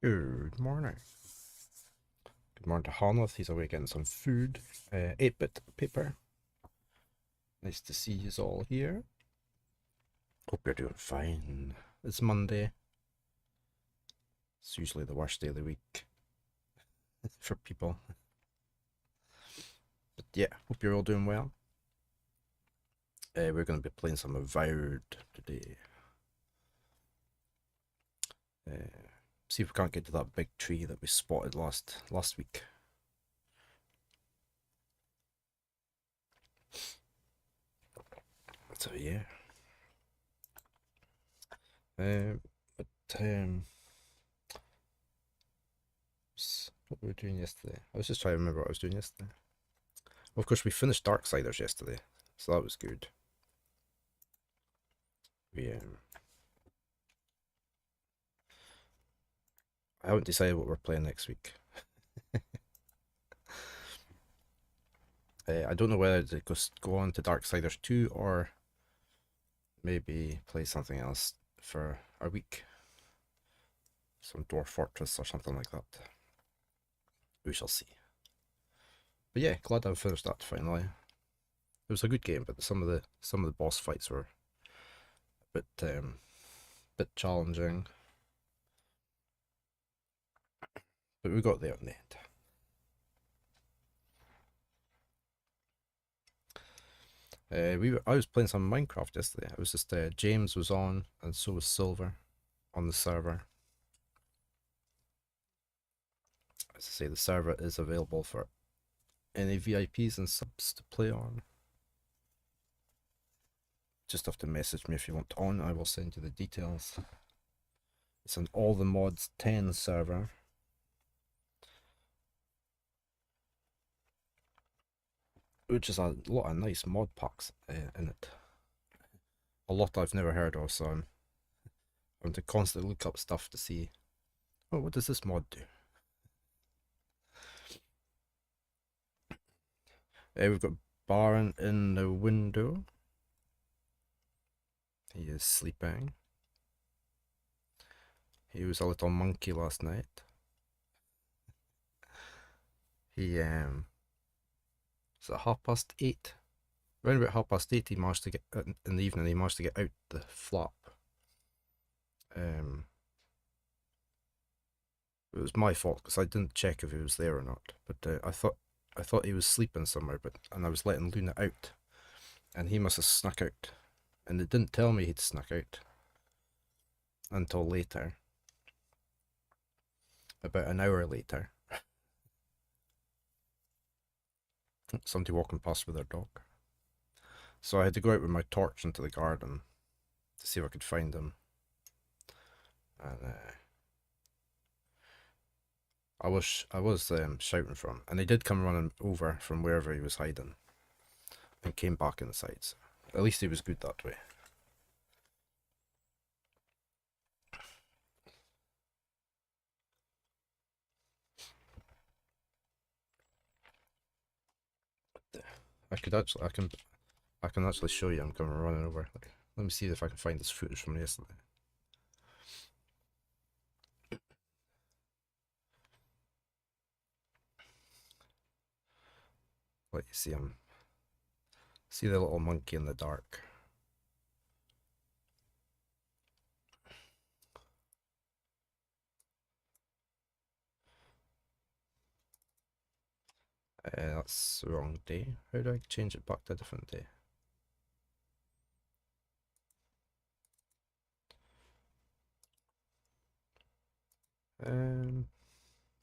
Good morning. Good morning to Harneth. He's away getting some food. 8-bit paper. Nice to see you all here. Hope you're doing fine. It's Monday. It's usually the worst day of the week for people. But yeah, hope you're all doing well. We're going to be playing some Avowed today. See if we can't get to that big tree that we spotted last week. So yeah. What were we doing yesterday? I was just trying to remember what I was doing yesterday. Well, of course, we finished Darksiders yesterday, so that was good. We I haven't decided what we're playing next week. I don't know whether to go on to Darksiders 2 or maybe play something else for a week. Some Dwarf Fortress or something like that. We shall see. But yeah, glad I've finished that finally. It was a good game, but some of the boss fights were a bit challenging. But we got there in the end. I was playing some Minecraft yesterday. It was just James was on, and so was Silver on the server. As I say, the server is available for any VIPs and subs to play on. Just have to message me if you want on. I will send you the details. It's an All the Mods 10 server. Which is a lot of nice mod packs in it. A lot I've never heard of, so I'm having to constantly look up stuff to see, oh, what does this mod do? We've got Baron in the window. He is sleeping. He was a little monkey last night. He it's at 8:30. Around about 8:30, he managed to get in the evening. He managed to get out the flap. It was my fault because I didn't check if he was there or not. But I thought he was sleeping somewhere. And I was letting Luna out, and he must have snuck out, and it didn't tell me he'd snuck out until later. About an hour later. Somebody walking past with their dog. So I had to go out with my torch into the garden to see if I could find him. And I was shouting for him, and he did come running over from wherever he was hiding, and came back inside. So at least he was good that way. I can actually show you him coming running over. Let me see if I can find this footage from yesterday. Let you see him. See the little monkey in the dark. That's the wrong day. How do I change it back to a different day?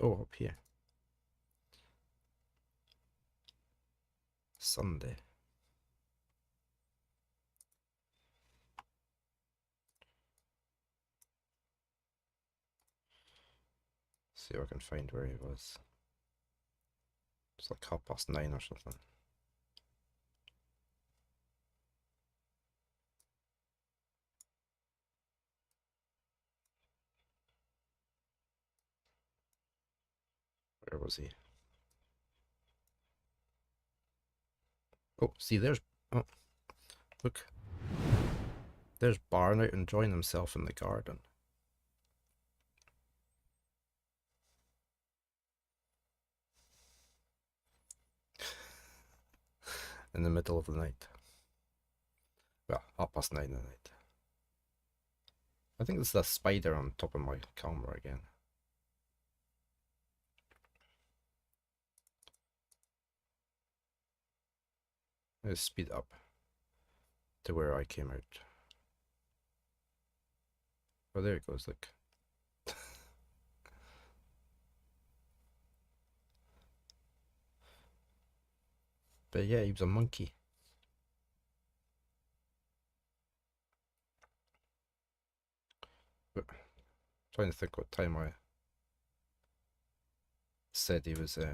Oh, up here. Sunday. See if I can find where he was. It's like 9:30 or something. Where was he? Oh, see, oh, look. There's Baron out enjoying himself in the garden. in the middle of the night. Well, 9:30 in the night. I think there's a spider on top of my camera again. Let's speed up to where I came out. Oh, there it goes, look. But yeah, he was a monkey. But trying to think what time I said he was out.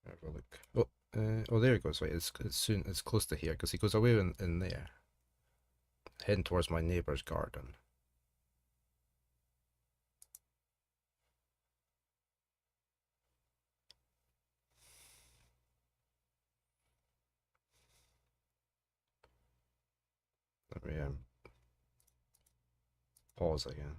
Have a look. Oh, there he goes. Wait, it's soon. It's close to here because he goes away in there, heading towards my neighbor's garden. Let me pause again.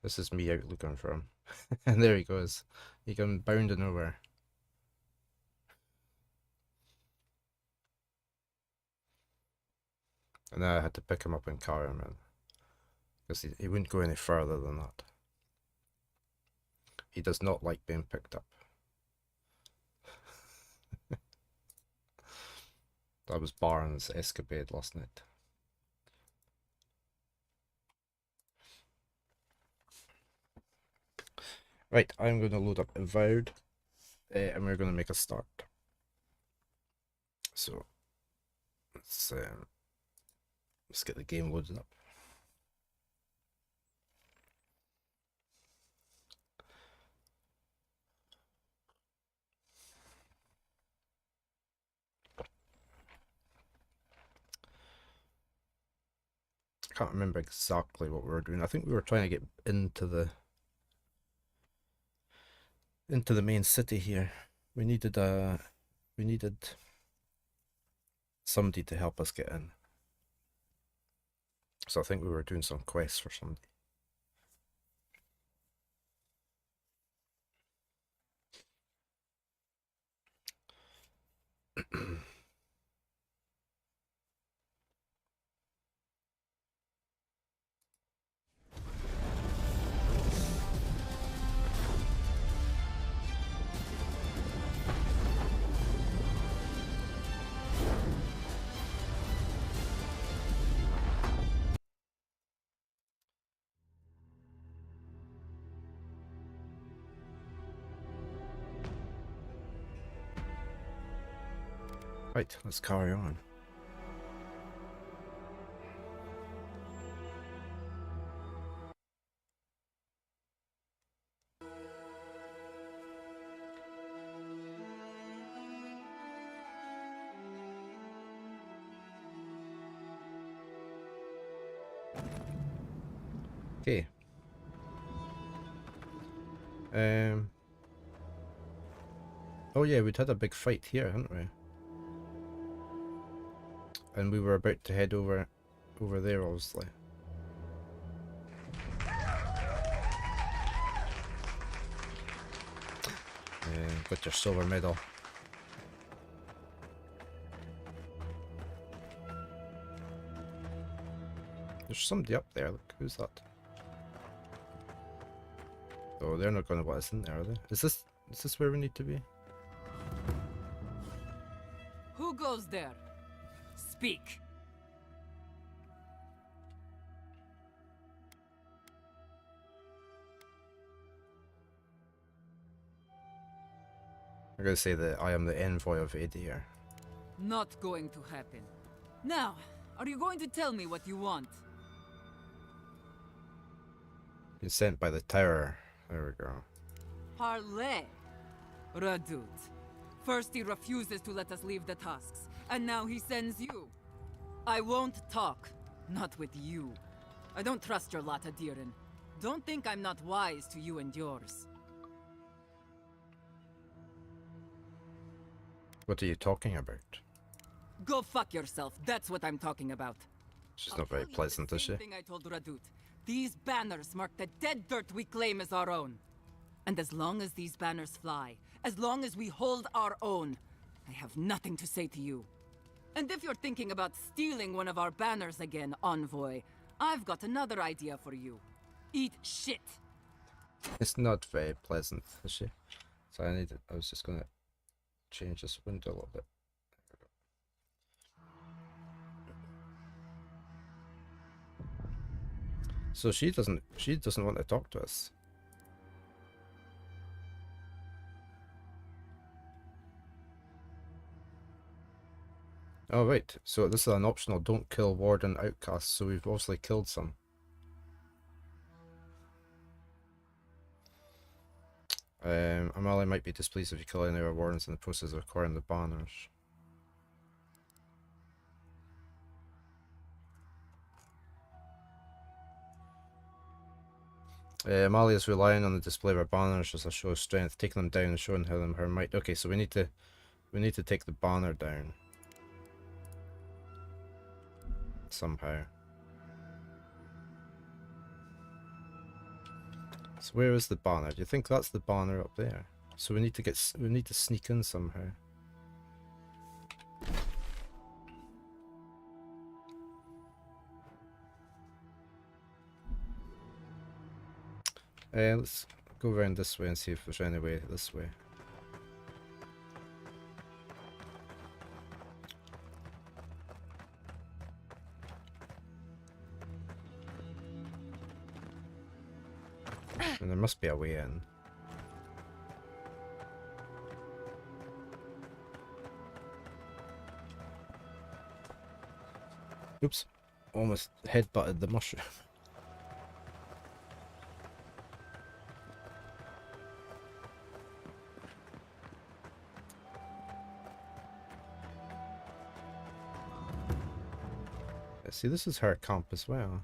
This is me out looking for him. And there he goes. He came bounding over. And then I had to pick him up and carry him in. Because he wouldn't go any further than that. He does not like being picked up. That was Baron's escapade last night. Right, I'm going to load up Avowed, and we're going to make a start. So, let's get the game loaded up. I can't remember exactly what we were doing. I think we were trying to get into the main city here. We needed somebody to help us get in. So I think we were doing some quests for somebody. Right, let's carry on. Okay. Oh yeah, we'd had a big fight here, hadn't we? And we were about to head over there, obviously. Got your silver medal. There's somebody up there. Look, who's that? Oh, they're not going to let us in there, are they? Is this where we need to be? Who goes there? Speak. I'm going to say that I am the envoy of Adir. Not going to happen. Now, are you going to tell me what you want? Been sent by the tower. There we go. Parley. Radut. First he refuses to let us leave the tusks, and now he sends you. I won't talk. Not with you. I don't trust your lot, Adirin. Don't think I'm not wise to you and yours. What are you talking about? Go fuck yourself. That's what I'm talking about. She's I'll not very tell you pleasant, the is she? same thing I told Radut. These banners mark the dead dirt we claim as our own. And as long as these banners fly, as long as we hold our own, I have nothing to say to you. And if you're thinking about stealing one of our banners again, Envoy, I've got another idea for you. Eat shit. It's not very pleasant, is she? So I was just gonna change this window a little bit. So she doesn't want to talk to us. Oh right, so this is an optional don't kill warden outcasts, so we've obviously killed some. Amalia might be displeased if you kill any of our wardens in the process of acquiring the banners. Amalia is relying on the display of our banners as a show of strength, taking them down and showing them her might. Okay, so we need to take the banner down somehow. So where is the banner? Do you think that's the banner up there? So we need to sneak in somehow. Let's go around this way and see if there's any way this way. And there must be a way in. Oops, almost headbutted the mushroom. See, this is her camp as well.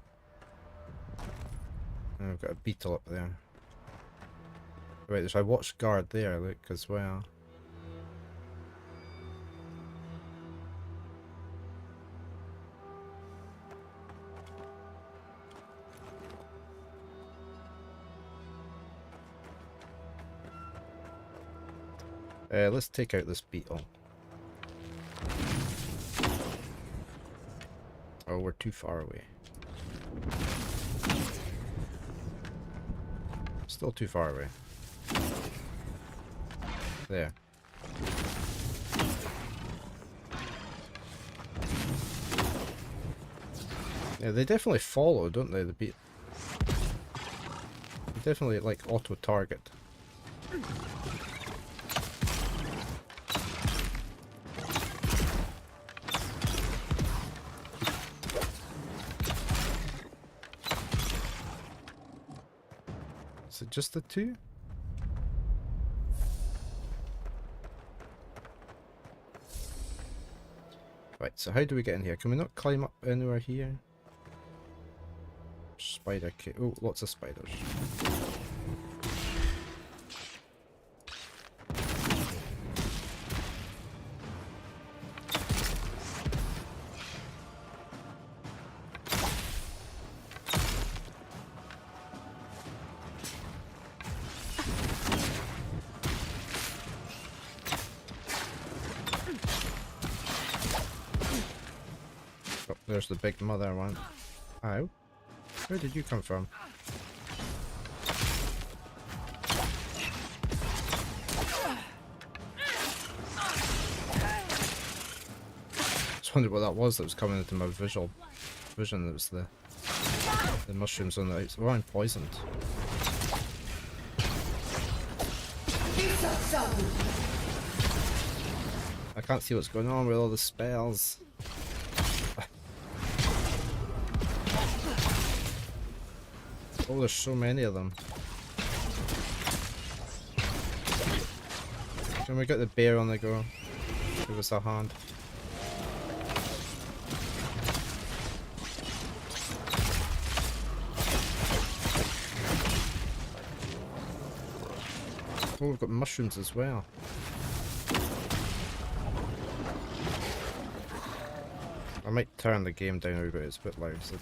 And I've got a beetle up there. Right, there's a watch guard there, look, as well. Let's take out this beetle. Oh, we're too far away. Still too far away. There. Yeah, they definitely follow, don't they? They definitely like auto-target. Is it just the two? Right, so how do we get in here? Can we not climb up anywhere here? Spider cave. Oh, lots of spiders. Oh, there's the big mother one. Ow. Where did you come from? Just wondered what that was coming into my visual vision. It was the mushrooms on the outside. Oh, I'm poisoned. I can't see what's going on with all the spells. Oh, there's so many of them. Can we get the bear on the go? Give us a hand. Oh, we've got mushrooms as well. I might turn the game down a wee bit, it's a bit loud. So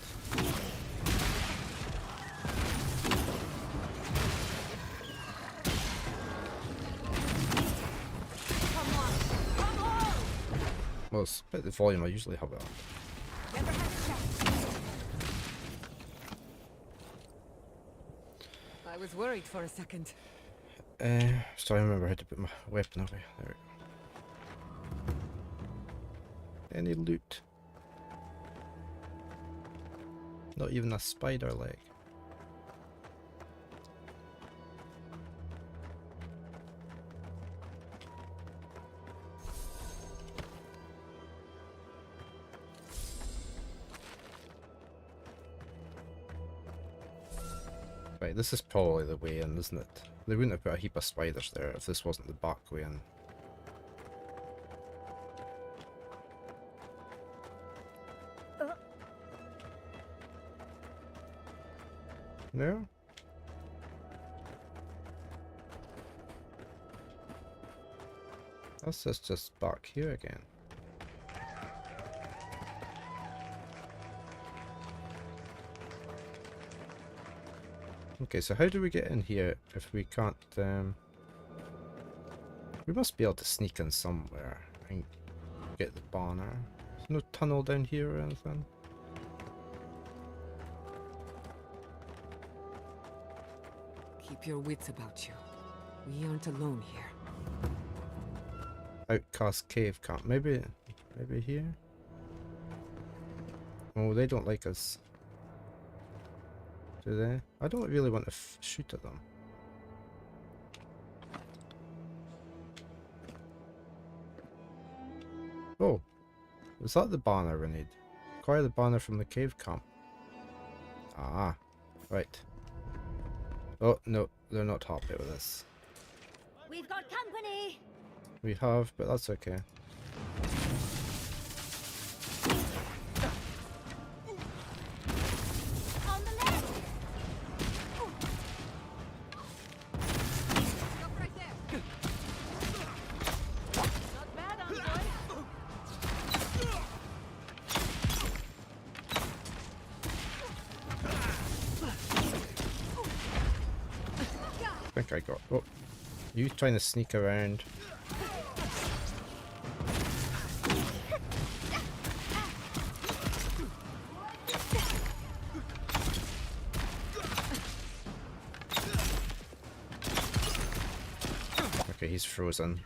well, it's a bit the volume I usually have it on. I was worried for a second. So I remember how to put my weapon away. There we go. Any loot? Not even a spider leg. Right, this is probably the way in, isn't it? They wouldn't have put a heap of spiders there if this wasn't the back way in. No? This is just back here again. Okay, so how do we get in here if we can't, we must be able to sneak in somewhere and get the banner. There's no tunnel down here or anything. Keep your wits about you. We aren't alone here. Outcast cave camp. Maybe here? Oh, they don't like us. Do they? I don't really want to shoot at them. Oh, is that the banner we need? Acquire the banner from the cave camp. Ah, right. Oh, no, they're not happy with this. We've got company! We have, but that's okay. On the left! Stop right there! Not bad, envoy. I think I got. Oh, you trying to sneak around? Okay, he's frozen.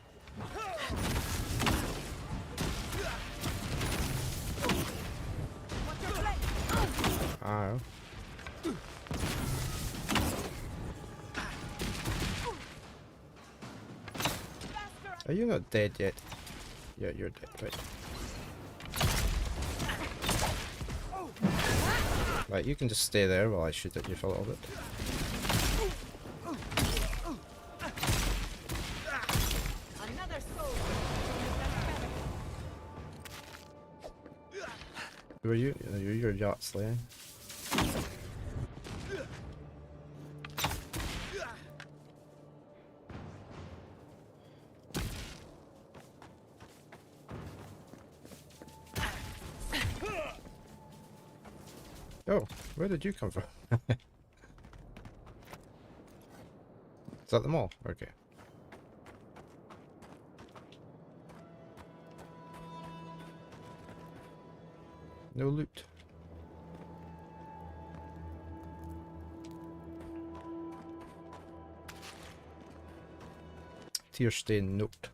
Ow. Are you not dead yet? Yeah, you're dead, right. Right, you can just stay there while I shoot at you for a little bit. Another soul. Who are you? You're yacht slayer. Oh, where did you come from? Is that them all? Okay. No loot. Tear stain note.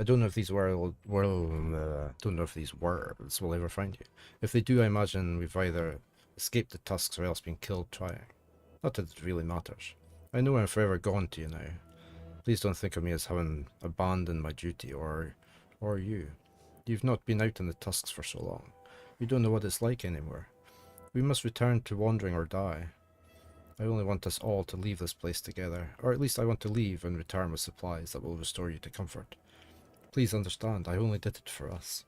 I don't know if these don't know if these words will ever find you. If they do, I imagine we've either escaped the tusks or else been killed trying. Not that it really matters. I know I'm forever gone to you now. Please don't think of me as having abandoned my duty or you. You've not been out in the tusks for so long. You don't know what it's like anymore. We must return to wandering or die. I only want us all to leave this place together, or at least I want to leave and return with supplies that will restore you to comfort. Please understand, I only did it for us.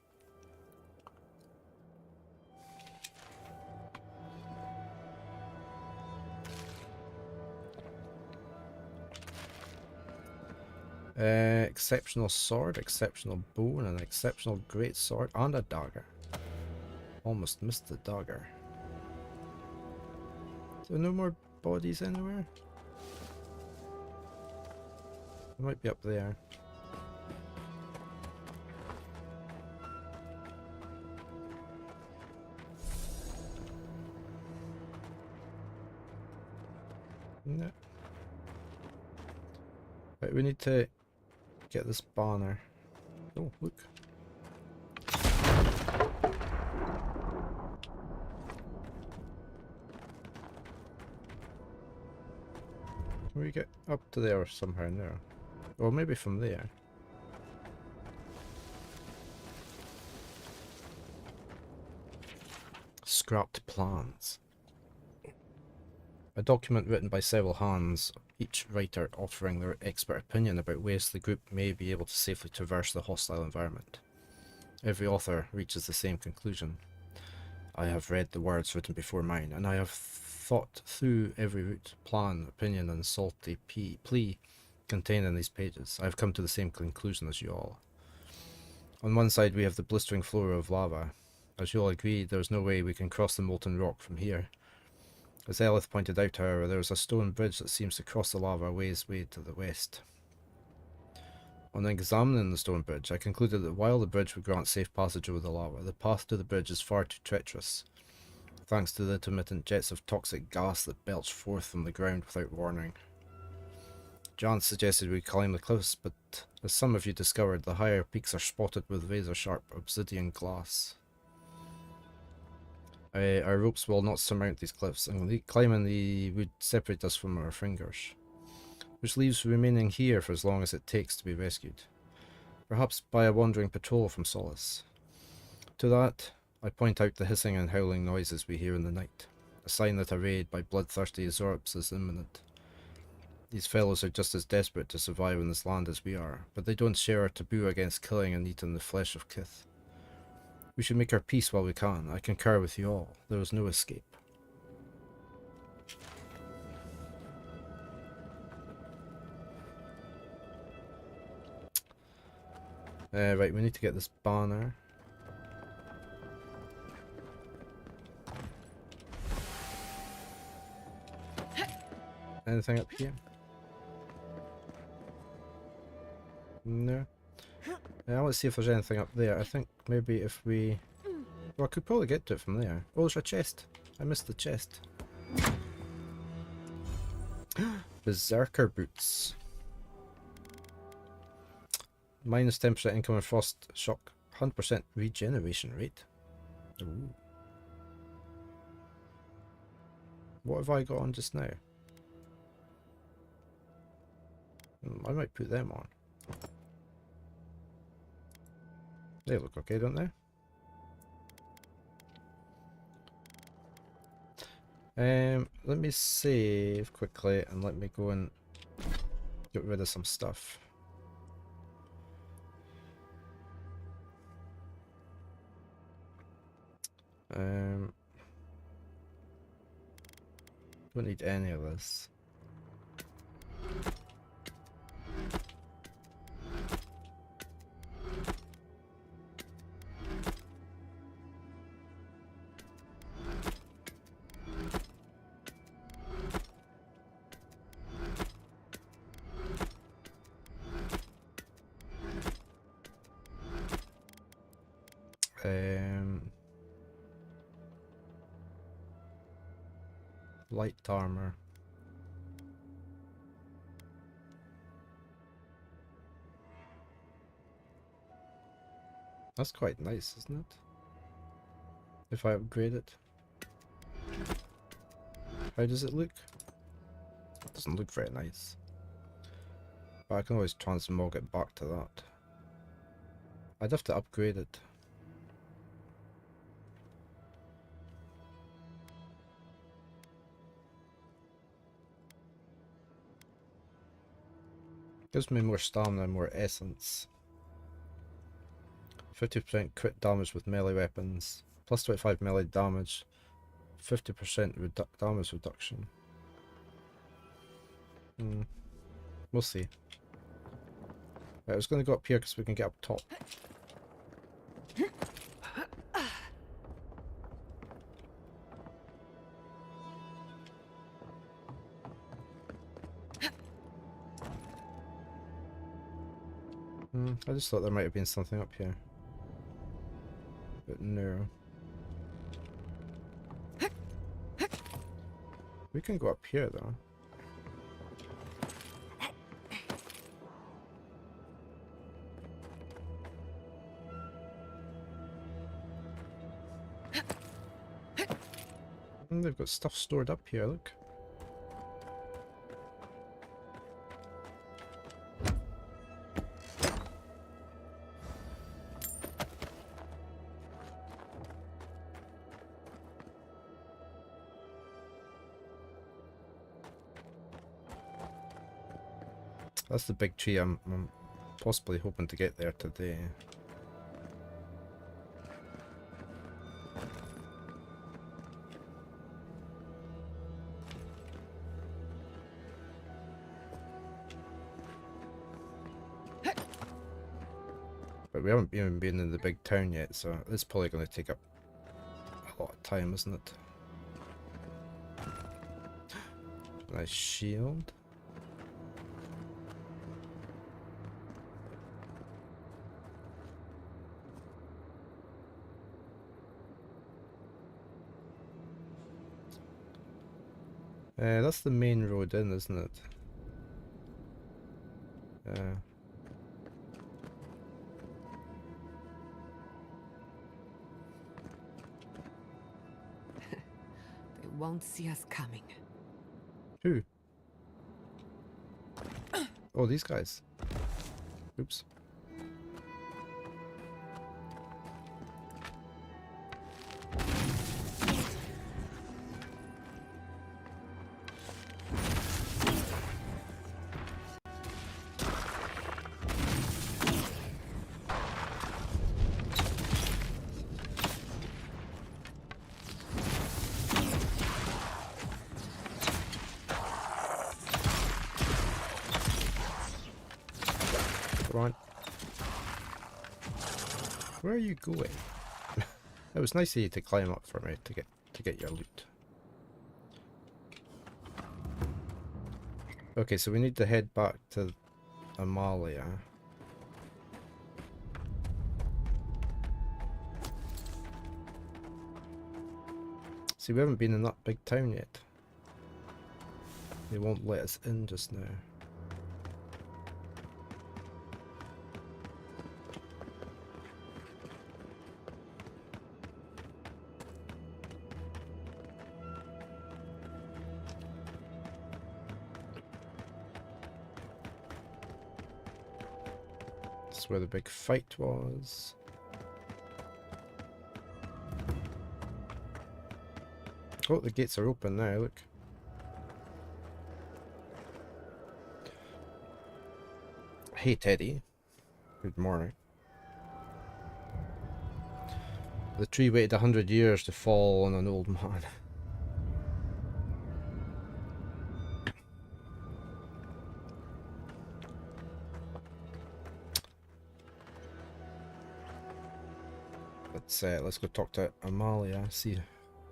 Exceptional sword, exceptional bow, and an exceptional great sword, and a dagger. Almost missed the dagger. Is there no more bodies anywhere? It might be up there. No. Right, we need to get this banner. Oh, look. Can we get up to there or somehow in there? Or maybe from there. Scrapped plans. A document written by several hands, each writer offering their expert opinion about ways the group may be able to safely traverse the hostile environment. Every author reaches the same conclusion. I have read the words written before mine, and I have thought through every route, plan, opinion, and salty plea contained in these pages. I have come to the same conclusion as you all. On one side we have the blistering floor of lava. As you all agree, there is no way we can cross the molten rock from here. As Elith pointed out, however, there is a stone bridge that seems to cross the lava a ways way to the west. On examining the stone bridge, I concluded that while the bridge would grant safe passage over the lava, the path to the bridge is far too treacherous, thanks to the intermittent jets of toxic gas that belch forth from the ground without warning. Jan suggested we climb the cliffs, but as some of you discovered, the higher peaks are spotted with razor-sharp obsidian glass. Our ropes will not surmount these cliffs, and climbing would separate us from our fingers, which leaves remaining here for as long as it takes to be rescued, perhaps by a wandering patrol from Solace. To that, I point out the hissing and howling noises we hear in the night, a sign that a raid by bloodthirsty Zorps is imminent. These fellows are just as desperate to survive in this land as we are, but they don't share our taboo against killing and eating the flesh of kith. We should make our peace while we can. I concur with you all. There is no escape. Right, we need to get this banner. Anything up here? No. Let's see if there's anything up there. I think maybe if we... Well, I could probably get to it from there. Oh, there's a chest. I missed the chest. Berserker boots. Minus 10% incoming frost shock. 100% regeneration rate. Ooh. What have I got on just now? I might put them on. They look okay, don't they? Let me save quickly and let me go and get rid of some stuff. Don't need any of this. Light armor. That's quite nice, isn't it? If I upgrade it. How does it look? It doesn't look very nice. But I can always transmog it back to that. I'd have to upgrade it. Gives me more stamina and more essence. 50% crit damage with melee weapons. Plus 25 melee damage. 50% damage reduction. We'll see. Right, I was going to go up here because we can get up top. I just thought there might have been something up here. But no. We can go up here though. They've got stuff stored up here, look. That's the big tree I'm possibly hoping to get there today. But we haven't even been in the big town yet, so it's probably going to take up a lot of time, isn't it? Nice shield. That's the main road in, isn't it? They won't see us coming. Who? Oh, these guys. Oops. On. Where are you going? It was nice of you to climb up for me to get your loot. Okay, so we need to head back to Amalia. See, we haven't been in that big town yet. They won't let us in just now. That's where the big fight was. Oh, the gates are open now, look. Hey, Teddy. Good morning. The tree waited 100 years to fall on an old man. Let's go talk to Amalia, see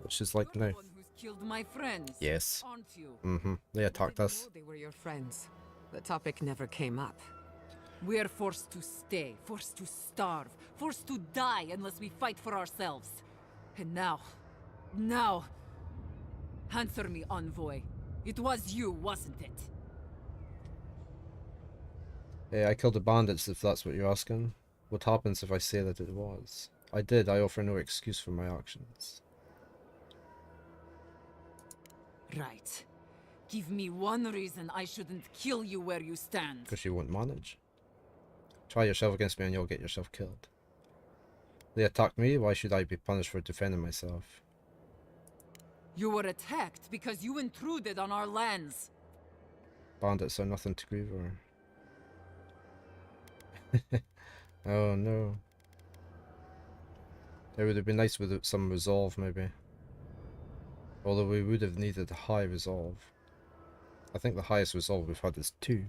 what she's like now. You're the one who's killed my friends. Yes. Aren't you? They attacked us. Know they were your friends. The topic never came up. We're forced to stay, forced to starve, forced to die unless we fight for ourselves. And now, answer me, envoy. It was you, wasn't it? I killed the bandits, if that's what you're asking. What happens if I say that it was? I did. I offer no excuse for my actions. Right. Give me one reason I shouldn't kill you where you stand. Because you won't manage. Try yourself against me and you'll get yourself killed. They attacked me, why should I be punished for defending myself? You were attacked because you intruded on our lands. Bandits are nothing to grieve over. Oh no. It would have been nice with some resolve, maybe. Although we would have needed a high resolve. I think the highest resolve we've had is 2.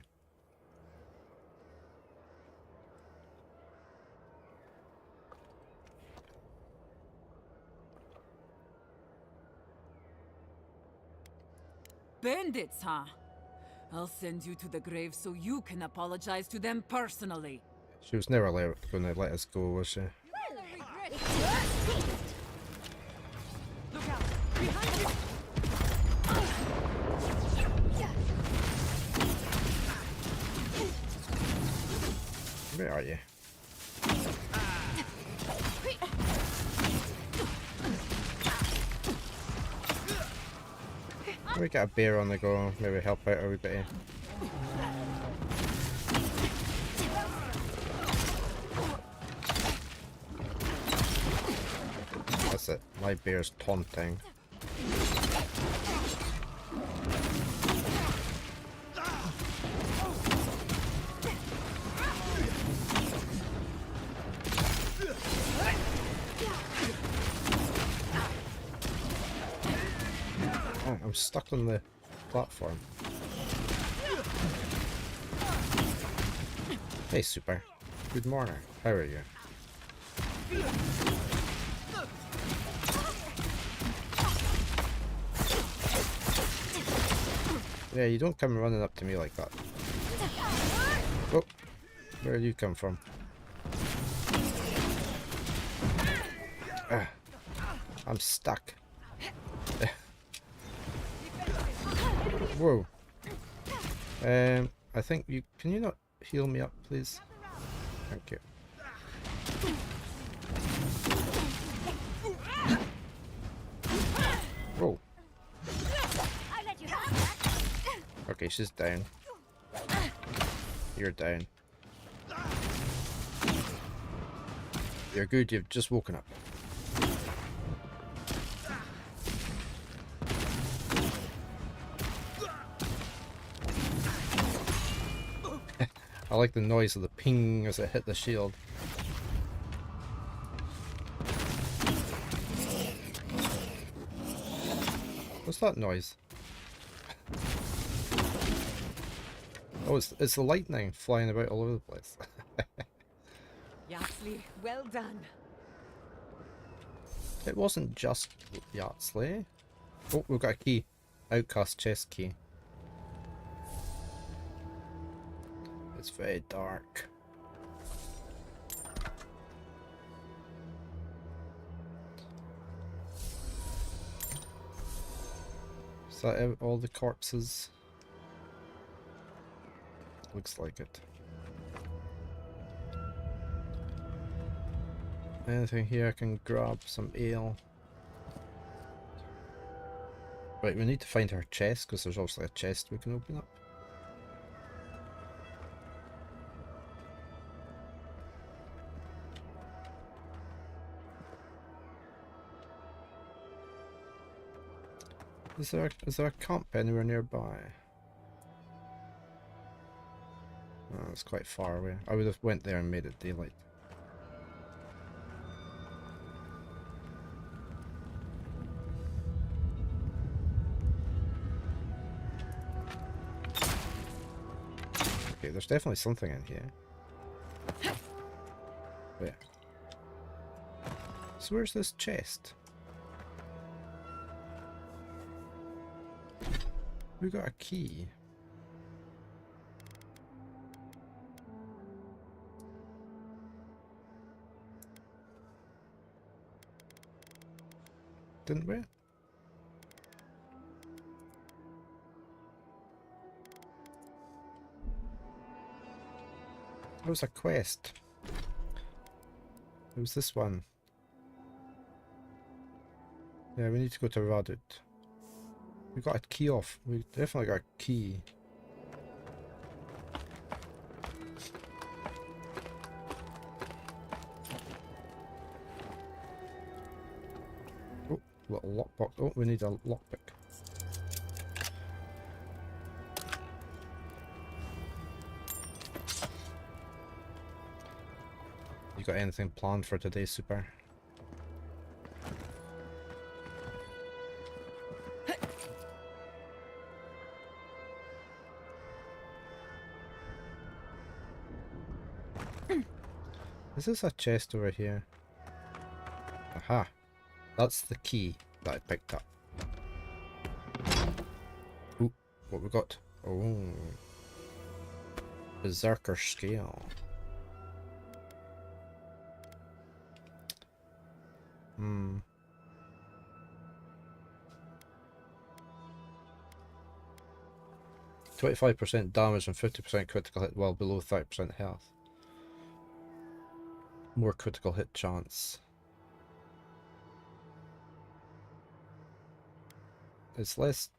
Bandits, huh? I'll send you to the grave so you can apologize to them personally. She was never going to let us go, was she? Look out! Behind you! Where are you? We got a bear on the go, maybe help out everybody. That's it, my bear's taunting. Oh, I'm stuck on the platform. Hey, Super. Good morning. How are you? Yeah, you don't come running up to me like that. Oh, where did you come from? Ah, I'm stuck. Whoa. I think you... Can you not heal me up, please? Thank you. Whoa. Okay, she's down. You're down. You're good, you've just woken up. I like the noise of the ping as it hit the shield. What's that noise? Oh, it's the lightning flying about all over the place. Yaxley, well done. It wasn't just Yardsley. Oh, we've got a key. Outcast chest key. It's very dark. Is that all the corpses? Looks like it. Anything here I can grab? Some ale. Right, we need to find her chest because there's obviously a chest we can open up. Is there a camp anywhere nearby? Oh, it's quite far away. I would have went there and made it daylight. Okay, there's definitely something in here. Where? So where's this chest? We got a key. Didn't we? It was a quest. It was this one. Yeah, we need to go to Avowed. We got a key off. We definitely got a key. Oh, little lockbox. Oh, we need a lockpick. You got anything planned for today, Super? Is this a chest over here? Aha! That's the key that I picked up. Ooh, what we got? Oh. Berserker scale. Hmm. 25% damage and 50% critical hit while below 30% health. More critical hit chance. It's less.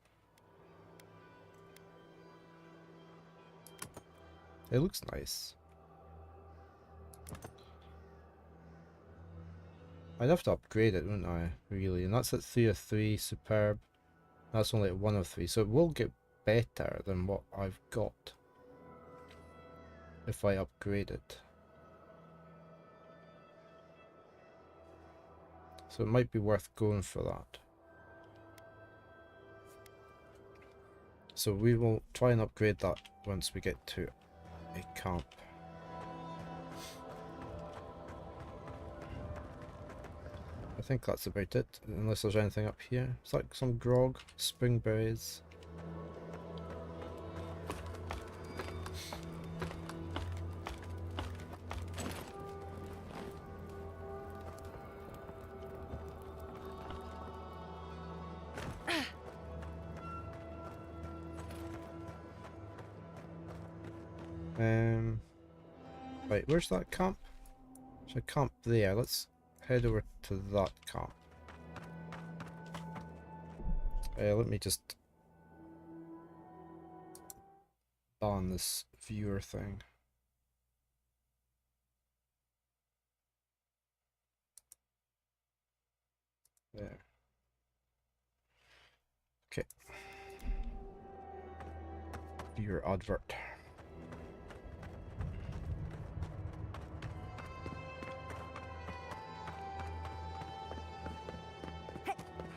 It looks nice. I'd have to upgrade it, wouldn't I? Really, and that's at 3 of 3, superb. That's only at 1 of 3, so it will get better than what I've got if I upgrade it. So it might be worth going for that. So we will try and upgrade that once we get to a camp. I think that's about it, unless there's anything up here. It's like some grog, springberries. Right, where's that camp? There's a camp there. Let's head over to that camp. Let me just ban this viewer thing. There. Okay. Viewer advert.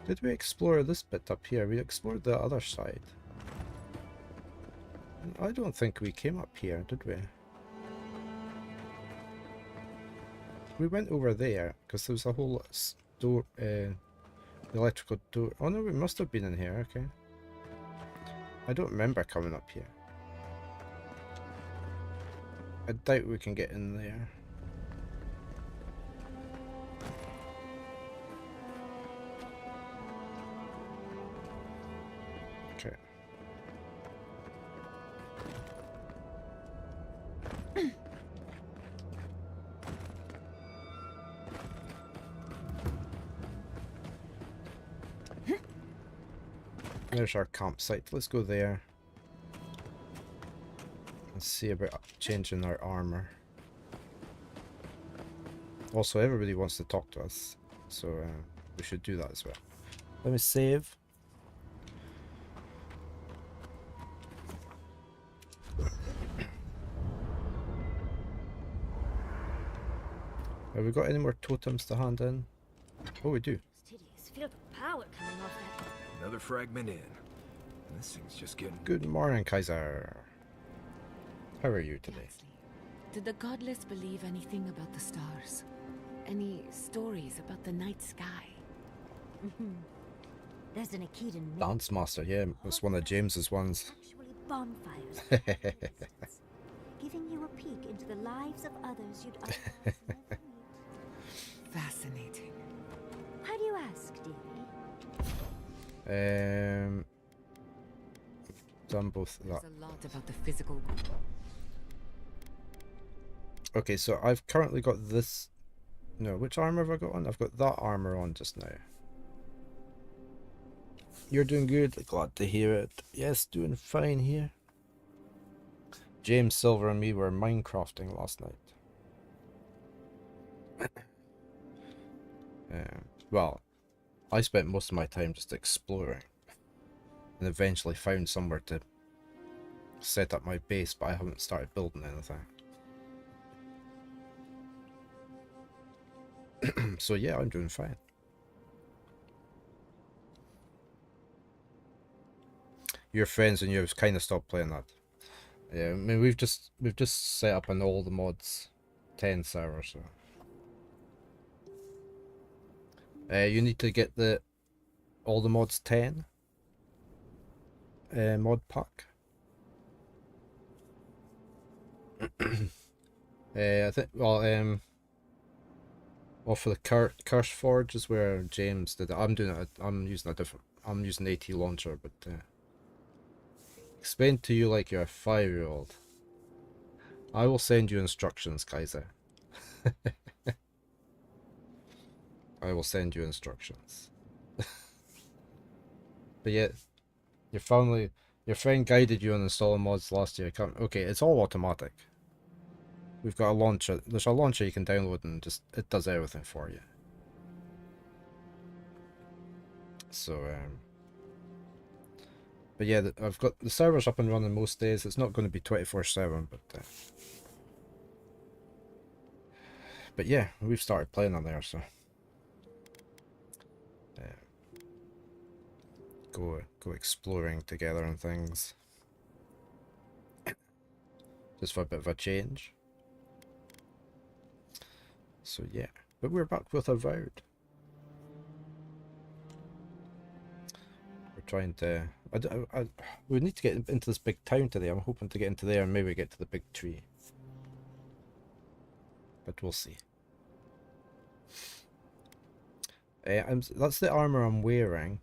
Did we explore this bit up here? We explored the other side. I don't think we came up here, did we? We went over there because there was a whole door, electrical door. Oh no, we must have been in here. Okay. I don't remember coming up here. I doubt we can get in there. Okay. There's our campsite. Let's go there. Let's see about changing our armor. Also, everybody wants to talk to us, so we should do that as well. Let me save. Have we got any more totems to hand in? Oh, we do. Fastidious. Feel the power coming off that. Another fragment in. This thing's just getting... Good morning, Kaiser. How are you today? Yaxley, did the godless believe anything about the stars? Any stories about the night sky? There's an Akedan myth. Dance Master, yeah, it's one of James's ones. Actually bonfires. Giving you a peek into the lives of others you'd otherwise never meet. Fascinating. Why do you ask, dearie? Done both of that. There's a lot about the physical. Okay, so I've currently got this. No, which armor have I got on? I've got that armor on just now. You're doing good. Glad to hear it. Yes, doing fine here. James, Silver, and me were Minecrafting last night. Well, I spent most of my time just exploring, and eventually found somewhere to set up my base, but I haven't started building anything. So yeah, I'm doing fine. Your friends and you've kind of stopped playing that. Yeah, I mean we've just set up an all the mods 10 server, so you need to get the all the mods 10 mod pack. I think, well, Well, for the Curse Forge is where James did it. I'm doing it. I'm using a different. I'm using AT launcher, but explain to you like you're a 5-year-old. I will send you instructions, Kaiser. I will send you instructions. But yeah, your friend guided you on installing mods last year. Okay, it's all automatic. We've got a launcher. There's a launcher you can download and just it does everything for you. So but yeah, I've got the servers up and running most days. It's not going to be 24/7, but yeah, we've started playing on there, so go exploring together and things, just for a bit of a change. So yeah, but we're back with Avowed. We're trying to. We need to get into this big town today. I'm hoping to get into there and maybe get to the big tree, but we'll see. That's the armor I'm wearing.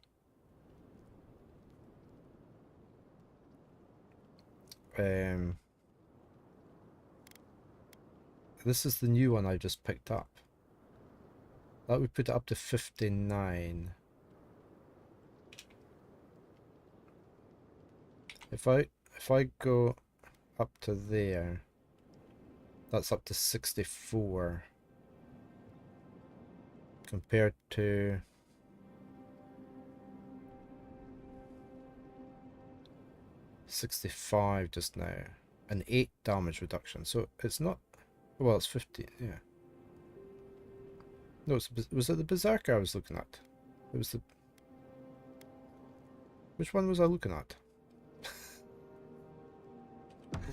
This is the new one I just picked up. That would put it up to 59. If I go up to there, that's up to 64 compared to 65 just now, an 8 damage reduction. So it's not, well, it's 50, yeah. No, was it the Berserker I was looking at? It was the, which one was I looking at? The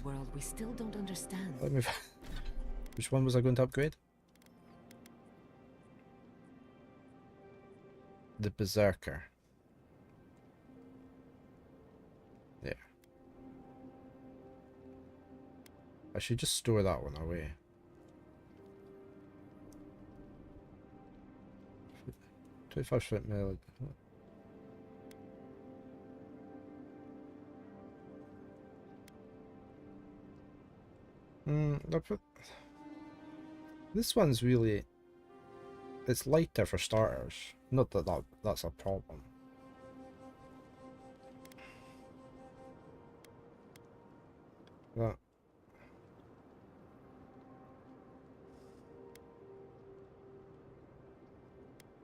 world we still don't understand. Let me, which one was I going to upgrade? The Berserker. Yeah. I should just store that one away. 25% melee. This one's really, it's lighter for starters. Not that that's a problem.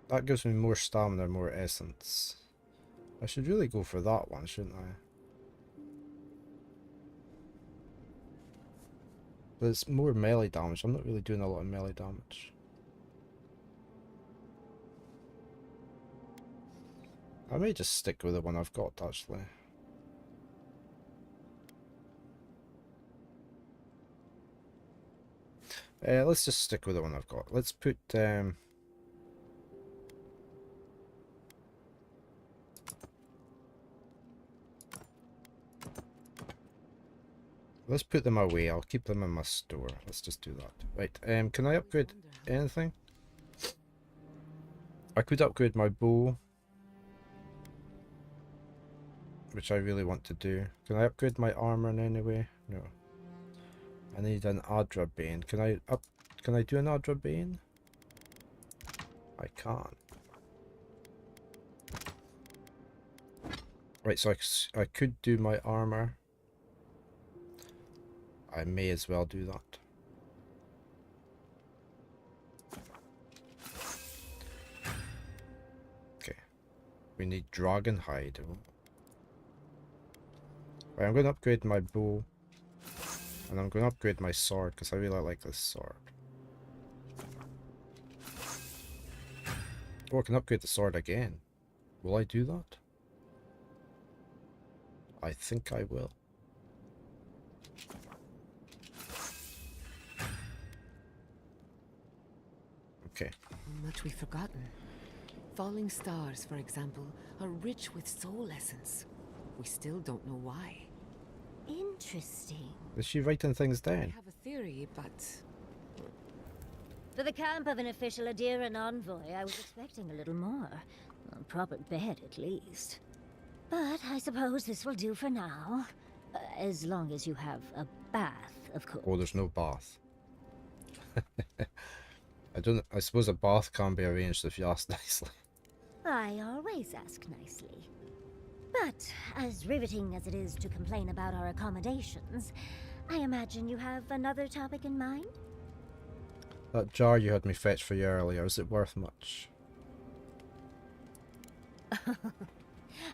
That gives me more stamina, more essence. I should really go for that one, shouldn't I? But it's more melee damage. I'm not really doing a lot of melee damage. I may just stick with the one I've got, actually. Let's just stick with the one I've got. Let's put let's put them away. I'll keep them in my store. Let's just do that. Right, can I upgrade anything? I could upgrade my bow, which I really want to do. Can I upgrade my armor in any way? No. I need an Adra Bane. Can I do an Adra Bane? I can't. Right, so I could do my armor. I may as well do that. Okay. We need dragon hide. Right, I'm going to upgrade my bow. And I'm going to upgrade my sword because I really like this sword. Oh, I can upgrade the sword again. Will I do that? I think I will. Okay. Much we've forgotten. Falling stars, for example, are rich with soul essence. We still don't know why. Interesting. Is she writing things I down? have a theory, but For the camp of an official Adiran envoy, I was expecting a little more. A proper bed, at least. But I suppose this will do for now. As long as you have a bath, of course. Oh, there's no bath. I suppose a bath can be arranged if you ask nicely. I always ask nicely. But as riveting as it is to complain about our accommodations, I imagine you have another topic in mind? That jar you had me fetch for you earlier, is it worth much?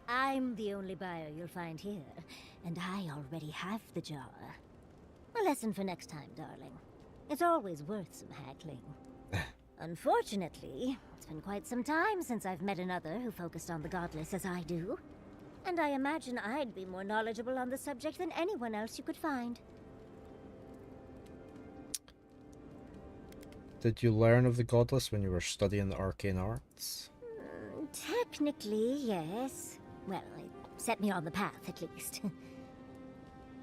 I'm the only buyer you'll find here, and I already have the jar. A lesson for next time, darling. It's always worth some haggling. Unfortunately, it's been quite some time since I've met another who focused on the godless as I do. And I imagine I'd be more knowledgeable on the subject than anyone else you could find. Did you learn of the godless when you were studying the arcane arts? Technically, yes. Well, it set me on the path, at least.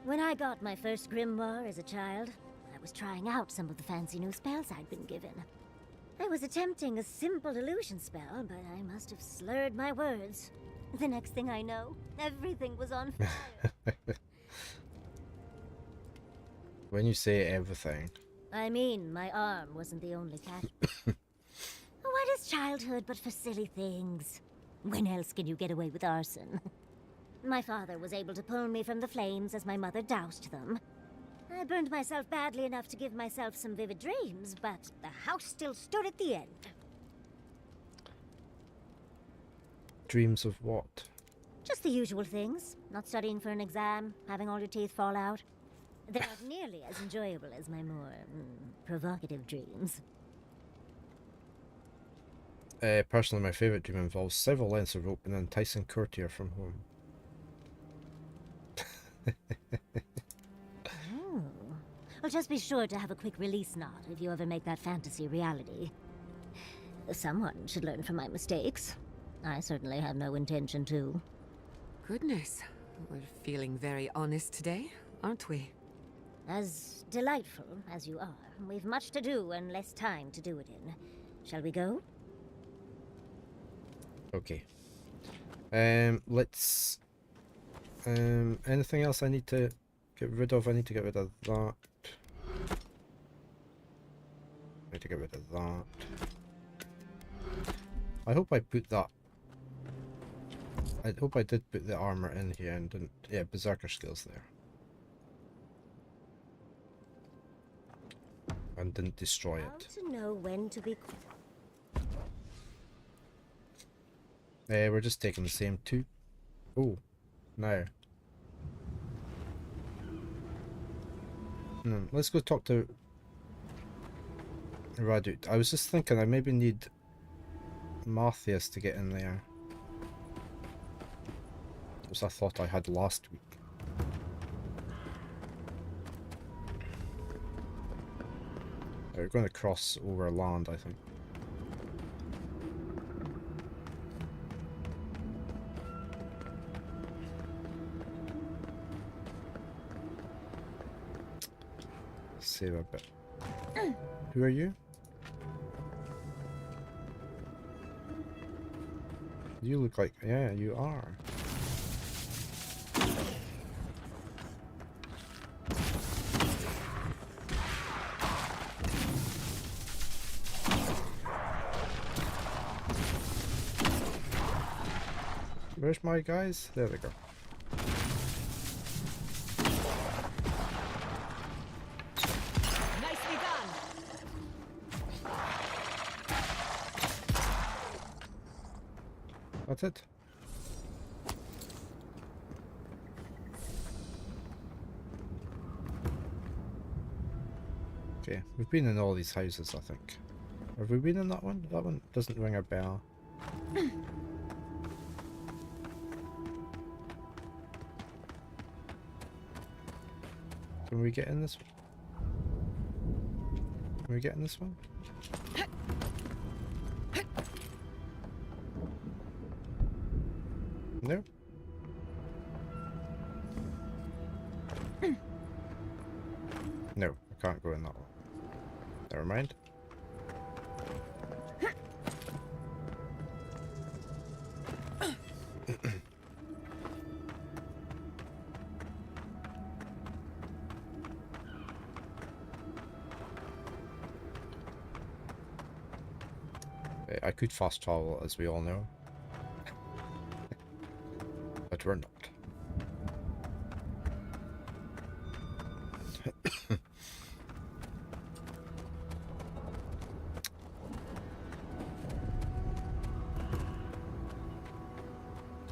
When I got my first grimoire as a child, I was trying out some of the fancy new spells I'd been given. I was attempting a simple illusion spell, but I must have slurred my words. The next thing I know, everything was on fire. When you say everything... I mean, my arm wasn't the only cat. What is childhood but for silly things? When else can you get away with arson? My father was able to pull me from the flames as my mother doused them. I burned myself badly enough to give myself some vivid dreams, but the house still stood at the end. Dreams of what? Just the usual things. Not studying for an exam, having all your teeth fall out. They're not nearly as enjoyable as my more provocative dreams. Personally, my favourite dream involves several lengths of rope and an enticing courtier from home. Oh. Well, just be sure to have a quick release knot if you ever make that fantasy reality. Someone should learn from my mistakes. I certainly have no intention to. Goodness, we're feeling very honest today, aren't we? As delightful as you are, we've much to do and less time to do it in. Shall we go? Okay. Let's... anything else I need to get rid of? I need to get rid of that. I need to get rid of that. I hope I put that... I hope I did put the armor in here and didn't... Yeah, Berserker skills there. And didn't destroy How it. to know when to be... We're just taking the same two. Oh, no. Let's go talk to Radut. I was just thinking I maybe need Marthius to get in there. As I thought I had last week. We're going to cross over land, I think. Save a bit. Who are you? You look like... Yeah, you are. Where's my guys? There they go. Nicely done. That's it. Okay, we've been in all these houses, I think. Have we been in that one? That one doesn't ring a bell. Can we get in this one? Can we get in this one? No? No, I can't go in that one. Never mind. I could fast travel, as we all know. But we're not.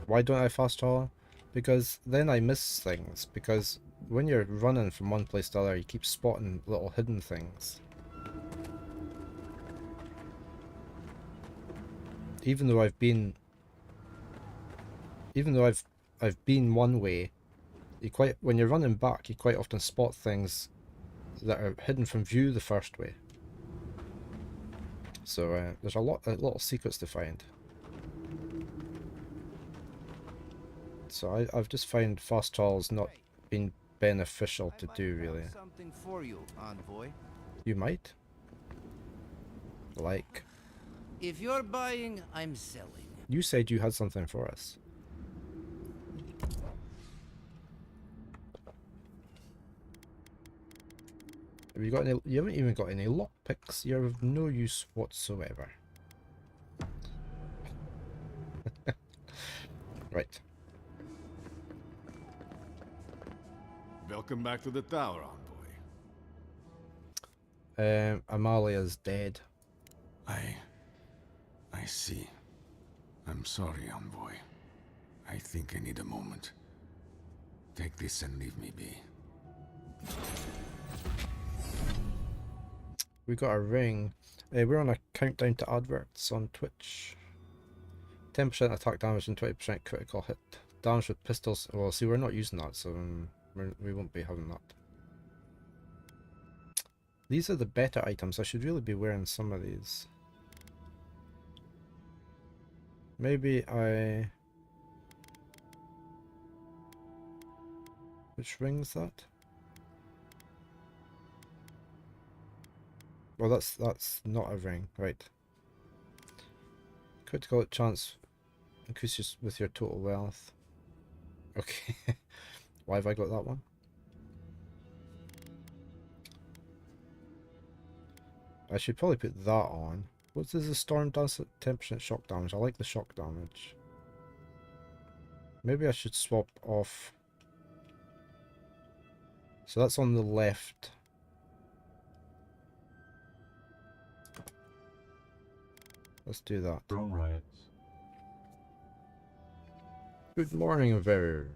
Why don't I fast travel? Because then I miss things. Because when you're running from one place to the other, you keep spotting little hidden things. Even though I've been one way, when you're running back, you quite often spot things that are hidden from view the first way. So there's a lot of secrets to find. So I've just found fast travel's not been beneficial to do, really. Something for you, envoy. You might. Like? If you're buying, I'm selling. You said you had something for us. Have you got any? You haven't even got any lockpicks. You're of no use whatsoever. Right. Welcome back to the tower, envoy. Amalia's dead. I see. I'm sorry, envoy. I think I need a moment. Take this and leave me be. We got a ring. We're on a countdown to adverts on Twitch. 10% attack damage and 20% critical hit. Damage with pistols. Well, see, we're not using that, so we won't be having that. These are the better items. I should really be wearing some of these. Maybe I... Which ring is that? Well, that's not a ring, right? Critical hit chance increases with your total wealth. Okay. Why have I got that one? I should probably put that on. What does the storm does at 10% shock damage? I like the shock damage. Maybe I should swap off. So that's on the left. Let's do that. Drone riots. Good morning, Ver.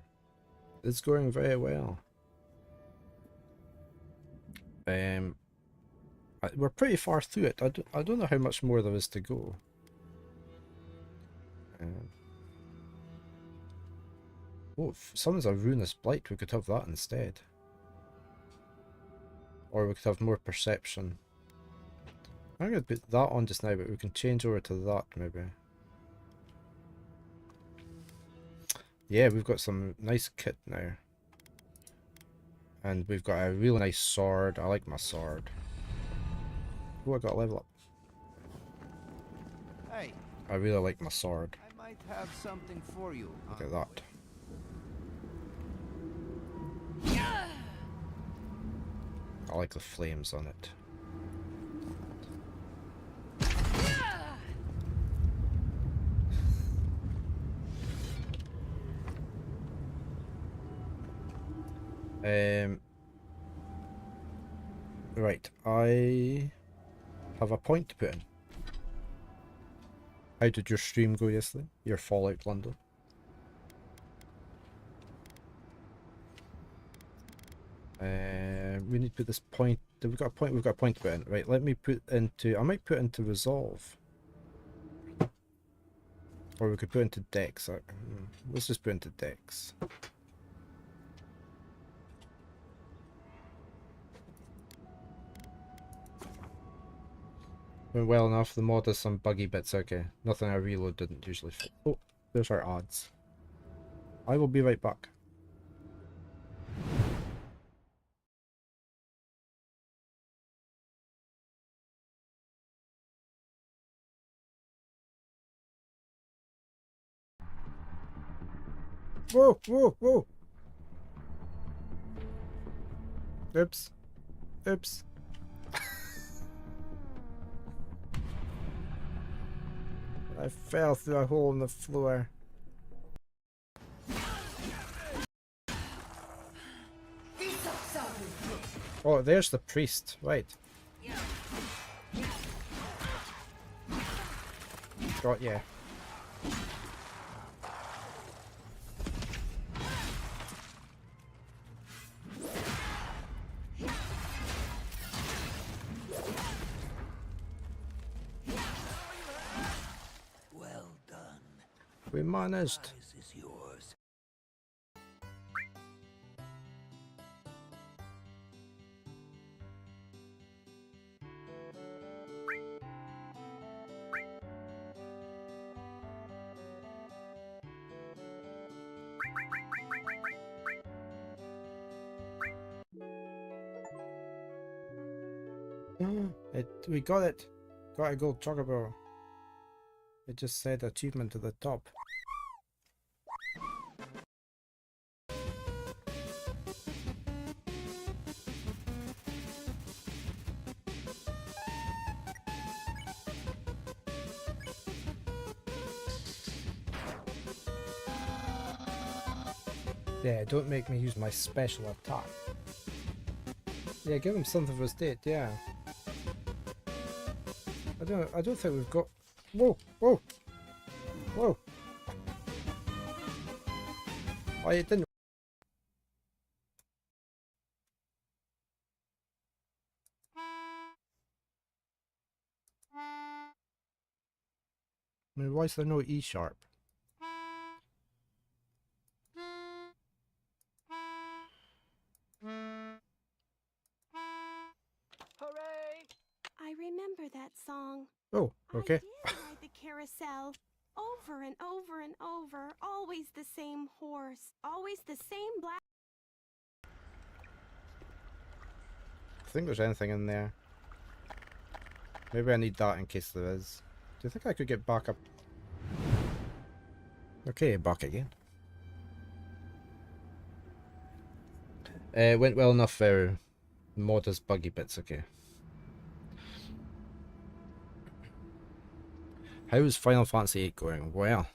It's going very well. We're pretty far through it. I don't know how much more there is to go. Oh, if someone's a ruinous blight, we could have that instead. Or we could have more perception. I'm going to put that on just now, but we can change over to that maybe. Yeah, we've got some nice kit now. And we've got a really nice sword. I like my sword. Oh, I got a level up. Hey, I really like my sword. I might have something for you. Look at that. I like the flames on it. Right, I have a point to put in. How did your stream go yesterday? Your Fallout London? We need to put this point. We've got a point. We've got a point to put in. Right. Let me put into. I might put into resolve, or we could put into Dex. Let's just put into Dex. Went well enough. The mod has some buggy bits. Okay, nothing I reload didn't usually fit. Oh, there's our odds. I will be right back. Whoa, whoa, whoa. Oops. Oops. I fell through a hole in the floor. Oh, there's the priest. Right. Got ya. Well done. We managed. This is yours. We got it. Got a gold chocobo. It just said achievement to the top. Yeah, don't make me use my special attack. Yeah, give him something for his date, yeah. I don't think we've got... Whoa! Whoa! Whoa! Oh, it didn't... I mean, why is there no E sharp? Hooray! I remember that song. Oh, okay. I did ride the carousel. Over and over and over. Always the same horse. Always the same black... I think there's anything in there. Maybe I need that in case there is. Do you think I could get back up? Okay, back again. It went well enough for modest buggy bits, okay. How is Final Fantasy VIII going? Well,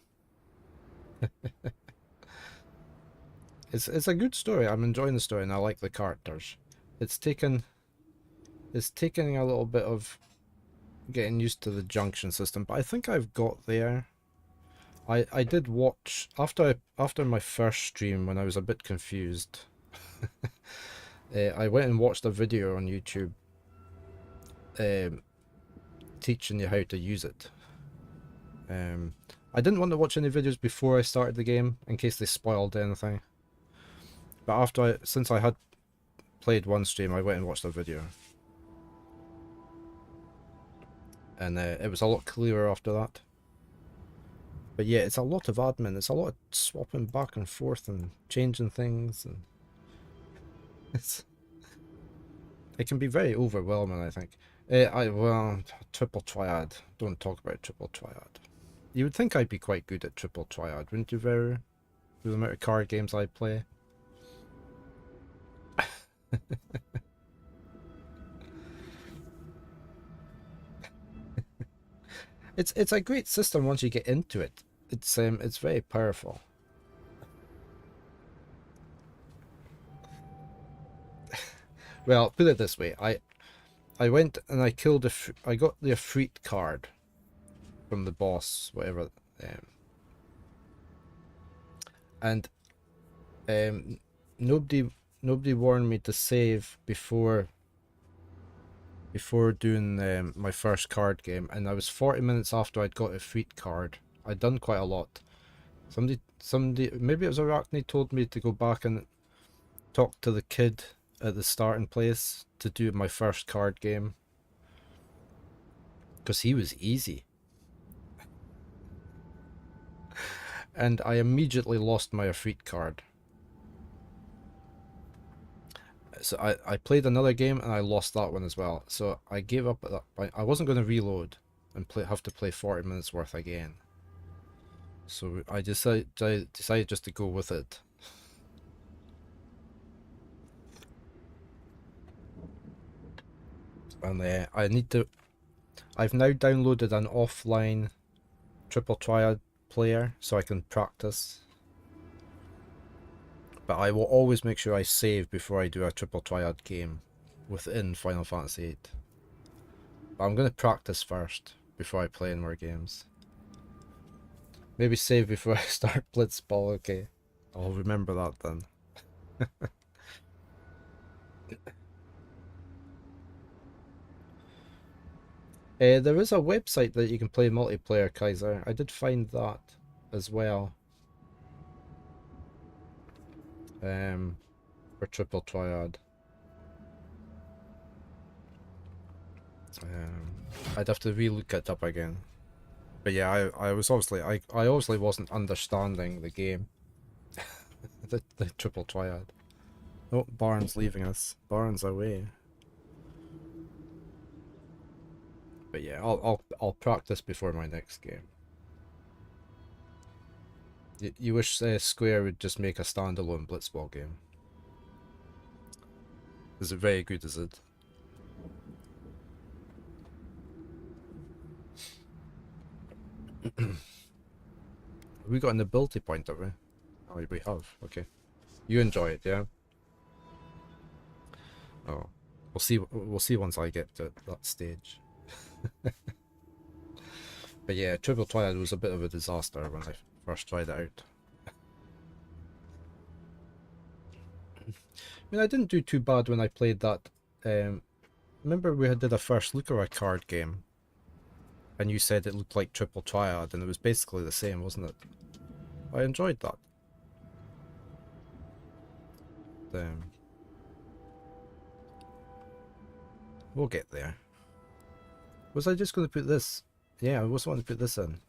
it's a good story. I'm enjoying the story and I like the characters. It's taken a little bit of getting used to the junction system, but I think I've got there. I did watch after my first stream when I was a bit confused. I went and watched a video on YouTube teaching you how to use it. I didn't want to watch any videos before I started the game in case they spoiled anything. But since I had played one stream, I went and watched a video. And it was a lot clearer after that. But yeah, it's a lot of admin. It's a lot of swapping back and forth and changing things, and it can be very overwhelming, I think. Well, triple triad. Don't talk about triple triad. You would think I'd be quite good at triple triad, wouldn't you, Veru? With the amount of card games I play. It's a great system once you get into it. It's very powerful. Well, put it this way, I went and I killed I got the Efreet card from the boss, whatever, and nobody warned me to save before doing my first card game, and I was 40 minutes after I'd got a Efreet card. I'd done quite a lot. Somebody, maybe it was Arachne, told me to go back and talk to the kid at the starting place to do my first card game, because he was easy. And I immediately lost my Efreet card. So I played another game and I lost that one as well. So I gave up at that point. I wasn't going to reload and have to play 40 minutes worth again. So I decided just to go with it. And I've now downloaded an offline triple triad player, so I can practice. But I will always make sure I save before I do a triple triad game within Final Fantasy VIII. But I'm going to practice first before I play in more games. Maybe save before I start Blitzball, okay. I'll remember that then. There is a website that you can play multiplayer, Kaiser. I did find that as well. For triple triad. I'd have to re-look it up again. But yeah, I was obviously I obviously wasn't understanding the game. the triple triad. Oh, Baron's leaving us. Baron's away. But yeah, I'll practice before my next game. You wish Square would just make a standalone Blitzball game? Is it very good? Is it? We got an ability point, have we? Oh, we have. Okay. You enjoy it, yeah? Oh, we'll see. We'll see once I get to that stage. But yeah, triple triad was a bit of a disaster when I first tried it out. I mean, I didn't do too bad when I played that. Remember we did a first look at a card game, and you said it looked like triple triad, and it was basically the same, wasn't it? I enjoyed that. We'll get there. Was I just going to put this? Yeah, I was wanting to put this in.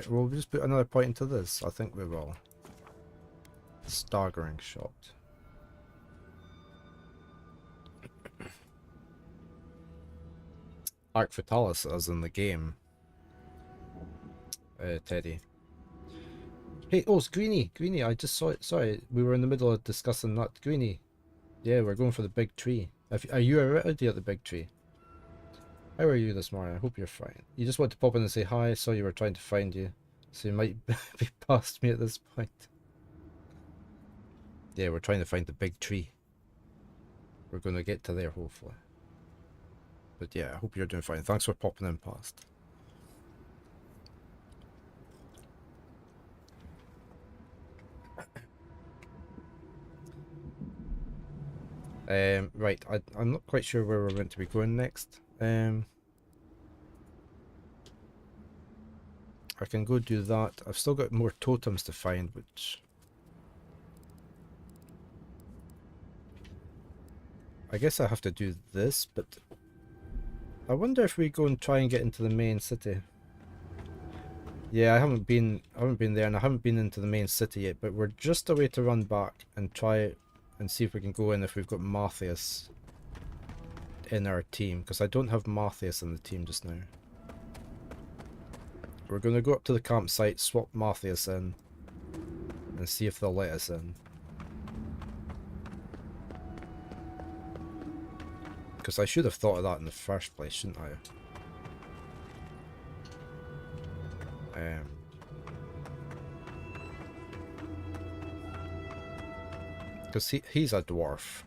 We'll just put another point into this. I think we will. Staggering shot. Arc Fatalis as in the game. Teddy. Hey, oh, it's Greenie. Greenie, I just saw it. Sorry, we were in the middle of discussing that. Greenie. Yeah, we're going for the big tree. Are you already at the big tree? How are you this morning? I hope you're fine. You just want to pop in and say hi. I saw you were trying to find you. So you might be past me at this point. Yeah, we're trying to find the big tree. We're going to get to there, hopefully. But yeah, I hope you're doing fine. Thanks for popping in past. Right, I'm not quite sure where we're meant to be going next. I can go do that. I've still got more totems to find, which I guess I have to do this, but I wonder if we go and try and get into the main city. Yeah, I haven't been there, and I haven't been into the main city yet, but we're just a way to run back and try and see if we can go in if we've got Matthias in our team, because I don't have Matthias in the team just now. We're going to go up to the campsite, swap Matthias in, and see if they'll let us in. Because I should have thought of that in the first place, shouldn't I? Because he's a dwarf.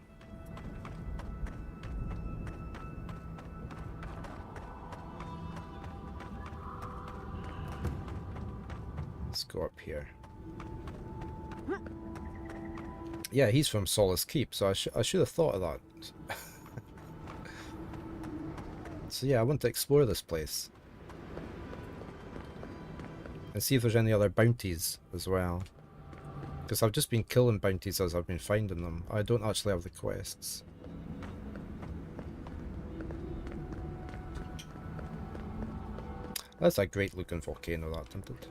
Let's go up here. Yeah, he's from Solace Keep, so I should have thought of that. So yeah, I want to explore this place. And see if there's any other bounties as well. Because I've just been killing bounties as I've been finding them. I don't actually have the quests. That's a great looking volcano, that, isn't it?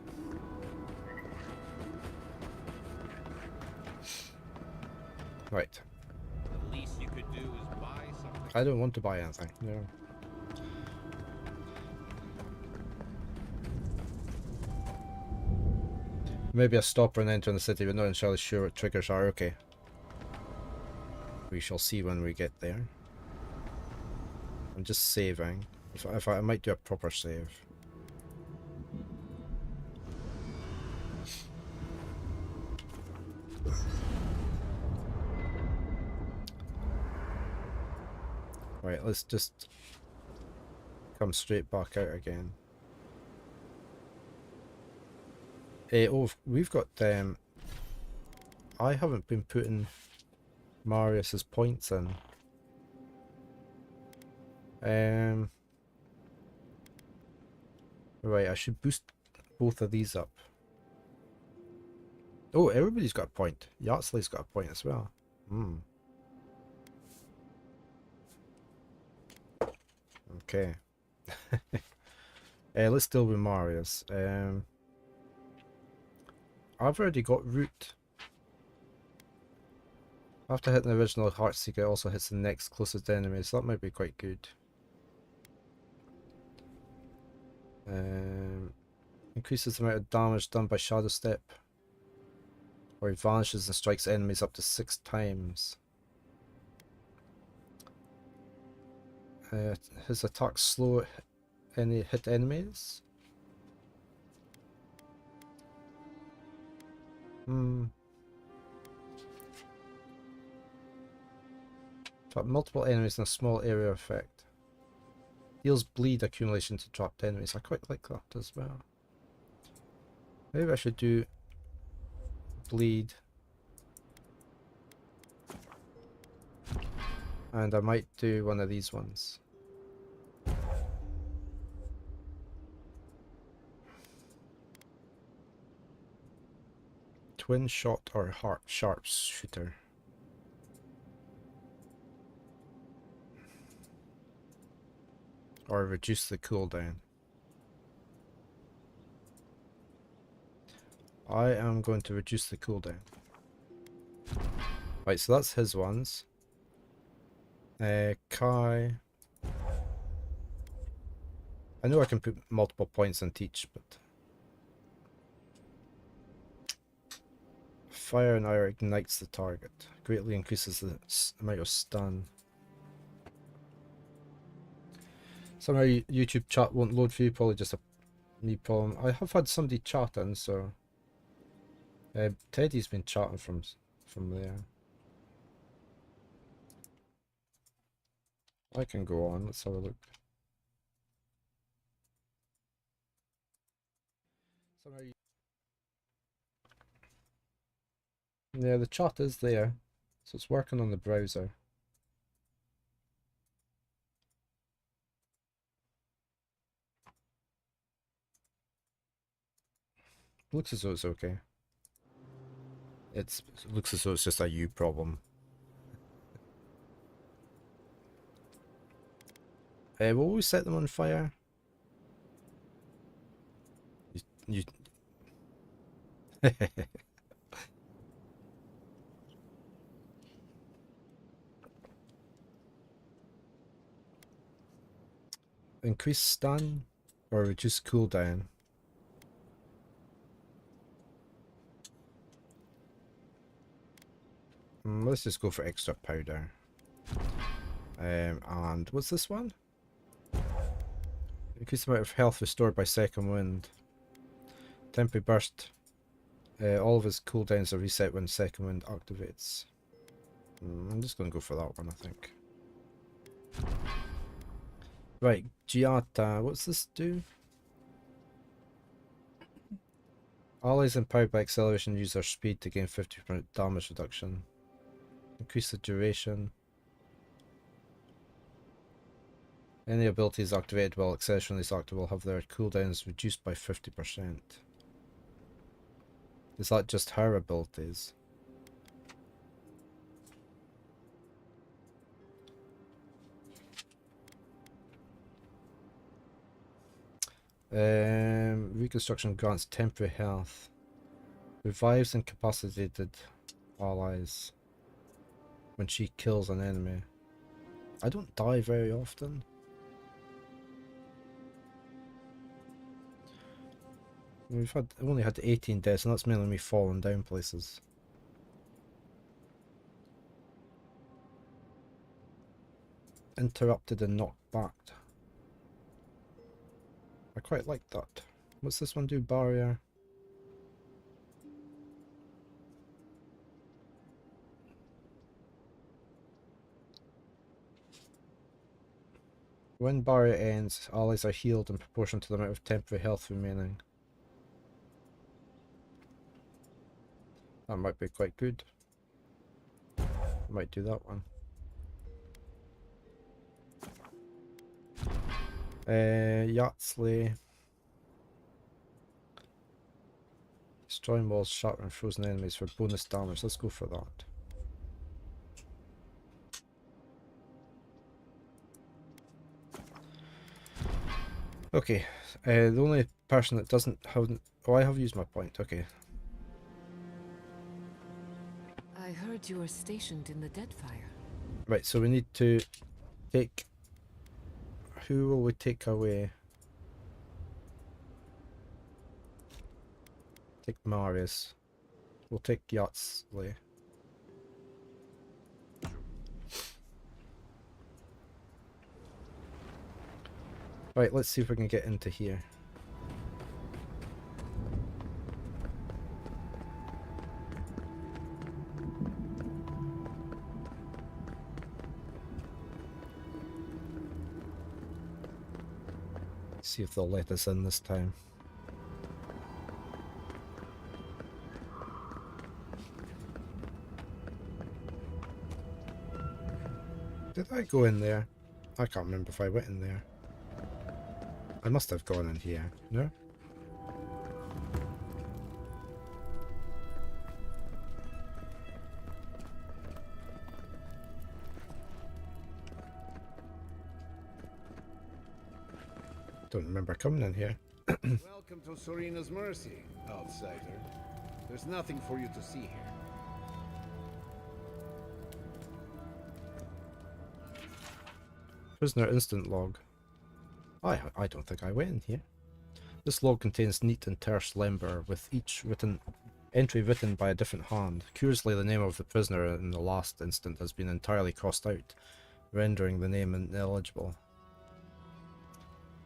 Right. The least you could do is buy something. I don't want to buy anything, no. Maybe a stopper and entering the city, but not entirely sure what triggers are. Okay. We shall see when we get there. I'm just saving. If I might do a proper save. Right, let's just come straight back out again. Oh, we've got I haven't been putting Marius's points in. Right, I should boost both of these up. Oh, everybody's got a point. Yatsley's got a point as well. Okay. Let's deal with Marius. I've already got root. After hitting the original Heartseeker, it also hits the next closest enemy, so that might be quite good. Increases the amount of damage done by Shadow Step. Or he vanishes and strikes enemies up to 6 times. His attacks slow any hit enemies. Trap multiple enemies in a small area effect. Deals bleed accumulation to trapped enemies. I quite like that as well. Maybe I should do bleed. And I might do one of these ones. Twin shot or heart sharpshooter. Or reduce the cooldown. I am going to reduce the cooldown. Right, so that's his ones. Kai. I know I can put multiple points on each, but fire and ire ignites the target. Greatly increases the amount of stun. Somehow YouTube chat won't load for you, probably just a me problem. I have had somebody chatting, so Teddy's been chatting from there. I can go on, let's have a look. Yeah, the chat is there, so it's working on the browser. Looks as though it's okay. It looks as though it's just a you problem. Will we set them on fire? You increase stun or reduce cooldown? Let's just go for extra powder. And what's this one? Increase the amount of health restored by second wind. Temporary burst. All of his cooldowns are reset when second wind activates. I'm just going to go for that one, I think. Right, Giata, what's this do? Allies empowered by acceleration use their speed to gain 50% damage reduction. Increase the duration. Any abilities activated while acceleration is active will have their cooldowns reduced by 50%. Is that just her abilities? Reconstruction grants temporary health. Revives incapacitated allies when she kills an enemy. I don't die very often. We've only had 18 deaths, and that's mainly me falling down places. Interrupted and knocked back. I quite like that. What's this one do? Barrier. When barrier ends, allies are healed in proportion to the amount of temporary health remaining. That might be quite good. I might do that one. Yahtzee. Destroying walls, shattering frozen enemies for bonus damage. Let's go for that. Okay, the only person that doesn't have... Oh, I have used my point, okay. I heard you were stationed in the Deadfire. Right, so we need to take... Who will we take away? Take Marius. We'll take Yahtzee. Right, let's see if we can get into here. See if they'll let us in this time. Did I go in there? I can't remember if I went in there. I must have gone in here, no? Don't remember coming in here. Welcome to Serena's Mercy, outsider. There's nothing for you to see here. Prisoner instant log. I don't think I went in here. This log contains neat and terse limber, with each entry written by a different hand. Curiously, the name of the prisoner in the last instant has been entirely crossed out, rendering the name ineligible.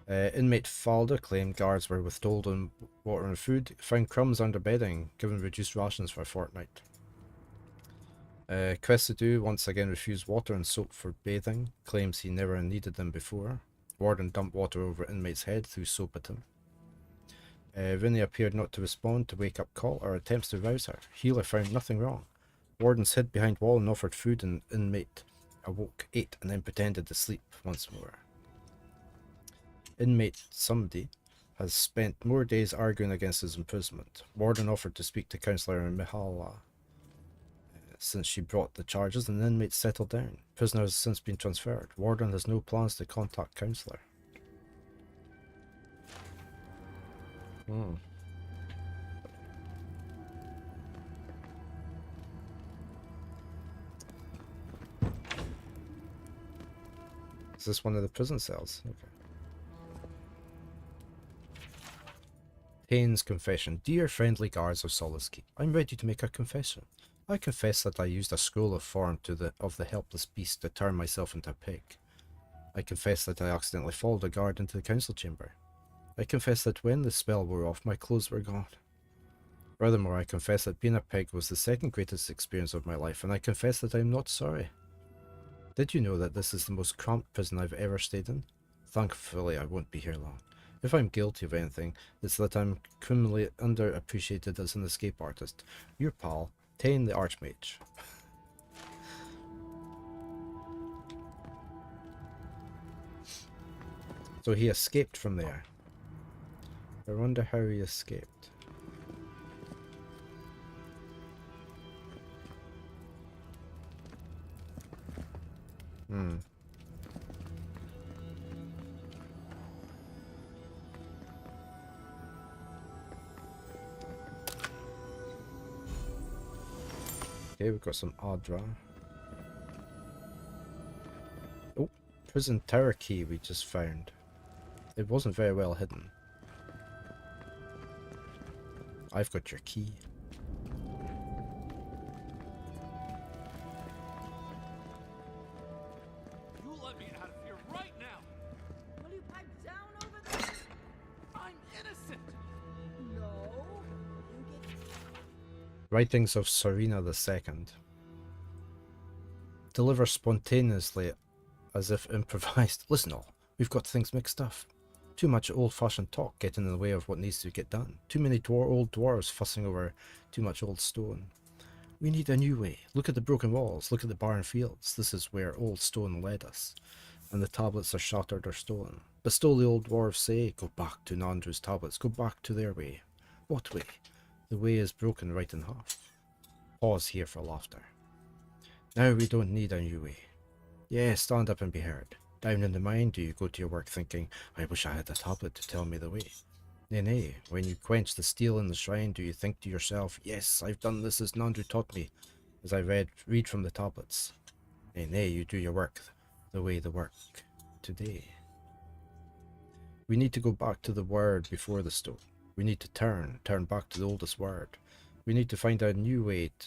Inmate Falder claimed guards were withholding water and food, found crumbs under bedding, given reduced rations for a fortnight. Cressidu once again refused water and soap for bathing, claims he never needed them before. Warden dumped water over inmate's head, threw soap at him. Vinny appeared not to respond to wake-up call or attempts to rouse her. Healer found nothing wrong. Wardens hid behind wall and offered food, and inmate awoke, ate, and then pretended to sleep once more. Inmate somebody has spent more days arguing against his imprisonment. Warden offered to speak to Councillor Mihala since she brought the charges, and the inmate settled down. Prisoner has since been transferred. Warden has no plans to contact Councillor. Is this one of the prison cells? Okay. Taine's confession. Dear friendly guards of Solace Keep, I'm ready to make a confession. I confess that I used a scroll of form of the helpless beast to turn myself into a pig. I confess that I accidentally followed a guard into the council chamber. I confess that when the spell wore off, my clothes were gone. Furthermore, I confess that being a pig was the second greatest experience of my life, and I confess that I am not sorry. Did you know that this is the most cramped prison I've ever stayed in? Thankfully, I won't be here long. If I'm guilty of anything, it's that I'm criminally underappreciated as an escape artist. Your pal, Taine the Archmage. So he escaped from there. I wonder how he escaped. Okay, we've got some Adra. Oh, prison tower key we just found. It wasn't very well hidden. I've got your key. You let me out of here right now! Will you pipe down over there? I'm innocent! No. Writings of Serena II. Deliver spontaneously as if improvised. Listen all, we've got things mixed up. Too much old-fashioned talk getting in the way of what needs to get done. Too many old dwarves fussing over too much old stone. We need a new way. Look at the broken walls, look at the barren fields. This is where old stone led us. And the tablets are shattered or stolen. But still the old dwarves say, go back to Nandru's tablets, go back to their way. What way? The way is broken right in half. Pause here for laughter. Now we don't need a new way. Yeah, stand up and be heard. Down in the mine, do you go to your work thinking, I wish I had a tablet to tell me the way? Nay, nay, when you quench the steel in the shrine, do you think to yourself, yes, I've done this as Nandru taught me, as I read from the tablets? Nay, nay, you do your work the way the work today. We need to go back to the word before the stone. We need to turn back to the oldest word. We need to find a new way to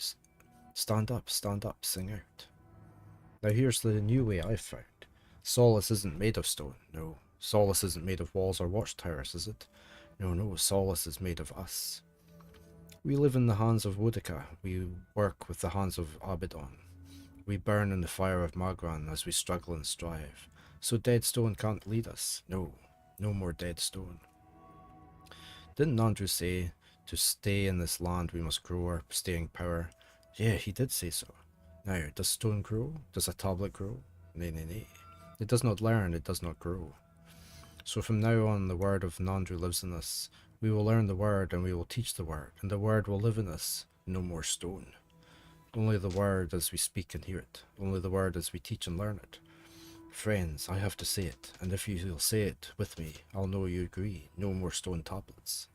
stand up, sing out. Now here's the new way I've found. Solace isn't made of stone, no. Solace isn't made of walls or watchtowers, is it? No, no, solace is made of us. We live in the hands of Wodika. We work with the hands of Abaddon. We burn in the fire of Magran as we struggle and strive. So dead stone can't lead us. No, no more dead stone. Didn't Nandru say, to stay in this land we must grow our staying power? Yeah, he did say so. Now, does stone grow? Does a tablet grow? Nay, nay, nay. It does not learn, it does not grow. So from now on, the word of Nandru lives in us. We will learn the word, and we will teach the word, and the word will live in us. No more stone. Only the word as we speak and hear it. Only the word as we teach and learn it. Friends, I have to say it, and if you will say it with me, I'll know you agree. No more stone tablets.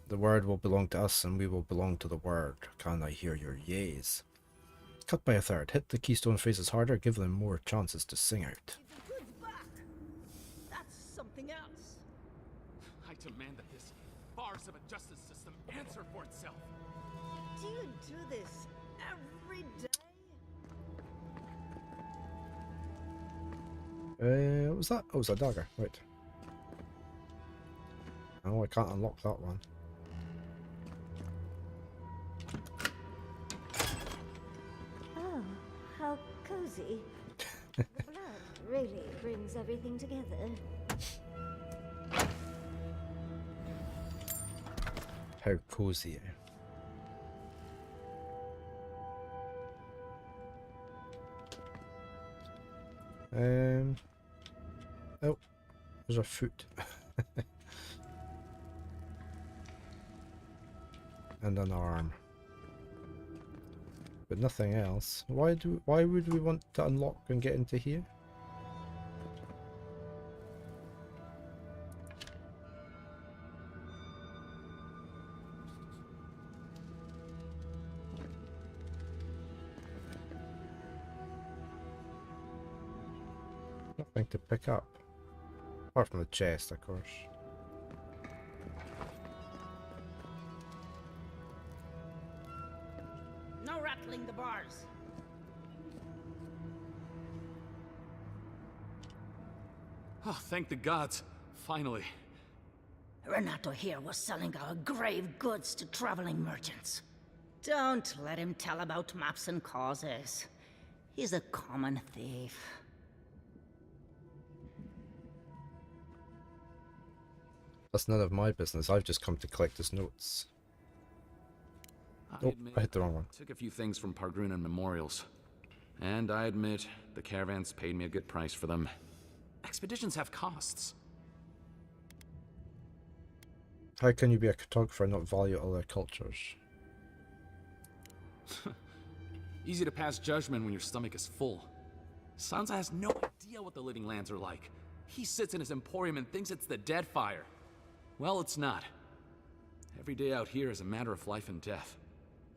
The word will belong to us, and we will belong to the word. Can I hear your yeas? Cut by a third. Hit the keystone phrases harder. Give them more chances to sing out. That's something else. I demand that this farce of a justice system answer for itself. Do you do this every day? What was that? Oh, it was a dagger. Right. Oh, I can't unlock that one. Oh, how cozy. The blood really brings everything together. How cozy. Oh, there's a foot. And an arm. But nothing else. Why would we want to unlock and get into here? Nothing to pick up. Apart from the chest, of course. No rattling the bars. Oh, thank the gods. Finally. Renato here was selling our grave goods to traveling merchants. Don't let him tell about maps and causes. He's a common thief. That's none of my business. I've just come to collect his notes. Oh, I hit the wrong one. Took a few things from Pargrunan memorials. And I admit, the caravans paid me a good price for them. Expeditions have costs. How can you be a cartographer and not value other cultures? Easy to pass judgment when your stomach is full. Sansa has no idea what the living lands are like. He sits in his emporium and thinks it's the Deadfire. Well, it's not. Every day out here is a matter of life and death.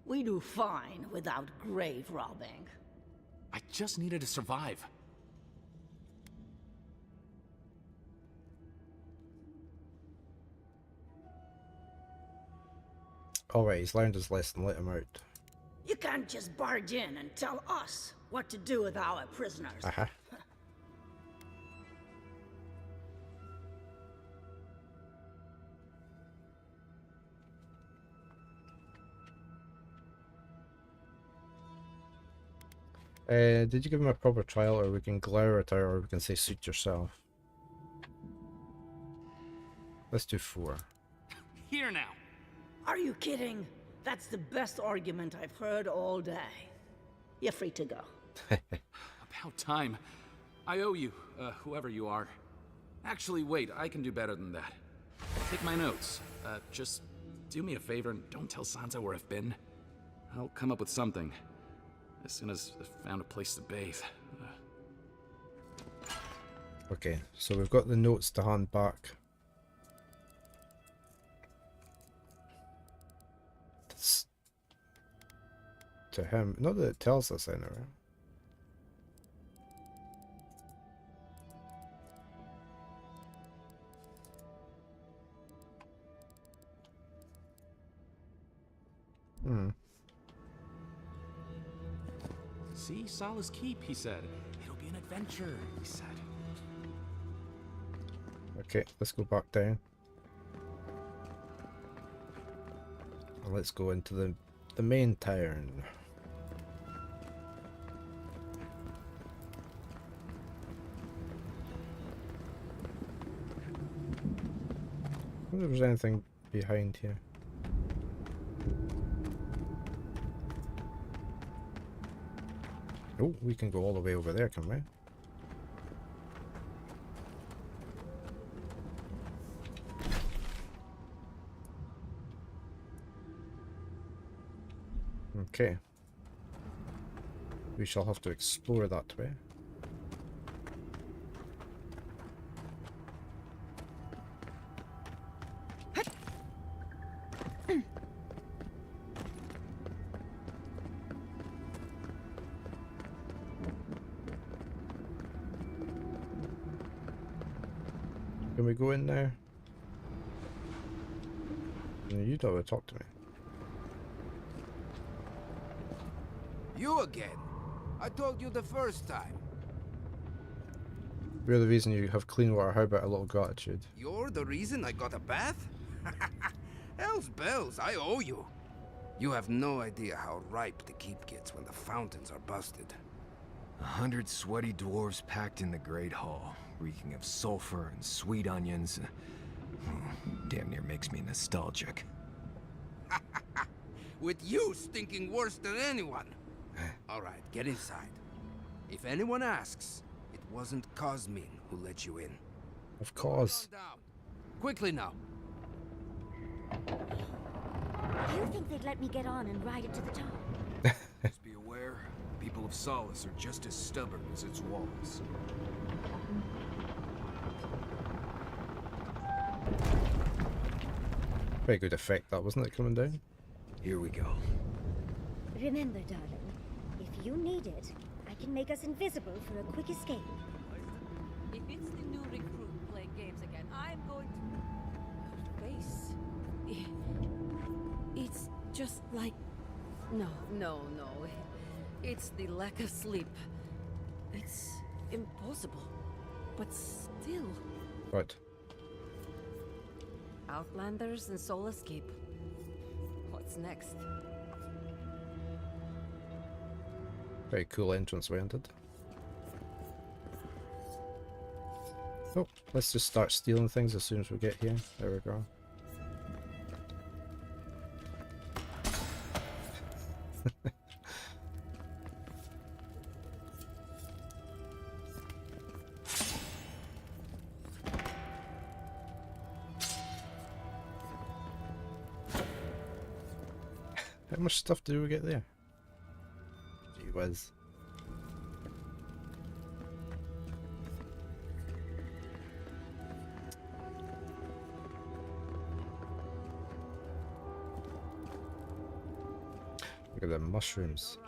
We do fine without grave robbing. I just needed to survive. Alright, he's learned his lesson, let him out. You can't just barge in and tell us what to do with our prisoners. Uh-huh. Did you give him a proper trial, or we can glower it out, or we can say suit yourself? Let's do 4. Here now. Are you kidding? That's the best argument I've heard all day. You're free to go. About time. I owe you, whoever you are. Actually, wait, I can do better than that. Take my notes. Just do me a favor and don't tell Sansa where I've been. I'll come up with something. As soon as I've found a place to bathe. Okay, so we've got the notes to hand back. It's to him. Not that it tells us anyway. See, Sala's Keep, he said. It'll be an adventure, he said. Okay, let's go back down. And let's go into the main town. I wonder if there's anything behind here. Oh, we can go all the way over there, can we? Okay. We shall have to explore that way. Can we go in there? No, you don't want to talk to me. You again? I told you the first time. We're the reason you have clean water. How about a little gratitude? You're the reason I got a bath? Hell's bells, I owe you. You have no idea how ripe the keep gets when the fountains are busted. 100 sweaty dwarves packed in the Great Hall, reeking of sulfur and sweet onions. Damn near makes me nostalgic. With you stinking worse than anyone. Alright, get inside. If anyone asks, it wasn't Cosmin who let you in. Of course. Quickly now. Do you think they'd let me get on and ride it to the top? Just be aware, people of Solace are just as stubborn as its walls. Very good effect that, wasn't it, coming down? Here we go. Remember, darling, if you need it, I can make us invisible for a quick escape. If it's the new recruit playing games again, I'm going to... Face. It's just like... No. It's the lack of sleep. It's impossible. But still... Right. Outlanders and Soul Escape. What's next? Very cool entrance we entered. Oh, let's just start stealing things as soon as we get here. There we go. How much stuff do we get there? Gee whiz. Look at the mushrooms.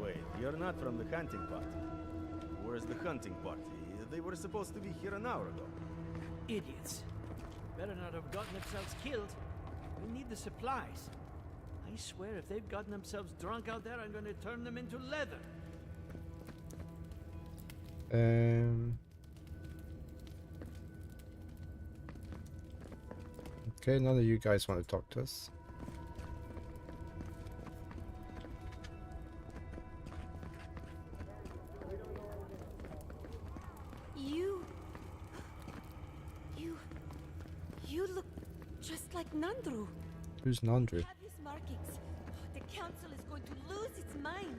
Wait, you're not from the hunting party. Where's the hunting party? They were supposed to be here an hour ago. Idiots. Better better not have gotten themselves killed. We need the supplies. I swear if they've gotten themselves drunk out there, I'm gonna turn them into leather. Okay, none of you guys want to talk to us. You look just like Nandru. Who's Nandru? Have his markings. The council is going to lose its mind.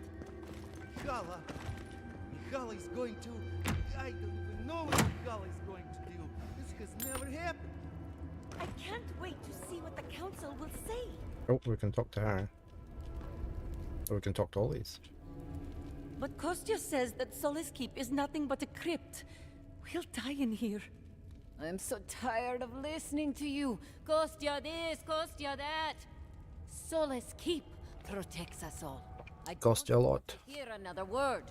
Mihala is going to... I don't even know what Mihala is going to do. This has never happened. I can't wait to see what the council will say. Oh, we can talk to her. Or we can talk to all these. But Kostya says that Solace Keep is nothing but a crypt. We'll die in here. I'm so tired of listening to you. Kostya this, Kostya that. Solace Keep protects us all. I Cost you a lot. hear another word.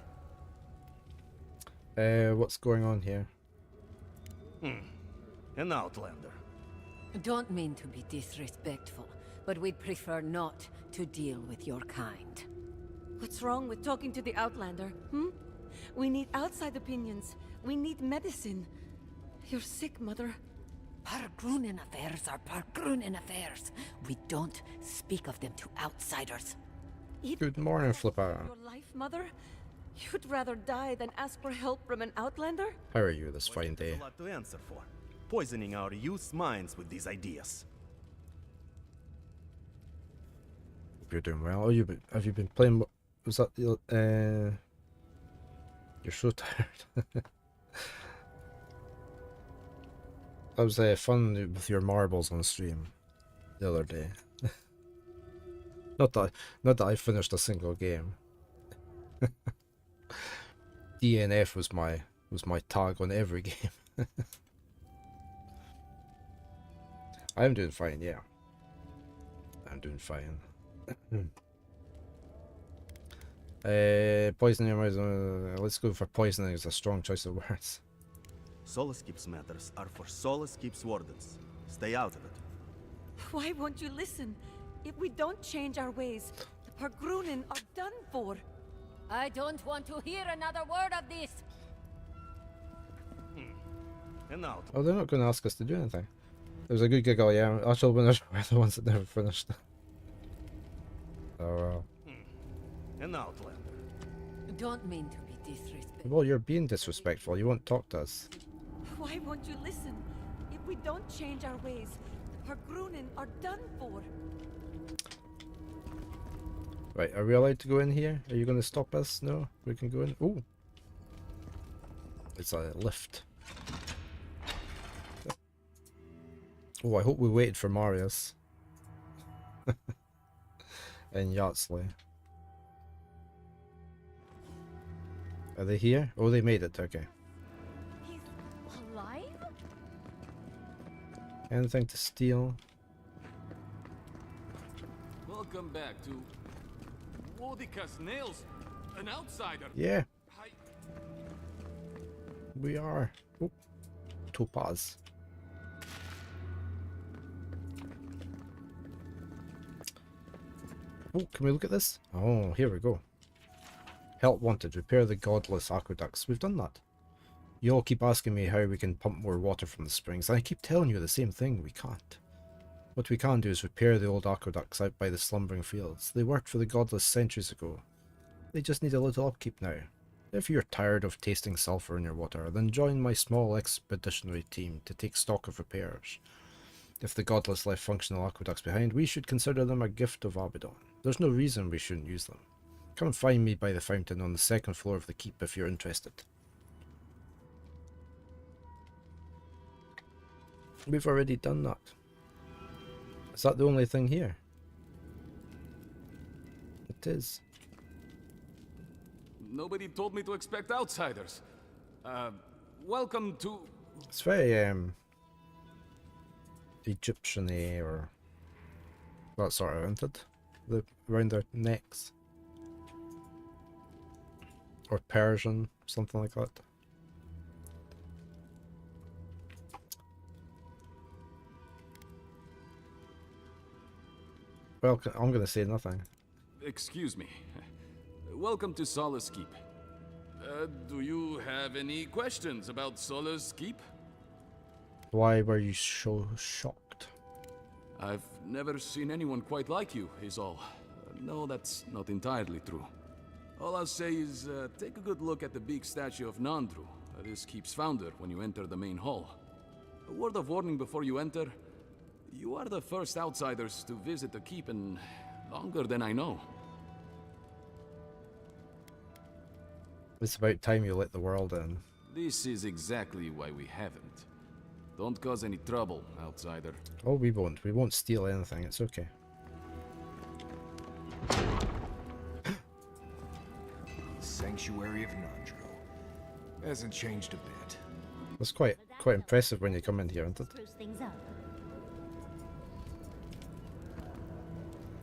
What's going on here? An outlander. Don't mean to be disrespectful, but we'd prefer not to deal with your kind. What's wrong with talking to the Outlander, We need outside opinions. We need medicine. You're sick, Mother. Pargrunen affairs are Pargrunen affairs. We don't speak of them to outsiders. Good morning, Flipper. Your life, Mother? You'd rather die than ask for help from an Outlander? How are you this fine day? A lot to answer for. Poisoning our youth's minds with these ideas. Hope you're doing well. Have you been playing? Was that you're so tired. That was fun with your marbles on stream the other day. Not that I finished a single game. DNF was my tag on every game. I'm doing fine, yeah. I'm doing fine. Poisoning. Let's go for poisoning. Is a strong choice of words. Solace Keep's matters are for Solace Keep's wardens. Stay out of it. Why won't you listen? If we don't change our ways, the Pargrunen are done for. I don't want to hear another word of this. And out. Oh, they're not going to ask us to do anything. It was a good giggle, yeah. Actual winners were the ones that never finished. Oh well. An outlander. Don't mean to be disrespectful. Well, you're being disrespectful. You won't talk to us. Why won't you listen? If we don't change our ways, the Pargrunen are done for. Right, are we allowed to go in here? Are you going to stop us? No? We can go in? Ooh. It's a lift. Oh, I hope we waited for Marius. And Yardsley. Are they here? Oh, they made it. Okay. He's alive? Anything to steal? Welcome back to Wodikas Nails, an outsider. Yeah. We are. Oh, topaz. Oh, can we look at this? Oh, here we go. Help wanted. Repair the godless aqueducts. We've done that. You all keep asking me how we can pump more water from the springs, and I keep telling you the same thing. We can't. What we can do is repair the old aqueducts out by the slumbering fields. They worked for the godless centuries ago. They just need a little upkeep now. If you're tired of tasting sulfur in your water, then join my small expeditionary team to take stock of repairs. If the godless left functional aqueducts behind, we should consider them a gift of Abaddon. There's no reason we shouldn't use them. Come find me by the fountain on the second floor of the keep if you're interested. We've already done that. Is that the only thing here? It is. Nobody told me to expect outsiders. Welcome to... It's very, Egyptian-y or that sort of, isn't it? Around their necks. Or Persian, something like that. Well, I'm gonna say nothing. Excuse me. Welcome to Solace Keep. Do you have any questions about Solace Keep? Why were you so shocked? I've never seen anyone quite like you, is all. No, that's not entirely true. All I'll say is, take a good look at the big statue of Nandru, this keep's founder, when you enter the main hall. A word of warning before you enter. You are the first outsiders to visit the keep in longer than I know. It's about time you let the world in. This is exactly why we haven't. Don't cause any trouble, outsider. Oh, we won't. We won't steal anything. It's okay. Sanctuary of Nandru. Hasn't changed a bit. That's quite impressive when you come in here, isn't it? Spruce things up.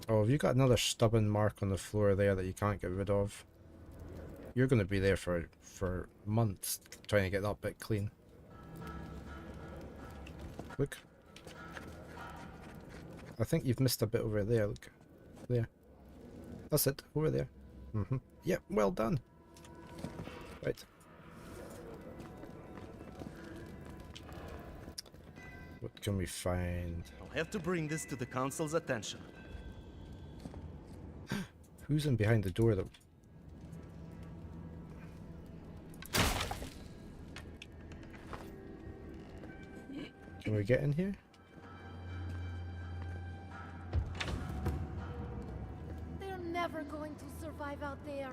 Oh, have you got another stubborn mark on the floor there that you can't get rid of? You're going to be there for months trying to get that bit clean. Look. I think you've missed a bit over there. Look. There. That's it. Over there. Yep, well done. Right. What can we find? I'll have to bring this to the council's attention. Who's in behind the door though? Can we get in here? They're never going to survive out there.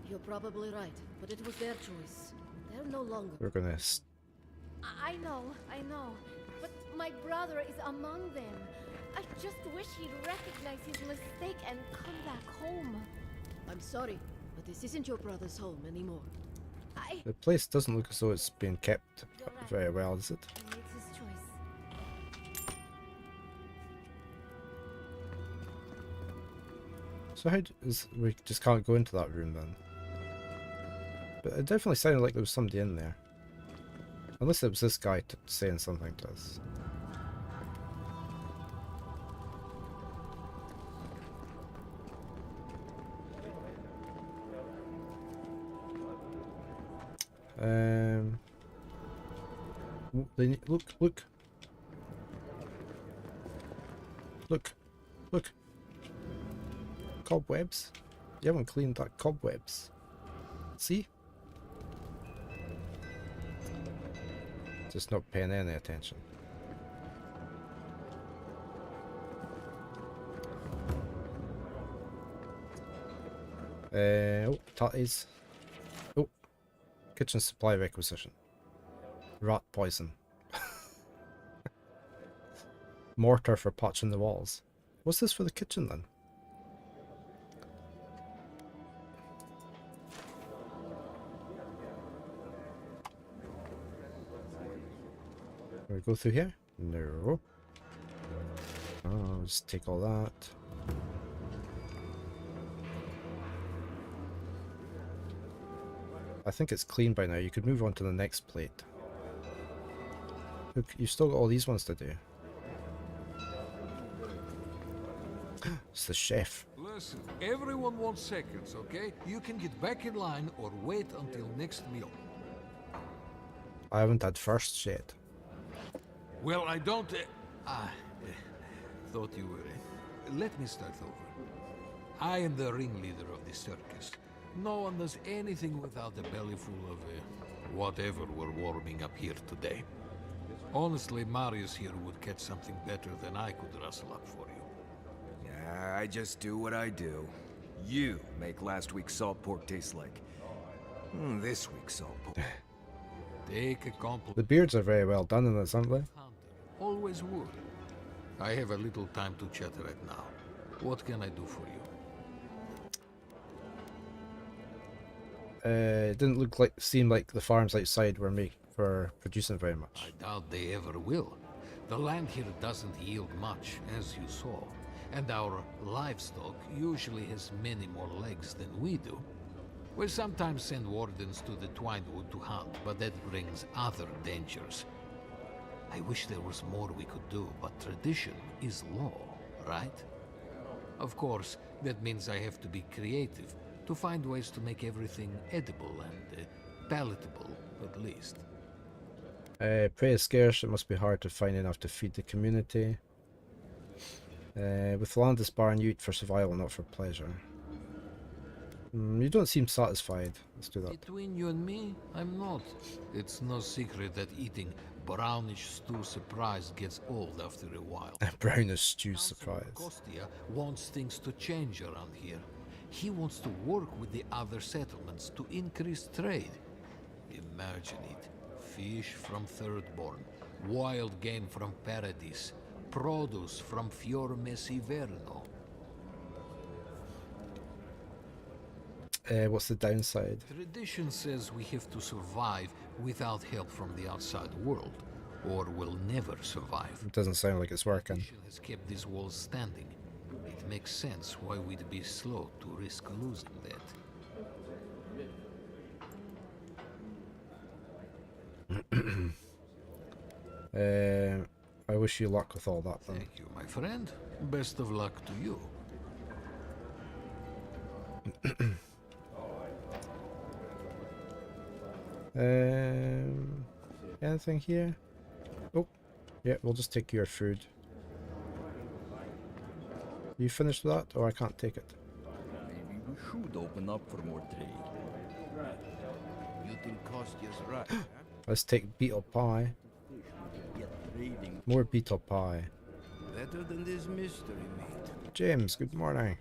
You're probably right, but it was their choice. They're no longer. We're gonna. I know, but my brother is among them. I just wish he'd recognize his mistake and come back home. I'm sorry, but this isn't your brother's home anymore. The place doesn't look as though it's being kept very well, does it? He makes his choice. So how we just can't go into that room then? But it definitely sounded like there was somebody in there. Unless it was this guy saying something to us. Look. Cobwebs. You haven't cleaned that cobwebs. See? Just not paying any attention. Oh, tatties. Oh, kitchen supply requisition. Rat poison. Mortar for patching the walls. What's this for the kitchen then? Can we go through here? No. Oh, just take all that. I think it's clean by now. You could move on to the next plate. Look, you've still got all these ones to do. It's the chef. Listen, everyone wants seconds, okay? You can get back in line or wait until next meal. I haven't had first yet. Well, I don't... thought you were... let me start over. I am the ringleader of this circus. No one does anything without a belly full of whatever we're warming up here today. Honestly, Marius here would catch something better than I could rustle up for you. Yeah, I just do what I do. You make last week's salt pork taste like this week's salt pork. Take a compliment. The beards are very well done in this, aren't they? Always would. I have a little time to chat right now. What can I do for you? It didn't seem like the farms outside were producing very much. I doubt they ever will. The land here doesn't yield much, as you saw, and our livestock usually has many more legs than we do. We sometimes send wardens to the Twinewood to hunt, but that brings other dangers. I wish there was more we could do, but tradition is law, right? Of course, that means I have to be creative to find ways to make everything edible and palatable, at least. Prey is scarce, it must be hard to find enough to feed the community. With land as barren, you eat for survival, not for pleasure. You don't seem satisfied. Let's do that. Between you and me, I'm not. It's no secret that eating brownish stew surprise gets old after a while. Brownish stew surprise. Kostia wants things to change around here. He wants to work with the other settlements to increase trade. Imagine it. Fish from Thirdborn, wild game from Paradis, produce from Fior Mesiverno. What's the downside? Tradition says we have to survive without help from the outside world, or we'll never survive. It doesn't sound like it's working. Tradition has kept these walls standing. It makes sense why we'd be slow to risk losing that. I wish you luck with all that then. Thank you, my friend. Best of luck to you. Anything here? Oh, yeah, we'll just take your food. You finished with that? Or I can't take it. Maybe we should open up for more trade. You think Kostia's right, huh? Let's take beetle pie. More beetle pie. Better than this mystery meat. James, good morning.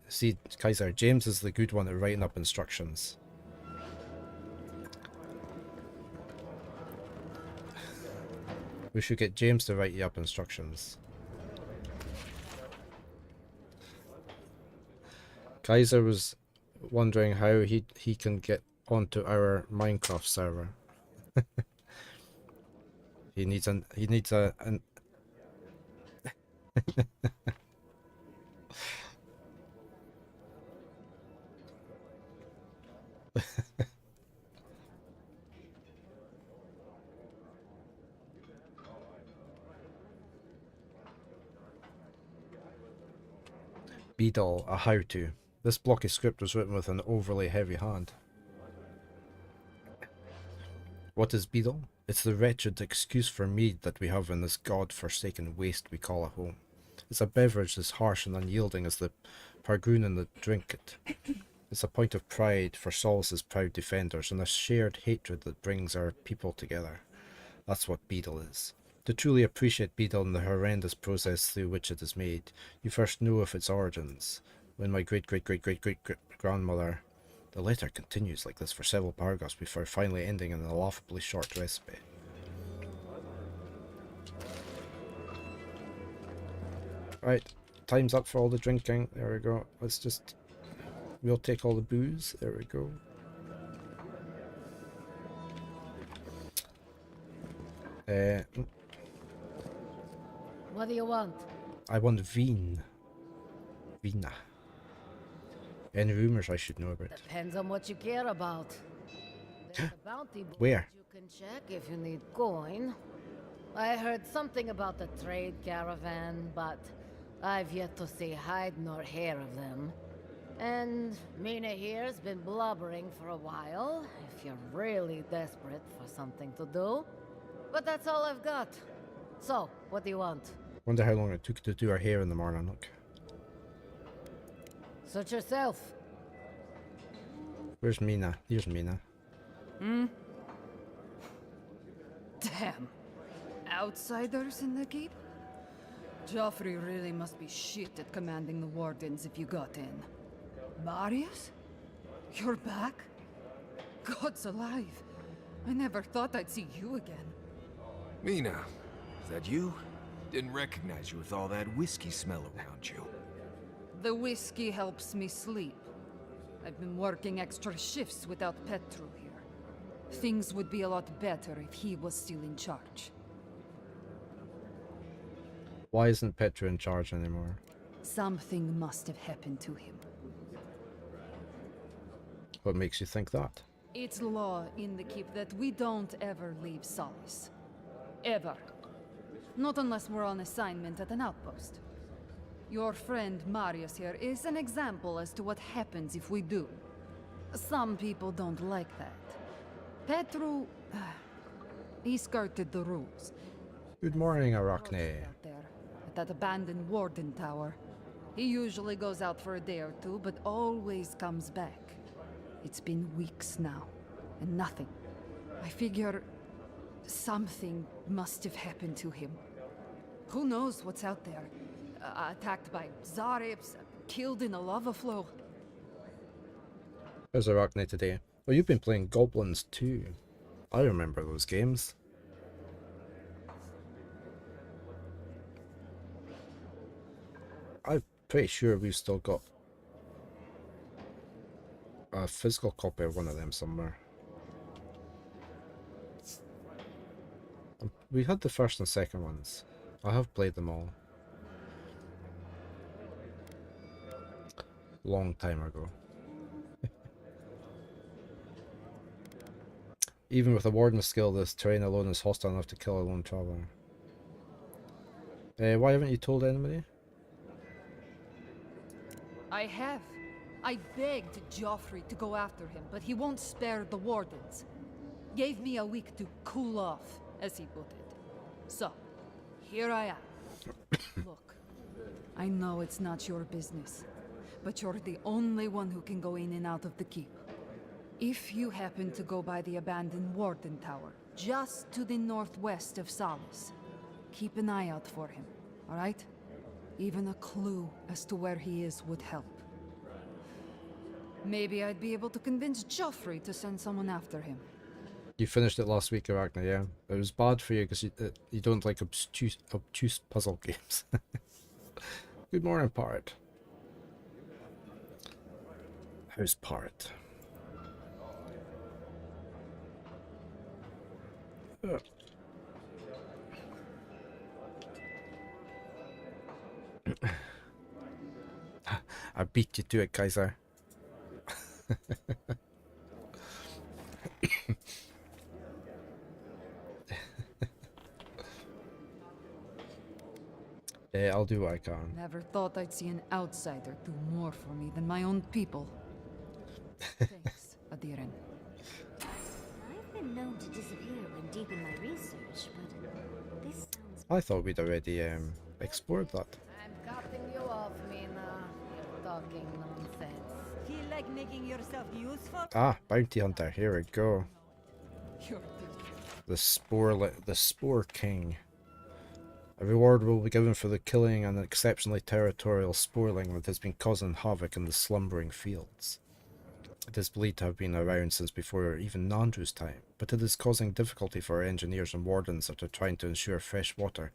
See, Kaiser, James is the good one at writing up instructions. We should get James to write you up instructions. Kaiser was wondering how he can get onto our Minecraft server. he needs an Beadle, a how-to. This blocky script was written with an overly heavy hand. What is Beadle? It's the wretched excuse for mead that we have in this god-forsaken waste we call a home. It's a beverage as harsh and unyielding as the Pargunan that drink it. It's a point of pride for Solus' proud defenders and a shared hatred that brings our people together. That's what Beadle is. To truly appreciate Beadle and the horrendous process through which it is made, you first know of its origins. When my great-great-great-great-great-grandmother... The letter continues like this for several paragraphs before finally ending in a laughably short recipe. Right, time's up for all the drinking. There we go. Let's just... We'll take all the booze. There we go. What do you want? I want Veen. Vina. Any rumors I should know about? Depends on what you care about. There's a bounty board Where? you can check if you need coin. I heard something about the trade caravan, but I've yet to see hide nor hair of them. And Mina here's been blubbering for a while, if you're really desperate for something to do. But that's all I've got. So, what do you want? Wonder how long it took to do our hair in the morning, look. Suit yourself. Where's Mina? Here's Mina. Hmm? Damn. Outsiders in the keep? Joffrey really must be shit at commanding the wardens if you got in. Marius? You're back? God's alive. I never thought I'd see you again. Mina, is that you? Didn't recognize you with all that whiskey smell around you. The whiskey helps me sleep. I've been working extra shifts without Petru here. Things would be a lot better if he was still in charge. Why isn't Petra in charge anymore? Something must have happened to him. What makes you think that? It's law in the keep that we don't ever leave Solace. Ever. Not unless we're on assignment at an outpost. Your friend Marius here is an example as to what happens if we do. Some people don't like that. Petru... he skirted the rules. Good morning, Arachne. Out there, at that abandoned warden tower. He usually goes out for a day or two, but always comes back. It's been weeks now, and nothing. I figure... something must have happened to him. Who knows what's out there? Attacked by Zarips, killed in a lava flow. How's Arachne today? Well, you've been playing Goblins too. I remember those games. I'm pretty sure we've still got a physical copy of one of them somewhere. We had the first and second ones. I have played them all. Long time ago. Even with a warden skill, this terrain alone is hostile enough to kill a lone traveler. Why haven't you told anybody? I have. I begged Joffrey to go after him, but he won't spare the wardens. Gave me a week to cool off, as he put it. So, here I am. Look, I know it's not your business, but you're the only one who can go in and out of the keep. If you happen to go by the abandoned warden tower, just to the northwest of Solace, keep an eye out for him, alright? Even a clue as to where he is would help. Maybe I'd be able to convince Joffrey to send someone after him. You finished it last week, Arachne, yeah? It was bad for you because you don't like obtuse puzzle games. Good morning, Parrot. How's Parrot? I beat you to it, Kaiser. I'll do what I can. Never thought I'd see an outsider do more for me than my own people. Thanks, Adiren. I've been known to disappear when deep in my research, but this sounds... I thought we'd already explored that. I'm cutting you off, Mina. You're talking nonsense. Feel like making yourself useful? Ah, Bounty Hunter, here we go. You're The Spore King. A reward will be given for the killing an exceptionally territorial sporling that has been causing havoc in the slumbering fields. It is believed to have been around since before even Nandru's time, but it is causing difficulty for our engineers and wardens that are trying to ensure fresh water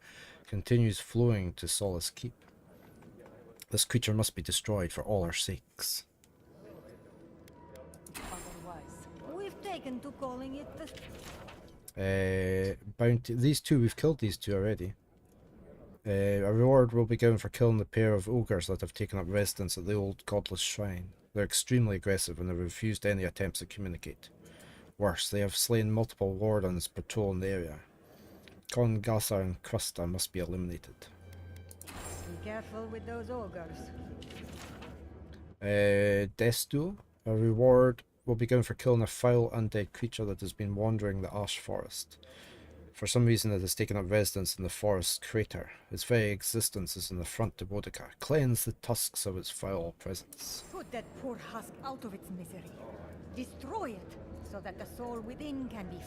continues flowing to Solace Keep. This creature must be destroyed for all our sakes. Otherwise, we've taken to calling it the... Bounty. These two, we've killed these two already. A reward will be given for killing the pair of ogres that have taken up residence at the old godless shrine. They're extremely aggressive and have refused any attempts to communicate. Worse, they have slain multiple wardens patrolling the area. Con, Gasa and Krusta must be eliminated. Be careful with those ogres. Destu. A reward will be given for killing a foul undead creature that has been wandering the Ash Forest. For some reason it has taken up residence in the forest crater. Its very existence is in the front to Bodica. Cleanse the tusks of its foul presence. Put that poor husk out of its misery. Destroy it, so that the soul within can be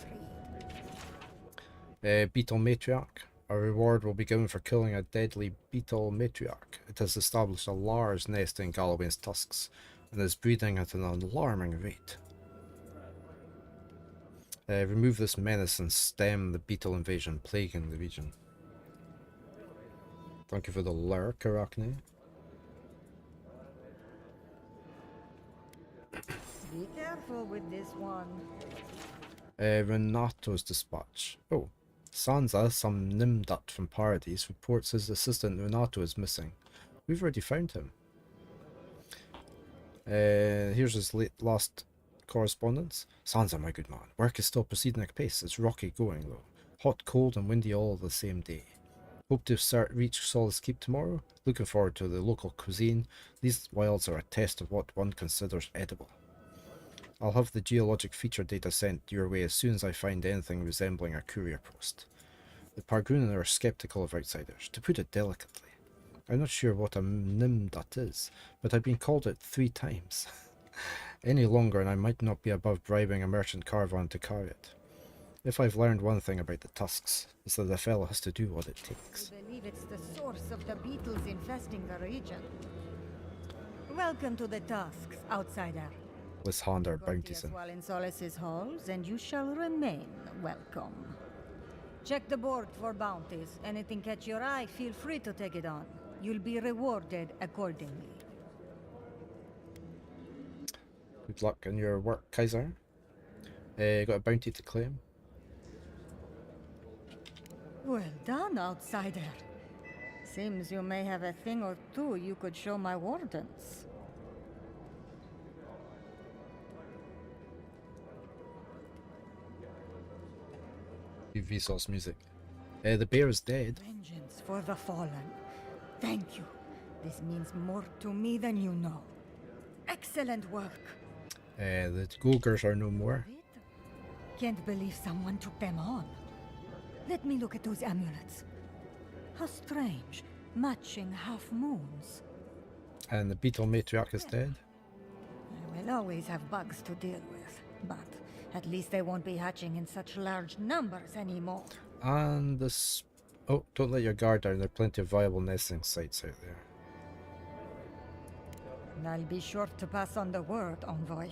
freed. Beetle Matriarch. A reward will be given for killing a deadly beetle matriarch. It has established a large nest in Galloway's tusks, and is breeding at an alarming rate. Remove this menace and stem the beetle invasion plaguing the region. Thank you for the lurk, Arachne. Be careful with this one. Renato's dispatch. Oh, Sansa, some Nimdat from Paradise, reports his assistant Renato is missing. We've already found him. Here's his last correspondence? Sansa, my good man, work is still proceeding at pace. It's rocky going, though. Hot, cold, and windy all the same day. Hope to reach Solace Keep tomorrow. Looking forward to the local cuisine. These wilds are a test of what one considers edible. I'll have the geologic feature data sent your way as soon as I find anything resembling a courier post. The Pargrunen are skeptical of outsiders, to put it delicately. I'm not sure what a nimdat is, but I've been called it 3 times. Any longer and I might not be above bribing a merchant caravan to carry it. If I've learned one thing about the Tusks, it's that the fellow has to do what it takes. I believe it's the source of the beetles infesting the region. Welcome to the Tusks, outsider. Let's hand our bounties As in. well in Solace's halls, and you shall remain welcome. Check the board for bounties. Anything catch your eye, feel free to take it on. You'll be rewarded accordingly. Good luck in your work, Kaiser. Got a bounty to claim. Well done, outsider. Seems you may have a thing or two you could show my wardens. Vsauce music. The bear is dead. Vengeance for the fallen. Thank you. This means more to me than you know. Excellent work. The Golgers are no more. Can't believe someone took them on. Let me look at those amulets. How strange. Matching half moons. And the beetle matriarch is dead. We'll always have bugs to deal with, but at least they won't be hatching in such large numbers anymore. And this... Oh, don't let your guard down. There are plenty of viable nesting sites out there. I'll be sure to pass on the word, Envoy.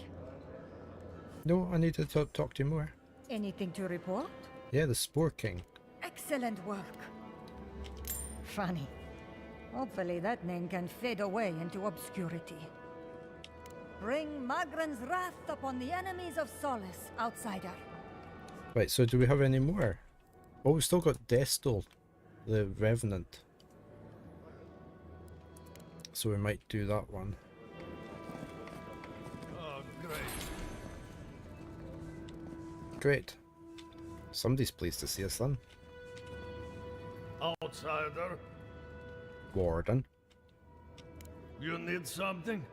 No, I need to talk to you more. Anything to report? Yeah, the Spore King. Excellent work. Funny. Hopefully that name can fade away into obscurity. Bring Magran's wrath upon the enemies of Solace, outsider. Right, so do we have any more? Oh, we've still got Destal, the Revenant. So we might do that one. Oh, great. Great. Somebody's pleased to see us then. Outsider, Warden. you need something?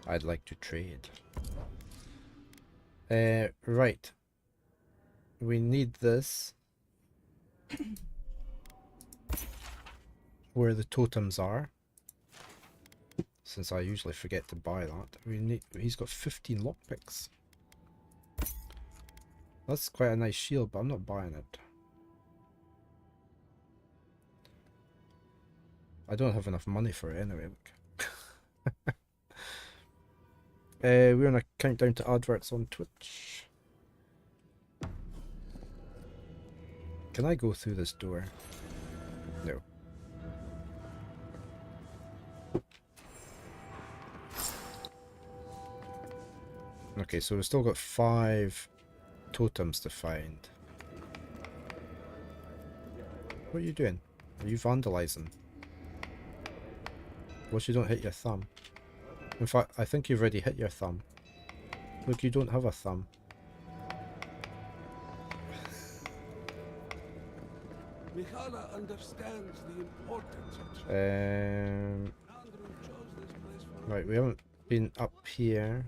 I'd like to trade. Right. We need this. Where the totems are. Since I usually forget to buy that. He's got 15 lockpicks. That's quite a nice shield, but I'm not buying it. I don't have enough money for it anyway, look. We're on a countdown to adverts on Twitch. Can I go through this door? No. Okay, so we've still got 5 totems to find. What are you doing? Are you vandalizing? Wish you don't hit your thumb. In fact, I think you've already hit your thumb. Look, you don't have a thumb. Mihala understands the importance of Right, we haven't been up here.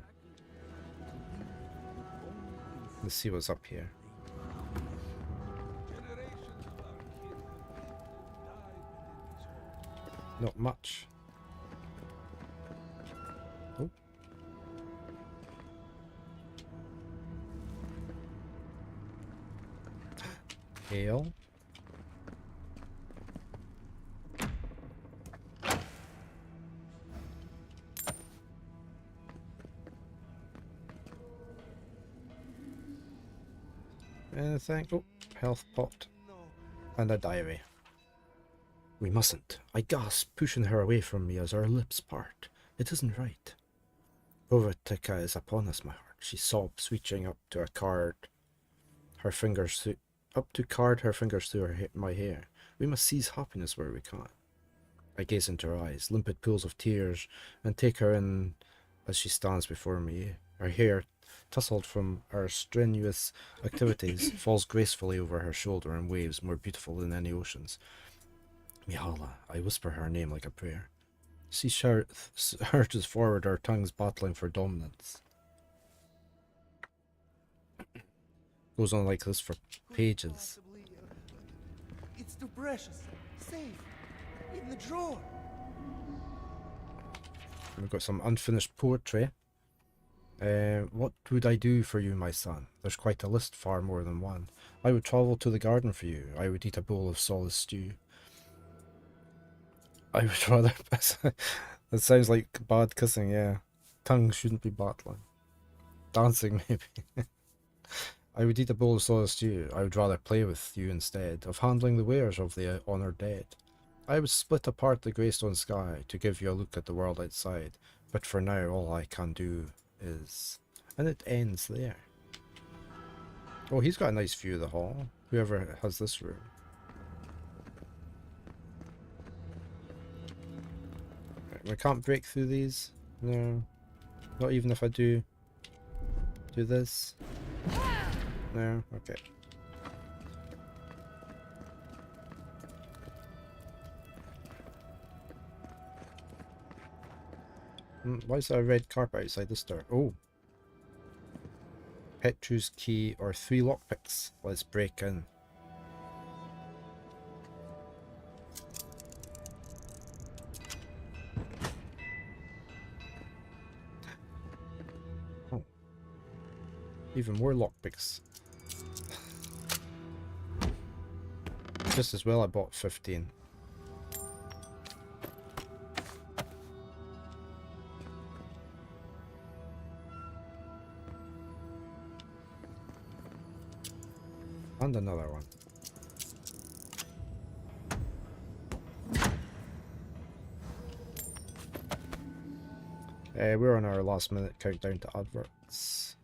Let's see what's up here. Not much. Oh. Ale. Anything? Oh, health pot. And a diary. We mustn't. I gasp, pushing her away from me as our lips part. It isn't right. Povertica is upon us, my heart. She sobs, reaching up to a card. Her fingers through, her fingers through my hair. We must seize happiness where we can. I gaze into her eyes, limpid pools of tears, and take her in as she stands before me. Her hair tussled from our strenuous activities, falls gracefully over her shoulder in waves more beautiful than any oceans. Mihala, I whisper her name like a prayer. She surges forward, our tongues battling for dominance. Goes on like this for pages. It's too precious. Safe. In the drawer. We've got some unfinished poetry. What would I do for you, my son? There's quite a list, far more than one. I would travel to the garden for you. I would eat a bowl of solace stew. I would rather... That sounds like bad kissing, yeah. Tongues shouldn't be battling. Dancing, maybe. I would eat a bowl of solace stew. I would rather play with you instead of handling the wares of the honoured dead. I would split apart the greystone sky to give you a look at the world outside, but for now all I can do is... And it ends there. Oh, he's got a nice view of the hall. Whoever has this room. Right, we can't break through these. No. Not even if I do this. No? Okay. Why is there a red carpet outside this door? Oh. Petru's key or 3 lockpicks. Let's break in. Oh. Even more lockpicks. Just as well I bought 15. And another one. We're on our last minute countdown to adverts.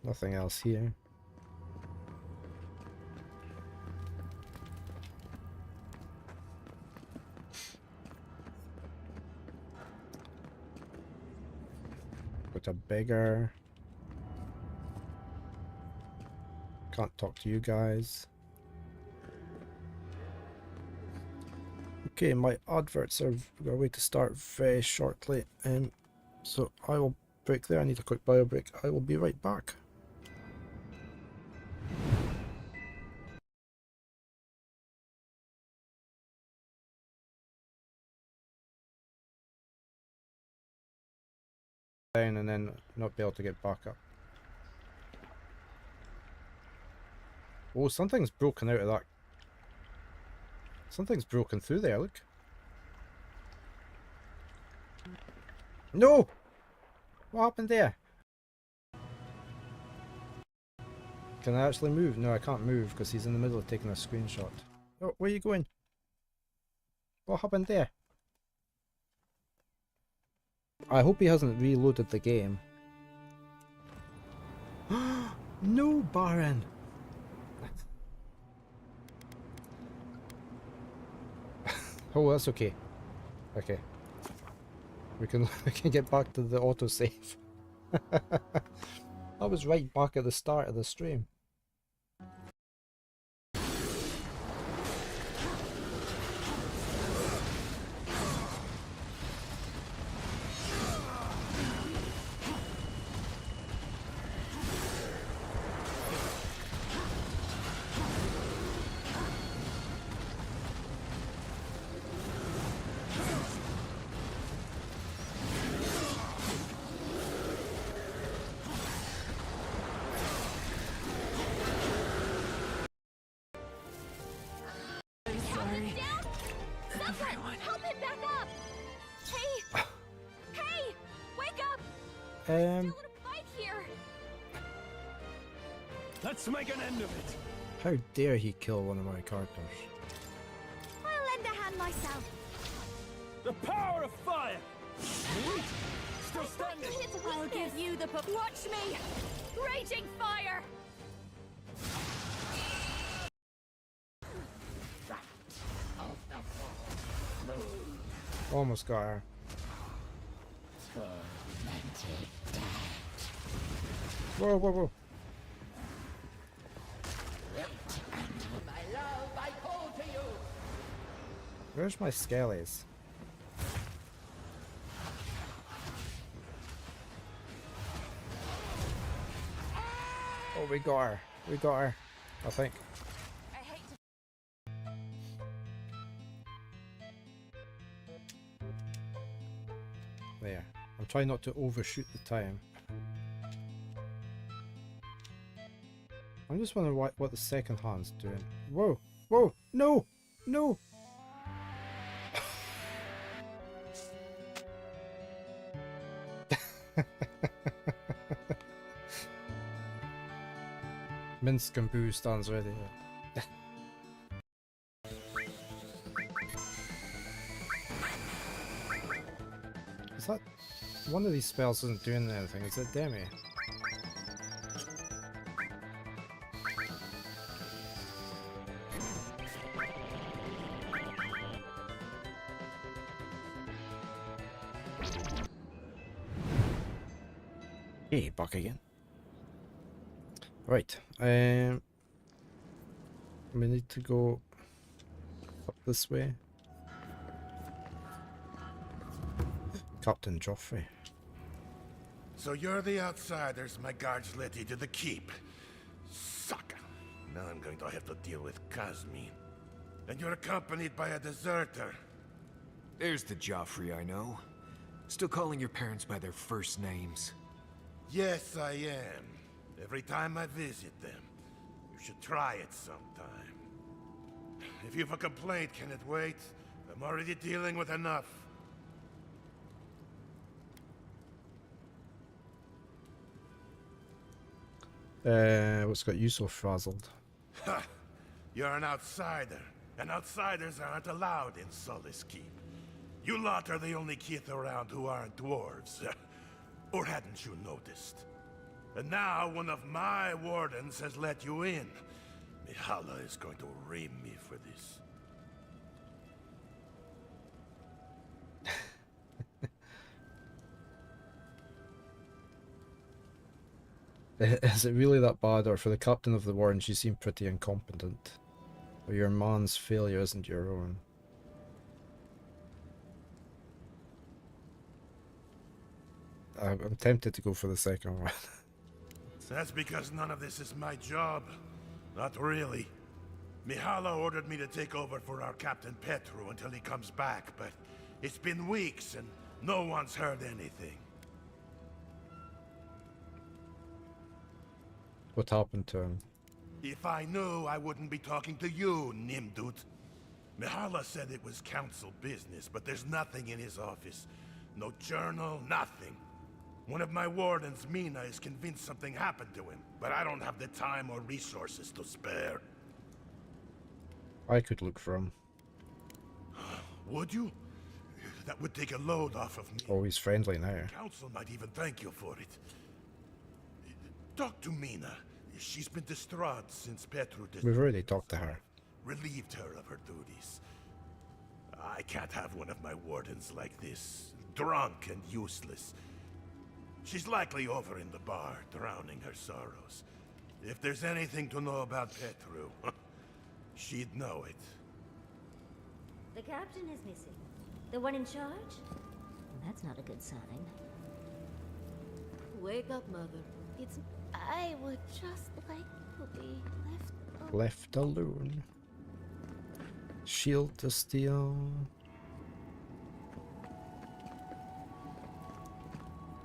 Nothing else here. Got a beggar. Can't talk to you guys. Okay, my adverts are going to start very shortly. So I will break there. I need a quick bio break. I will be right back. Down and then not be able to get back up. Oh, something's broken out of that. Something's broken through there, look. No! What happened there? Can I actually move? No, I can't move because he's in the middle of taking a screenshot. Oh, where are you going? What happened there? I hope he hasn't reloaded the game. No, Baron! Oh, that's okay. Okay. We can get back to the autosave. I was right back at the start of the stream. Let's make an end of it. How dare he kill one of my characters? I'll lend a hand myself. The power of fire. Still standing. I'll give you the watch me. Raging fire. Almost got her. Whoa, whoa, whoa. Where's my skellies? Oh, we got her. We got her. I think. There. I'm trying not to overshoot the time. I'm just wondering what the second hand's doing. Whoa! Whoa! No! No! Minsk and Boo stands ready. Is that... One of these spells isn't doing anything, is it Demi? Hey, back again. Right, we need to go up this way. Captain Joffrey. So you're the outsiders my guards led you to the keep. Sucker. Now I'm going to have to deal with Kazmin. And you're accompanied by a deserter. There's the Joffrey I know. Still calling your parents by their first names. Yes, I am. Every time I visit them. You should try it sometime. If you've a complaint, can it wait? I'm already dealing with enough. What's got you so frazzled? Ha! You're an outsider, and outsiders aren't allowed in Sully's Keep. You lot are the only kith around who aren't dwarves. Or hadn't you noticed? And now one of my wardens has let you in. Mihala is going to ream me for this. Is it really that bad, or for the captain of the warden she seemed pretty incompetent? Or your man's failure isn't your own? I'm tempted to go for the second one. That's because none of this is my job. Not really. Mihala ordered me to take over for our Captain Petru until he comes back, but it's been weeks and no one's heard anything. What happened to him? If I knew, I wouldn't be talking to you, Nimdut. Mihala said it was council business, but there's nothing in his office. No journal, nothing. One of my wardens, Mina, is convinced something happened to him, but I don't have the time or resources to spare. I could look for him. Would you? That would take a load off of me. Oh, he's friendly now. Council might even thank you for it. Talk to Mina. She's been distraught since Petru We've already talked to her. Relieved her of her duties. I can't have one of my wardens like this, drunk and useless. She's likely over in the bar, drowning her sorrows. If there's anything to know about Petru, she'd know it. The captain is missing. The one in charge? That's not a good sign. Wake up, Mother. It's... I would just like to be Left alone. Shield to steal.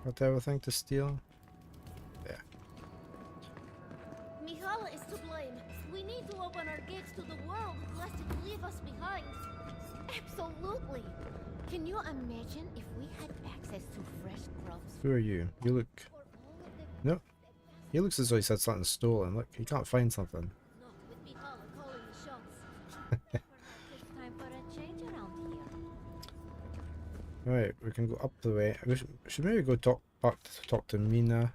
Got everything to steal? Yeah. Mihala is to blame. We need to open our gates to the world, lest it leave us behind. Absolutely. Can you imagine if we had access to fresh crops? Who are you? You look... No. He looks as though he's had something stolen. Look, he can't find something. Not with Mihala calling the shots. Perhaps it's time for a change around here. Right, we can go up the way. We should maybe go back to talk to Mina.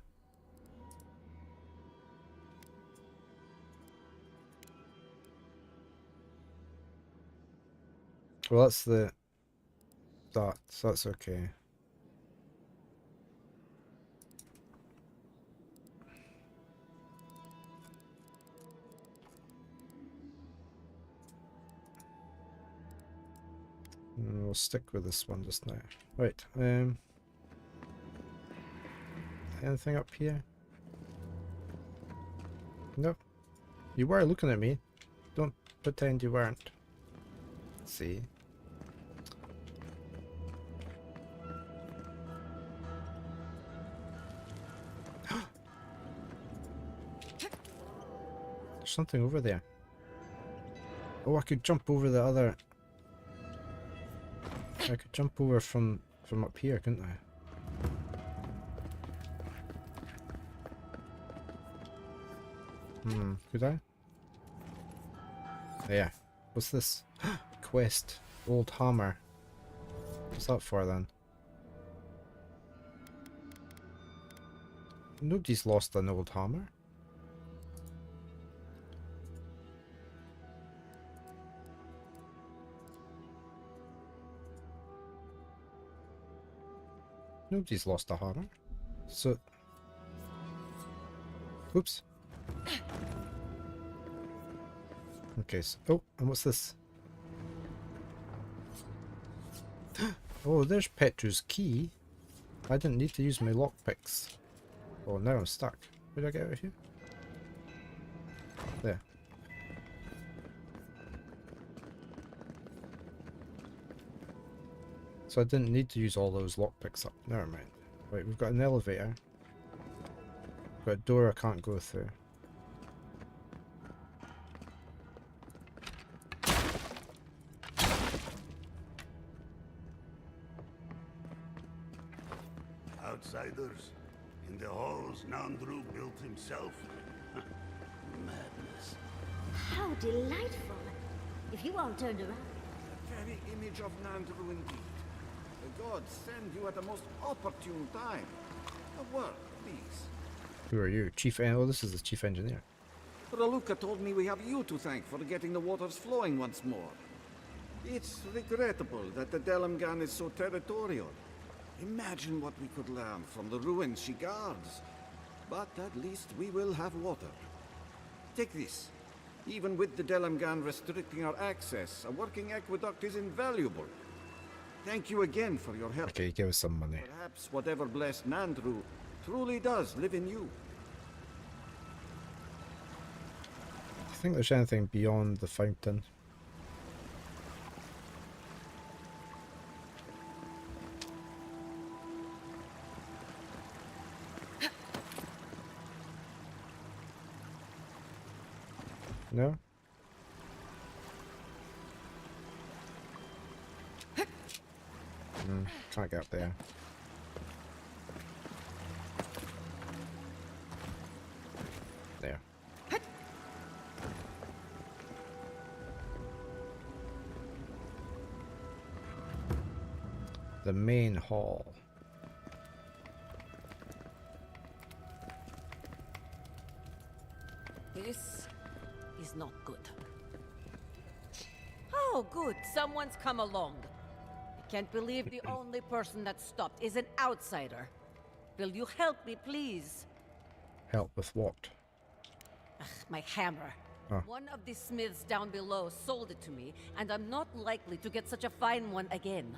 Well, that's the That's okay. We'll stick with this one just now. Right, anything up here? No. You were looking at me. Don't pretend you weren't. Let's see. There's something over there. Oh, I could jump over the other... I could jump over from up here, couldn't I? Could I? Yeah. What's this? Quest. Old hammer. What's that for then? Nobody's lost an old hammer. Nobody's lost a hammer. So... Oops. Okay, so... Oh, and what's this? Oh, there's Petru's key. I didn't need to use my lockpicks. Oh, now I'm stuck. Where did I get out of here? There. So I didn't need to use all those lockpicks up. Never mind. Right, we've got an elevator. We've got a door I can't go through. Outsiders? In the halls Nandru built himself? Madness. How delightful. If you all turned around. Very image of Nandru indeed. The gods send you at the most opportune time. A word, please. Who are you? Chief Oh, this is the chief engineer. Raluca told me we have you to thank for getting the waters flowing once more. It's regrettable that the Delamgan is so territorial. Imagine what we could learn from the ruins she guards. But at least we will have water. Take this. Even with the Delamgan restricting our access, a working aqueduct is invaluable. Thank you again for your help. Okay, give us some money. Perhaps whatever blessed Nandru truly does live in you. Do you think there's anything beyond the fountain? No? Can't get up there. There. The main hall. This is not good. Oh, good. Someone's come along. I can't believe the only person that stopped is an outsider. Will you help me, please? Help with what? Ugh, my hammer. Oh. One of the smiths down below sold it to me, and I'm not likely to get such a fine one again.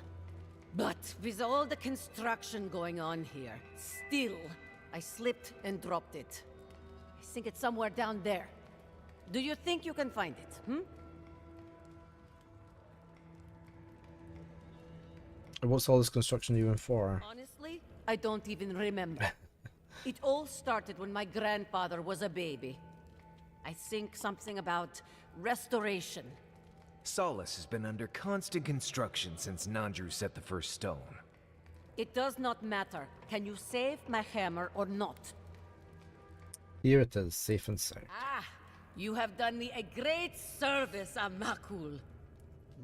But with all the construction going on here, still, I slipped and dropped it. I think it's somewhere down there. Do you think you can find it, What's all this construction even for? Honestly, I don't even remember. It all started when my grandfather was a baby. I think something about restoration. Solace has been under constant construction since Nandru set the first stone. It does not matter. Can you save my hammer or not? Here it is, safe and sound. Ah, you have done me a great service, Amakul.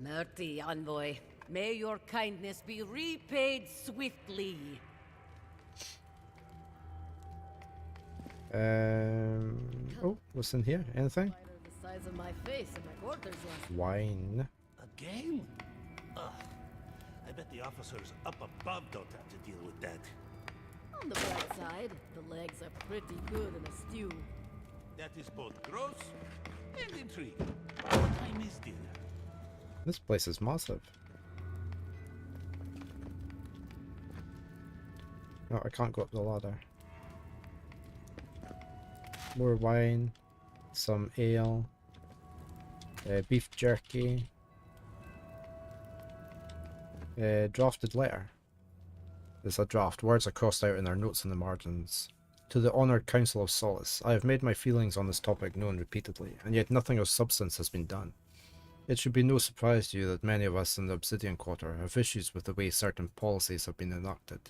Merty, envoy. May your kindness be repaid swiftly. Oh, what's in here? Anything? The size of my face and my quarters last. Wine. A game? Ugh. I bet bet the officers up above don't have to deal with that. On the bright side, the legs are pretty good in a stew. That is both gross and intriguing. What time is dinner? This place is massive. No, I can't go up the ladder. More wine, some ale, beef jerky, drafted letter. There's a draft. Words are crossed out in their notes in the margins. To the Honoured Council of Solace, I have made my feelings on this topic known repeatedly, and yet nothing of substance has been done. It should be no surprise to you that many of us in the Obsidian Quarter have issues with the way certain policies have been enacted.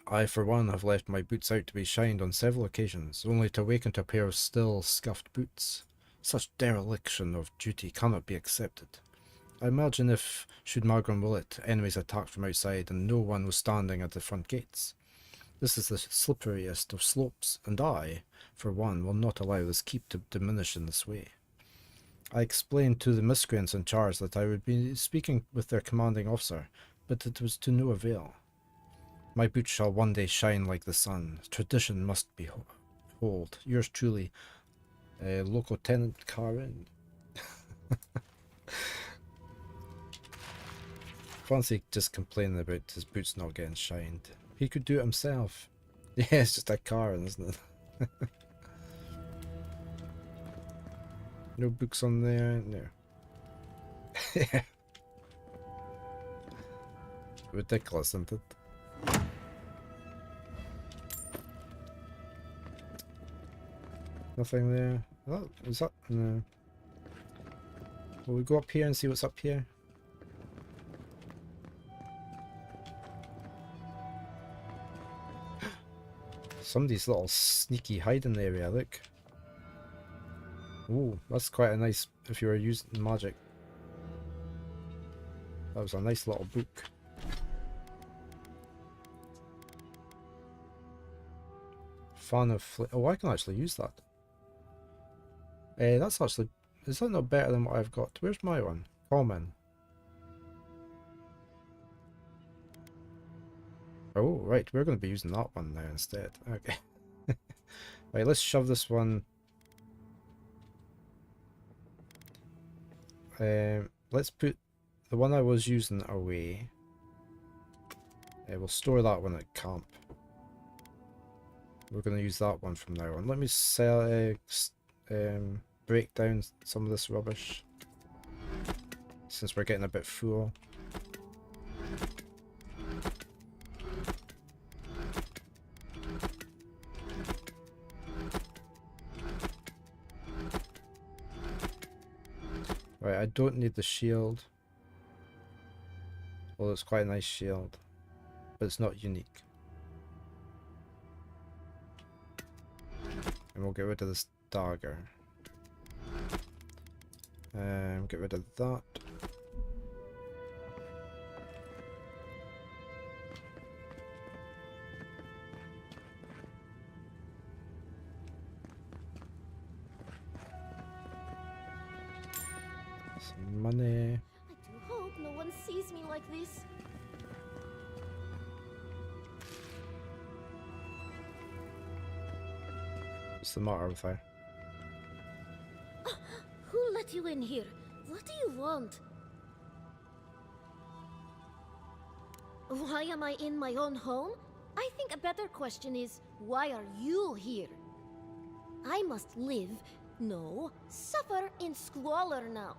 I, for one, have left my boots out to be shined on several occasions, only to awaken to a pair of still, scuffed boots. Such dereliction of duty cannot be accepted. I imagine if, should Magran will it, enemies attacked from outside and no one was standing at the front gates. This is the slipperiest of slopes, and I, for one, will not allow this keep to diminish in this way. I explained to the miscreants in charge that I would be speaking with their commanding officer, but it was to no avail. My boots shall one day shine like the sun. Tradition must be hold. Yours truly, local tenant Karen. Fancy just complaining about his boots not getting shined. He could do it himself. Yeah, it's just a Karen, isn't it? No books on there, no. Yeah. Ridiculous, isn't it? Nothing there. Oh, is that? No. Will we go up here and see what's up here? Somebody's little sneaky hiding area, look. Ooh, that's quite a nice, if you were using magic. That was a nice little book. Fan of oh, I can actually use that. That's actually, is that not better than what I've got? Where's my one? Common. Oh, right, we're going to be using that one now instead. Okay. Right, let's shove this one. Let's put the one I was using away. We'll store that one at camp. We're going to use that one from now on. Let me sell, break down some of this rubbish, since we're getting a bit full. Right, I don't need the shield. Well, it's quite a nice shield, but it's not unique. And we'll get rid of this dagger. Get rid of that. Some money. I do hope no one sees me like this. What's the matter with her? Who let you in here? What do you want? Why am I in my own home? I think a better question is, why are you here? I must live, no, suffer in squalor now.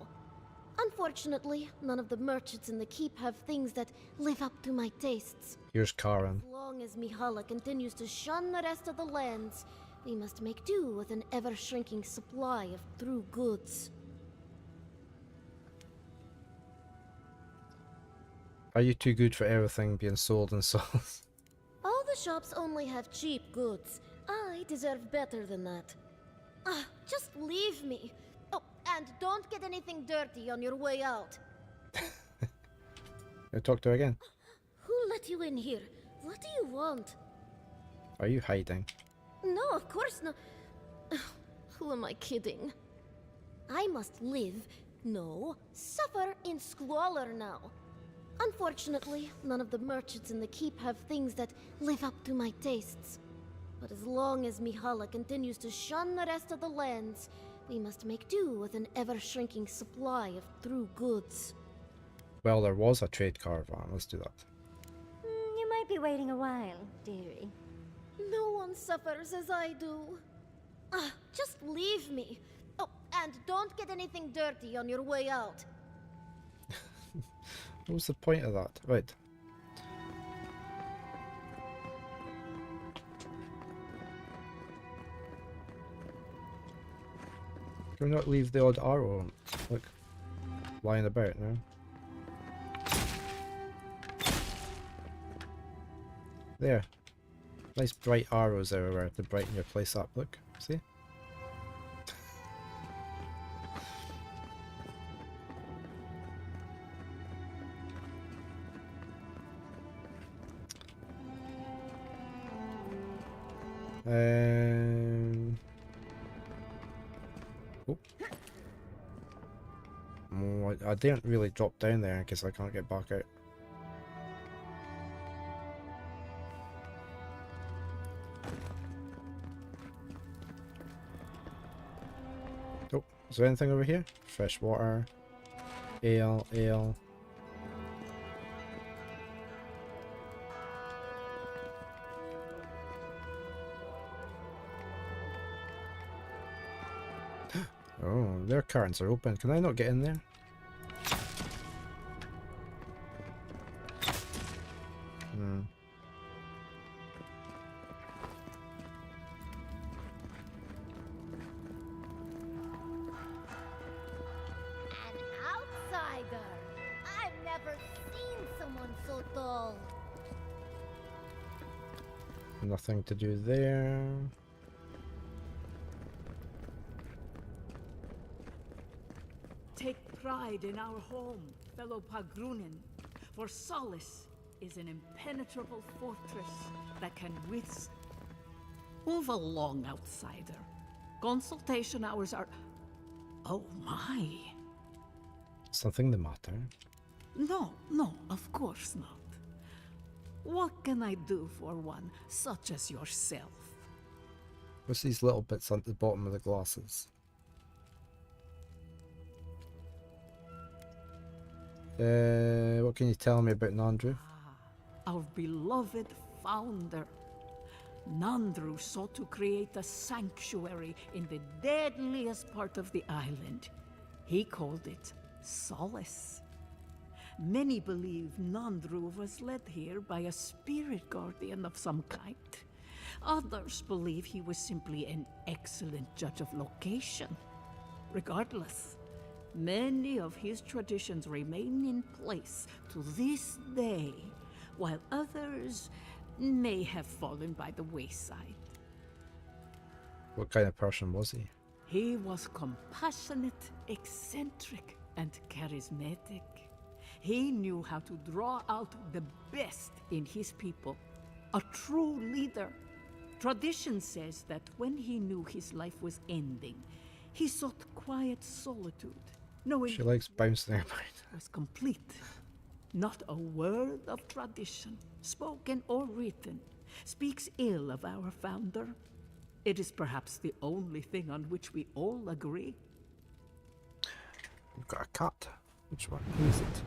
Unfortunately, none of the merchants in the keep have things that live up to my tastes. Here's Karen. As long as Mihala continues to shun the rest of the lands, we must make do with an ever-shrinking supply of true goods. Are you too good for everything being sold and sold? All the shops only have cheap goods. I deserve better than that. Just leave me. Oh, and don't get anything dirty on your way out. I'll talk to her again. Who let you in here? What do you want? Are you hiding? No, of course not. Who am I kidding? I must live, no, suffer in squalor now. Unfortunately, none of the merchants in the keep have things that live up to my tastes. But as long as Mihala continues to shun the rest of the lands, we must make do with an ever-shrinking supply of true goods. Well, there was a trade caravan. Let's do that. You might be waiting a while, dearie. No one suffers as I do. Just leave me. Oh, and don't get anything dirty on your way out. What was the point of that? Right. Can we not leave the odd arrow, like, lying about now? There. Nice bright arrows everywhere to brighten your place up. Look, see? Oh. Oh, I didn't really drop down there because I can't get back out. Oh, is there anything over here? Fresh water, ale. Oh, their curtains are open. Can I not get in there? Hmm. An outsider! I've never seen someone so dull. Nothing to do there. Take pride in our home, fellow Pagrunin, for Solace is an impenetrable fortress that can withstand. Move along, outsider. Consultation hours are... Oh my. Something the matter? No, of course not. What can I do for one such as yourself? What's these little bits at the bottom of the glasses? What can you tell me about Nandru? Our beloved founder. Nandru sought to create a sanctuary in the deadliest part of the island. He called it Solace. Many believe Nandru was led here by a spirit guardian of some kind. Others believe he was simply an excellent judge of location. Regardless, many of his traditions remain in place to this day, while others may have fallen by the wayside. What kind of person was he? He was compassionate, eccentric, and charismatic. He knew how to draw out the best in his people. A true leader. Tradition says that when he knew his life was ending, he sought quiet solitude, knowing She likes bouncing about. was complete. Not a word of tradition, spoken or written, speaks ill of our founder. It is perhaps the only thing on which we all agree. We've got a cat. Which one? Who is it?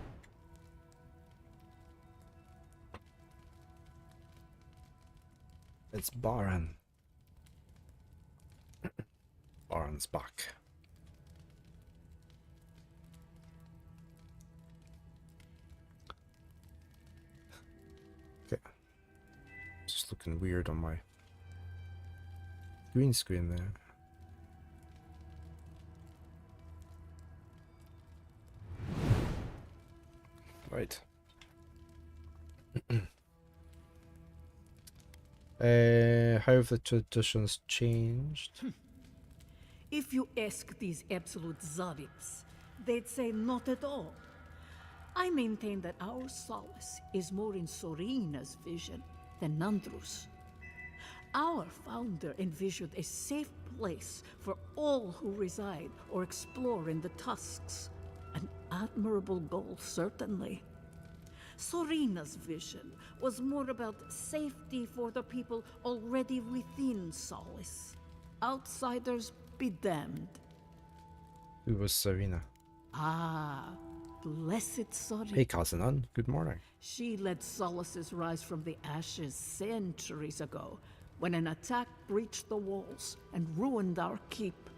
It's Baron. Baron's back. Okay. Just looking weird on my green screen there. Right. How have the traditions changed? If you ask these absolute Zarips, they'd say not at all. I maintain that our solace is more in Sorina's vision than Nandru's. Our founder envisioned a safe place for all who reside or explore in the Tusks. An admirable goal, certainly. Sorina's vision was more about safety for the people already within Solace. Outsiders be damned. Who was Serena? Ah, blessed Sorina. Hey, Kazanan. Good morning. She led Solace's rise from the ashes centuries ago, when an attack breached the walls and ruined our keep.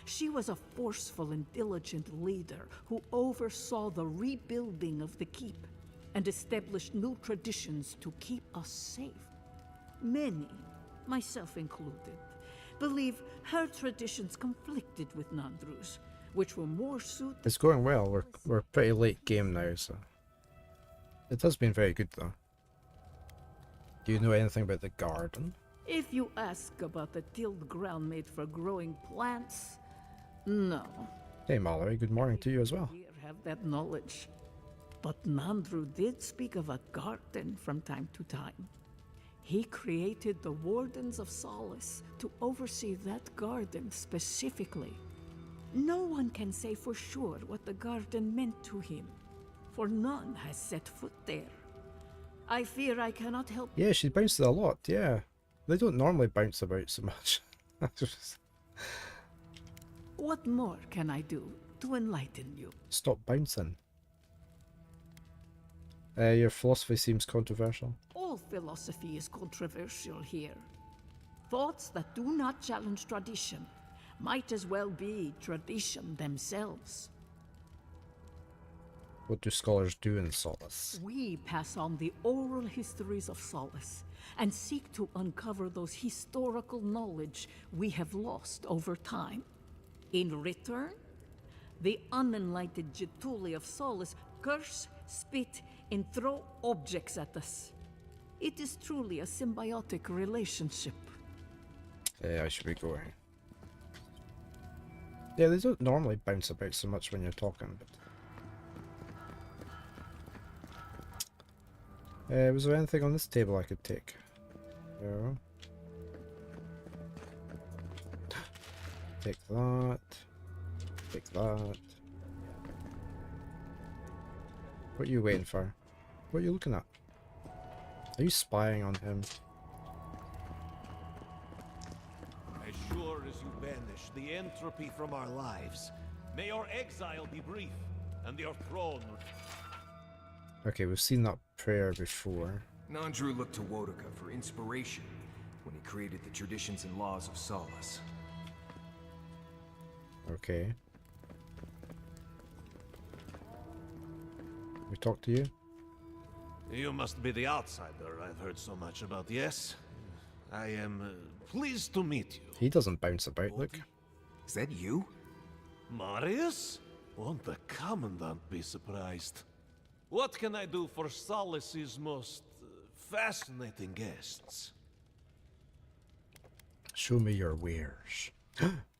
She was a forceful and diligent leader who oversaw the rebuilding of the keep and established new traditions to keep us safe. Many, myself included, believe her traditions conflicted with Nandru's, which were more suited. It's going well. We're pretty late game now, so it has been very good though. Do you know anything about the garden? If you ask about the tilled ground made for growing plants, no. Hey Mallory, good morning to you as well. We have that knowledge. But Nandru did speak of a garden from time to time. He created the Wardens of Solace to oversee that garden specifically. No one can say for sure what the garden meant to him, for none has set foot there. I fear I cannot help. Yeah, she bounced a lot, yeah. They don't normally bounce about so much. What more can I do to enlighten you? Stop bouncing. Your philosophy seems controversial. All philosophy is controversial here. Thoughts that do not challenge tradition might as well be tradition themselves. What do scholars do in Solace? We pass on the oral histories of Solace and seek to uncover those historical knowledge we have lost over time. In return, the unenlightened Getuli of Solace curse, spit, and throw objects at us. It is truly a symbiotic relationship. Yeah, I should be going. Yeah, they don't normally bounce about so much when you're talking, but... was there anything on this table I could take? No. Take that. Take that. What are you waiting for? What are you looking at? Are you spying on him? As sure as you banish the entropy from our lives, may your exile be brief, and your throne... Okay, we've seen that prayer before. Nandru looked to Wodoka for inspiration when he created the traditions and laws of Solace. Okay. We talk to you? You must be the outsider I've heard so much about, yes? I am pleased to meet you. He doesn't bounce about, look. Is that you? Marius? Won't the Commandant be surprised? What can I do for Solace's most fascinating guests? Show me your wares.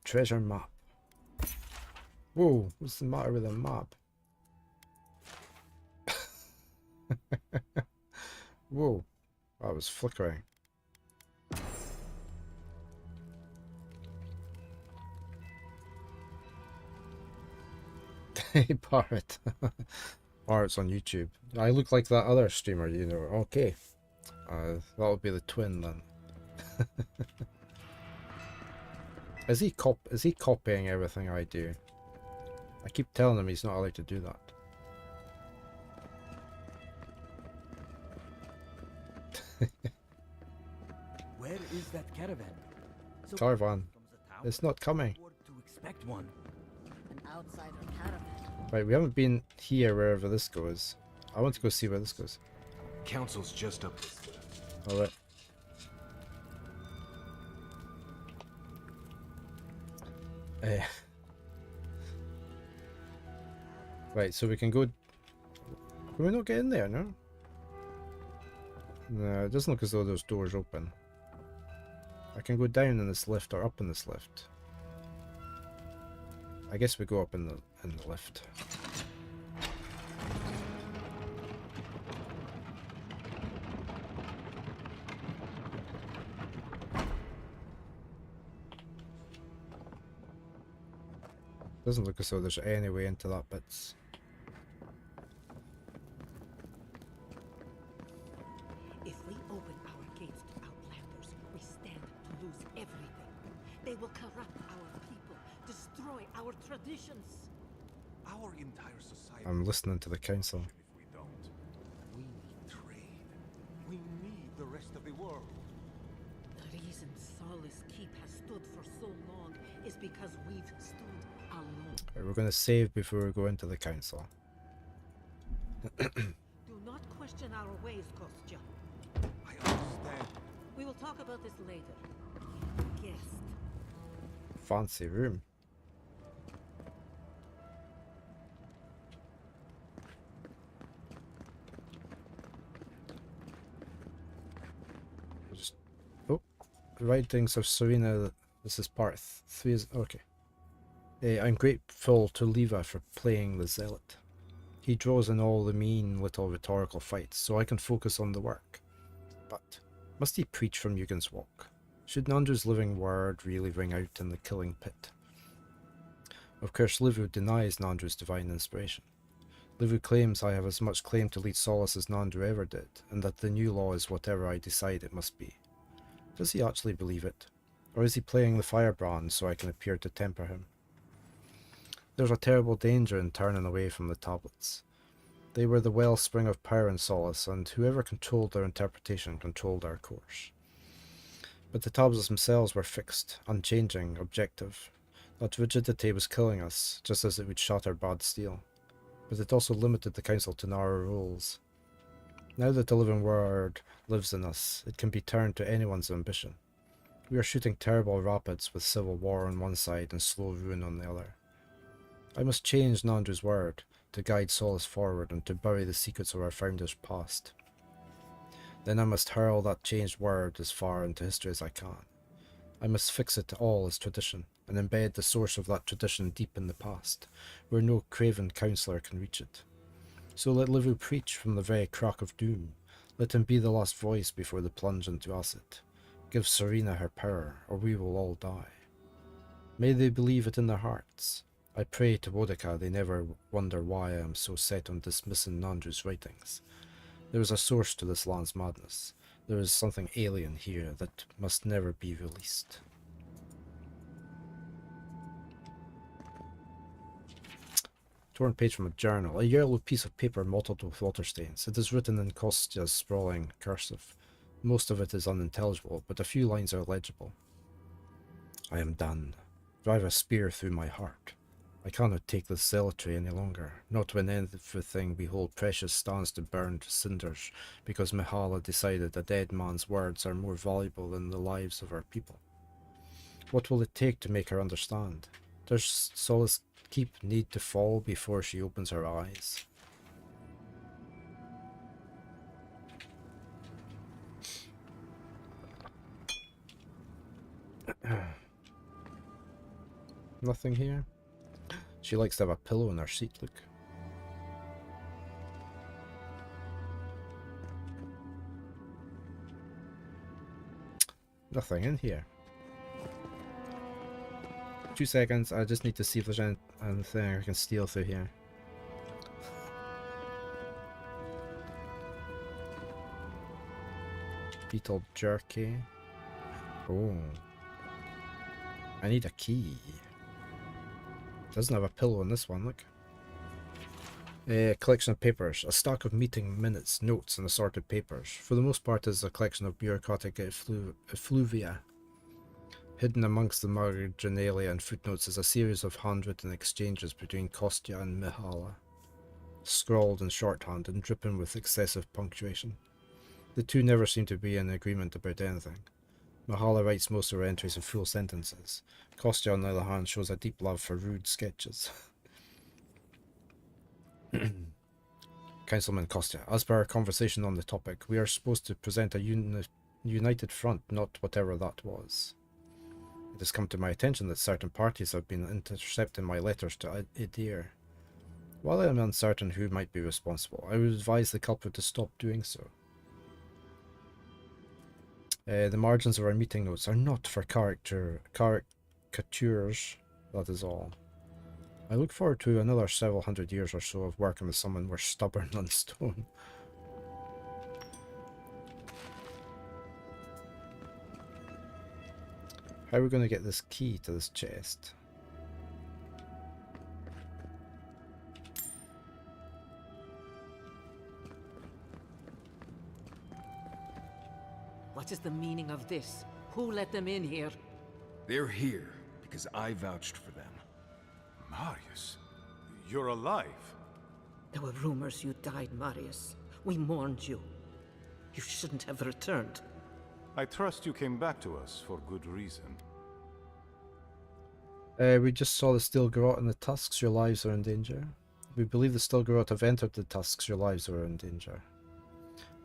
Treasure map. Whoa, what's the matter with the map? Whoa, that was flickering. Hey, Barrett. Barrett's on YouTube. I look like that other streamer, you know. Okay. That'll be the twin then. Is he copying everything I do? I keep telling him he's not allowed to do that. Where is that caravan? So Caravan. It's not coming. to expect one. An outsider caravan. Right, we haven't been here wherever this goes. I want to go see where this goes. Council's just up this way. Alright. Right, so we can go... Can we not get in there, no? No, it doesn't look as though those doors open. I can go down in this lift or up in this lift. I guess we go up in the lift. Doesn't look as though there's any way into that bits. will corrupt our people, destroy our traditions. Our entire society. I'm listening to the council. If we don't, we need trade. We need the rest of the world. The reason Solace Keep has stood for so long is because we've stood alone. Right, we're going to save before we go into the council. Do not question our ways, Kostya. I understand. We will talk about this later. Guest. Fancy room. Just, oh, writings of Serena. This is part 3. Okay. I'm grateful to Leva for playing the zealot. He draws in all the mean little rhetorical fights, so I can focus on the work. But must he preach from Yugen's walk? Should Nandra's living word really ring out in the killing pit? Of course, Livu denies Nandra's divine inspiration. Livu claims I have as much claim to lead Solace as Nandra ever did, and that the new law is whatever I decide it must be. Does he actually believe it? Or is he playing the firebrand so I can appear to temper him? There's a terrible danger in turning away from the tablets. They were the wellspring of power and solace, and whoever controlled their interpretation controlled our course. But the tablets themselves were fixed, unchanging, objective. That rigidity was killing us, just as it would shatter bad steel. But it also limited the council to narrow rules. Now that the living word lives in us, it can be turned to anyone's ambition. We are shooting terrible rapids with civil war on one side and slow ruin on the other. I must change Nandra's word to guide Solace forward and to bury the secrets of our founders' past. Then I must hurl that changed word as far into history as I can. I must fix it all as tradition, and embed the source of that tradition deep in the past, where no craven counsellor can reach it. So let Livu preach from the very crack of doom. Let him be the last voice before the plunge into acid. Give Serena her power, or we will all die. May they believe it in their hearts. I pray to Boudica they never wonder why I am so set on dismissing Nandra's writings. There is a source to this land's madness. There is something alien here that must never be released. Torn page from a journal. A yellow piece of paper mottled with water stains. It is written in Kostya's sprawling cursive. Most of it is unintelligible, but a few lines are legible. I am done. Drive a spear through my heart. I cannot take this zealotry any longer, not when everything we hold precious stands to burn to cinders, because Mihala decided a dead man's words are more valuable than the lives of our people. What will it take to make her understand? Does Solace Keep need to fall before she opens her eyes? Nothing here. She likes to have a pillow in her seat, look. Nothing in here. 2 seconds, I just need to see if there's anything I can steal through here. Beetle jerky. Oh. I need a key. Doesn't have a pillow in this one, look. A collection of papers. A stack of meeting minutes, notes, and assorted papers. For the most part, is a collection of bureaucratic effluvia. Hidden amongst the marginalia and footnotes is a series of handwritten exchanges between Kostya and Mihala, scrawled in shorthand and dripping with excessive punctuation. The two never seem to be in agreement about anything. Mihala writes most of her entries in full sentences. Kostya, on the other hand, shows a deep love for rude sketches. Councilman Kostya, as per our conversation on the topic, we are supposed to present a united front, not whatever that was. It has come to my attention that certain parties have been intercepting my letters to Idir. While I am uncertain who might be responsible, I would advise the culprit to stop doing so. The margins of our meeting notes are not for caricatures, that is all. I look forward to another several hundred years or so of working with someone more stubborn than stone. How are we going to get this key to this chest? What is the meaning of this? Who let them in here? They're here because I vouched for them. Marius, you're alive. There were rumors you died, Marius. We mourned you. You shouldn't have returned. I trust you came back to us for good reason. We just saw the Steel Garrote and the Tusks. Your lives are in danger. We believe the Steel Garrote have entered the Tusks. Your lives are in danger.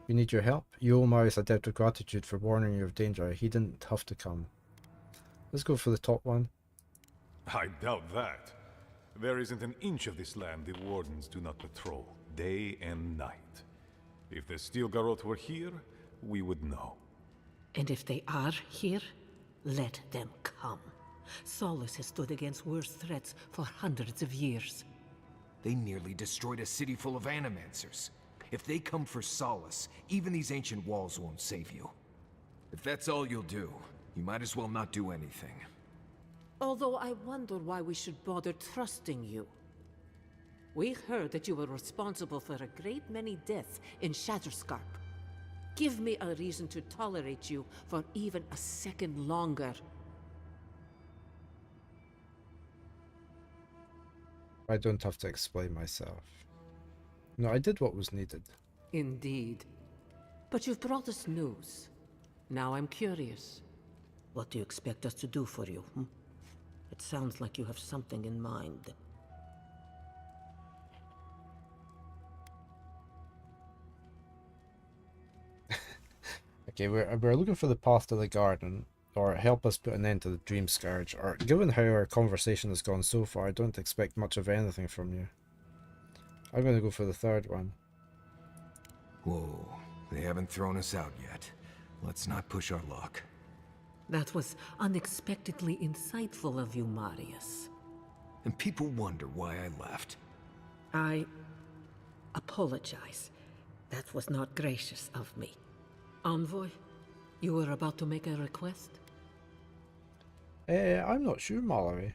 We need your help. You owe Marius a debt of gratitude for warning you of danger. He didn't have to come. Let's go for the top one. I doubt that. There isn't an inch of this land the Wardens do not patrol, day and night. If the Steel Garrote were here, we would know. And if they are here, let them come. Solus has stood against worse threats for hundreds of years. They nearly destroyed a city full of animancers. If they come for Solace, even these ancient walls won't save you. If that's all you'll do, you might as well not do anything. Although I wonder why we should bother trusting you. We heard that you were responsible for a great many deaths in Shatterscarp. Give me a reason to tolerate you for even a second longer. I don't have to explain myself. No, I did what was needed. Indeed. But you've brought us news. Now I'm curious. What do you expect us to do for you? It sounds like you have something in mind. Okay, we're looking for the path to the garden, or help us put an end to the Dream Scourge, or given how our conversation has gone so far, I don't expect much of anything from you. I'm going to go for the third one. Whoa, they haven't thrown us out yet. Let's not push our luck. That was unexpectedly insightful of you, Marius. And people wonder why I left. I apologize. That was not gracious of me. Envoy, you were about to make a request? I'm not sure, Mallory.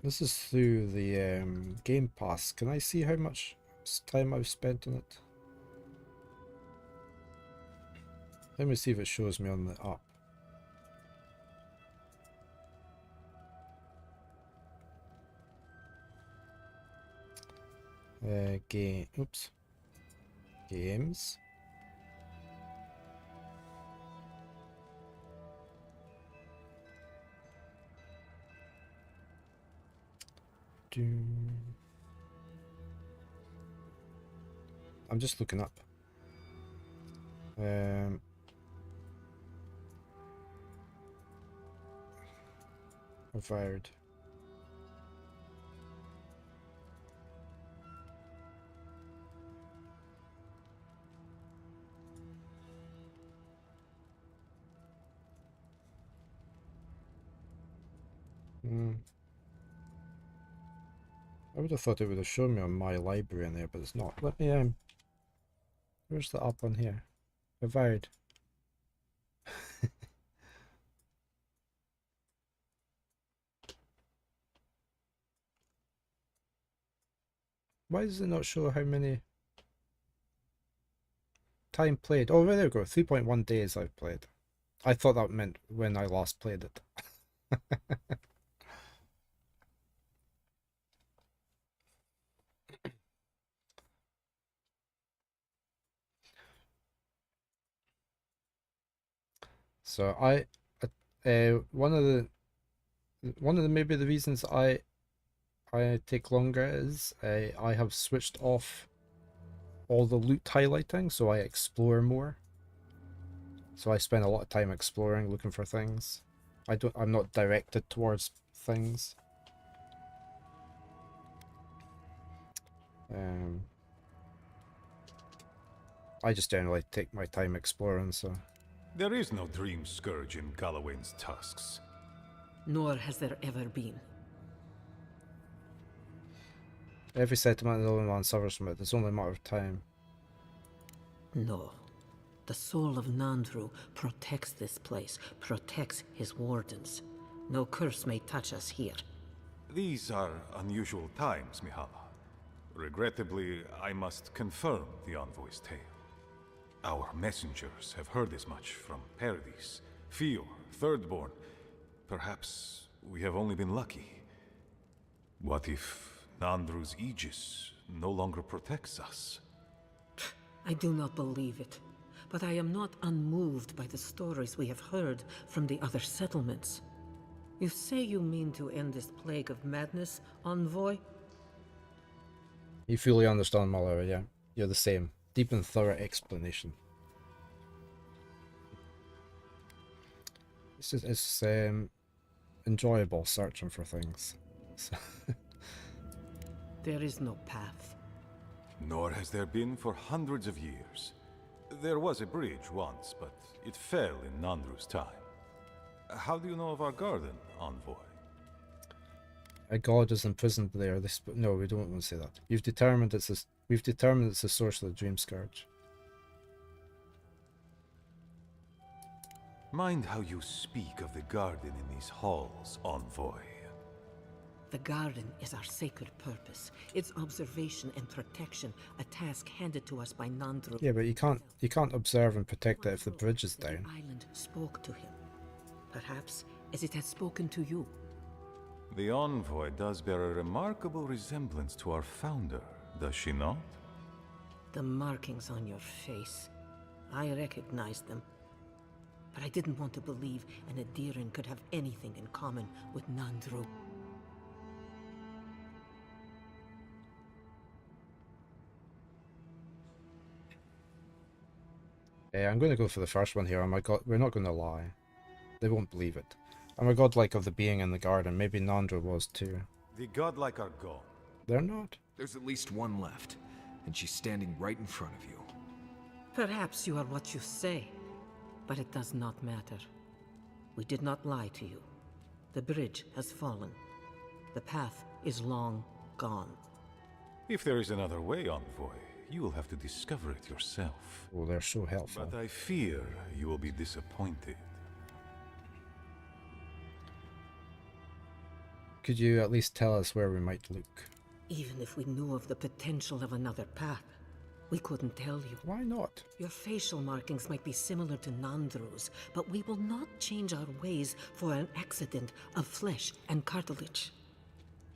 This is through the Game Pass. Can I see how much time I've spent on it? Let me see if it shows me on the app. Games. I'm just looking up. Avowed. I would have thought it would have shown me on my library in there, but it's not. Let me where's the up on here? Avowed. Why does it not show how many time played? Oh, there we go. 3.1 days I've played. I thought that meant when I last played it. So one of the maybe the reasons I take longer is I have switched off all the loot highlighting, so I explore more. So I spend a lot of time exploring, looking for things. I'm not directed towards things. I just generally take my time exploring, so. There is no Dream Scourge in Galawain's tusks. Nor has there ever been. Every settlement in the Old Man suffers from it. It's only a matter of time. No. The soul of Nandru protects this place, protects his wardens. No curse may touch us here. These are unusual times, Mihala. Regrettably, I must confirm the envoy's tale. Our messengers have heard as much from Paradis, Fior, Thirdborn. Perhaps we have only been lucky. What if Nandru's aegis no longer protects us? I do not believe it, but I am not unmoved by the stories we have heard from the other settlements. You say you mean to end this plague of madness, envoy? You fully understand, Mallory, yeah. You're the same. Deep and thorough explanation. It's enjoyable searching for things. So There is no path. Nor has there been for hundreds of years. There was a bridge once, but it fell in Nandru's time. How do you know of our garden, envoy? a god is imprisoned there. No, we don't want to say that. We've determined it's the source of the dream scourge. Mind how you speak of the garden in these halls, envoy. The garden is our sacred purpose. Its observation and protection, a task handed to us by Nandru. Yeah, but you can't observe and protect it if the bridge is down. The island spoke to him. Perhaps as it has spoken to you. The envoy does bear a remarkable resemblance to our founder, does she not? The markings on your face. I recognized them. But I didn't want to believe an Adiran could have anything in common with Nandru. I'm going to go for the first one here. Oh my god, we're not going to lie. They won't believe it. I'm a godlike of the being in the garden. Maybe Nandru was too. The godlike are gone. They're not. There's at least one left, and she's standing right in front of you. Perhaps you are what you say, but it does not matter. We did not lie to you. The bridge has fallen. The path is long gone. If there is another way, envoy, you will have to discover it yourself. Oh, they're so helpful. But I fear you will be disappointed. Could you at least tell us where we might look? Even if we knew of the potential of another path, we couldn't tell you. Why not? Your facial markings might be similar to Nandru's, but we will not change our ways for an accident of flesh and cartilage.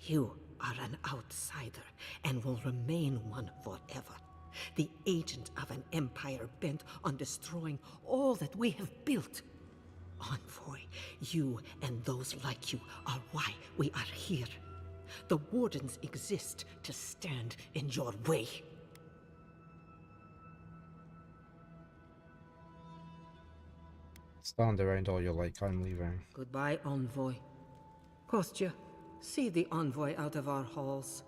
You are an outsider and will remain one forever. The agent of an empire bent on destroying all that we have built. Envoy, you and those like you are why we are here. The Wardens exist to stand in your way. Stand around all you like, I'm leaving. Goodbye, Envoy. Kostya, see the Envoy out of our halls.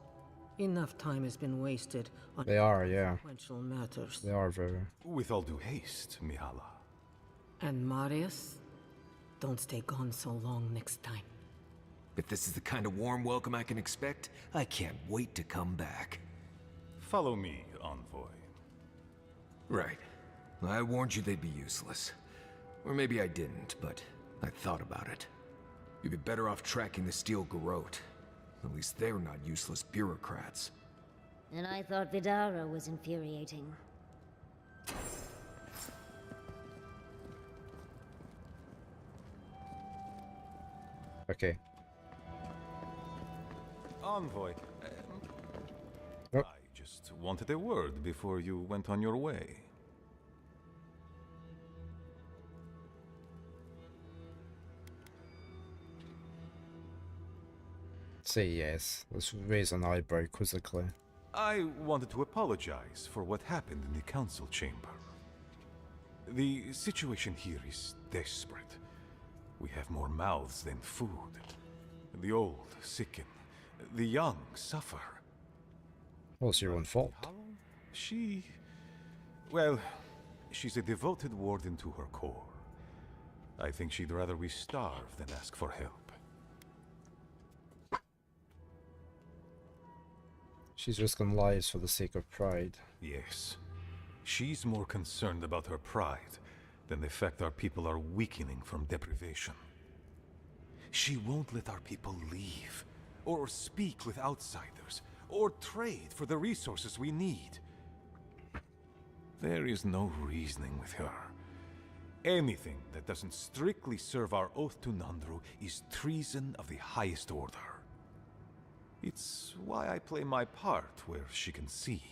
Enough time has been wasted on consequential matters. They are very. With all due haste, Mihala. And Marius, don't stay gone so long next time. If this is the kind of warm welcome I can expect, I can't wait to come back. Follow me, envoy. Right. I warned you they'd be useless. Or maybe I didn't, but I thought about it. You'd be better off tracking the Steel Garrote. At least they're not useless bureaucrats. And I thought Vidara was infuriating. Okay. Envoy, Oh. I just wanted a word before you went on your way. Say yes. Let's raise an eyebrow quizzically. I wanted to apologize for what happened in the council chamber. The situation here is desperate. We have more mouths than food. The old sicken. The young suffer. Well, it's your own fault. Well, she's a devoted warden to her core. I think she'd rather we starve than ask for help. She's risking lives for the sake of pride. Yes. She's more concerned about her pride than the fact our people are weakening from deprivation. She won't let our people leave, or speak with outsiders, or trade for the resources we need. There is no reasoning with her. Anything that doesn't strictly serve our oath to Nandru is treason of the highest order. It's why I play my part where she can see.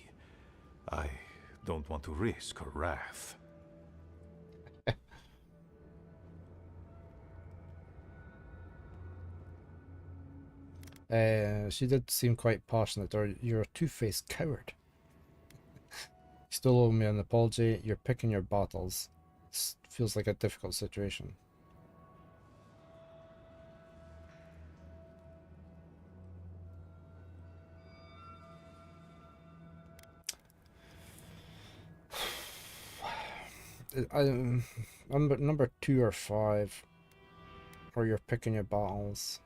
I don't want to risk her wrath. She did seem quite passionate, or you're a two-faced coward. You still owe me an apology. You're picking your battles. It feels like a difficult situation. Number 2 or 5, or you're picking your battles.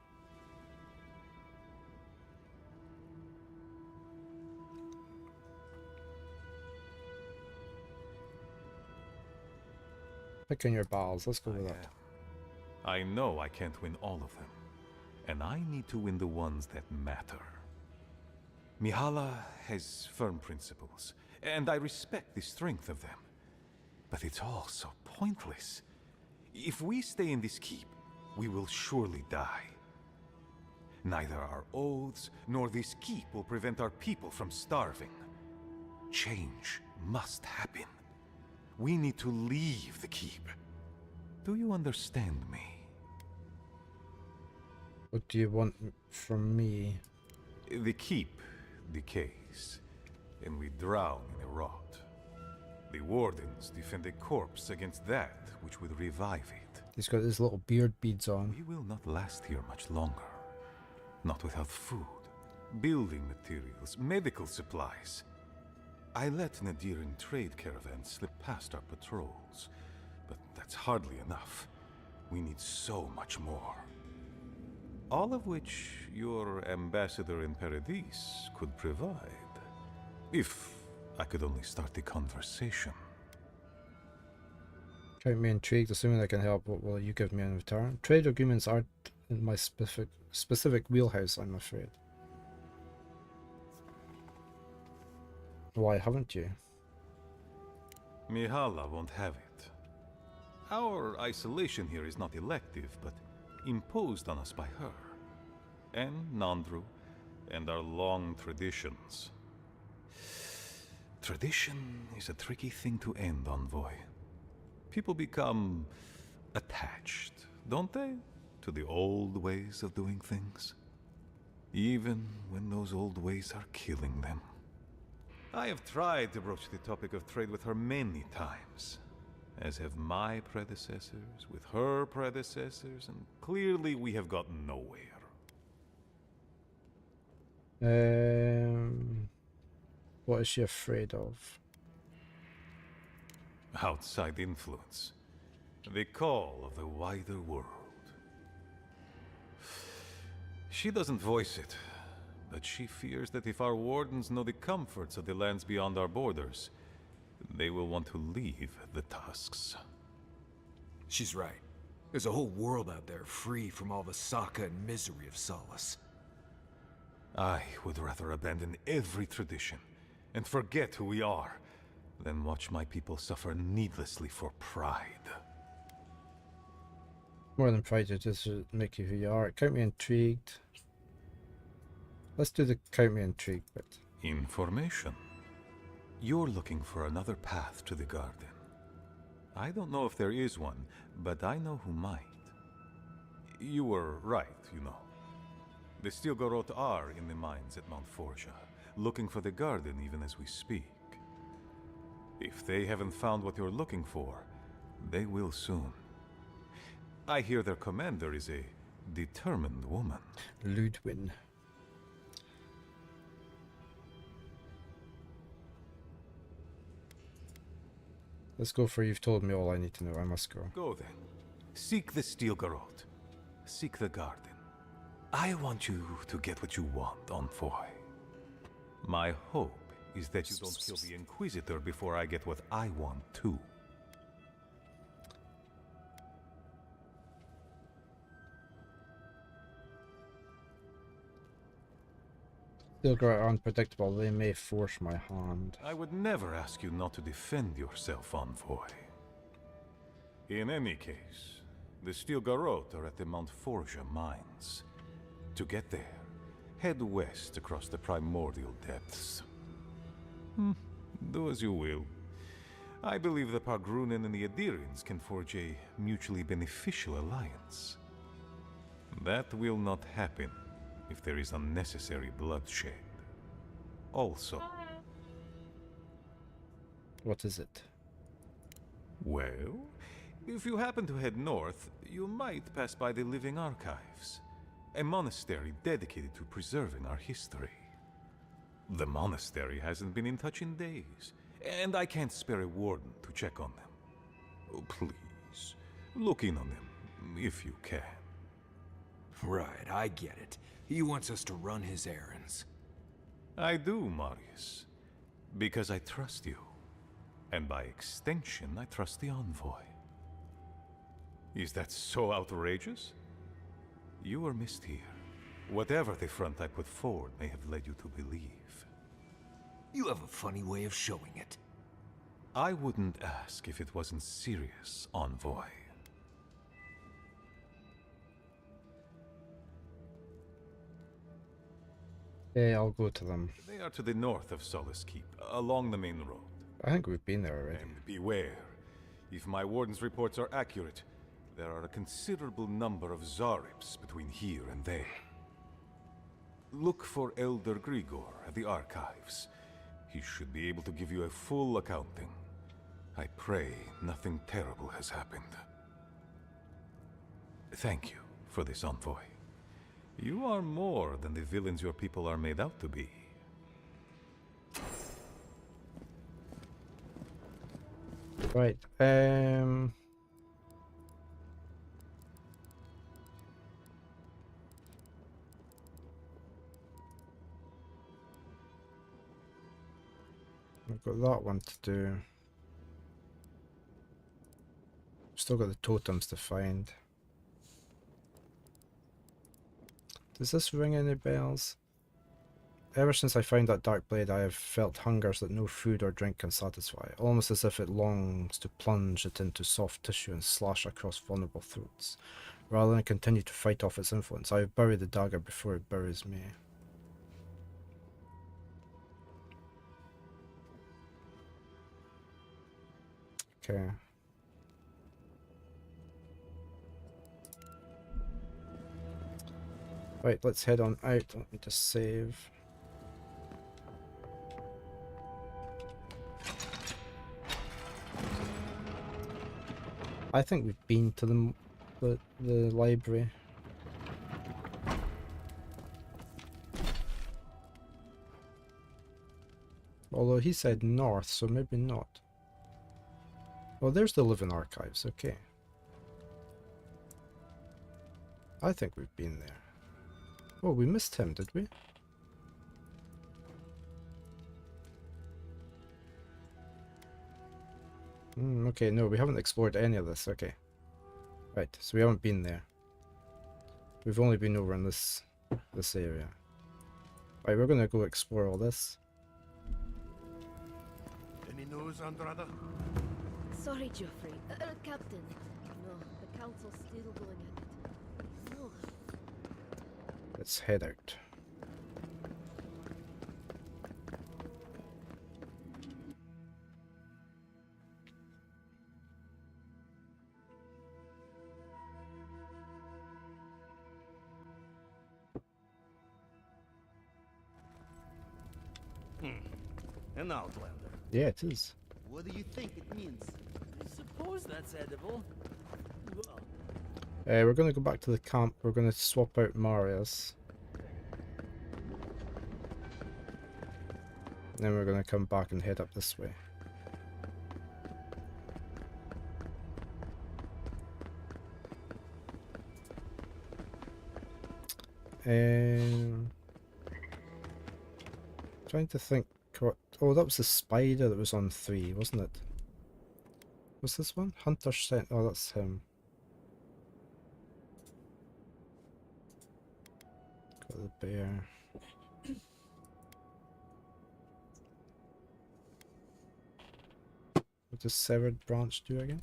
Picking your battles. Let's go with that. I know I can't win all of them, and I need to win the ones that matter. Mihala has firm principles, and I respect the strength of them. But it's all so pointless. If we stay in this keep, we will surely die. Neither our oaths nor this keep will prevent our people from starving. Change must happen. We need to leave the keep. Do you understand me? What do you want from me? The keep decays, and we drown in a rot. The wardens defend a corpse against that which would revive it. He's got his little beard beads on. We will not last here much longer. Not without food, building materials, medical supplies. I let Nadiran trade caravans slip past our patrols, but that's hardly enough. We need so much more. All of which your ambassador in Paradis could provide. If I could only start the conversation. Count me intrigued, assuming I can help. What will you give me in return? Trade agreements aren't in my specific wheelhouse, I'm afraid. Why haven't you? Mihala won't have it. Our isolation here is not elective, but imposed on us by her. And Nandru, and our long traditions. Tradition is a tricky thing to end, Envoy. People become attached, don't they, to the old ways of doing things? Even when those old ways are killing them. I have tried to broach the topic of trade with her many times, as have my predecessors with her predecessors, and clearly we have gotten nowhere. What is she afraid of? Outside influence. The call of the wider world. She doesn't voice it, but she fears that if our wardens know the comforts of the lands beyond our borders, they will want to leave the tusks. She's right. There's a whole world out there free from all the Saka and misery of Solace. I would rather abandon every tradition and forget who we are than watch my people suffer needlessly for pride. More than pride, it just make you who you are. Count me intrigued. Let's do the count me intrigued bit. Information. You're looking for another path to the garden. I don't know if there is one, but I know who might. You were right, you know. The Stilgarot are in the mines at Mount Forja, looking for the garden even as we speak. If they haven't found what you're looking for, they will soon. I hear their commander is a determined woman. Ludwin. Let's go for you've told me all I need to know. I must go. Go then. Seek the Stilgarot. Seek the garden. I want you to get what you want, Envoy. My hope is that you don't kill the Inquisitor before I get what I want too. Still are unpredictable. They may force my hand. I would never ask you not to defend yourself, Envoy. In any case, the Steel Garrote are at the Mount Forja mines. To get there, head west across the primordial depths. Do as you will. I believe the Pargrunen and the Adirians can forge a mutually beneficial alliance. That will not happen if there is unnecessary bloodshed. Also... What is it? Well, if you happen to head north, you might pass by the Living Archives, a monastery dedicated to preserving our history. The monastery hasn't been in touch in days, and I can't spare a warden to check on them. Oh, please, look in on them, if you can. Right, I get it. He wants us to run his errands. I do, Marius. Because I trust you. And by extension, I trust the Envoy. Is that so outrageous? You were missed here. Whatever the front I put forward may have led you to believe. You have a funny way of showing it. I wouldn't ask if it wasn't serious, Envoy. Yeah, I'll go to them. They are to the north of Solace Keep, along the main road. I think we've been there already. And beware, if my warden's reports are accurate, there are a considerable number of Zarips between here and there. Look for Elder Grigor at the archives. He should be able to give you a full accounting. I pray nothing terrible has happened. Thank you for this, Envoy. You are more than the villains your people are made out to be. Right, I've got that one to do. Still got the totems to find. Does this ring any bells? Ever since I found that dark blade, I have felt hungers that no food or drink can satisfy, almost as if it longs to plunge it into soft tissue and slash across vulnerable throats. Rather than continue to fight off its influence, I have buried the dagger before it buries me. Okay. Right, let's head on out. Let me just save. I think we've been to the library. Although he said north, so maybe not. Oh, there's the Living Archives, okay. I think we've been there. Oh, we missed him, did we? Okay, no, we haven't explored any of this, okay. Right, so we haven't been there. We've only been over in this area. Right, we're gonna go explore all this. Any news, Andrada? Sorry, Geoffrey. Captain. No, the council's still going at it. No. Let's head out. An outlander. Yeah, it is. What do you think it means? I suppose that's edible. We're gonna go back to the camp. We're gonna swap out Marius. Then we're gonna come back and head up this way. Trying to think Oh, that was the spider that was on 3, wasn't it? What's this one? Hunter Scent. Oh, that's him. Got the bear. What does Severed Branch do again?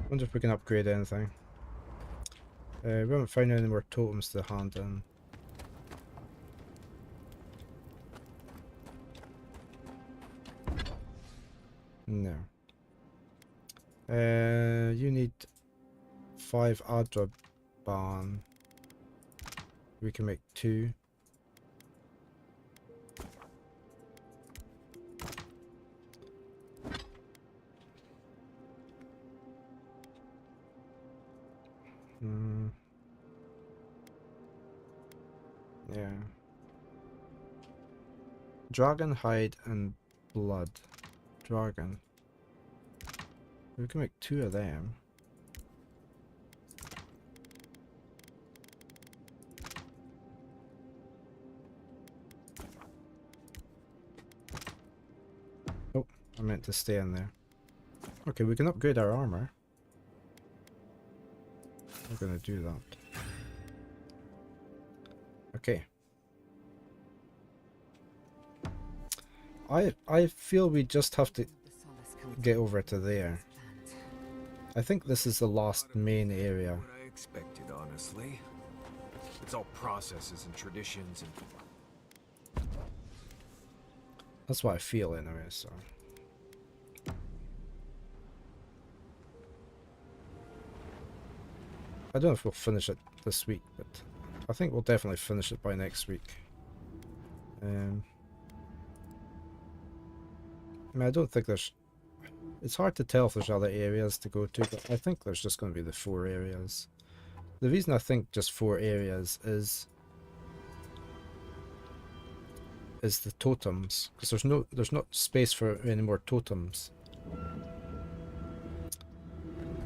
Wonder if we can upgrade anything. We haven't found any more totems to hand in. No. You need 5 Adraban. We can make 2. Yeah. Dragon hide and blood. Dragon. We can make 2 of them. Oh, I meant to stay in there. Okay, we can upgrade our armor. We're gonna do that. Okay. I feel we just have to get over to there. I think this is the last main area. What I expected, honestly. It's all processes and traditions and... That's what I feel anyway, so... I don't know if we'll finish it this week, but I think we'll definitely finish it by next week. I mean, I don't think there's... It's hard to tell if there's other areas to go to, but I think there's just going to be the 4 areas. The reason I think just 4 areas is the totems, because there's not space for any more totems.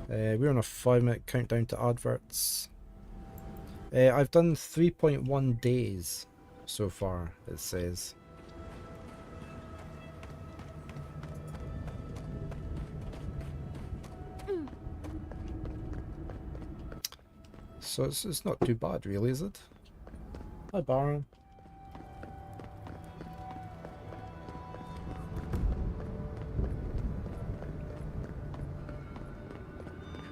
We're on a 5-minute countdown to adverts. I've done 3.1 days so far, it says. So it's not too bad, really, is it? Hi, Baron.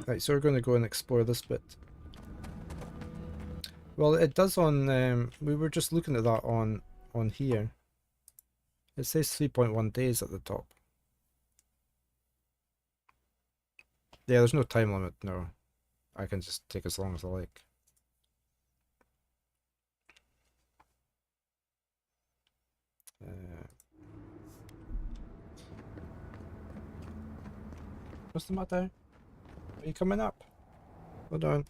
Right, so we're going to go and explore this bit. Well, it does on... we were just looking at that on here. It says 3.1 days at the top. Yeah, there's no time limit, no. I can just take as long as I like. What's the matter? Are you coming up? Hold on.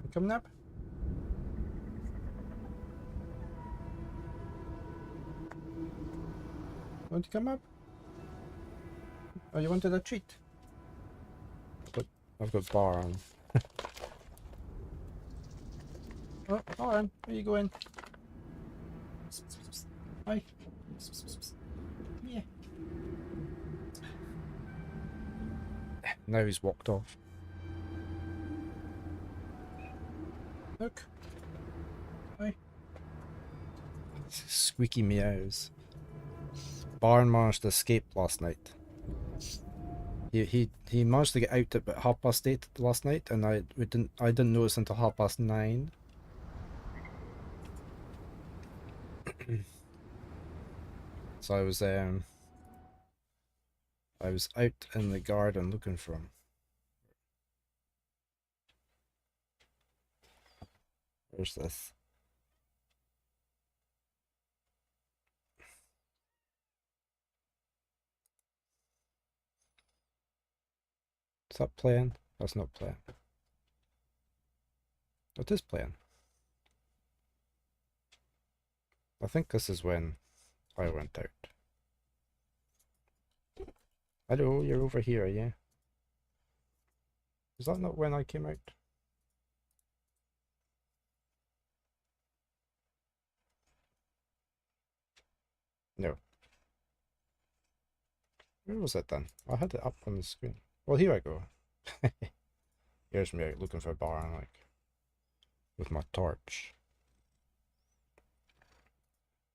You coming up? Want to come up? Oh, you wanted a treat? I've got bar on. Oh, hold on. Where are you going? Hi. Yeah. Now he's walked off. Look. Hi. Squeaky meows. Baron managed to escape last night. He managed to get out at about 8:30 last night, and I didn't notice until 9:30. So I was out in the garden looking for him. Where's this? Is that playing? That's not playing. It is playing. I think this is when I went out. Hello, you're over here, yeah? Is that not when I came out? No. Where was it then? I had it up on the screen. Well, here I go. Here's me out looking for a bar, like, with my torch.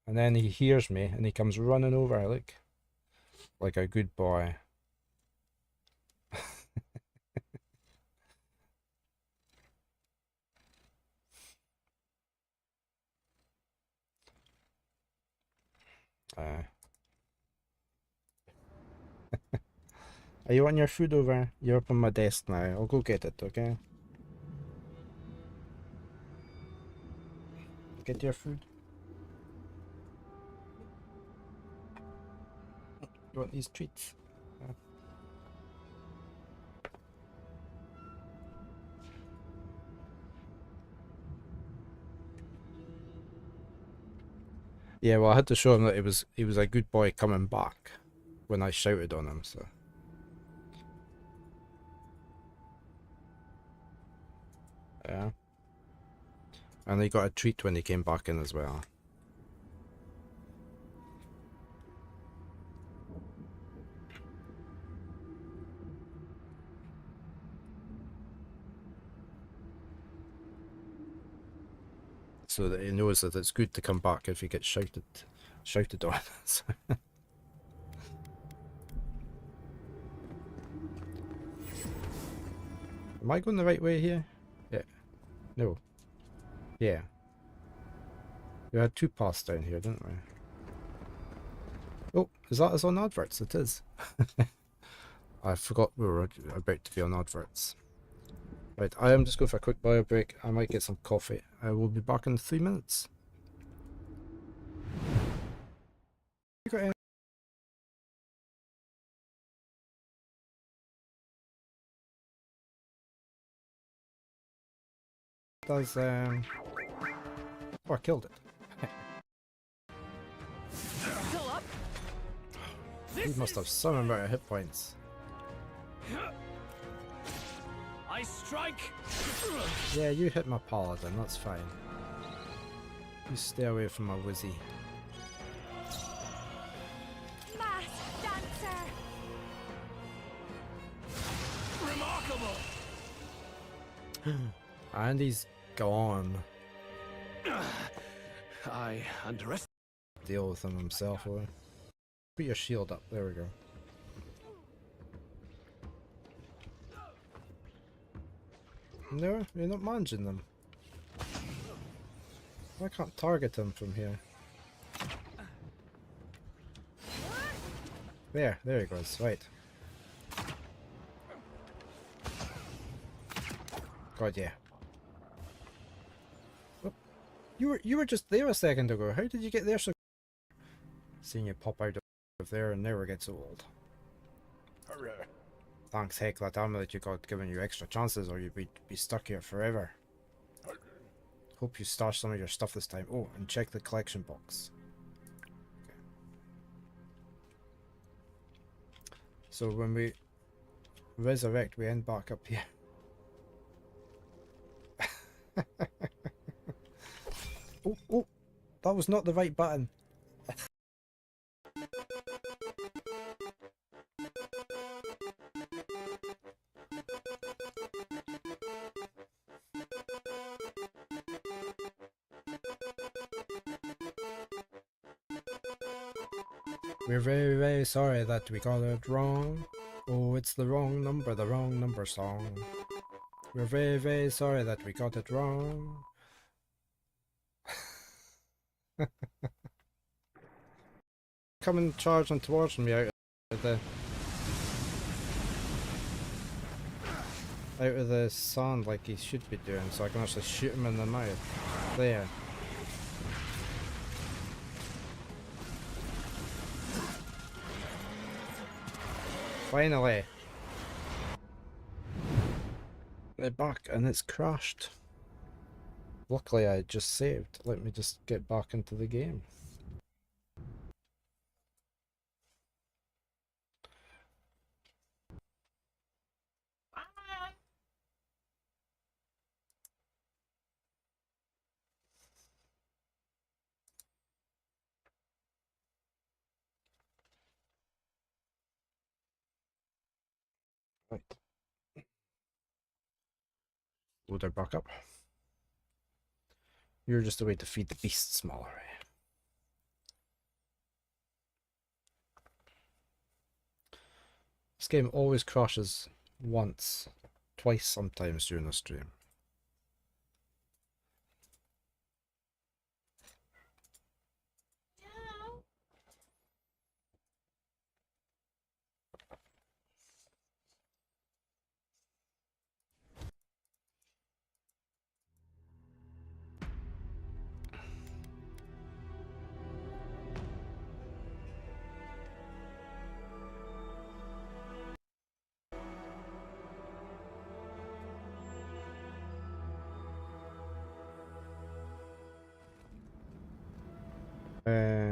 And then he hears me and he comes running over, like a good boy. Are you on your food over? You're up on my desk now. I'll go get it, okay? Get your food. You want these treats? Yeah, well, I had to show him that he was a good boy coming back when I shouted on him, so. Yeah. And he got a treat when he came back in as well. So that he knows that it's good to come back if he gets shouted on. Am I going the right way here? Yeah. No. Yeah. We had two paths down here, didn't we? Oh, is that us on adverts? It is. I forgot we were about to be on adverts. Right, I am just going for a quick bio break. I might get some coffee. I will be back in 3 minutes. You got any? Does oh, I killed it. Still up? He must have some amount of hit points. I strike. Yeah, you hit my paladin, that's fine. You stay away from my wizzy. Masked dancer. Remarkable. And he's gone. I underestimated. Deal with him himself, or put your shield up. There we go. No, you're not managing them. I can't target him from here. There he goes. Right. God, yeah. Oh, you were just there a second ago. How did you get there so? Seeing you pop out of there and never gets old. Thanks, heck, that armor that you got giving you extra chances, or you'd be stuck here forever. Hope you stash some of your stuff this time. Oh, and check the collection box. Okay. So when we resurrect, we end back up here. Oh, that was not the right button. We're very, very sorry that we got it wrong. Oh, it's the wrong number song. We're very, very sorry that we got it wrong. Coming charging towards me out of the sand like he should be doing, so I can actually shoot him in the mouth. There. Finally. They're back and it's crashed. Luckily I just saved. Let me just get back into the game. Right. Load her back up. You're just a way to feed the beasts, Mallory. This game always crashes once, twice sometimes during the stream.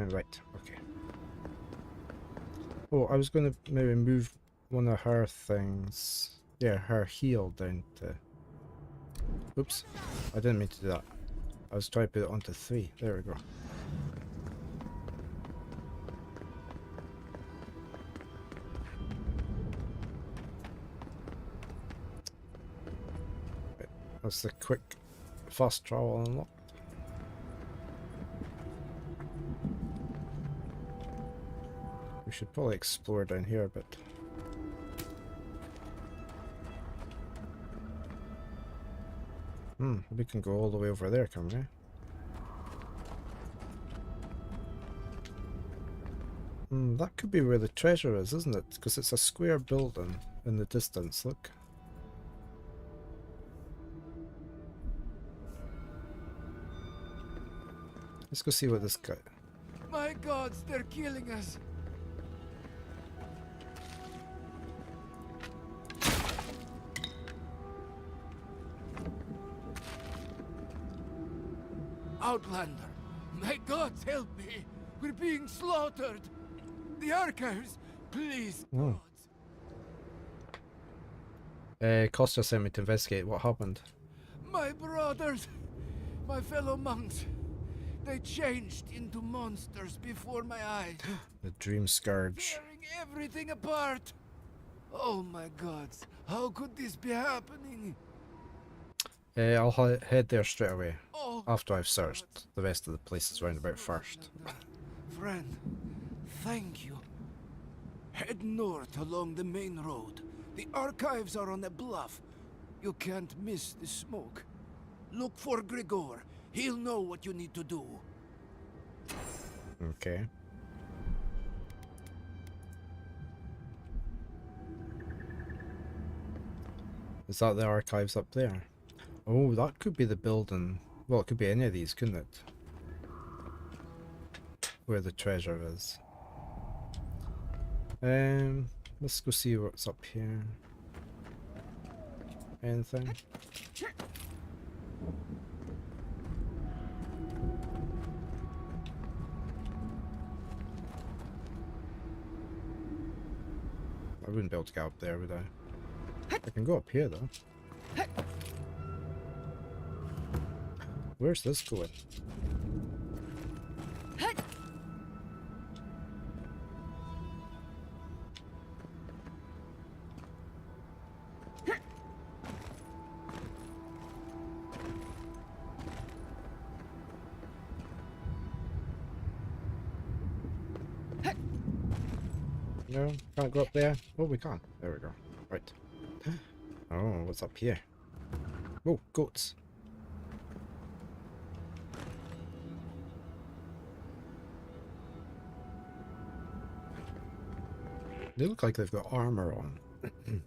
Right, okay. Oh, I was going to maybe move one of her things. Yeah, her heal down to... Oops, I didn't mean to do that. I was trying to put it onto 3. There we go. Right, that's the quick, fast travel unlocked. We should probably explore down here a bit. We can go all the way over there, can we? That could be where the treasure is, isn't it? Because it's a square building in the distance, look. Let's go see what this guy... My gods, they're killing us! Outlander, my gods, help me! We're being slaughtered! The archives, please, Oh. Costa sent me to investigate what happened. My brothers, my fellow monks, they changed into monsters before my eyes. The Dream Scourge. Tearing everything apart! Oh my gods, how could this be happening? I'll head there straight away, Oh. after I've searched the rest of the places round about first. Friend, thank you. Head north along the main road. The archives are on a bluff. You can't miss the smoke. Look for Grigor. He'll know what you need to do. Okay. Is that the archives up there? Oh, that could be the building. Well, it could be any of these, couldn't it? Where the treasure is. Let's go see what's up here. Anything? I wouldn't be able to get up there, would I? I can go up here though. Where's this going? No, can't go up there. Oh, we can. There we go. Right. Oh, what's up here? Oh, goats. They look like they've got armor on. Could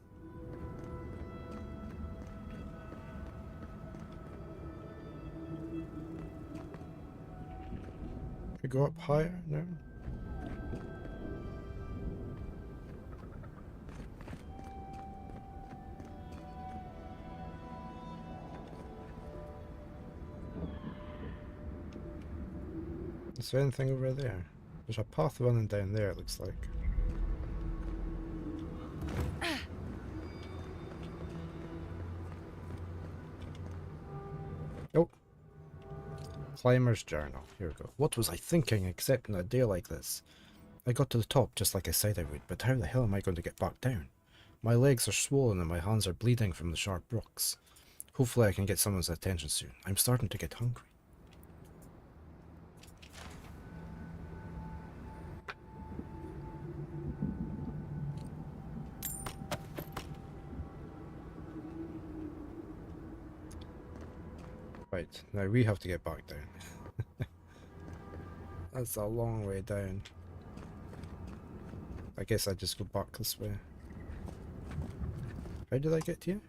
we go up higher? No? Is there anything over there? There's a path running down there, it looks like. Oh. Climber's Journal. Here we go. What was I thinking, except on a day like this? I got to the top just like I said I would, but how the hell am I going to get back down? My legs are swollen and my hands are bleeding from the sharp rocks. Hopefully I can get someone's attention soon. I'm starting to get hungry. Right, now we have to get back down. That's a long way down. I guess I just go back this way. How did I get here?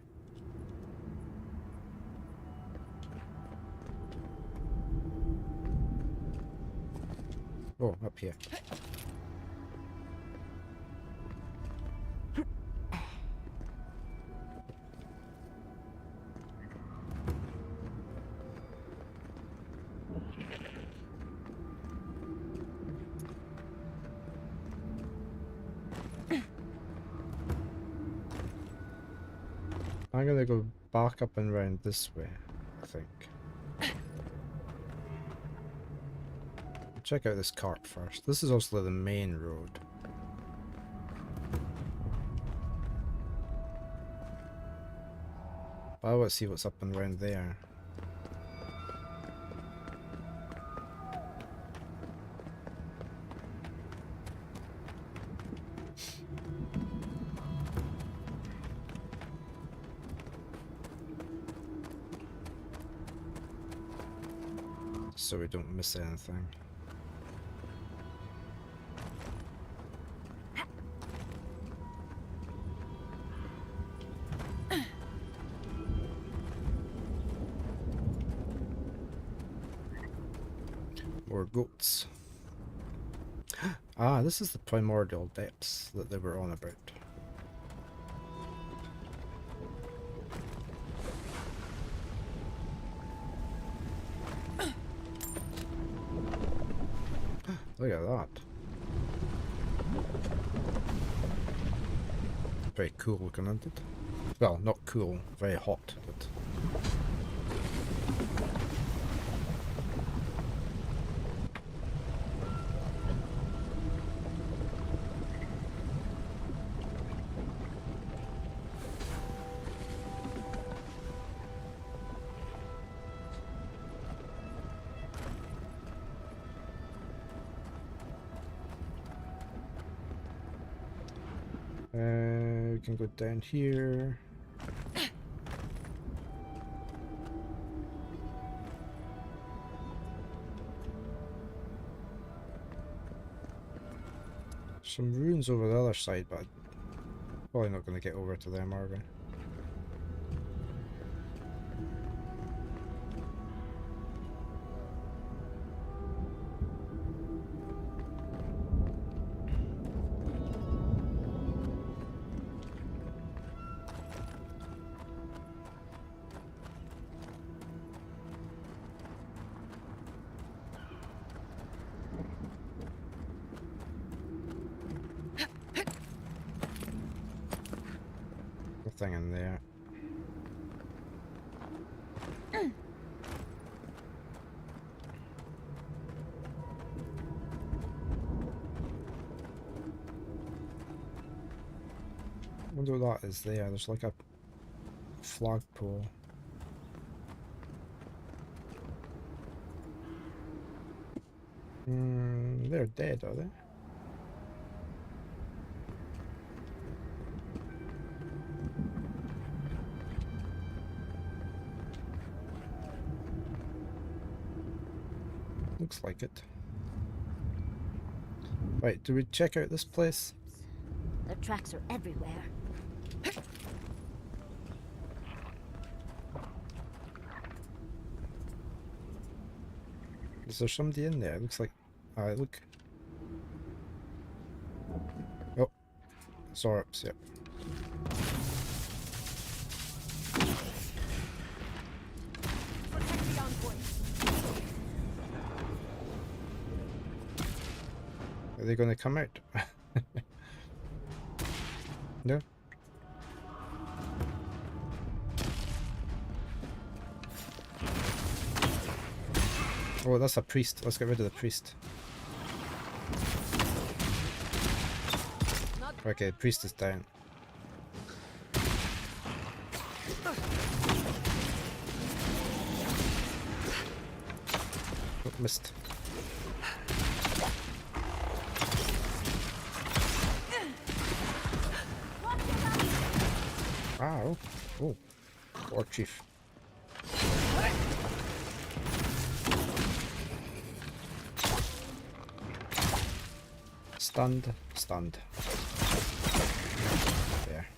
Oh, up here. I'm gonna go back up and round this way, I think. Check out this cart first. This is also the main road. But I want to see what's up and round there. So we don't miss anything. More goats. Ah, this is the primordial depths that they were on about. Look at that. Very cool looking, isn't it? Well, not cool, very hot, but... we can go down here. Some ruins over the other side, but probably not going to get over to them, are we? Nothing in there. I wonder what that is there. There's like a flagpole. They're dead, are they? Looks like it. Right, do we check out this place? Their tracks are everywhere. Is there somebody in there? It looks like... look. Oh. Sorps, yep. Are they going to come out? No? Oh, that's a priest. Let's get rid of the priest. Okay, the priest is down. Oh, missed. Ah, oh. Oh. War chief. Stunned. Stunned. There.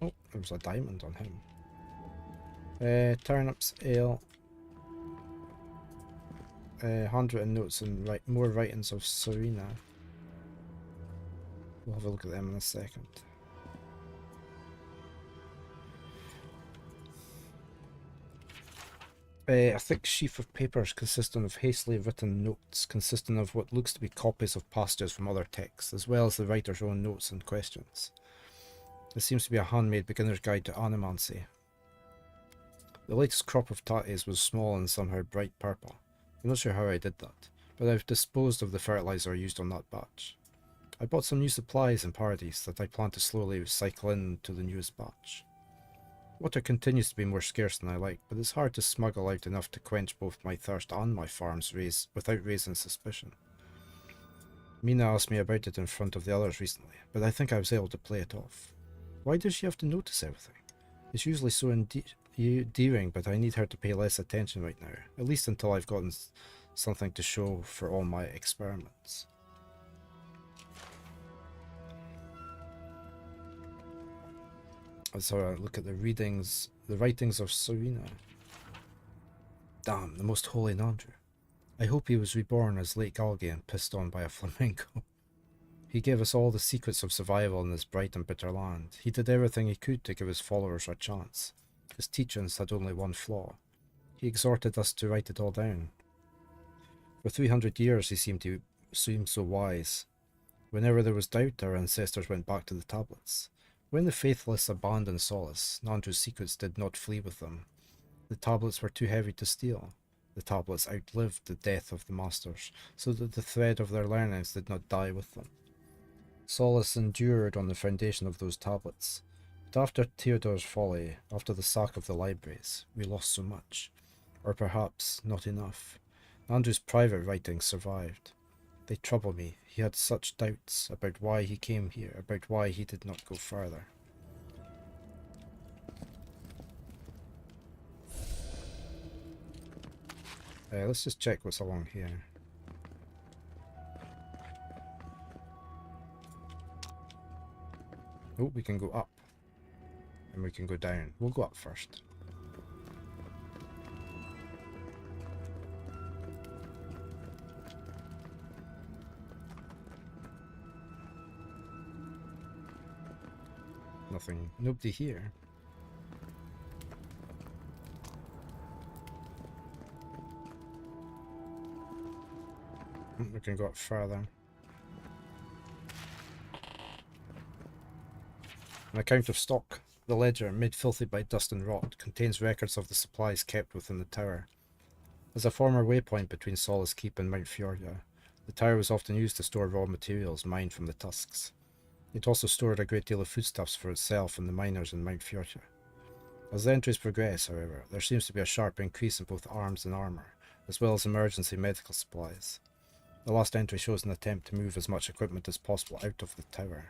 Oh, there was a diamond on him. Turnips, ale. 100 notes and more writings of Serena. We'll have a look at them in a second. A thick sheaf of papers consisting of hastily written notes, consisting of what looks to be copies of passages from other texts, as well as the writer's own notes and questions. This seems to be a handmade beginner's guide to animancy. The latest crop of tatties was small and somehow bright purple. I'm not sure how I did that, but I've disposed of the fertilizer used on that batch. I bought some new supplies in Paradise that I plan to slowly cycle in to the newest batch. Water continues to be more scarce than I like, but it's hard to smuggle out enough to quench both my thirst and my farm's raise without raising suspicion. Mina asked me about it in front of the others recently, but I think I was able to play it off. Why does she have to notice everything? It's usually so endearing, but I need her to pay less attention right now, at least until I've gotten something to show for all my experiments. Let's have a look at the writings of Serena. Damn, the most holy Nandru. I hope he was reborn as Lake Algae and pissed on by a flamenco. He gave us all the secrets of survival in this bright and bitter land. He did everything he could to give his followers a chance. His teachings had only one flaw. He exhorted us to write it all down. For 300 years he seemed so wise. Whenever there was doubt, our ancestors went back to the tablets. When the faithless abandoned Solace, Nandru's secrets did not flee with them. The tablets were too heavy to steal. The tablets outlived the death of the masters, so that the thread of their learnings did not die with them. Solace endured on the foundation of those tablets. But after Theodore's folly, after the sack of the libraries, we lost so much. Or perhaps not enough. Nandru's private writings survived. They trouble me. He had such doubts about why he came here, about why he did not go further. Let's just check what's along here. Oh, we can go up. And we can go down. We'll go up first. Nothing. Nobody here. We can go up further. An account of stock. The ledger, made filthy by dust and rot, contains records of the supplies kept within the tower. As a former waypoint between Solace Keep and Mount Fjorda, the tower was often used to store raw materials mined from the tusks. It also stored a great deal of foodstuffs for itself and the miners in Mount Fjorda. As the entries progress, however, there seems to be a sharp increase in both arms and armour, as well as emergency medical supplies. The last entry shows an attempt to move as much equipment as possible out of the tower.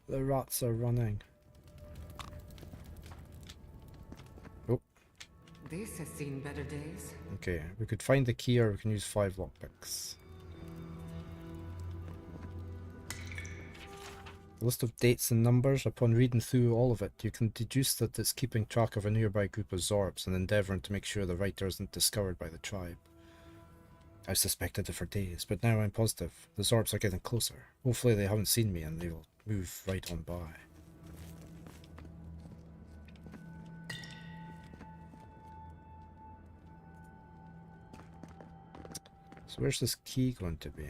The rats are running. Oh. This has seen better days. Okay, we could find the key or we can use 5 lockpicks. A list of dates and numbers. Upon reading through all of it, you can deduce that it's keeping track of a nearby group of Zorbs and endeavouring to make sure the writer isn't discovered by the tribe. I've suspected it for days, but now I'm positive. The Zorbs are getting closer. Hopefully they haven't seen me and they will move right on by. So where's this key going to be?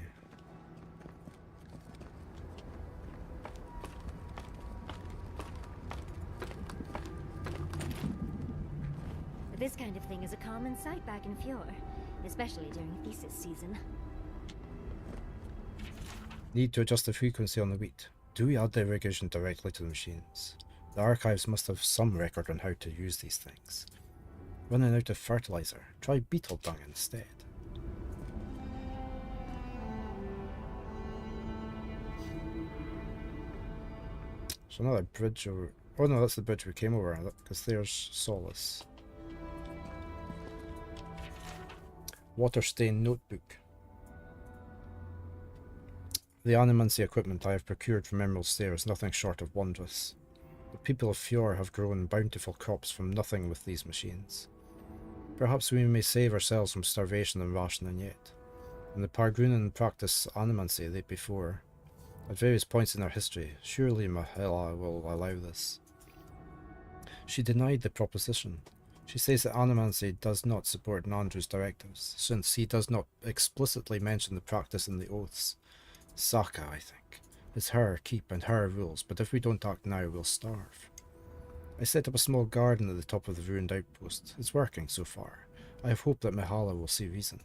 This kind of thing is a common sight back in Fjord, especially during thesis season. Need to adjust the frequency on the wheat. Do we add the irrigation directly to the machines? The archives must have some record on how to use these things. Running out of fertilizer. Try beetle dung instead. So another bridge over... Oh no, that's the bridge we came over, because there's Solace. Water-stained notebook. The animancy equipment I have procured from Emerald Stair is nothing short of wondrous. The people of Fjord have grown bountiful crops from nothing with these machines. Perhaps we may save ourselves from starvation and rationing yet. When the Pargrunan practiced animancy the day before, at various points in our history, surely Mahela will allow this. She denied the proposition. She says that animancy does not support Nandru's directives, since he does not explicitly mention the practice in the oaths. Saka, I think. It's her keep and her rules, but if we don't act now, we'll starve. I set up a small garden at the top of the ruined outpost. It's working so far. I have hope that Mihala will see reason.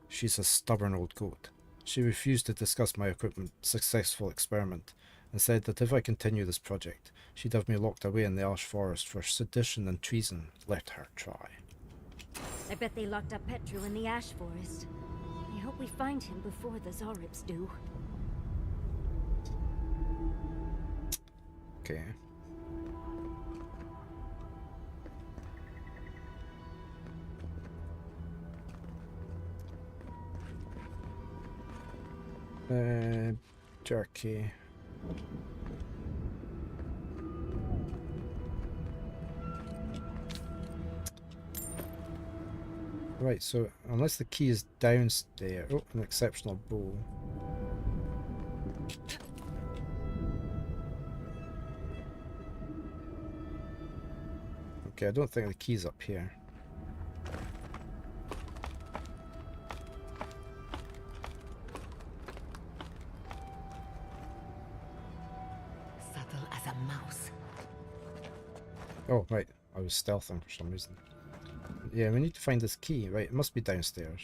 She's a stubborn old goat. She refused to discuss my successful experiment, and said that if I continue this project, she'd have me locked away in the Ash Forest for sedition and treason. Let her try. I bet they locked up Petru in the Ash Forest. I hope we find him before the Zoribs do. Okay. Jerky. Right, so unless the key is downstairs... Oh, an exceptional bow. Okay, I don't think the key's up here. Subtle as a mouse. Oh, right. I was stealthing for some reason. Yeah, we need to find this key. Right, it must be downstairs.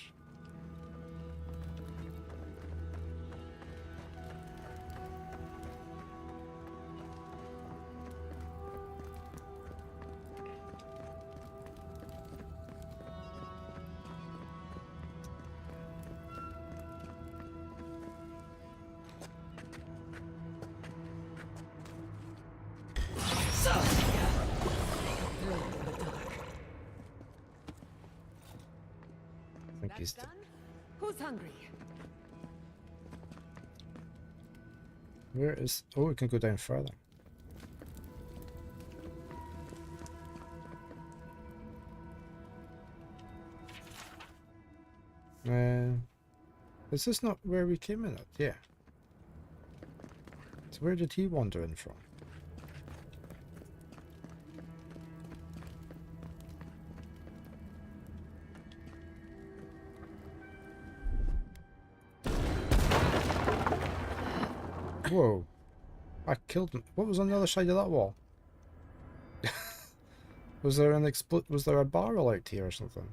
I think he's... Who's hungry? Where is... Oh, we can go down further. Is this not where we came in at? Yeah. So where did he wander in from? Whoa. I killed him. What was on the other side of that wall? Was there an was there a barrel out here or something?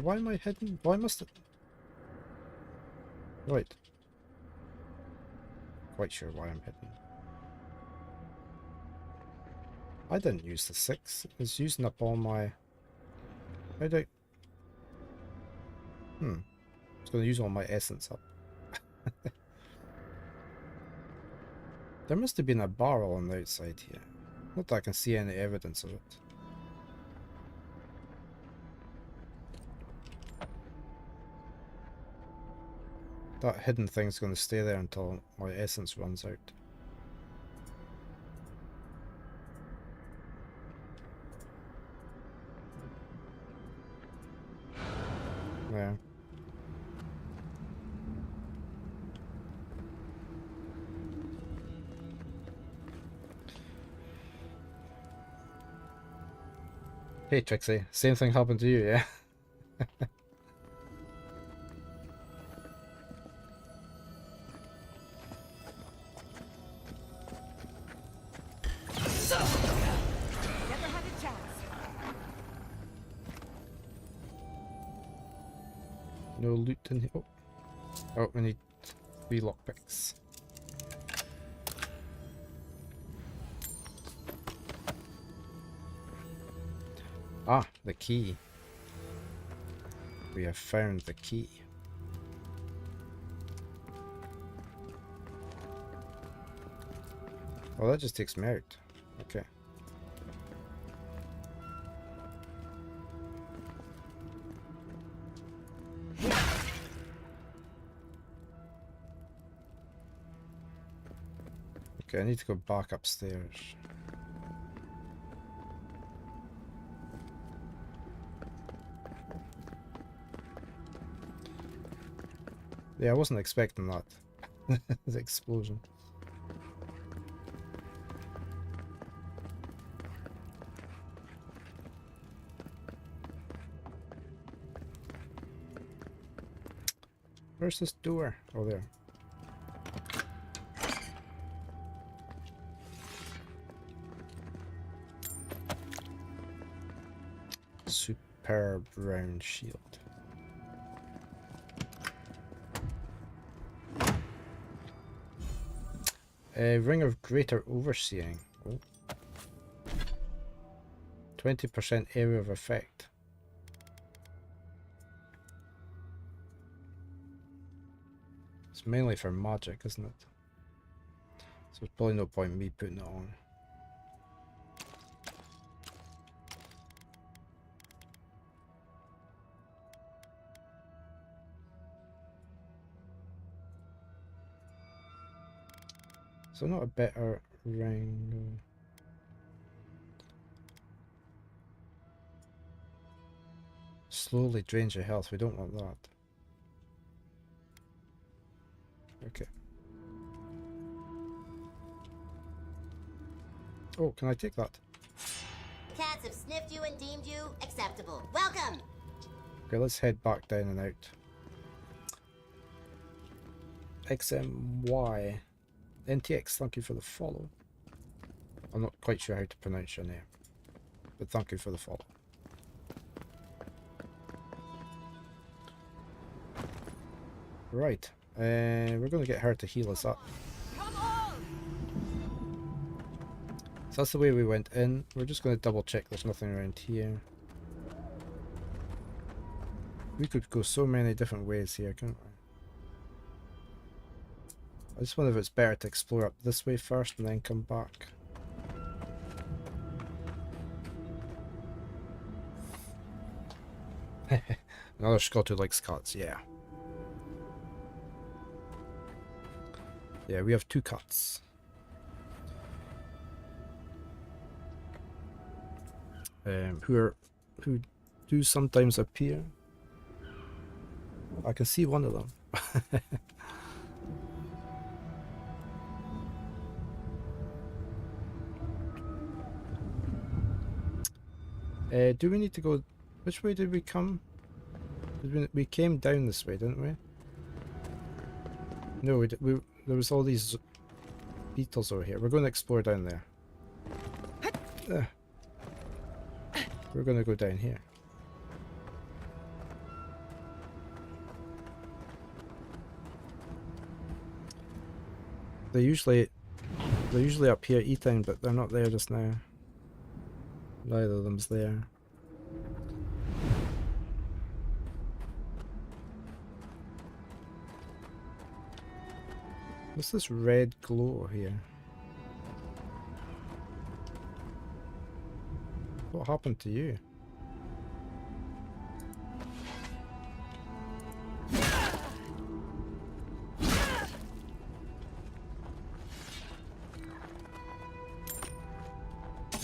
Why am I hidden? Why must it... Right. Quite sure why I'm hidden. I didn't use the 6. It's using up all my... How do I... It's going to use all my essence up. There must have been a barrel on the outside here. Not that I can see any evidence of it. That hidden thing's going to stay there until my essence runs out. Yeah. Hey Trixie, same thing happened to you, yeah? Never had a chance. No loot in here. Oh, we need 3 lockpicks. Ah, the key. We have found the key. Oh, that just takes me out. Okay. Okay, I need to go back upstairs. Yeah, I wasn't expecting that. The explosion. Where's this door? Oh, there. Superb round shield. A ring of greater overseeing. Oh. 20% area of effect. It's mainly for magic, isn't it? So there's probably no point in me putting it on. So not a better ring. Slowly drains your health. We don't want that. Okay. Oh, can I take that? Cats have sniffed you and deemed you acceptable. Welcome! Okay, let's head back down and out. XMY. NTX, thank you for the follow. I'm not quite sure how to pronounce your name, but thank you for the follow. Right, we're going to get her to heal us up. So that's the way we went in. We're just going to double check there's nothing around here. We could go so many different ways here, couldn't we? I just wonder if it's better to explore up this way first and then come back. Another Scot who likes cuts, yeah. Yeah, we have 2 cuts. Who do sometimes appear. I can see one of them. Do we need to go? Which way did we come? We came down this way, didn't we? No, there was all these beetles over here. We're going to explore down there. We're going to go down here. They're usually up here eating, but they're not there just now. Neither of them's there. What's this red glow here? What happened to you?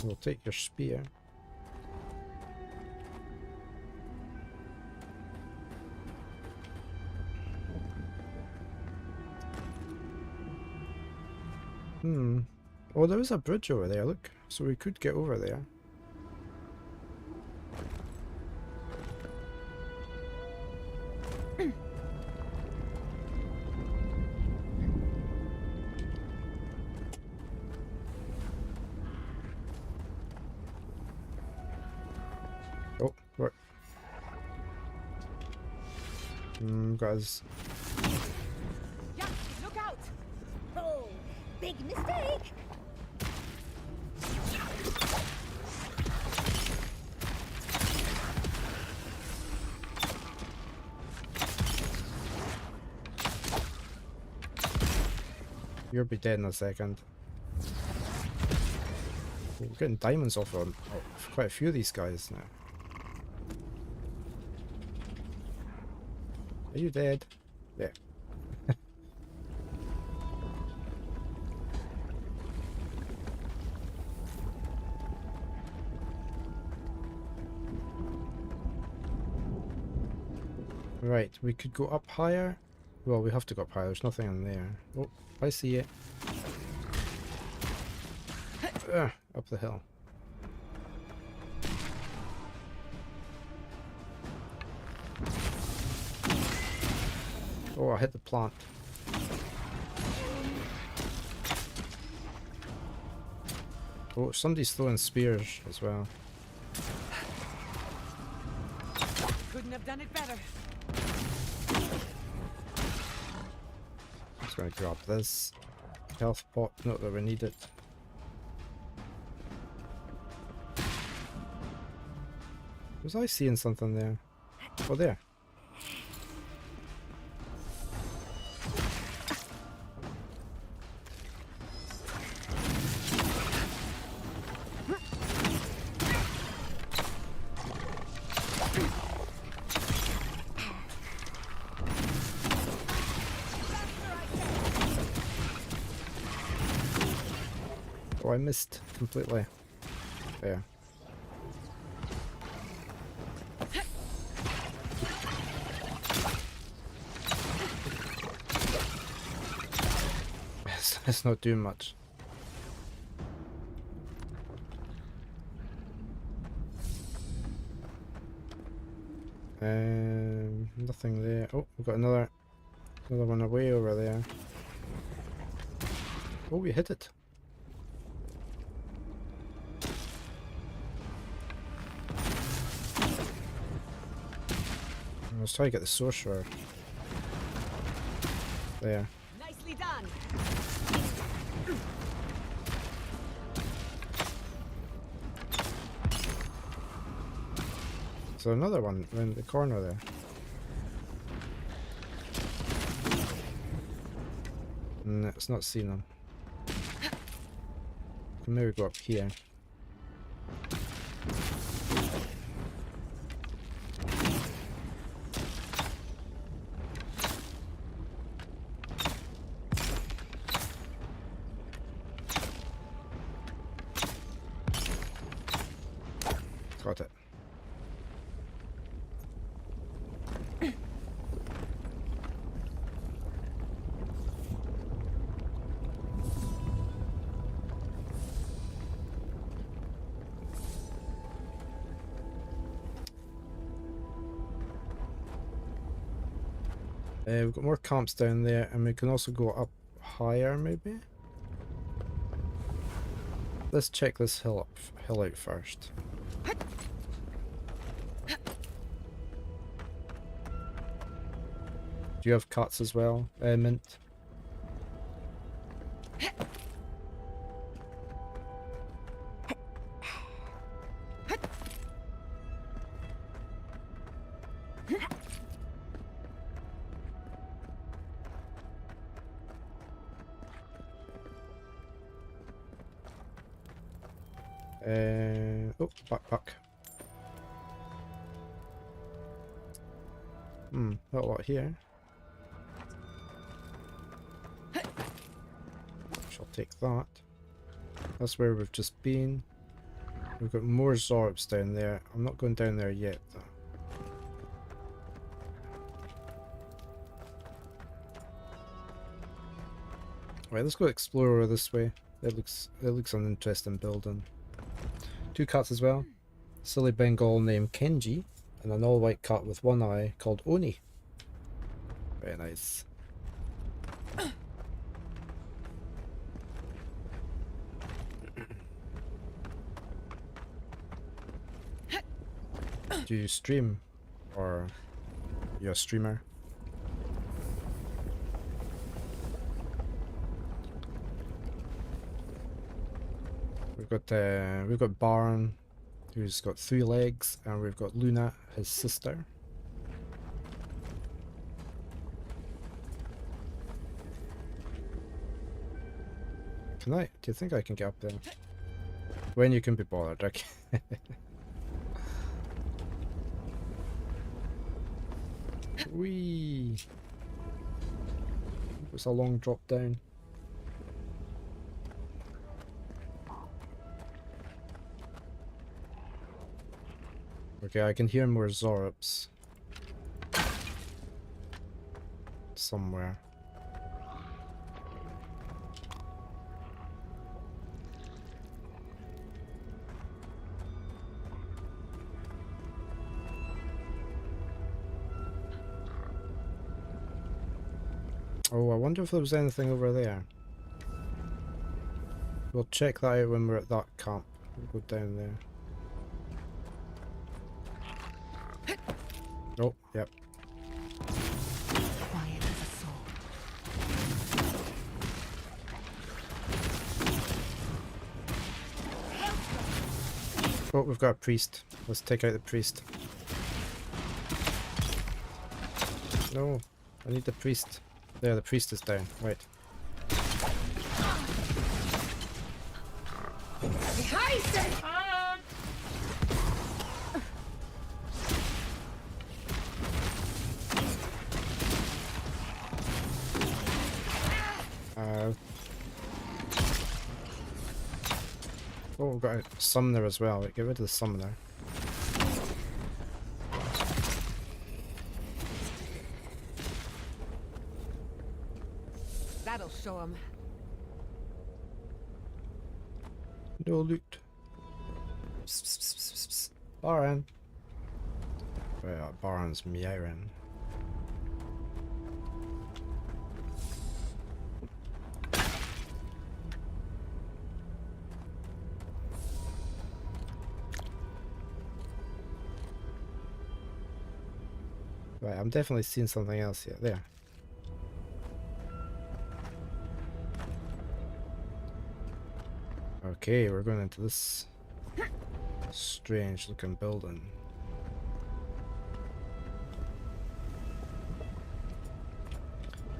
We'll take your spear. Oh, there is a bridge over there, look. So we could get over there. Oh, what? Guys. Yeah, look out! Oh, big mistake! You'll be dead in a second. We're getting diamonds off of quite a few of these guys now. Are you dead? Yeah. Right, we could go up higher. Well, we have to go up higher. There's nothing in there. Oh, I see it. Up the hill. Oh, I hit the plant. Oh, somebody's throwing spears as well. Couldn't have done it better. Just gonna grab this health pot. Not that we need it. Was I seeing something there? Oh, there. Oh, I missed completely. There. It's not doing much. Nothing there. Oh, we've got another one away over there. Oh, we hit it. Let's try to get the sorcerer. There. Nicely done. So another one around the corner there. No, it's not seen them. Can maybe go up here. Got it. We've got more camps down there, and we can also go up higher, maybe? Let's check this hill out first. Do you have cuts as well, Mint? Oh, backpack. Not a lot here. Shall take that. That's where we've just been. We've got more Zorps down there. I'm not going down there yet though. Right, let's go explore over this way. It looks an interesting building. 2 cats as well. Silly Bengal named Kenji, and an all-white cat with one eye called Oni. Very nice. Do you stream, or you're a streamer? We've got Baron, who's got 3 legs, and we've got Luna, his sister. Can I? Do you think I can get up there? When you can be bothered, okay. Whee! It's a long drop down. Okay, I can hear more Zorps somewhere. Oh, I wonder if there was anything over there. We'll check that out when we're at that camp. We'll go down there. Oh, yep. Quiet as a soul. Oh, we've got a priest. Let's take out the priest. No, I need the priest. There, the priest is down. Right. Oh, we've got a summoner as well. Right, get rid of the summoner. That'll show him. No loot. Baron. Right, Baron's meowing. Right, I'm definitely seeing something else here. There. Okay, we're going into this strange looking building.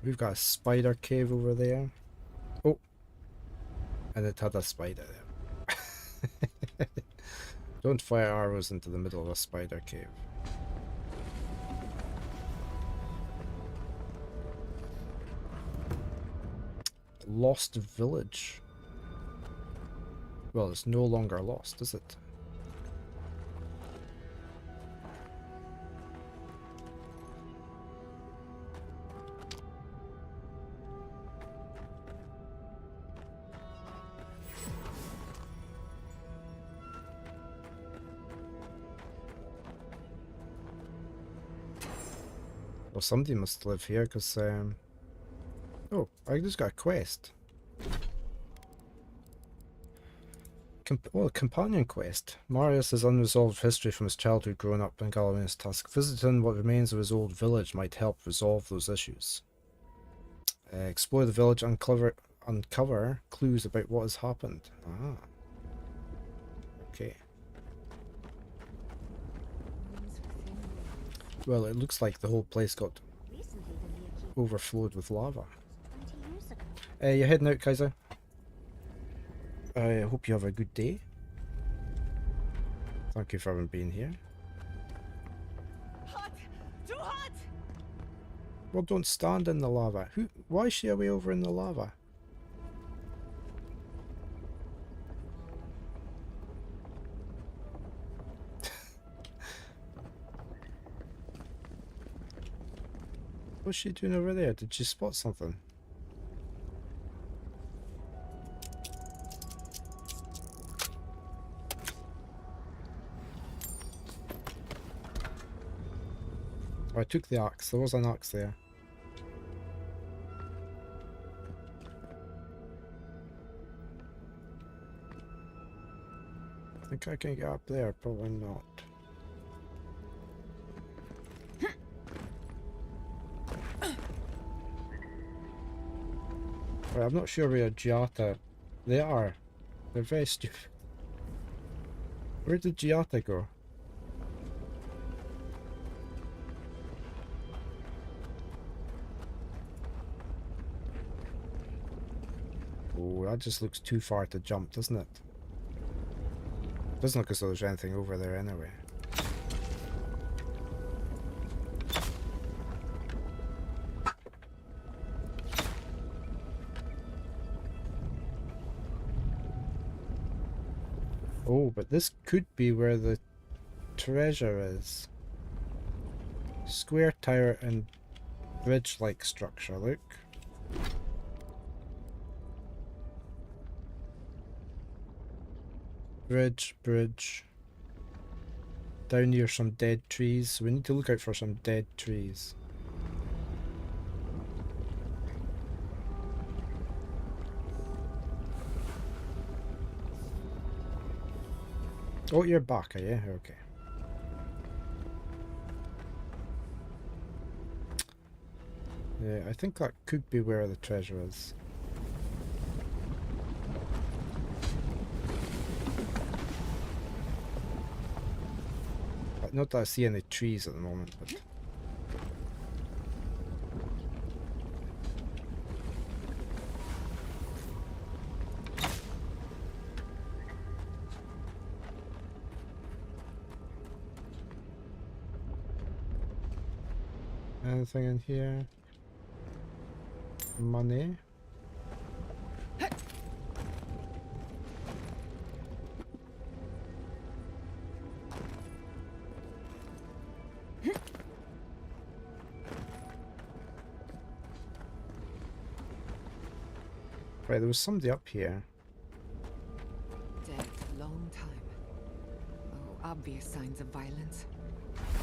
We've got a spider cave over there. Oh! And it had a spider there. Don't fire arrows into the middle of a spider cave. Lost village. Well, it's no longer lost, is it? Well, somebody must live here, because, oh, I just got a quest. Companion quest. Marius has unresolved history from his childhood growing up in Galawine's Tusk. Visiting what remains of his old village might help resolve those issues. Explore the village, uncover clues about what has happened. Ah. Okay. Well, it looks like the whole place got overflowed with lava. You're heading out, Kaiser? I hope you have a good day. Thank you for having been here. Hot! Too hot! Well, don't stand in the lava. Why is she away over in the lava? was she doing over there? Did she spot something? Oh, I took the axe. There was an axe there. I think I can get up there. Probably not. Right, I'm not sure where Giata... They are. They're very stupid. Where did Giata go? Oh, that just looks too far to jump, doesn't it? Doesn't look as though there's anything over there anyway. Oh, but this could be where the treasure is. Square tower and bridge-like structure, look. Bridge. Down near some dead trees. So we need to look out for some dead trees. Oh, you're back, are you? Okay. Yeah, I think that could be where the treasure is. Not that I see any trees at the moment, but... Anything in here? Money? Right, there was somebody up here. Dead long time. Oh, obvious signs of violence.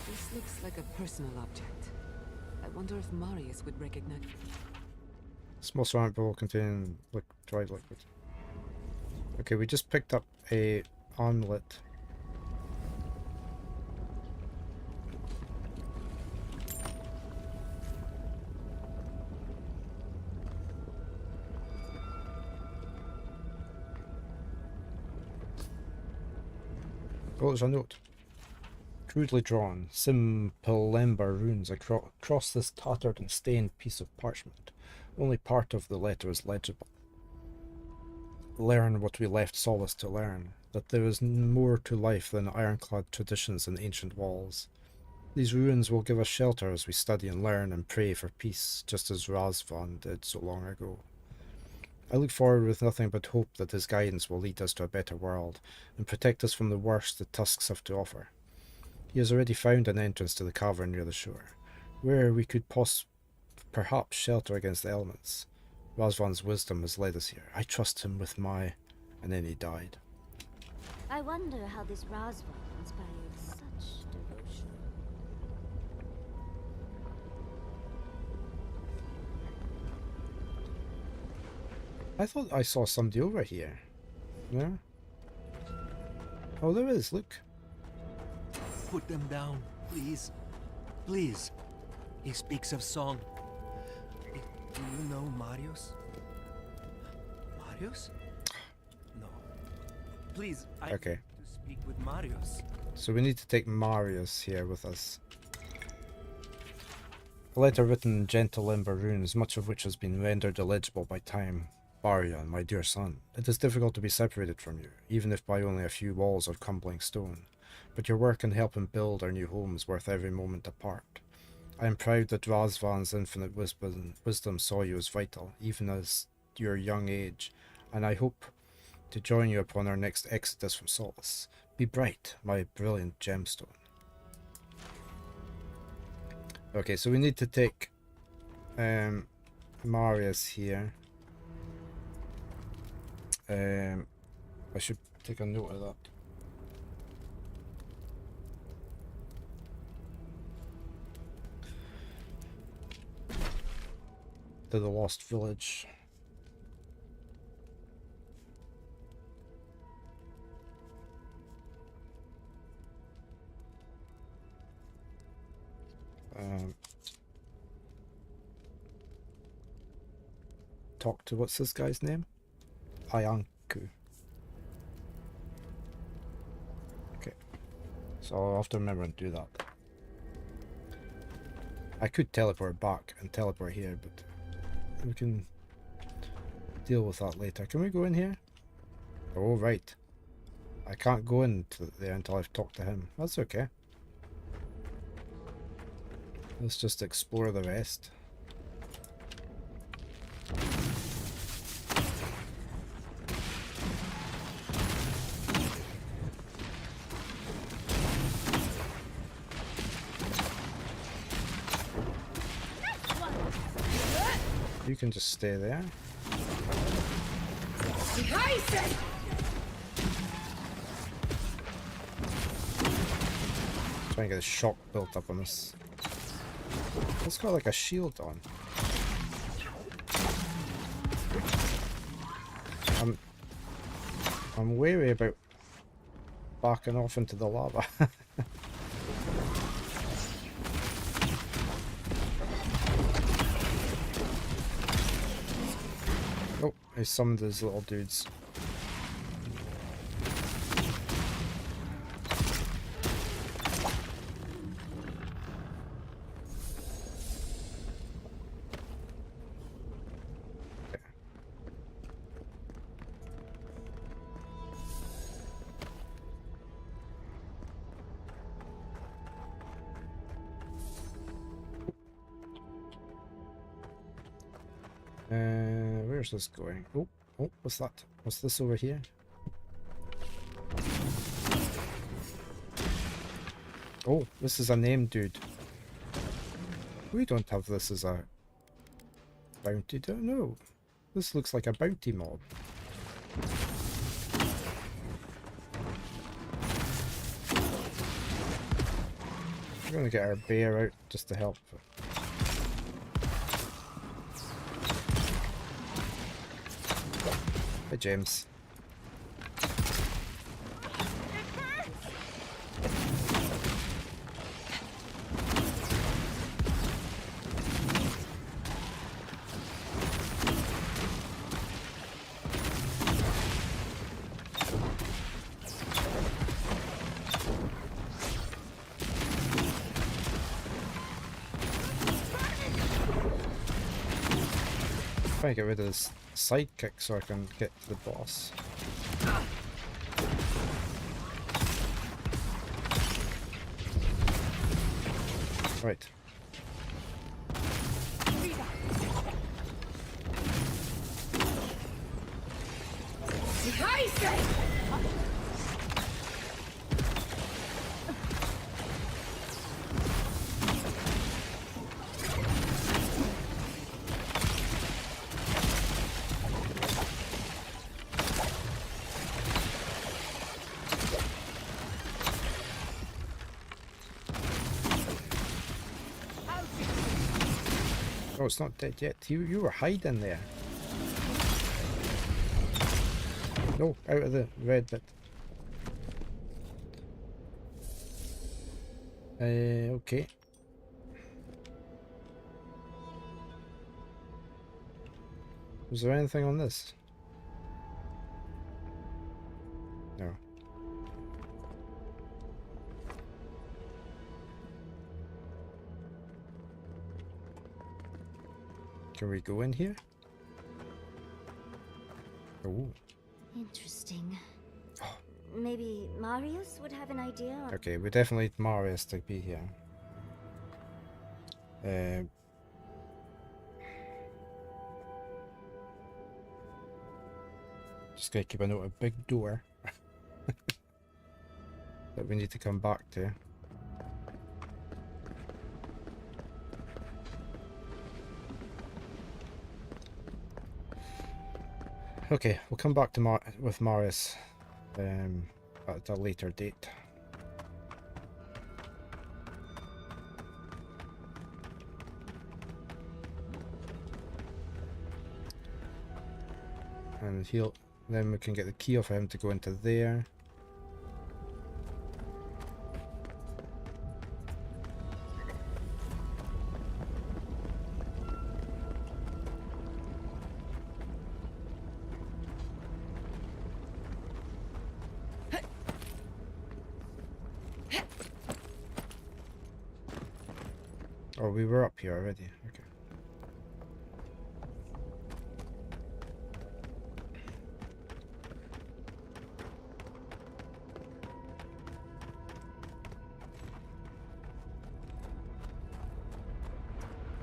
This looks like a personal object. I wonder if Marius would recognize... Small ceramic bowl containing dried liquid. Okay, we just picked up a omelet. Oh, there's a note. Crudely drawn, simple ember runes across this tattered and stained piece of parchment. Only part of the letter is legible. Learn what we left Solace to learn, that there is more to life than ironclad traditions and ancient walls. These ruins will give us shelter as we study and learn and pray for peace, just as Razvan did so long ago. I look forward with nothing but hope that his guidance will lead us to a better world, and protect us from the worst the Tusks have to offer. He has already found an entrance to the cavern near the shore, where we could perhaps shelter against the elements. Razvan's wisdom has led us here. I trust him with my... And then he died. I wonder how this Razvan inspired such devotion. I thought I saw somebody over here. No? Oh, there is, look. Put them down, please. Please. He speaks of song. Do you know Marius? Marius? No. Please, I Okay. need to speak with Marius. So we need to take Marius here with us. A letter written in gentle ember runes, much of which has been rendered illegible by time. Baryan, my dear son, it is difficult to be separated from you, even if by only a few walls of crumbling stone. But your work in helping build our new home is worth every moment apart. I am proud that Razvan's infinite wisdom saw you as vital, even as your young age, and I hope to join you upon our next exodus from Solace. Be bright, my brilliant gemstone. Okay, so we need to take Marius here. I should take a note of that. To the Lost Village. Talk to, what's this guy's name? Ayanku. Okay. So I'll have to remember and do that. I could teleport back and teleport here, but we can deal with that later. Can we go in here? Oh, right. I can't go into there until I've talked to him. That's okay. Let's just explore the rest. You can just stay there. Try and get a shock built up on this. It's got like a shield on. I'm wary about backing off into the lava. Oh, I summoned those little dudes. Where's this going? Oh, what's that? What's this over here? Oh, this is a name dude. We don't have this as a bounty, do no. This looks like a bounty mob. We're gonna get our bear out just to help. Hey, James. Trying to get rid of this sidekick so I can get to the boss. Right. Oh, it's not dead yet. You were hiding there. No, out of the red bit. Okay. Was there anything on this? No. Can we go in here? Oh. Interesting. Maybe Marius would have an idea on... Okay, we definitely need Marius to be here. Just gotta keep a note of a big door that we need to come back to. Okay, we'll come back to with Marius at a later date. And then we can get the key off him to go into there. Oh, we were up here already. Okay.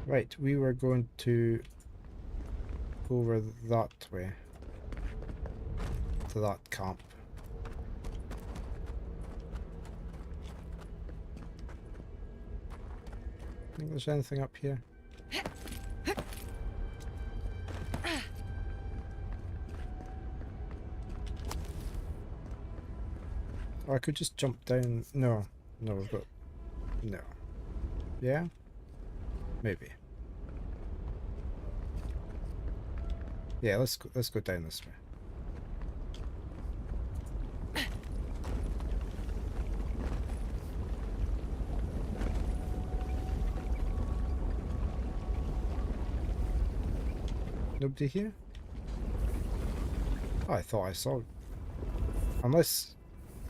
Right, we were going to go over that way to that camp. Think there's anything up here? Oh, I could just jump down. No, we've got no. Yeah, maybe. Yeah, let's go down this way. Nobody here? Oh, I thought I saw. Unless,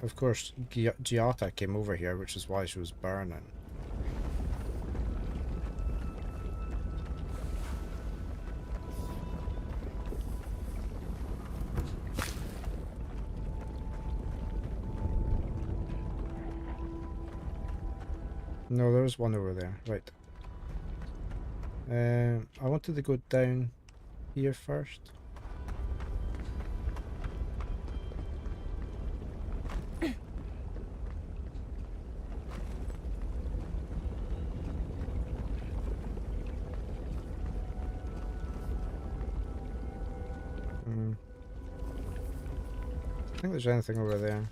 of course, Giata came over here, which is why she was burning. No, there's one over there. Right. I wanted to go down here first. I think there's anything over there.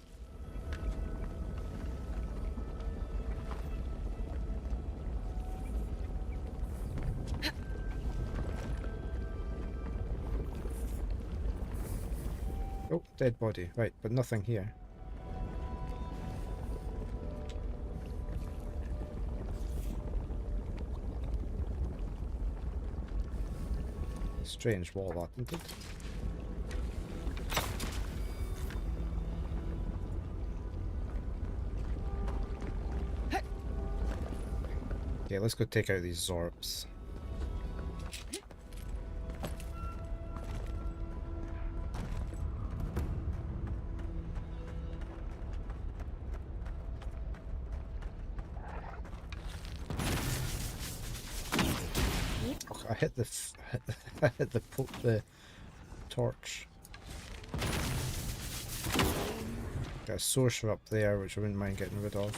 Oh, dead body. Right, but nothing here. Strange wall, that, isn't it? Okay, let's go take out these Zorps. Oh, I hit the I hit the torch. Got a sorcerer up there, which I wouldn't mind getting rid of.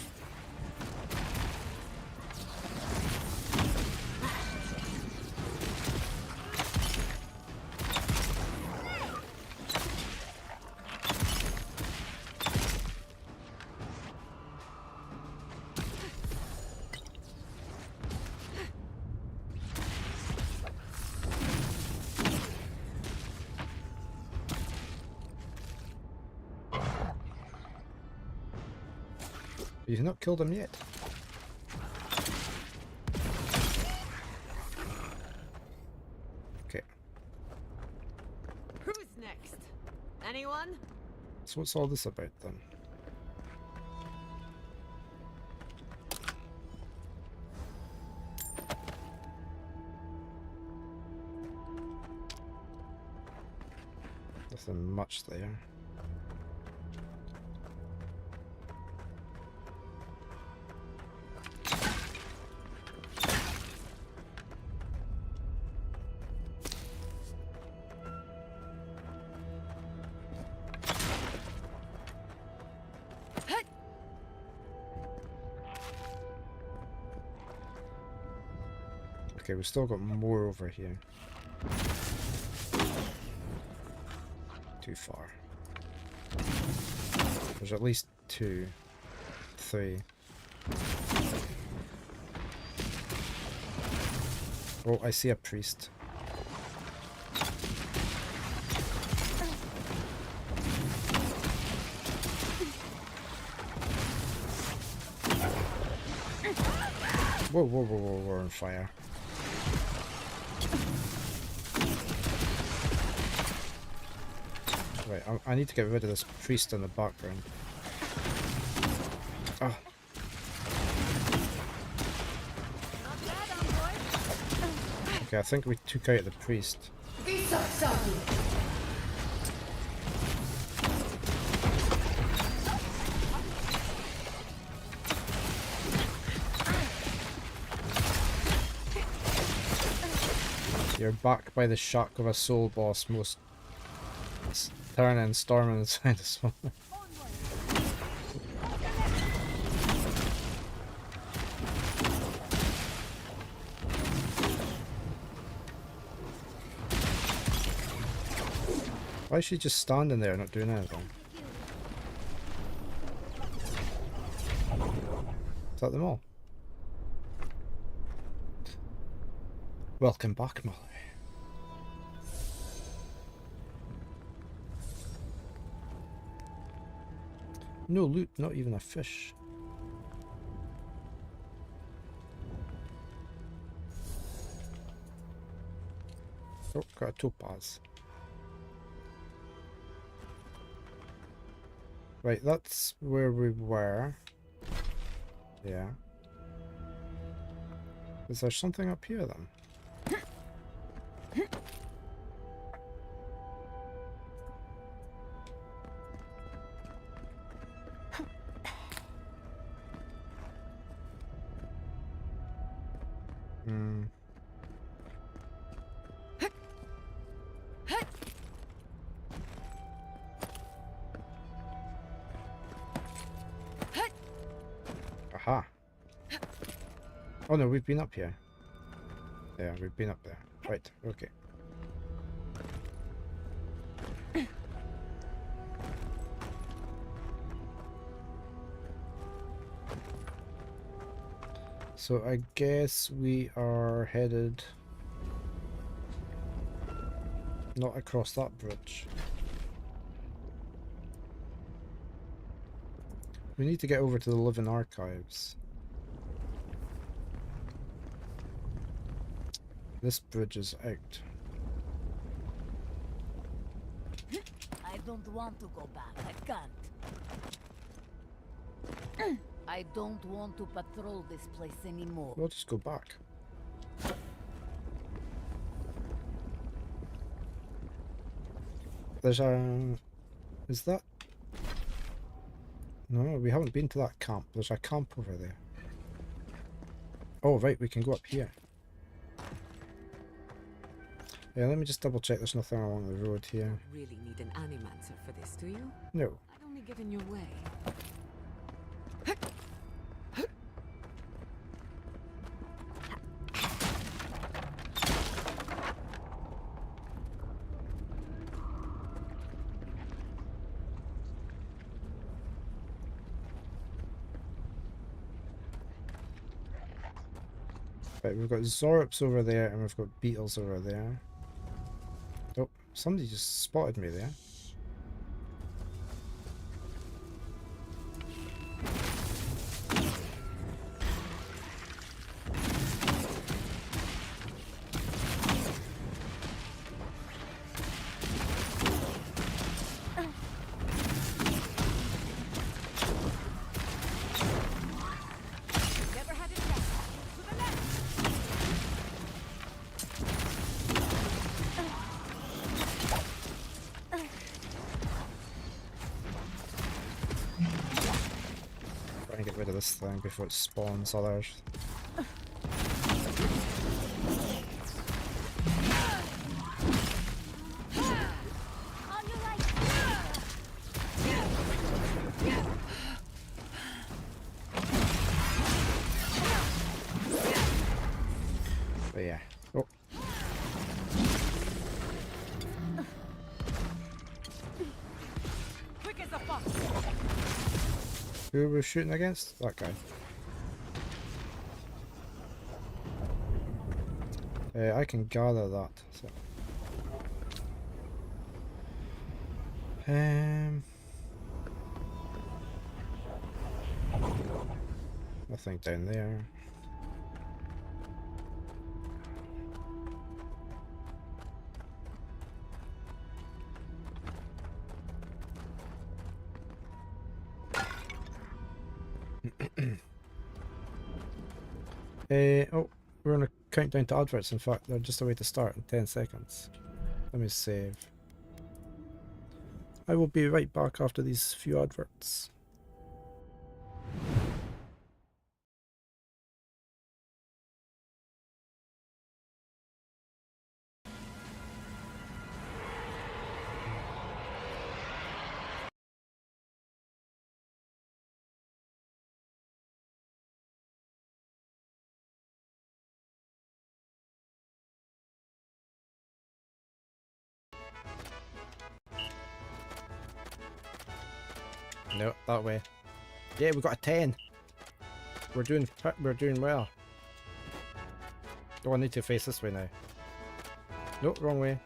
You've not killed him yet. Okay. Who's next? Anyone? So what's all this about then? Nothing much there. Okay, we've still got more over here. too far. There's at least 2, 3. Oh, I see a priest. Whoa, whoa, whoa, whoa, we're on fire. Right, I need to get rid of this priest in the background. Oh. Okay, I think we took out the priest. You're back by the shock of a soul boss, most turn and storm inside this one. Why is she just standing there not doing anything? Is that them all? Welcome back, Molly. No loot, not even a fish. Oh, got a topaz. Right, that's where we were. Yeah. Is there something up here then? Hmm. Aha. Oh no, we've been up here. Yeah, we've been up there. Right, okay. So I guess we are headed not across that bridge. We need to get over to the Living Archives. This bridge is out. I don't want to go back. I can't. I don't want to patrol this place anymore. We'll just go back. There's a... Is that... No, we haven't been to that camp. There's a camp over there. Oh, right, we can go up here. Yeah, let me just double check there's nothing along the road here. You really need an animancer for this, do you? No. I'd only get in your way. Right, we've got Zorps over there and we've got beetles over there. Oh, somebody just spotted me there. Get rid of this thing before it spawns others. But yeah. Oh. spot. Who was shooting against? That guy. I can gather that. So. Nothing down there. Oh, we're on a countdown to adverts. In fact, they're just a way to start in 10 seconds. Let me save. I will be right back after these few adverts. No, that way. Yeah, we got a 10. We're doing well. Oh, I need to face this way now. No, wrong way.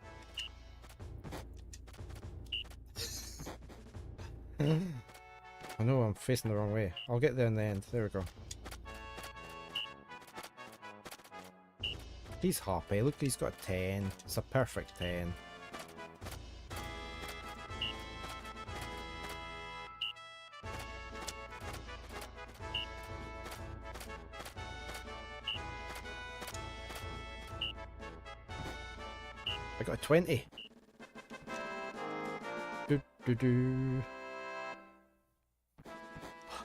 I know I'm facing the wrong way. I'll get there in the end. There we go. He's happy. Look, he's got a 10. It's a perfect 10. I got a 20. Do do do.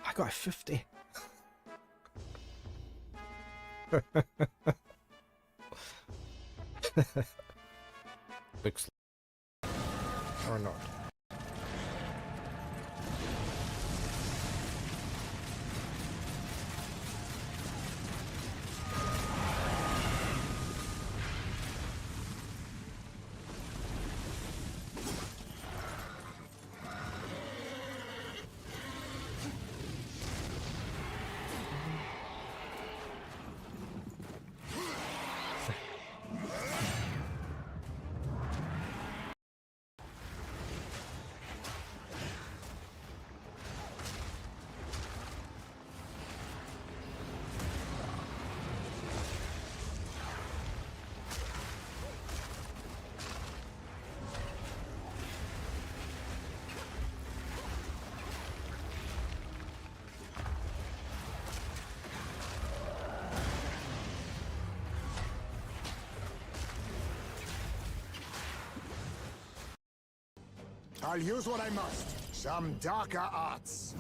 I got a 50. Looks like or not. I'll use what I must. Some darker arts.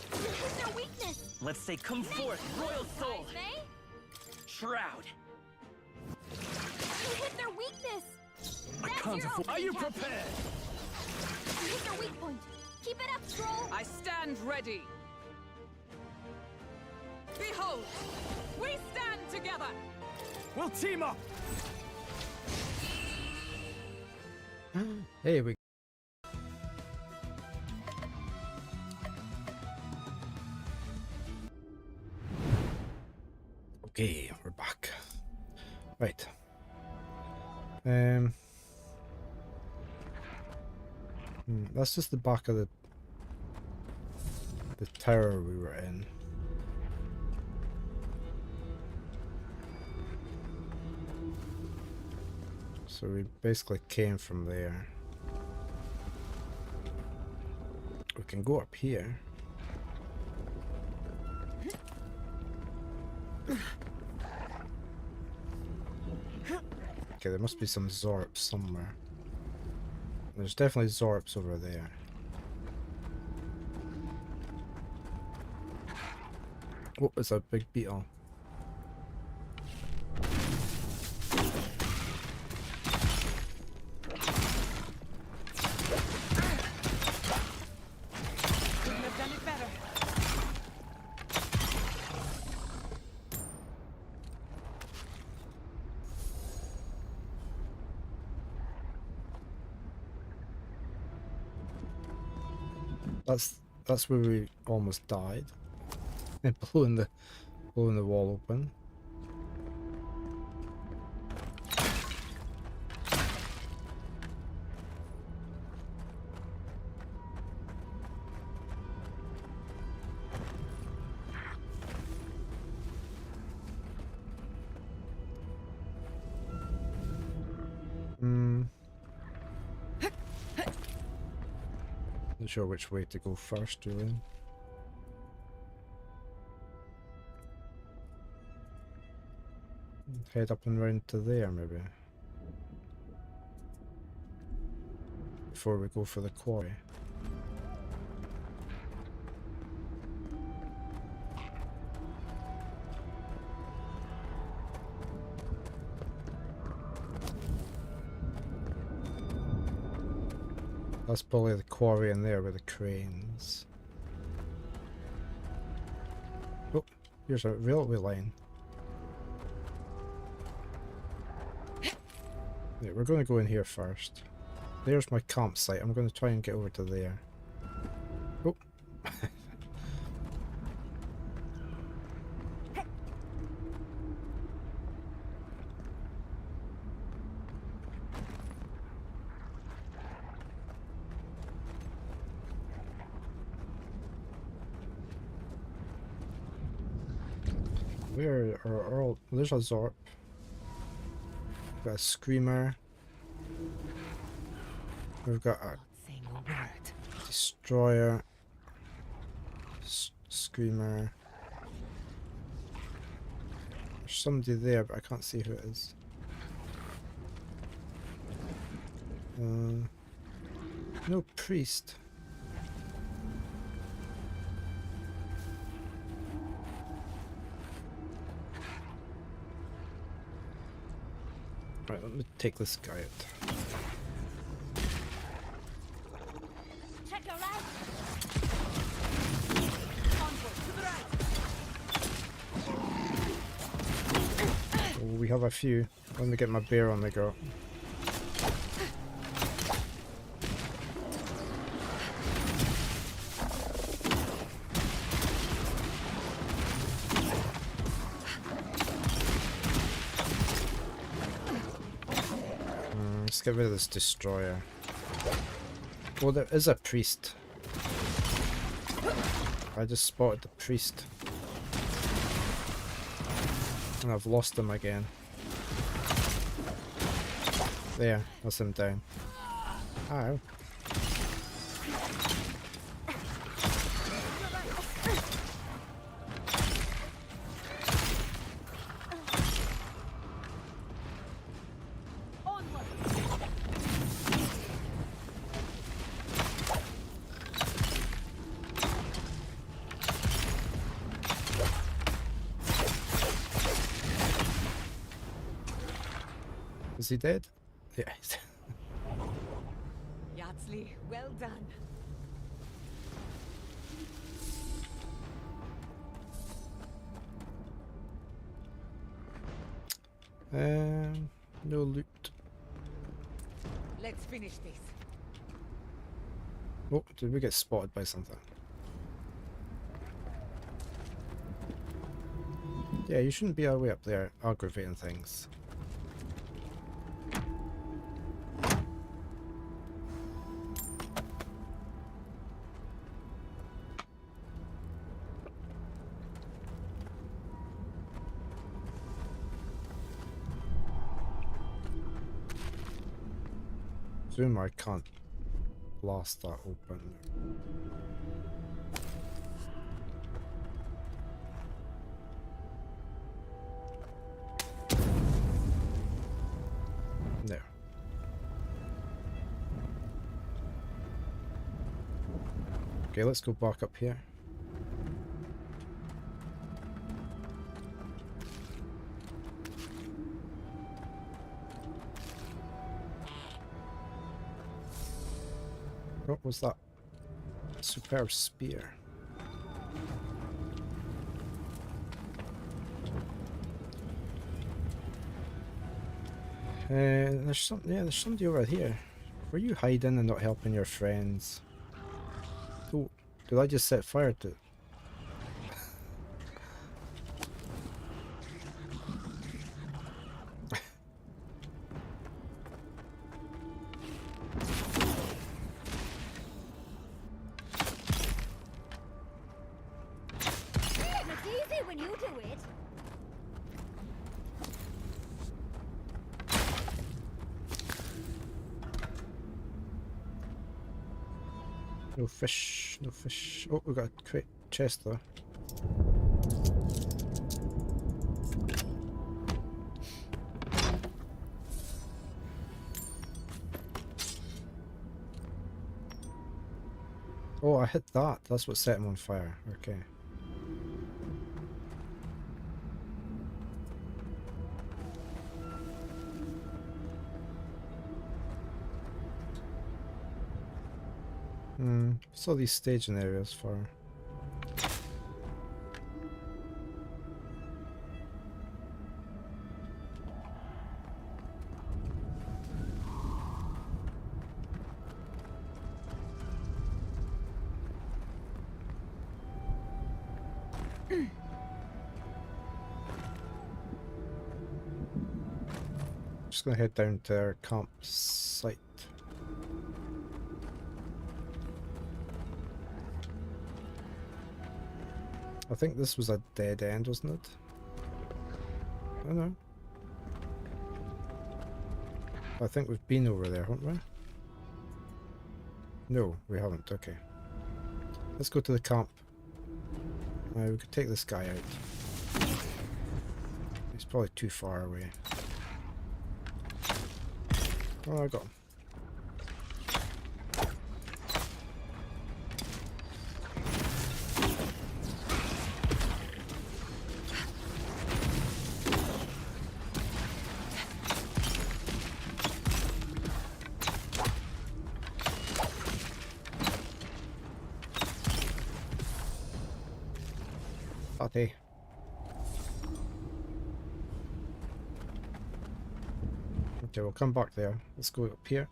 What's their weakness? Let's say come forth, royal soul. May? Shroud. You hit their weakness. I can't afford. Are you prepared? You hit their weak point. Keep it up, Stroll. I stand ready. Behold, we stand together. We'll team up. Hey, we. Okay, we're back. Right. That's just the back of the tower we were in. So we basically came from there. We can go up here. Okay, there must be some Zorps somewhere. There's definitely Zorps over there. Oh, it's a big beetle. Couldn't have done it better. That's where we almost died. And blowing the wall open. Not sure which way to go first, really. Head up and round to there, maybe. Before we go for the quarry. That's probably the quarry in there with the cranes. Oh, here's a railway line. Yeah, we're going to go in here first. There's my campsite. I'm going to try and get over to there. Oh. Where are all... There's a Zorp. We've got a Screamer. We've got a Destroyer. Screamer. There's somebody there, but I can't see who it is. No priest. Right, let me take this guy out. Check your right. Oh, we have a few. Let me get my bear on the go. Let's get rid of this destroyer. Oh, there is a priest. I just spotted the priest. And I've lost him again. There, that's him down. Ow. Is he dead? Yeah, he's dead. Yardsley, well done. No loot. Let's finish this. Oh, did we get spotted by something? Yeah, you shouldn't be all the way up there aggravating things. I can't blast that open. There. Okay, let's go back up here. What was that? Superb spear. There's somebody over here. Were you hiding and not helping your friends? Oh, Did I just set fire to it? It's easy when you do it. No fish, no fish. Oh, we got a crate chest though. Oh, I hit that. That's what set him on fire. Okay. Saw these staging areas for. Just gonna head down to our campsite. I think this was a dead end, wasn't it? I don't know. I think we've been over there, haven't we? No, we haven't. Okay. Let's go to the camp. We could take this guy out. He's probably too far away. Oh, I got him. Party. Okay, we'll come back there. Let's go up here.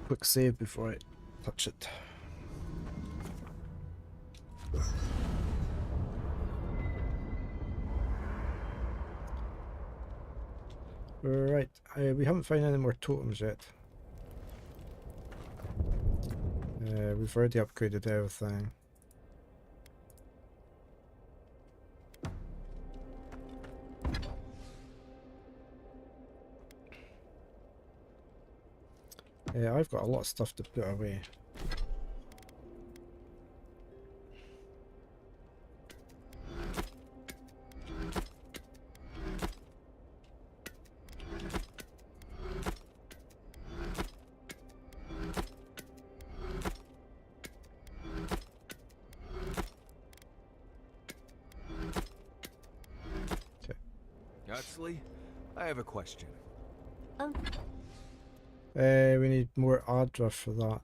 Quick save before I touch it. Right, we haven't found any more totems yet. We've already upgraded everything. Yeah, I've got a lot of stuff to put away. Huxley, I have a question. Oh. We need more Adra for that.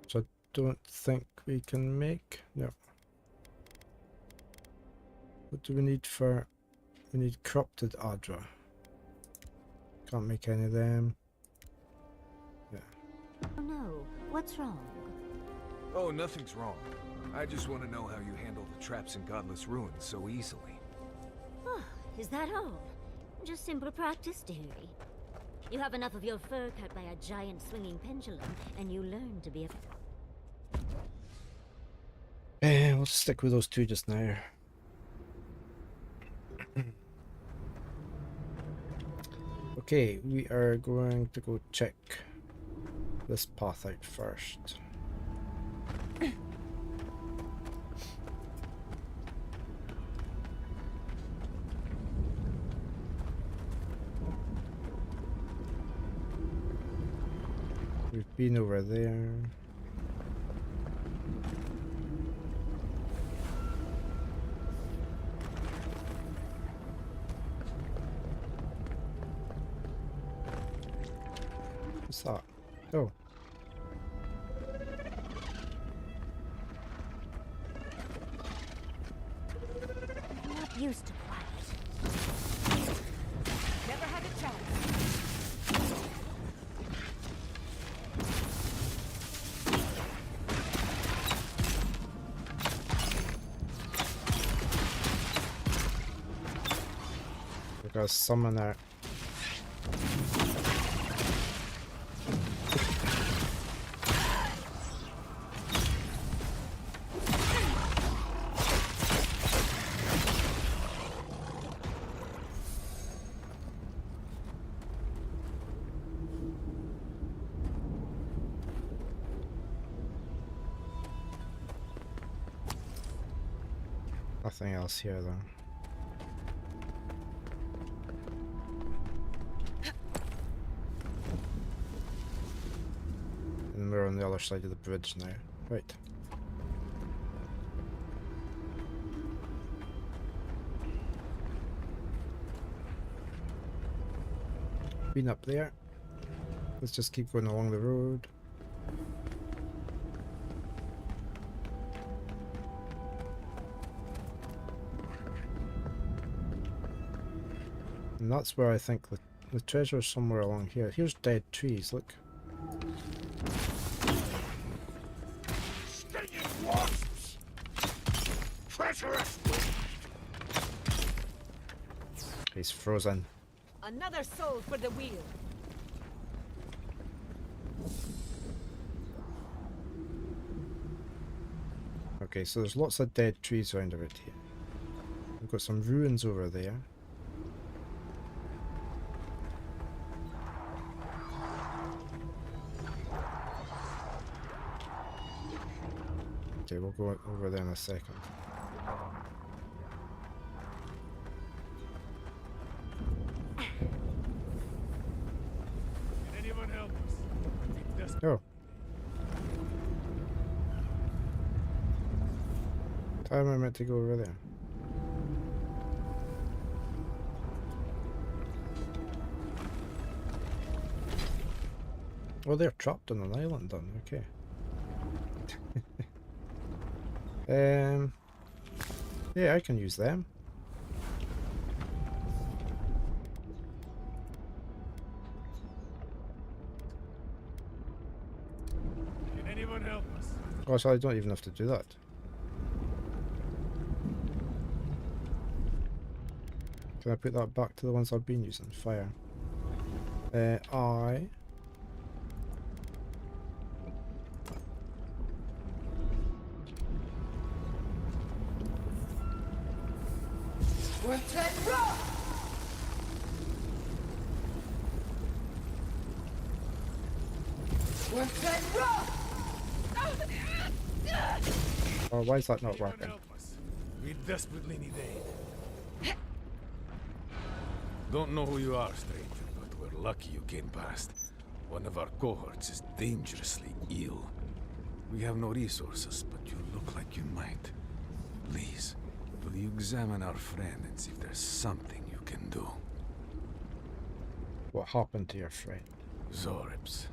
Which I don't think we can make. No. What do we need for... We need corrupted Adra. Can't make any of them. Yeah. Oh no, what's wrong? Oh, nothing's wrong. I just want to know how you handle the traps in Godless Ruins so easily. Oh, is that all? Just simple practice, dearie. You have enough of your fur cut by a giant swinging pendulum, and you learn to be a... We'll stick with those two just now. Okay, we are going to go check this path out first. We've been over there. What's that? Oh. used to quiet. Never had a chance. We got a summoner. Nothing else here though. And we're on the other side of the bridge now. Right. Been up there. Let's just keep going along the road. And that's where I think the treasure is somewhere along here. Here's dead trees, look. Stinging wasps! Treacherous! He's frozen. Another soul for the wheel. Okay, so there's lots of dead trees around about here. We've got some ruins over there. Okay, we'll go over there in a second. Can anyone help us? Oh. Time I meant to go over there. Oh, they're trapped on an island then, okay. Yeah, I can use them. Can anyone help us? Oh, so I don't even have to do that. Can I put that back to the ones I've been using? Fire. I... Oh, why is that not working? We desperately need aid. Don't know who you are, stranger, but we're lucky you came past. One of our cohorts is dangerously ill. We have no resources, but you look like you might. Please, will you examine our friend and see if there's something you can do? What happened to your friend? Zorips.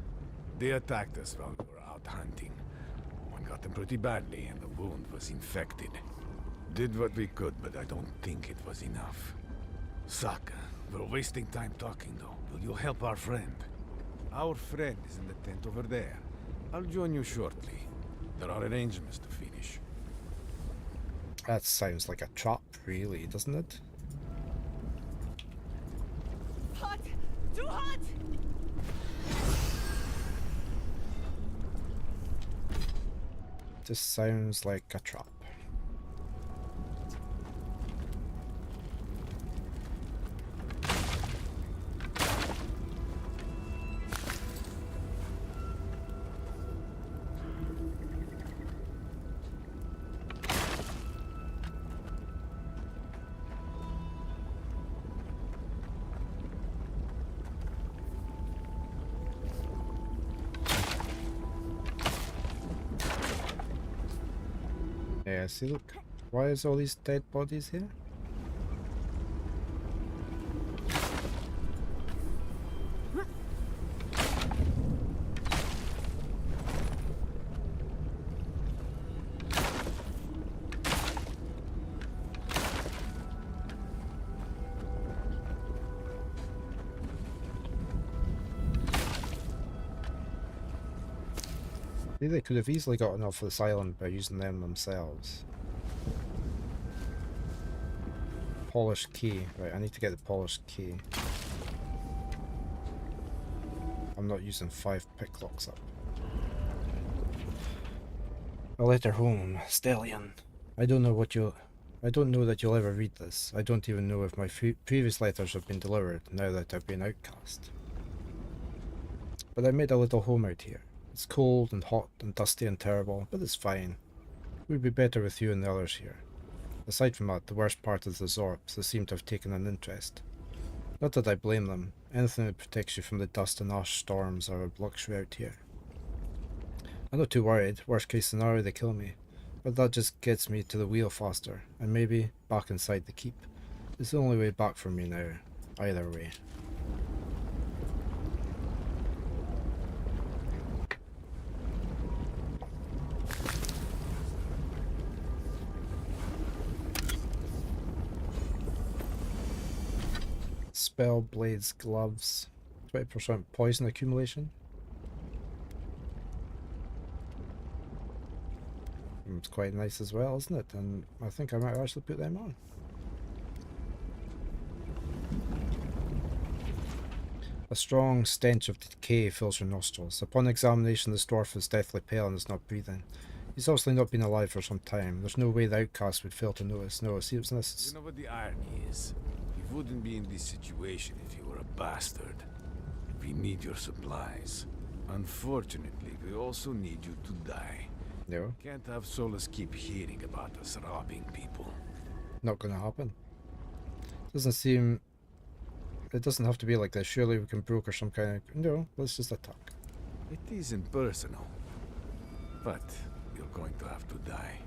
They attacked us while we were out hunting. One got them pretty badly, and the wound was infected. Did what we could, but I don't think it was enough. Saka, we're wasting time talking though. Will you help our friend? Our friend is in the tent over there. I'll join you shortly. There are arrangements to finish. That sounds like a trap, really, doesn't it? Hot! Too hot! Just sounds like a trap. Yeah, see, look. Why is all these dead bodies here? They could have easily gotten off this island by using them themselves. Polished key. Right, I need to get the polished key. I'm not using 5 picklocks up. A letter home, Stellion. I don't know that you'll ever read this. I don't even know if my previous letters have been delivered now that I've been outcast. But I made a little home out here. It's cold and hot and dusty and terrible, but it's fine. It would be better with you and the others here. Aside from that, the worst part is the Zorps. They seem to have taken an interest. Not that I blame them. Anything that protects you from the dust and ash storms are a luxury out here. I'm not too worried. Worst case scenario, they kill me. But that just gets me to the wheel faster, and maybe back inside the keep. It's the only way back for me now. Either way. Spell blades, gloves, 20% poison accumulation. It's quite nice as well, isn't it? And I think I might actually put them on. A strong stench of decay fills your nostrils. Upon examination, this dwarf is deathly pale and is not breathing. He's obviously not been alive for some time. There's no way the outcast would fail to notice. No, seriousness. You know what the irony is? You wouldn't be in this situation if you were a bastard. We need your supplies. Unfortunately, we also need you to die. No. Can't have Solus keep hearing about us robbing people. Not gonna happen. Doesn't seem... It doesn't have to be like this. Surely we can broker some kind of... No, let's just attack. It isn't personal. But you're going to have to die.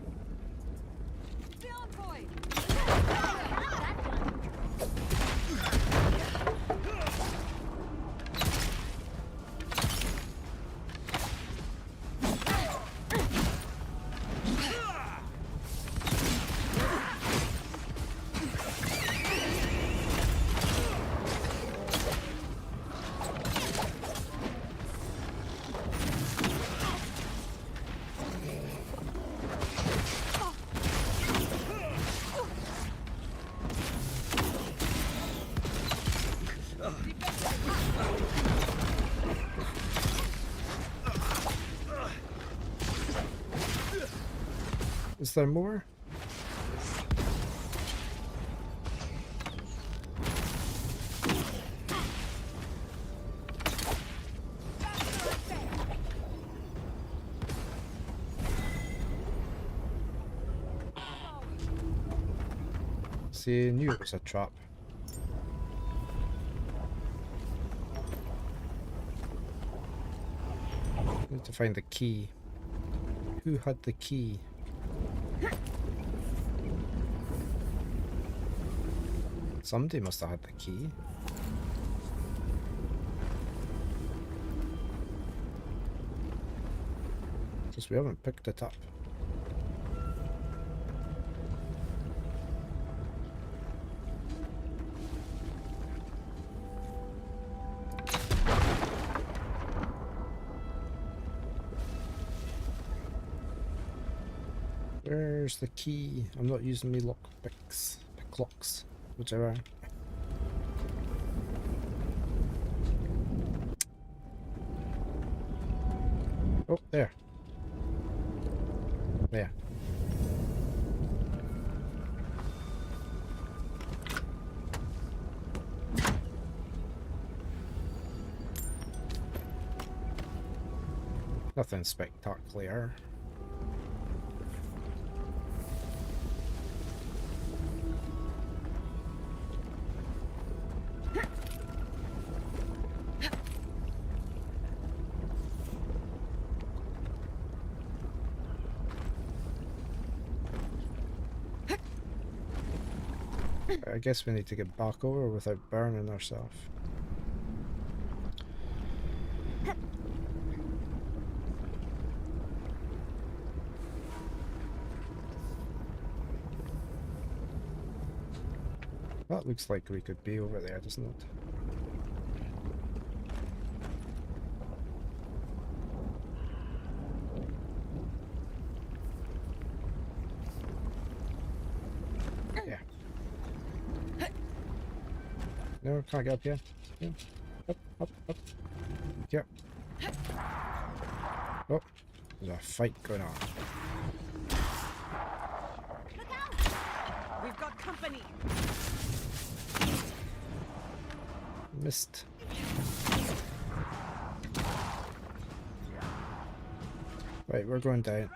Is there more? See, I knew it was a trap. Need to find the key. Who had the key? Somebody must have had the key. Just we haven't picked it up. Where's the key? I'm not using me lockpicks, picklocks, whichever. Oh, there. There. Nothing spectacular. I guess we need to get back over without burning ourselves. That looks like we could be over there, doesn't it? No, can't get up here. Yeah. Up, up, up. Yep. Oh, there's a fight going on. We've got company. Missed. Right, we're going down.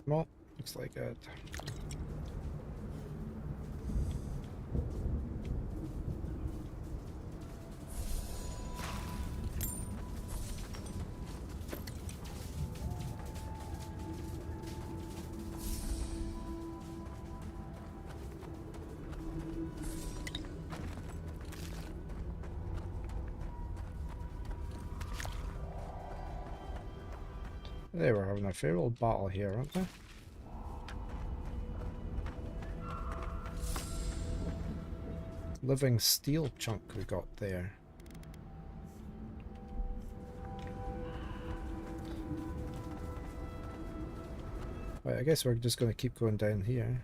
Well, looks like it. They were having a fair old battle here, aren't they? Living steel chunk we got there. Right, I guess we're just going to keep going down here.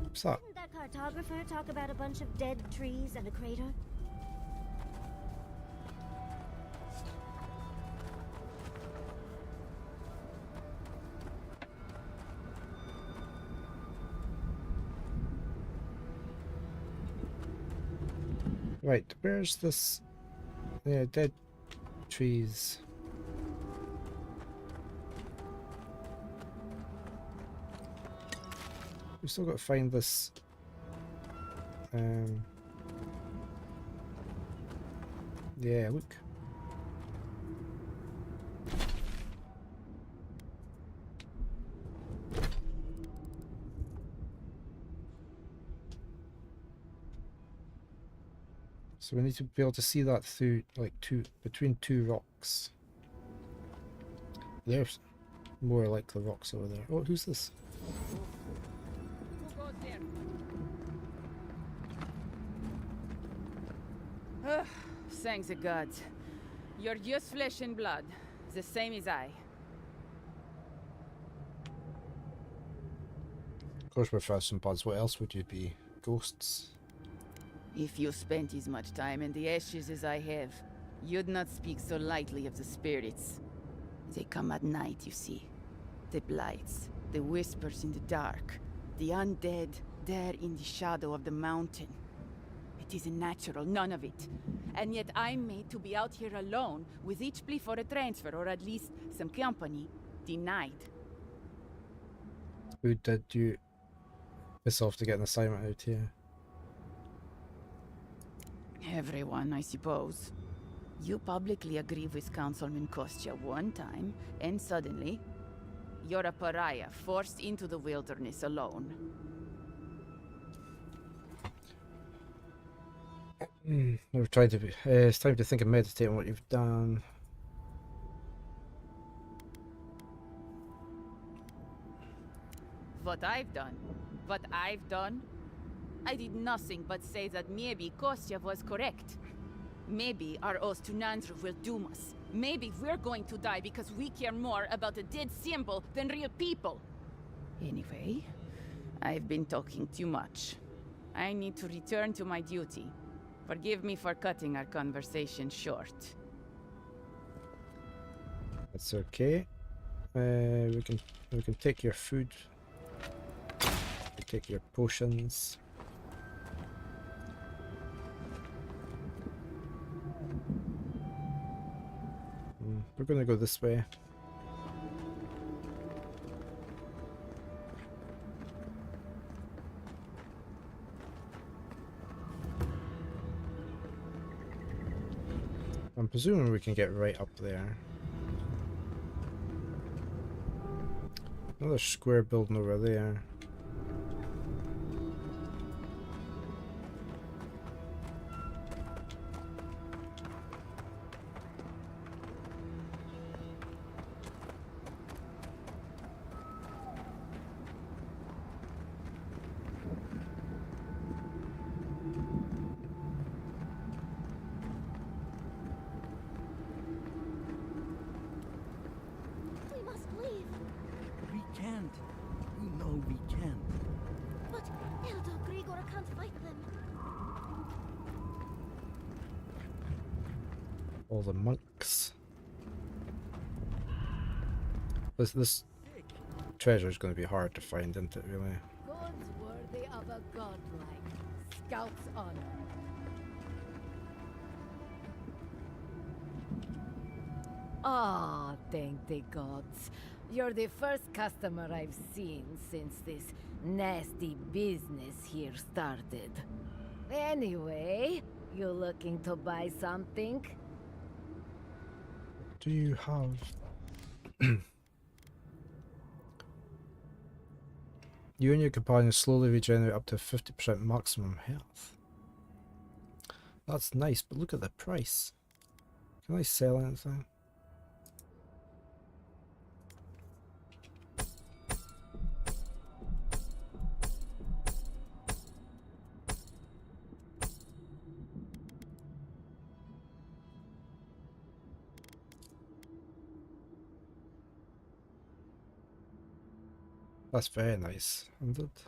What's that? Didn't that cartographer talk about a bunch of dead trees and a crater? Right, where's this? Yeah, dead trees. We still got to find this. Yeah, look. So we need to be able to see that through, like, between two rocks. There's more like the rocks over there. Oh, who's this? Who goes there? Ugh, thanks the gods. You're just flesh and blood, the same as I. Of course we're flesh and bloods. What else would you be? Ghosts? If you spent as much time in the ashes as I have, you'd not speak so lightly of the spirits. They come at night, you see. The blights, the whispers in the dark, the undead there in the shadow of the mountain. It isn't natural, none of it. And yet I'm made to be out here alone, with each plea for a transfer, or at least some company, denied. Who did you piss off to get an assignment out here? Everyone, I suppose. You publicly agree with Councilman Kostya one time, and suddenly, you're a pariah forced into the wilderness alone. We're trying to be. It's time to think and meditate on what you've done. What I've done? I did nothing but say that maybe Kostya was correct. Maybe our oath to Nandru will doom us. Maybe we're going to die because we care more about a dead symbol than real people. Anyway, I've been talking too much. I need to return to my duty. Forgive me for cutting our conversation short. That's okay. We can take your food. We take your potions. We're gonna go this way. I'm presuming we can get right up there. Another square building over there. We must leave. We can't. You know we can't. But Elder Grigor can't fight them. All the monks. This treasure is going to be hard to find, isn't it, really? Gods worthy of a godlike. Scout's honor. Ah, thank the gods. You're the first customer I've seen since this nasty business here started. Anyway, you looking to buy something? Do you have... You and your companions slowly regenerate up to 50% maximum health. That's nice, but look at the price. Can I sell anything? That's very nice, isn't it?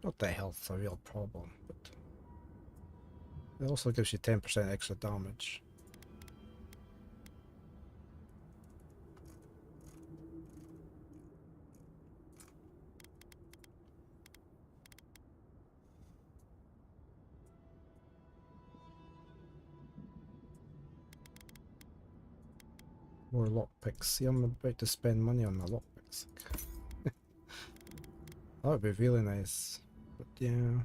Not that health's a real problem, but it also gives you 10% extra damage. More lockpicks. See, I'm about to spend money on my lockpicks. That would be really nice, but yeah.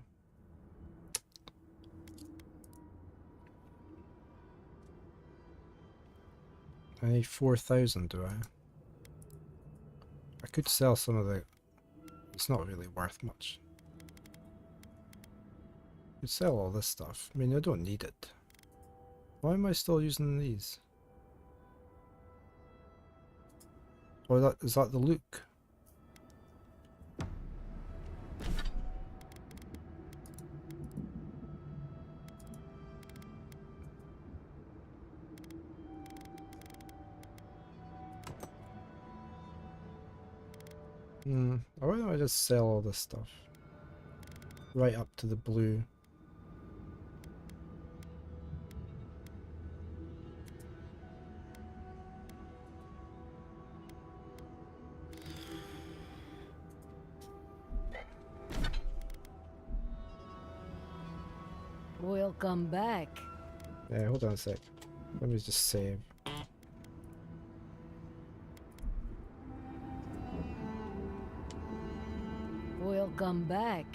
I need 4,000, do I? I could sell some of the... It's not really worth much. I could sell all this stuff. I mean, I don't need it. Why am I still using these? Or is that the look? Or why don't I just sell all this stuff? Right up to the blue. We'll come back. Yeah, hold on a sec. Let me just save. We'll come back.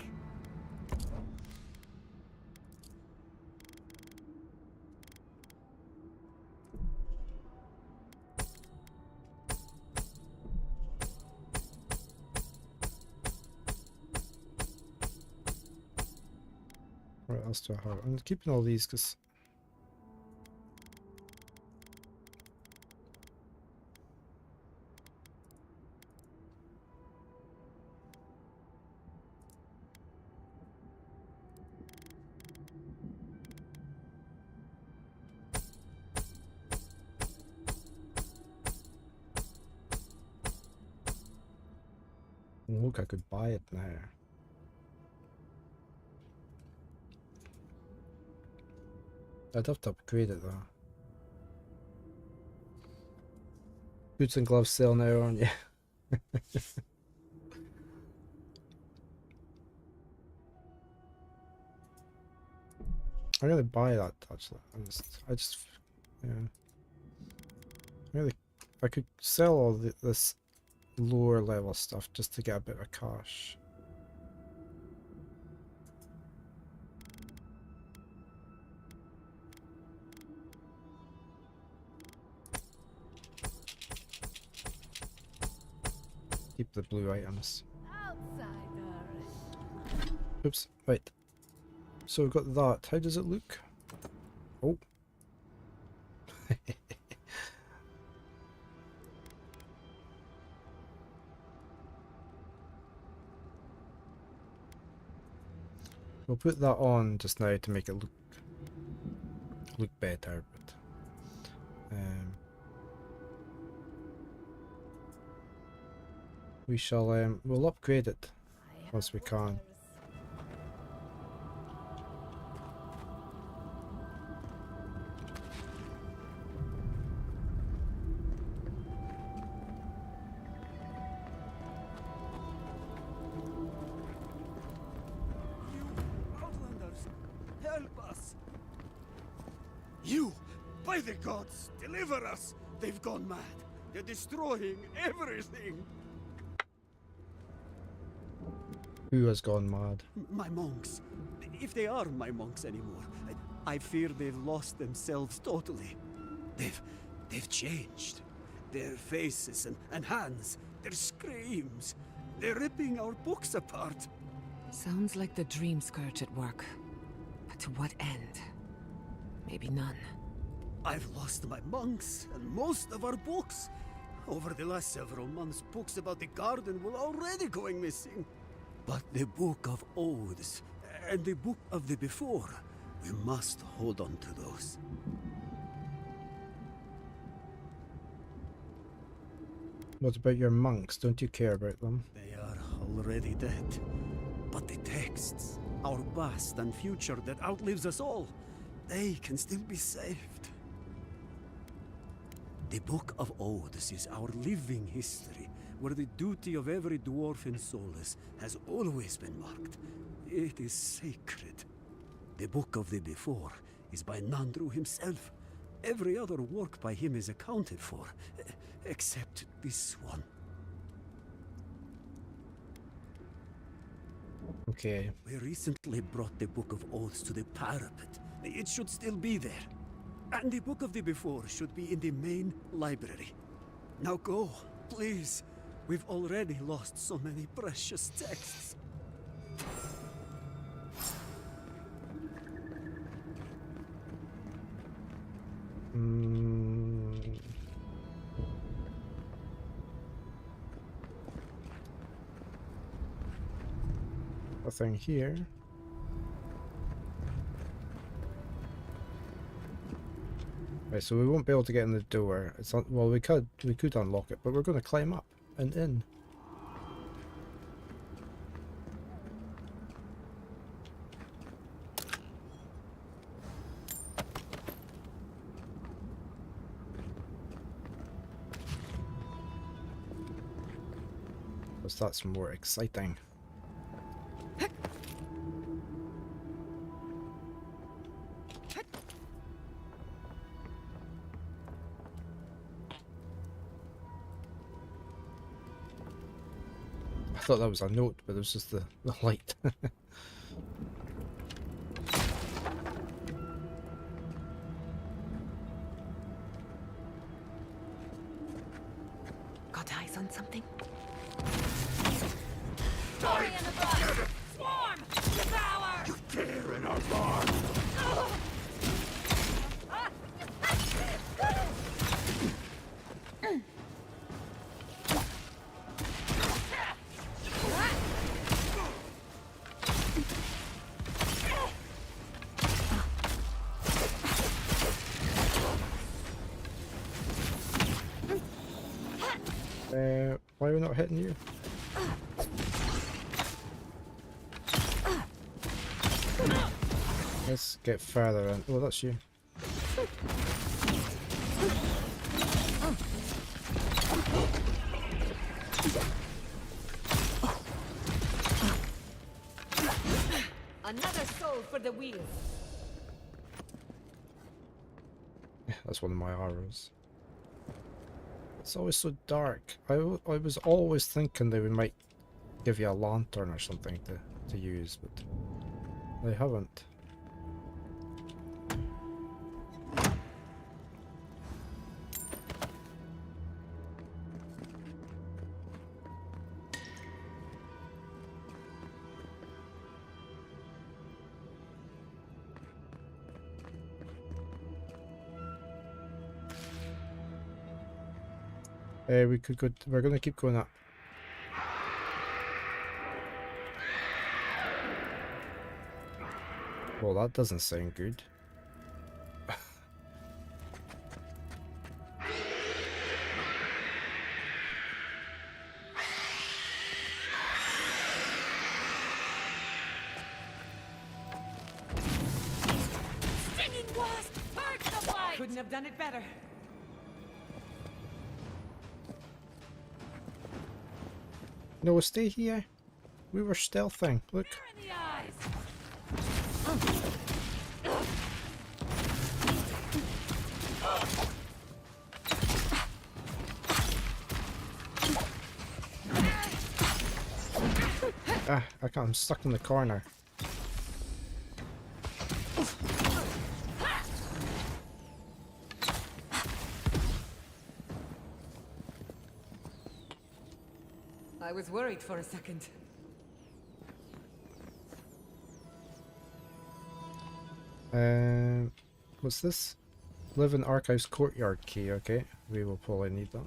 What else do I have? I'm keeping all these because... Look, I could buy it now. I'd have to upgrade it though. Boots and gloves sale now, aren't you? I'm gonna buy that actually. I just, yeah. Really, I could sell all this lower level stuff just to get a bit of cash. Keep the blue items. Outsider. Oops, right. So we've got that. How does it look? Oh. We'll put that on just now to make it look better, but we shall we'll upgrade it once we can. You! By the gods, deliver us! They've gone mad. They're destroying everything. Who has gone mad? My monks. If they are my monks anymore, I fear they've lost themselves totally. They've changed. Their faces and hands, their screams. They're ripping our books apart. Sounds like the Dream Scourge at work. But to what end? Maybe none. I've lost my monks and most of our books. Over the last several months, books about the garden were already going missing. But the Book of Oaths and the Book of the Before, we must hold on to those. What about your monks? Don't you care about them? They are already dead. But the texts, our past and future that outlives us all, they can still be saved. The Book of Oaths is our living history, where the duty of every dwarf in Solus has always been marked. It is sacred. The Book of the Before is by Nandru himself. Every other work by him is accounted for, except this one. Okay. We recently brought the Book of Oaths to the parapet. It should still be there. And the Book of the Before should be in the main library. Now go, please. We've already lost so many precious texts. Nothing here. Right, so we won't be able to get in the door. It's not, well, we could unlock it, but we're going to climb up and in. Because that's more exciting. I thought that was a note, but it was just the light. Got eyes on something? Story in the book! Swarm! Devour! You dare in our bar! Why are we not hitting you? Let's get further in. Oh, that's you. Another soul for the wheel. That's one of my arrows. It's always so dark. I was always thinking they might give you a lantern or something to use, but they haven't. We could go. We're gonna keep going up. Well, that doesn't sound good. Stinging wasp! Perk the bite! Couldn't have done it better. No, stay here. We were stealthing. Look. In the eyes. Ah, I can't. I'm stuck in the corner. I was worried for a second. What's this? Live in Archives Courtyard key. Okay, we will probably need that.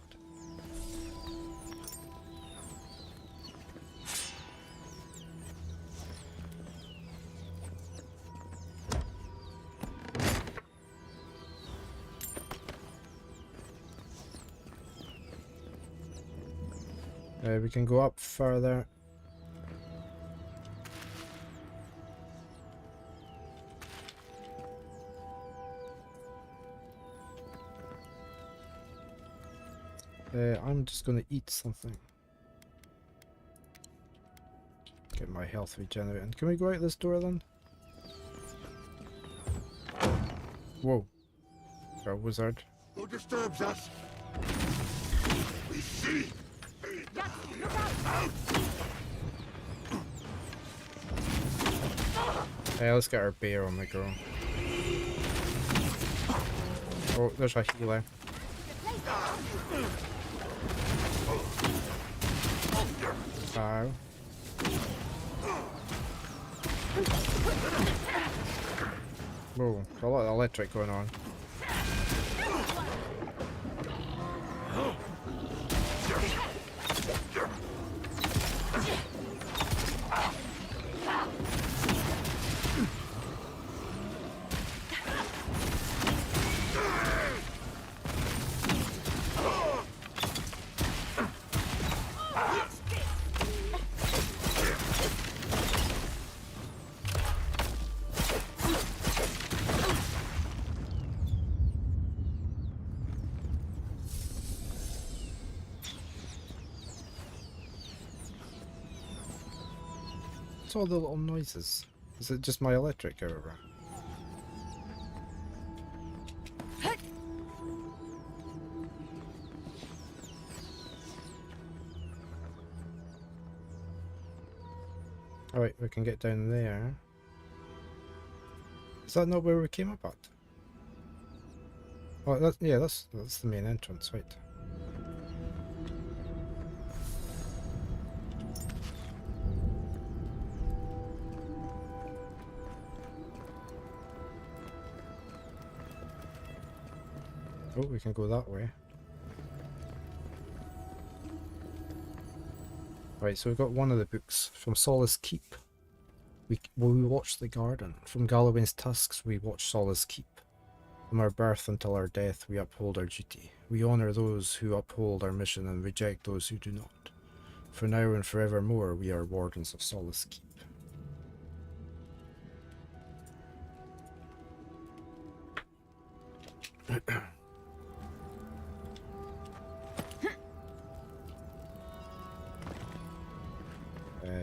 We can go up further. I'm just gonna eat something. Get my health regenerating. Can we go out this door then? Whoa. Got a wizard. Who disturbs us? We see. Hey, let's get our bear on the go. Oh, there's a healer. Ow. Whoa, a lot of electric going on. What's all the little noises? Is it just my electric over? Alright, we can get down there. Is that not where we came up at? Oh, that's the main entrance, right? Oh, we can go that way. Right, so we've got one of the books from Solace Keep. We watch the garden. From Galloway's tusks, we watch Solace Keep. From our birth until our death, we uphold our duty. We honour those who uphold our mission and reject those who do not. For now and forevermore, we are wardens of Solace Keep.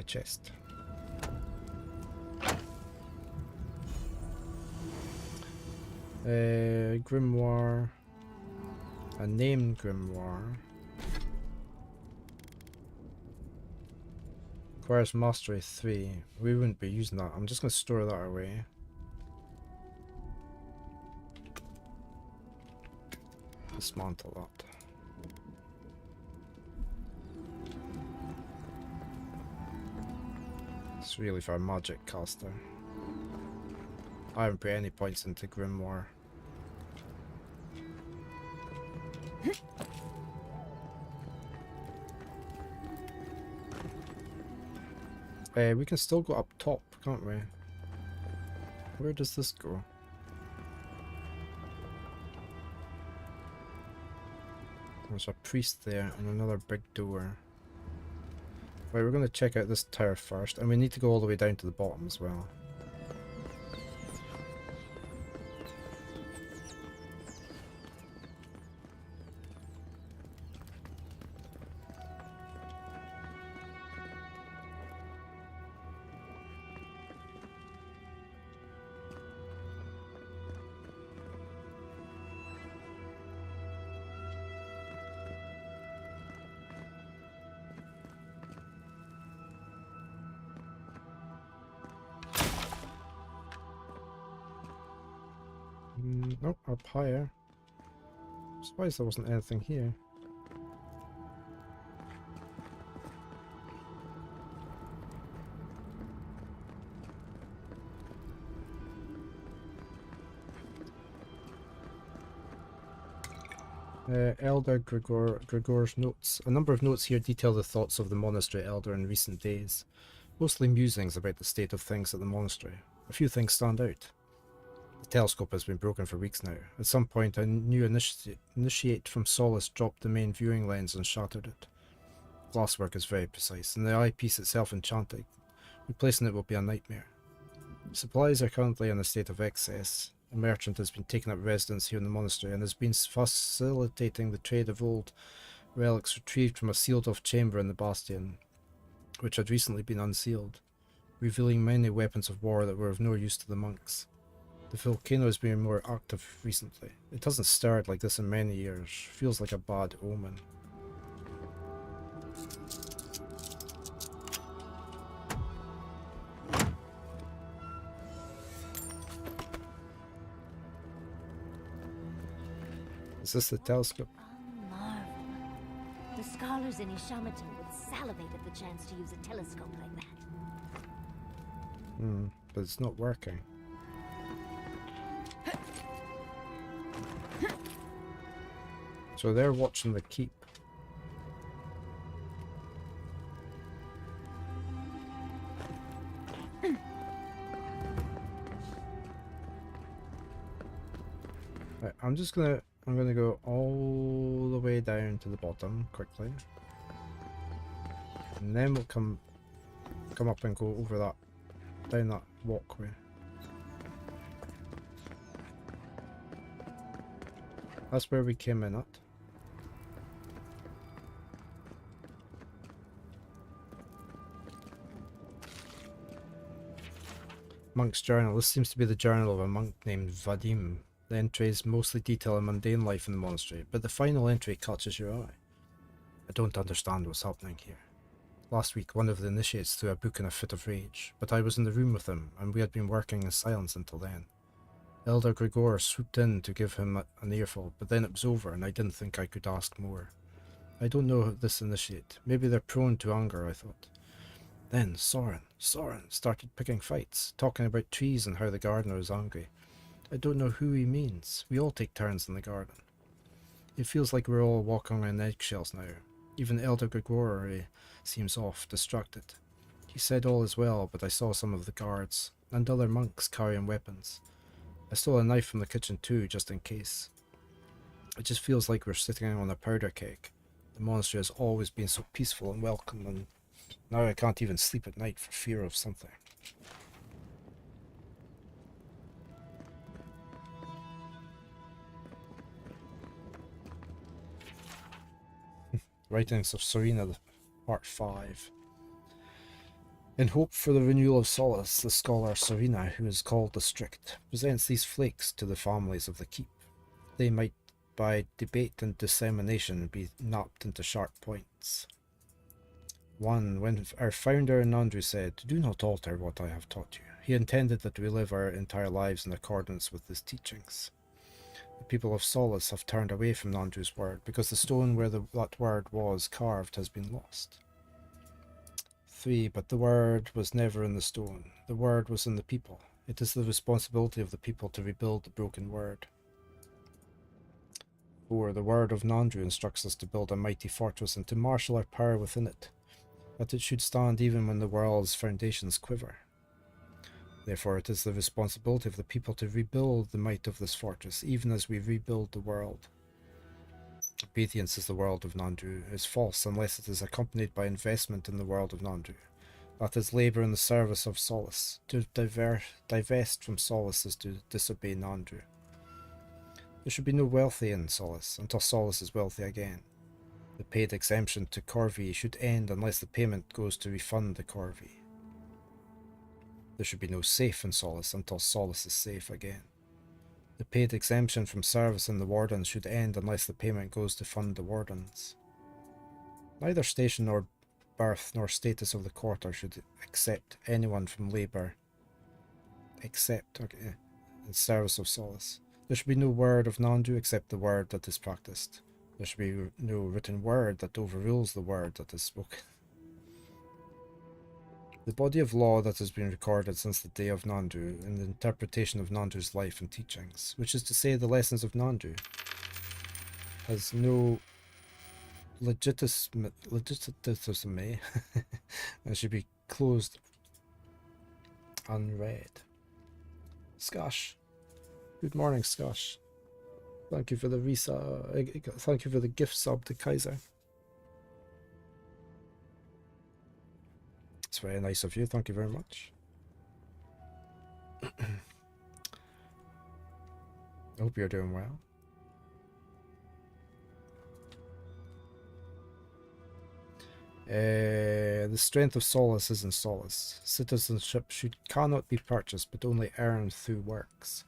Chest. Grimoire. A named grimoire. Requires mastery 3. We wouldn't be using that. I'm just going to store that away. Dismantle that. It's really for a magic caster. I haven't put any points into Grimoire. We can still go up top, can't we? Where does this go? There's a priest there and another big door. Right, we're going to check out this tower first, and we need to go all the way down to the bottom as well. Nope, up higher. I'm surprised there wasn't anything here. Elder Gregor's notes. A number of notes here detail the thoughts of the monastery elder in recent days. Mostly musings about the state of things at the monastery. A few things stand out. The telescope has been broken for weeks now. At some point, a new initiate from Solace dropped the main viewing lens and shattered it. Glasswork is very precise, and the eyepiece itself enchanted. Replacing it will be a nightmare. Supplies are currently in a state of excess. A merchant has been taking up residence here in the monastery and has been facilitating the trade of old relics retrieved from a sealed-off chamber in the bastion, which had recently been unsealed, revealing many weapons of war that were of no use to the monks. The volcano has been more active recently. It hasn't stirred like this in many years. Feels like a bad omen. Is this the telescope? A marvel. The scholars in Ishamaton would salivate at the chance to use a telescope like that. But it's not working. So they're watching the keep. Right, I'm gonna go all the way down to the bottom quickly. And then we'll come up and go over that, down that walkway. That's where we came in at. Monk's journal. This seems to be the journal of a monk named Vadim. The entries mostly detail a mundane life in the monastery, but the final entry catches your eye. I don't understand what's happening here. Last week, one of the initiates threw a book in a fit of rage, but I was in the room with him, and we had been working in silence until then. Elder Gregor swooped in to give him an earful, but then it was over, and I didn't think I could ask more. I don't know this initiate. Maybe they're prone to anger, I thought. Then Soren started picking fights, talking about trees and how the gardener is angry. I don't know who he means. We all take turns in the garden. It feels like we're all walking on eggshells now. Even Elder Gregory seems off, distracted. He said all is well, but I saw some of the guards, and other monks carrying weapons. I stole a knife from the kitchen too, just in case. It just feels like we're sitting on a powder keg. The monastery has always been so peaceful and welcome, and now I can't even sleep at night for fear of something. Writings of Serena, Part 5. In hope for the renewal of solace, the scholar Serena, who is called the Strict, presents these flakes to the families of the keep. They might, by debate and dissemination, be napped into sharp points. 1. When our founder Nandru said, "Do not alter what I have taught you," he intended that we live our entire lives in accordance with his teachings. The people of Solace have turned away from Nandru's word because the stone where that word was carved has been lost. 3. But the word was never in the stone. The word was in the people. It is the responsibility of the people to rebuild the broken word. 4. The word of Nandru instructs us to build a mighty fortress and to marshal our power within it. that it should stand even when the world's foundations quiver. Therefore, it is the responsibility of the people to rebuild the might of this fortress, even as we rebuild the world. Obedience is the world of Nandu is false unless it is accompanied by investment in the world of Nandu. That is labour in the service of solace. To divest from solace is to disobey Nandu. There should be no wealthy in solace until solace is wealthy again. The paid exemption to corvée should end unless the payment goes to refund the corvée. There should be no safe in solace until solace is safe again. The paid exemption from service in the wardens should end unless the payment goes to fund the wardens. Neither station nor birth nor status of the quarter should accept anyone from labour in service of solace. There should be no word of Nandu except the word that is practiced. There should be no written word that overrules the word that is spoken. The body of law that has been recorded since the day of Nandu in the interpretation of Nandu's life and teachings, which is to say the lessons of Nandu, has no legitimacy and should be closed unread. Skosh. Good morning, Skosh. Thank you for the thank you for the gift sub to Kaiser. It's very nice of you, thank you very much. I hope you're doing well. The strength of solace is in solace. Citizenship cannot be purchased, but only earned through works.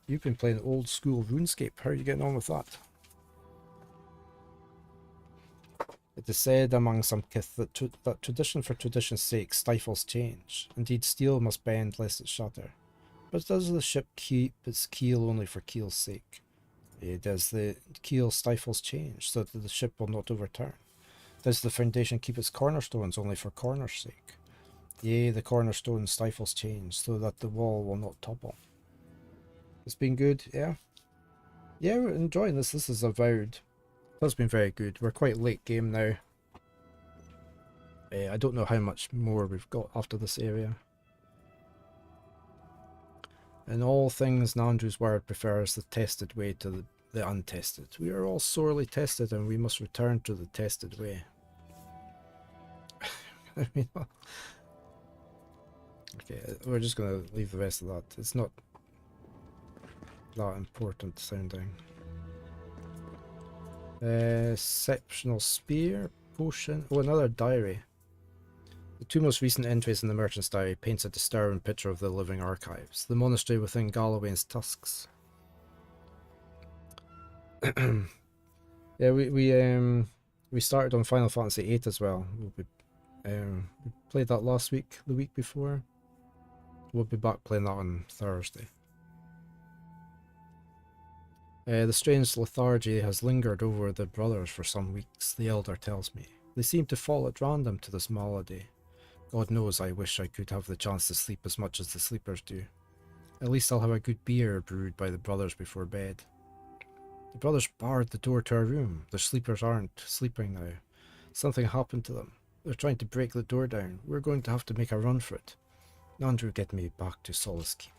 You've been playing old school RuneScape. How are you getting on with that? It is said among some kith that tradition for tradition's sake stifles change. Indeed, steel must bend lest it shatter. But does the ship keep its keel only for keel's sake? Does the keel stifles change so that the ship will not overturn? Does the foundation keep its cornerstones only for corner's sake? Yea, the cornerstone stifles change so that the wall will not topple. It's been good, yeah? Yeah, we're enjoying this. This is Avowed. That's been very good. We're quite late game now. I don't know how much more we've got after this area. In all things, Nandu's word prefers the tested way to the untested. We are all sorely tested and we must return to the tested way. I mean, okay, we're just going to leave the rest of that. It's not that important sounding. Exceptional spear, potion. Oh, another diary. The two most recent entries in the merchant's diary paints a disturbing picture of the living archives. The monastery within Galloway's tusks. Yeah, we started on Final Fantasy VIII as well. We played that last week, the week before. We'll be back playing that on Thursday. The strange lethargy has lingered over the brothers for some weeks, the elder tells me. They seem to fall at random to this malady. God knows I wish I could have the chance to sleep as much as the sleepers do. At least I'll have a good beer brewed by the brothers before bed. The brothers barred the door to our room. The sleepers aren't sleeping now. Something happened to them. They're trying to break the door down. We're going to have to make a run for it. Nandu, get me back to Solace Keep.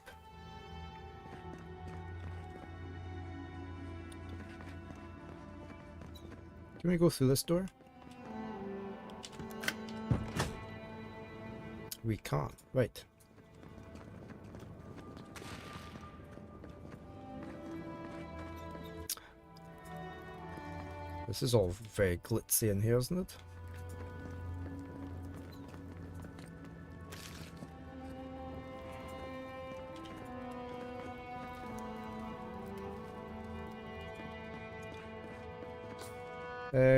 Can we go through this door? We can't. Right. This is all very glitzy in here, isn't it?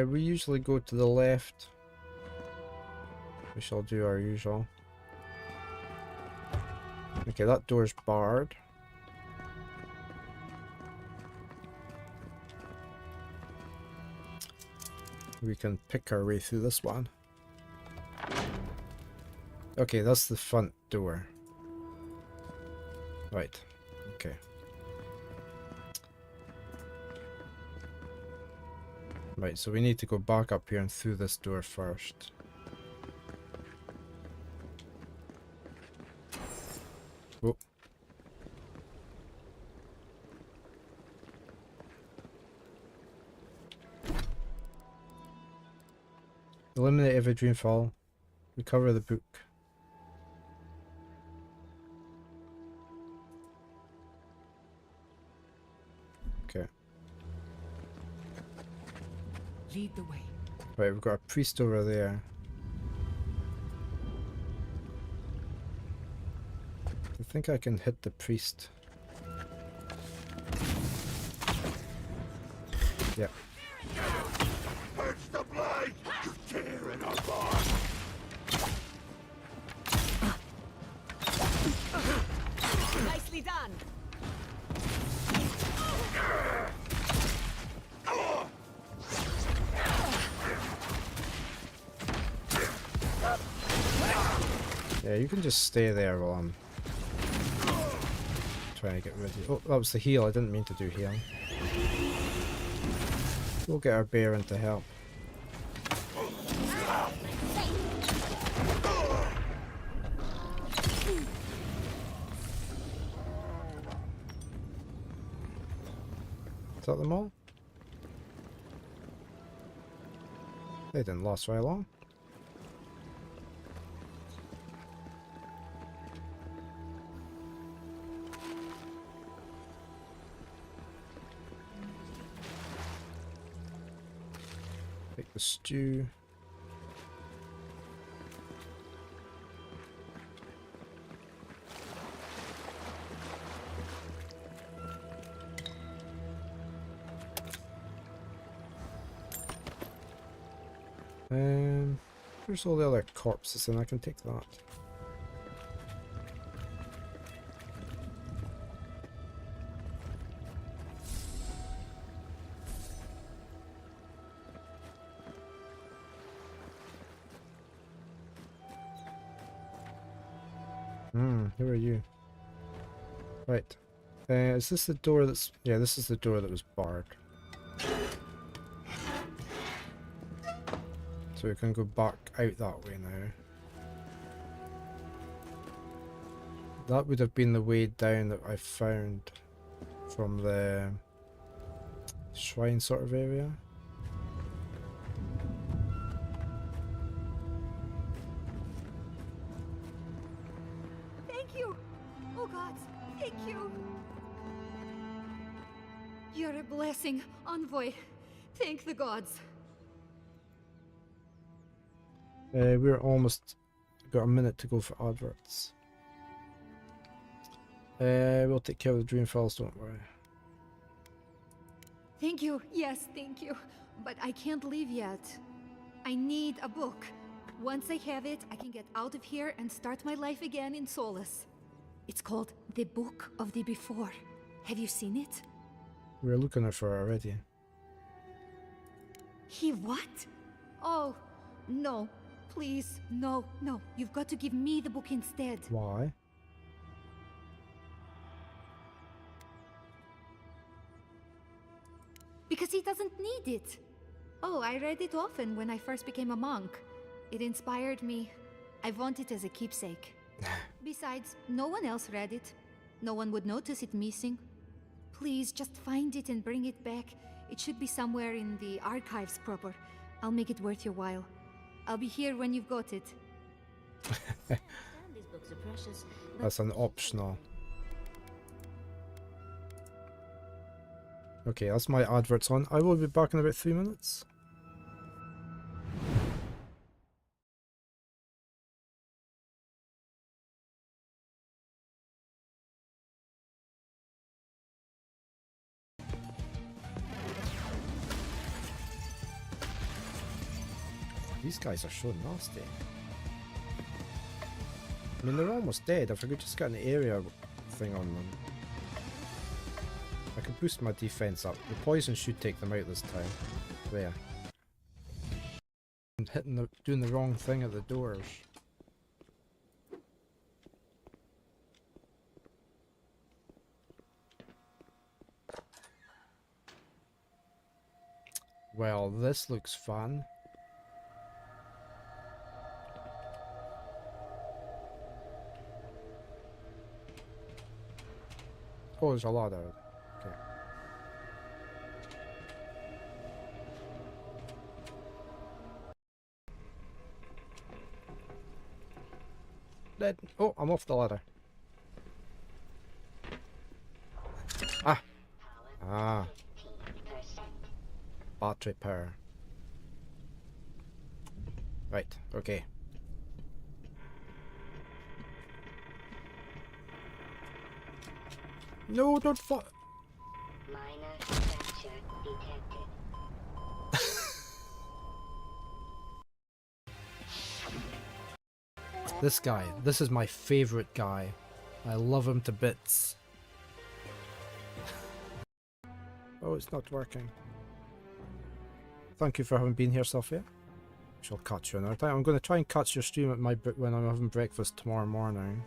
We usually go to the left. We shall do our usual. Okay, that door's barred. We can pick our way through this one. Okay, that's the front door. Right. Okay. Right, so we need to go back up here and through this door first. Eliminate every dreamfall. Recover the book. Okay. Lead the way. Right, we've got a priest over there. I think I can hit the priest. Yeah. Purge the blade! You tear it apart! Nicely done. Yeah, you can just stay there while I'm trying to get rid of you. Oh, that was the heal. I didn't mean to do healing. We'll get our Baron to help. Is that them all? They didn't last very long. Take the stew. There's all the other corpses and I can take that. Who are you? Right. Is this the door that's... Yeah, this is the door that was barred. So we can go back out that way now. That would have been the way down that I found from the shrine sort of area. Thank you! Oh gods, thank you! You're a blessing, Envoy. Thank the gods. We're almost got a minute to go for adverts. We'll take care of the dream files, don't worry. Thank you, yes, thank you. But I can't leave yet. I need a book. Once I have it, I can get out of here and start my life again in Solace. It's called The Book of the Before. Have you seen it? We're looking for it already. He what? Oh, no. Please, no, no. You've got to give me the book instead. Why? Because he doesn't need it. Oh, I read it often when I first became a monk. It inspired me. I want it as a keepsake. Besides, no one else read it. No one would notice it missing. Please, just find it and bring it back. It should be somewhere in the archives proper. I'll make it worth your while. I'll be here when you've got it. These books are precious. That's an optional. Okay, that's my adverts on. I will be back in about 3 minutes. These guys are so nasty. I mean, they're almost dead. If I could just get an area thing on them. I could boost my defense up. The poison should take them out this time. There. I'm doing the wrong thing at the doors. Well, this looks fun. Oh, there's a lot of it. Okay. dead. Oh, I'm off the ladder. Ah. Ah. Battery power. Right, okay. No, don't fuck. Minor fracture detected. This guy. This is my favorite guy. I love him to bits. Oh, it's not working. Thank you for having been here, Sophia. Shall catch you another time. I'm going to try and catch your stream at when I'm having breakfast tomorrow morning.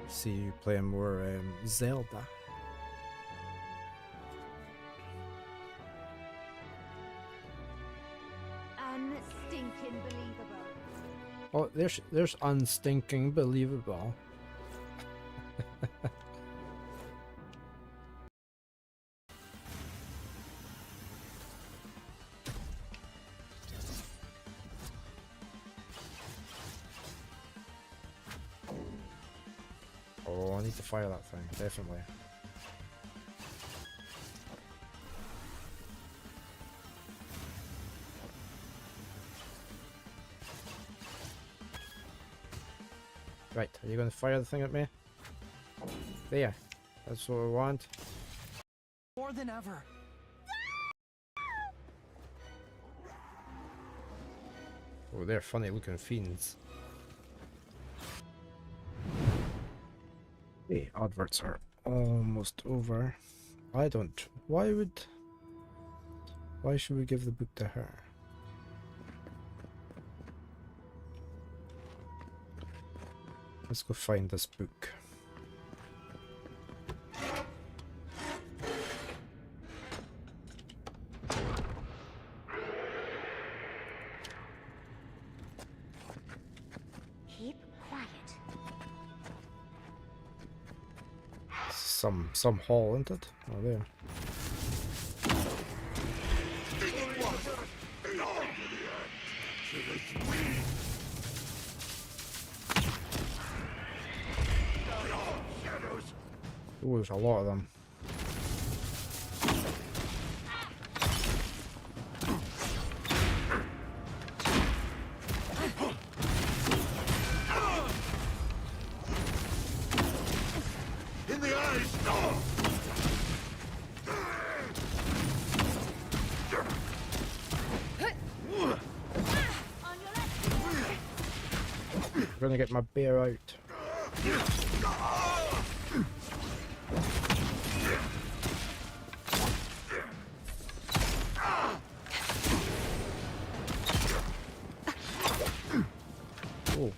See you playing more Zelda. Unstinking believable. Oh, there's unstinking believable. Oh, I need to fire that thing, definitely. Right, are you going to fire the thing at me? There, that's what I want. More than ever. Oh, they're funny looking fiends. The adverts are almost over. Why should we give the book to her? Let's go find this book. Keep quiet. Some hall, isn't it? Oh, there. Oh, there's a lot of them. In the eyes! I'm gonna get my bear out. Oh.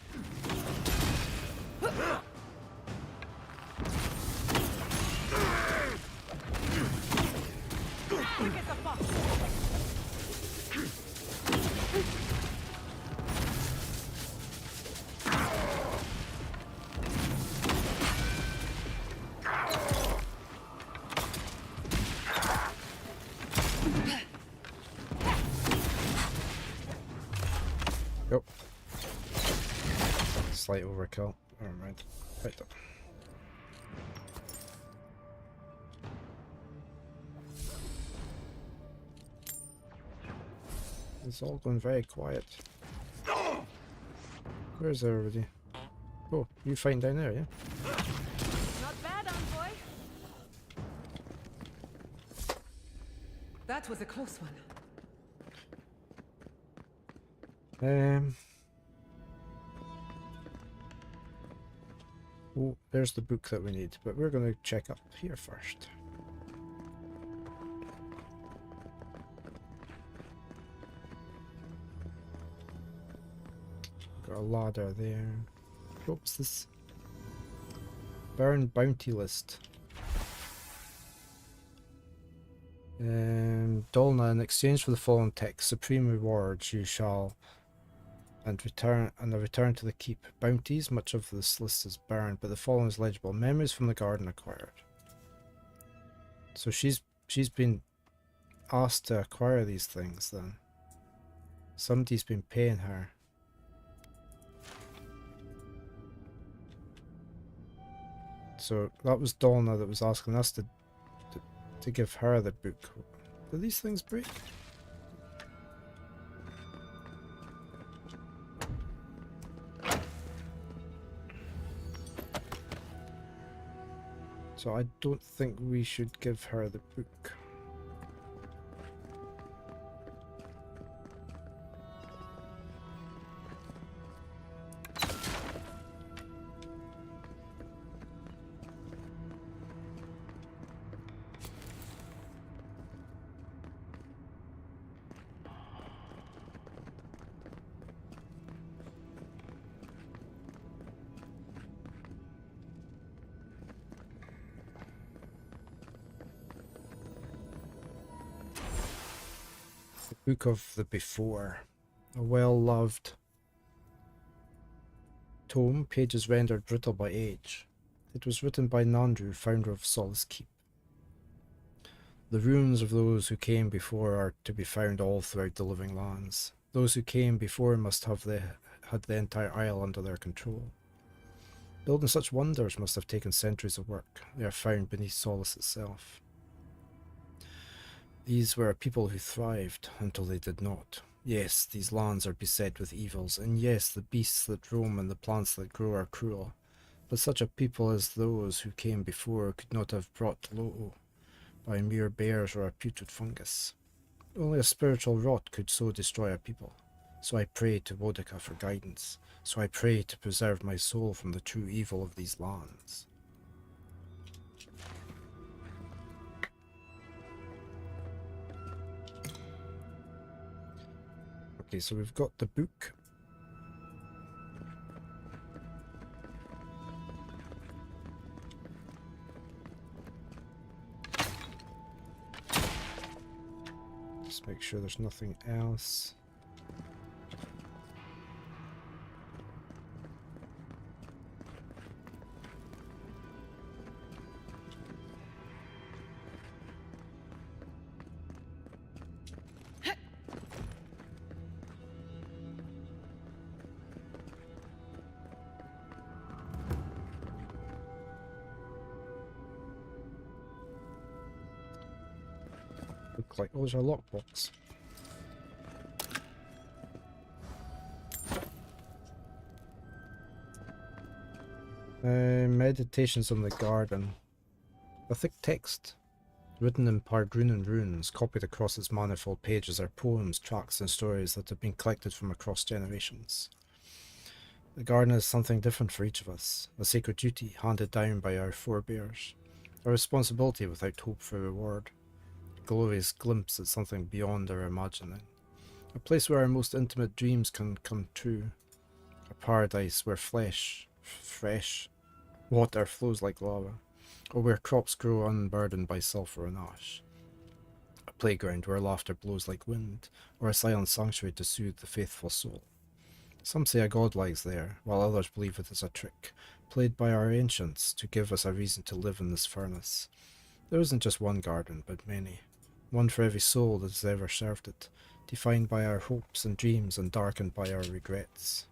Yep. Slight overkill. Never mind. Right up. It's all going very quiet. Where's everybody? Oh, you fighting down there, yeah? Not bad, envoy. That was a close one. Oh, there's the book that we need, but we're going to check up here first. Got a ladder there. What's this? Burn bounty list. Dolna, in exchange for the following text, supreme rewards you shall a return to the keep. Bounties, much of this list is burned, but the following is legible. Memories from the garden acquired. So she's been asked to acquire these things then. Somebody's been paying her. So that was Donna that was asking us to give her the book. Do these things break? So I don't think we should give her the book. Book of the Before. A well-loved tome, pages rendered brittle by age. It was written by Nandru, founder of Solace Keep. The ruins of those who came before are to be found all throughout the living lands. Those who came before must have had the entire isle under their control. Building such wonders must have taken centuries of work. They are found beneath Solace itself. These were a people who thrived until they did not. Yes, these lands are beset with evils, and yes, the beasts that roam and the plants that grow are cruel. But such a people as those who came before could not have brought low by mere bears or a putrid fungus. Only a spiritual rot could so destroy a people. So I prayed to Boudica for guidance. So I pray to preserve my soul from the true evil of these lands. Okay, so we've got the book. Just make sure there's nothing else. Look like, oh, there's a lockbox. Meditations on the Garden. A thick text, written in Pardrunan runes, copied across its manifold pages, are poems, tracts, and stories that have been collected from across generations. The garden is something different for each of us, a sacred duty handed down by our forebears, a responsibility without hope for reward, a glorious glimpse at something beyond our imagining, a place where our most intimate dreams can come true, a paradise where fresh water flows like lava, or where crops grow unburdened by sulphur and ash, a playground where laughter blows like wind, or a silent sanctuary to soothe the faithful soul. Some say a god lies there, while others believe it is a trick, played by our ancients to give us a reason to live in this furnace. There isn't just one garden, but many. One for every soul that has ever served it, defined by our hopes and dreams and darkened by our regrets.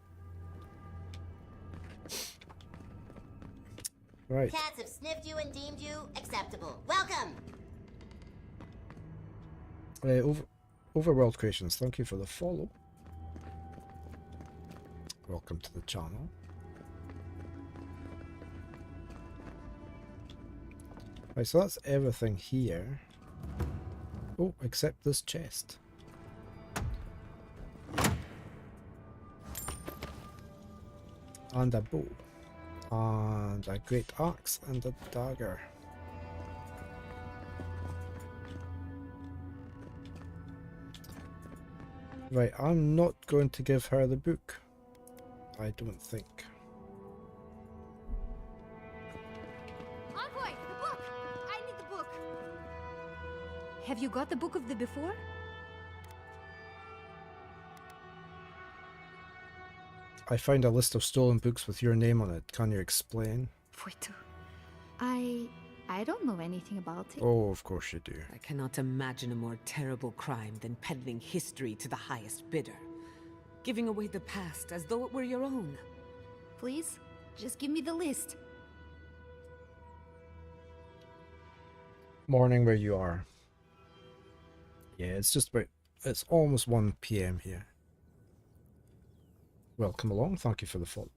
Right. Cats have sniffed you and deemed you acceptable. Welcome! Overworld Creations, thank you for the follow. Welcome to the channel. Right, so that's everything here. Oh, except this chest. And a bow. And a great axe and a dagger. Right, I'm not going to give her the book. I don't think. Envoy, the book! I need the book! Have you got the book of the before? I found a list of stolen books with your name on it. Can you explain? I don't know anything about it. Oh, of course you do. I cannot imagine a more terrible crime than peddling history to the highest bidder. Giving away the past as though it were your own. Please, just give me the list. Morning where you are. Yeah, it's just about, it's almost 1 PM here. Welcome along, thank you for the follow.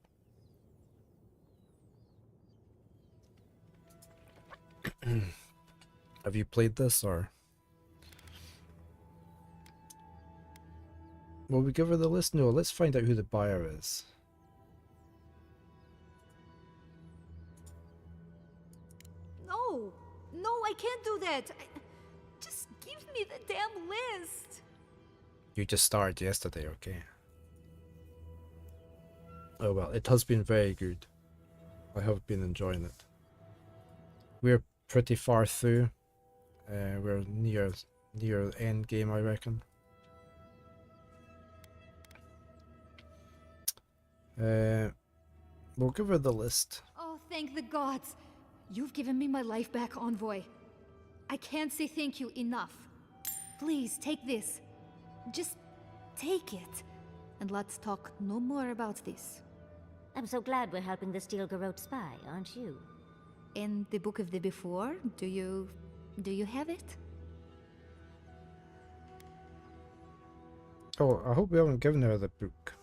Have you played this, or? Will we give her the list? No, let's find out who the buyer is. No, no, I can't do that. Just give me the damn list. You just started yesterday, okay? Oh well, it has been very good. I have been enjoying it. We're pretty far through. We're near end game, I reckon. We'll give her the list. Oh, thank the gods. You've given me my life back, Envoy. I can't say thank you enough. Please, take this. Just take it. And let's talk no more about this. I'm so glad we're helping the Steel Garrote spy, aren't you? In the Book of the Before, do you have it? Oh, I hope we haven't given her the book.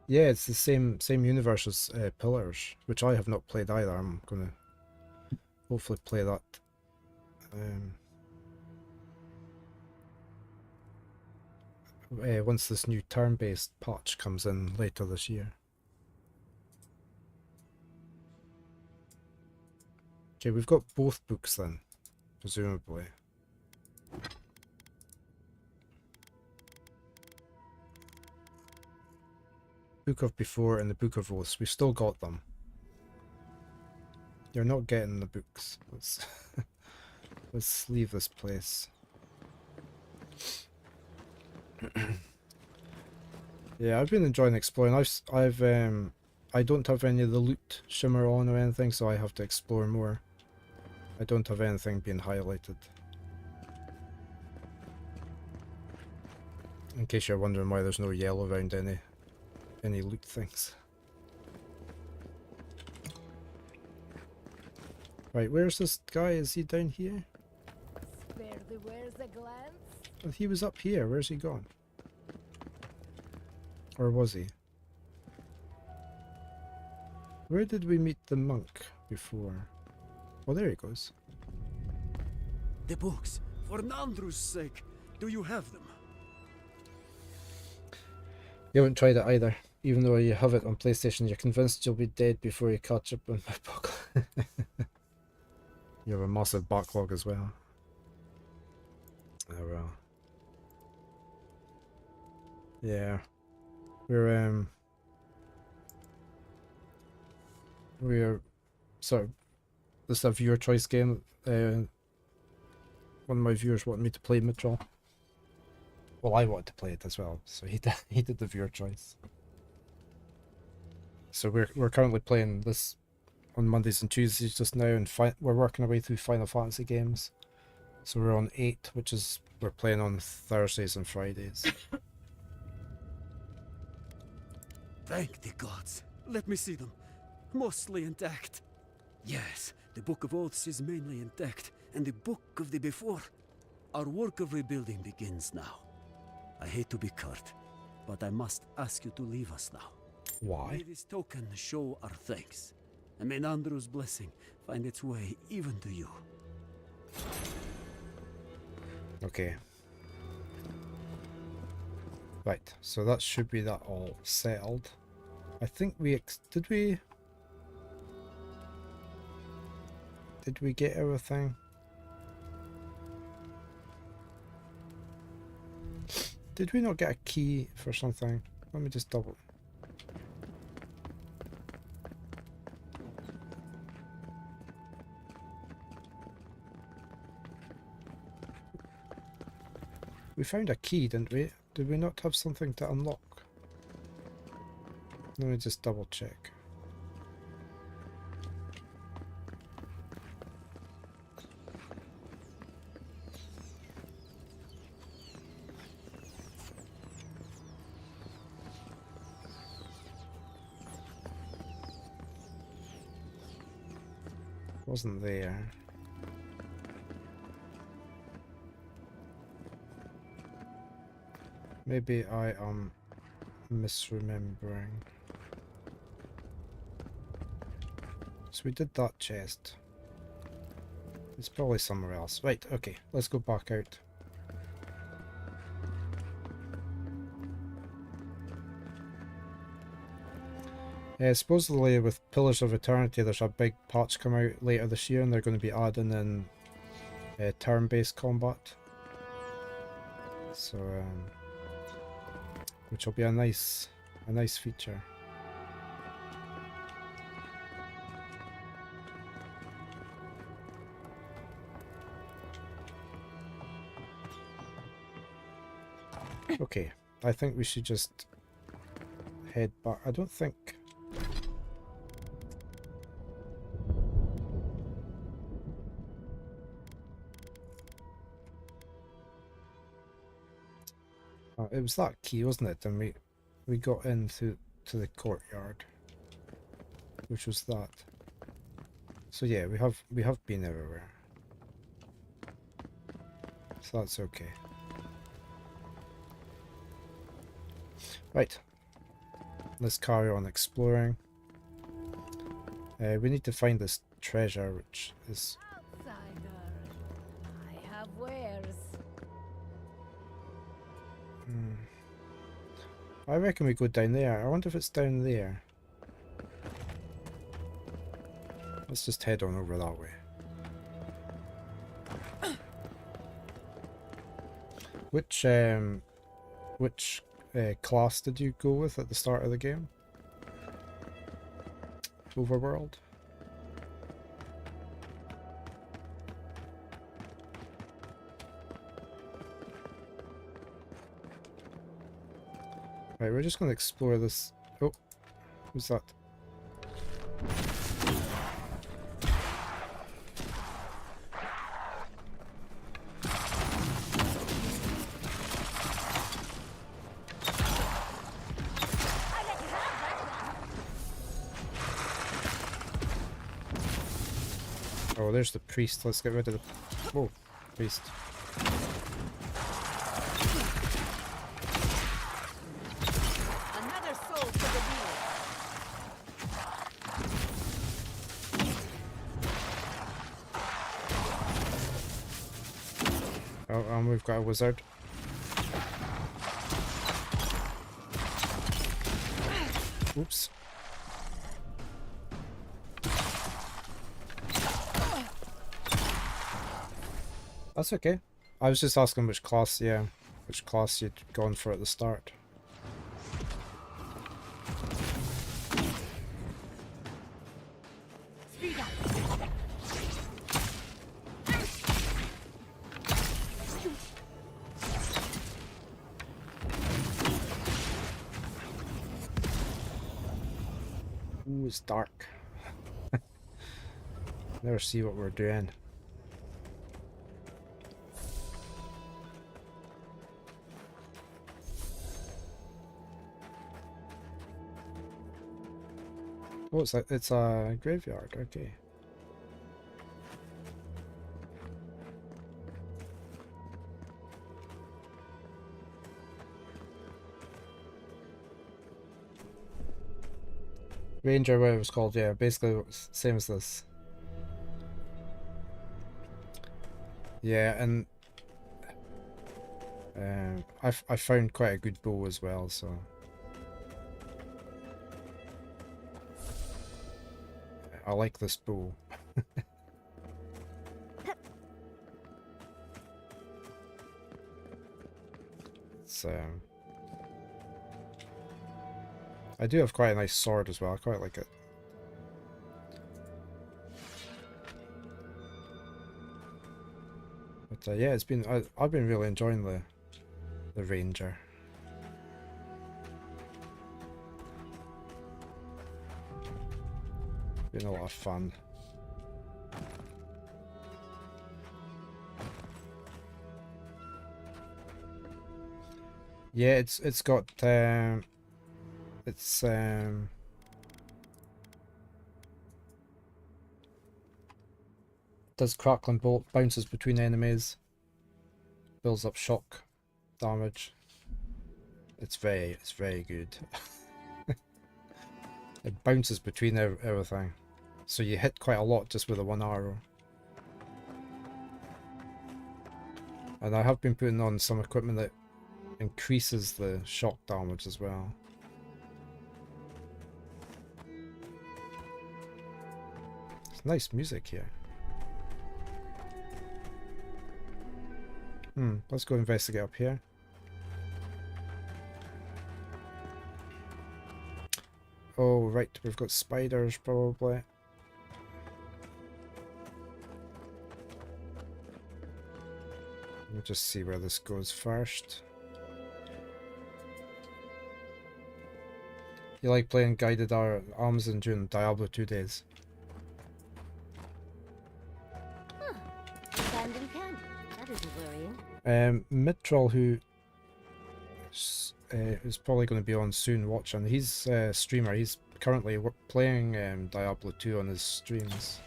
Yeah, it's the same universe as Pillars, which I have not played either. I'm gonna hopefully play that. Once this new turn-based patch comes in later this year. Okay, we've got both books then, presumably. Book of Before and the Book of Oaths. We've still got them. You're not getting the books. Let's leave this place. Yeah, I've been enjoying exploring. I don't have any of the loot shimmer on or anything, so I have to explore more. I don't have anything being highlighted. In case you're wondering why there's no yellow around any loot things. Right, where's this guy? Is he down here? Spare the wares a glance. Well, he was up here. Where's he gone? Or was he? Where did we meet the monk before? Oh, there he goes. The books, for Nandru's sake, do you have them? You haven't tried it either. Even though you have it on PlayStation, you're convinced you'll be dead before you catch up on my backlog. You have a massive backlog as well. Oh well. Yeah. We're sort of, this is a viewer choice game. One of my viewers wanted me to play Mitchell. Well, I wanted to play it as well, so he did the viewer choice. So we're currently playing this on Mondays and Tuesdays just now, and we're working our way through Final Fantasy games. So we're on 8, which is we're playing on Thursdays and Fridays. Thank the gods. Let me see them. Mostly intact. Yes, the Book of Oaths is mainly intact, and the Book of the Before. Our work of rebuilding begins now. I hate to be curt, but I must ask you to leave us now. Why? May this token show our thanks, and may Nandru's blessing find its way even to you. Okay. Right, so that should be that all settled. I think we did we get everything? Did we not get a key for something? Let me just double. We found a key, didn't we? Did we not have something to unlock? Let me just double check. wasn't there. Maybe I am misremembering. So we did that chest. It's probably somewhere else. Right, okay, let's go back out. Supposedly with Pillars of Eternity there's a big patch come out later this year and they're going to be adding in turn-based combat. So, which will be a nice feature. Okay, I think we should just head back. I don't think... it was that key, wasn't it? And we got into the courtyard, which was that. So yeah, we have been everywhere. So that's okay. Right. Let's carry on exploring. We need to find this treasure, which is... I have wares. I reckon we go down there. I wonder if it's down there. Let's just head on over that way. Which class did you go with at the start of the game? Overworld? Right, we're just going to explore this. Oh, who's that? Oh, there's the priest. Let's get rid of the... Oh, priest. Another soul for the deal. Oh, and we've got a wizard. Oops. That's okay. I was just asking which class, yeah, which class you'd gone for at the start. Ooh, it's dark. Never see what we're doing. Oh, it's a graveyard, okay. Ranger, what it was called, yeah, basically same as this. Yeah, and I found quite a good bow as well, so I like this bow. It's I do have quite a nice sword as well. I quite like it. But yeah, it's been I've been really enjoying the Ranger. Been a lot of fun. Yeah, it's got Does crackling bolt, bounces between enemies, builds up shock damage. It's very good. It bounces between everything, so you hit quite a lot just with the one arrow. And I have been putting on some equipment that increases the shock damage as well. It's nice music here. Let's go investigate up here. Oh, right, we've got spiders probably. We'll just see where this goes first. You like playing guided arms and during Diablo 2 days? Abandoned camp. That isn't worrying. Midtroll, who is probably going to be on soon watching, he's a streamer. He's currently playing Diablo 2 on his streams.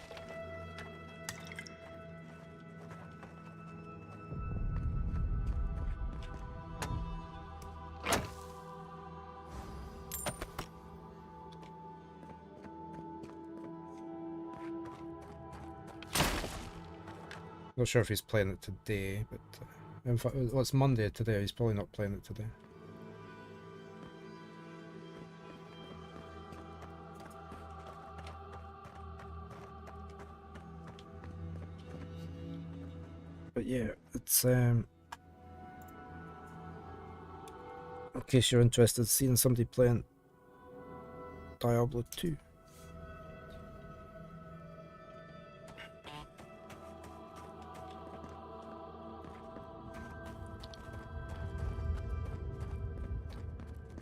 Not sure if he's playing it today, but in fact, well, it's Monday today. He's probably not playing it today. But yeah, it's in case you're interested in seeing somebody playing Diablo 2.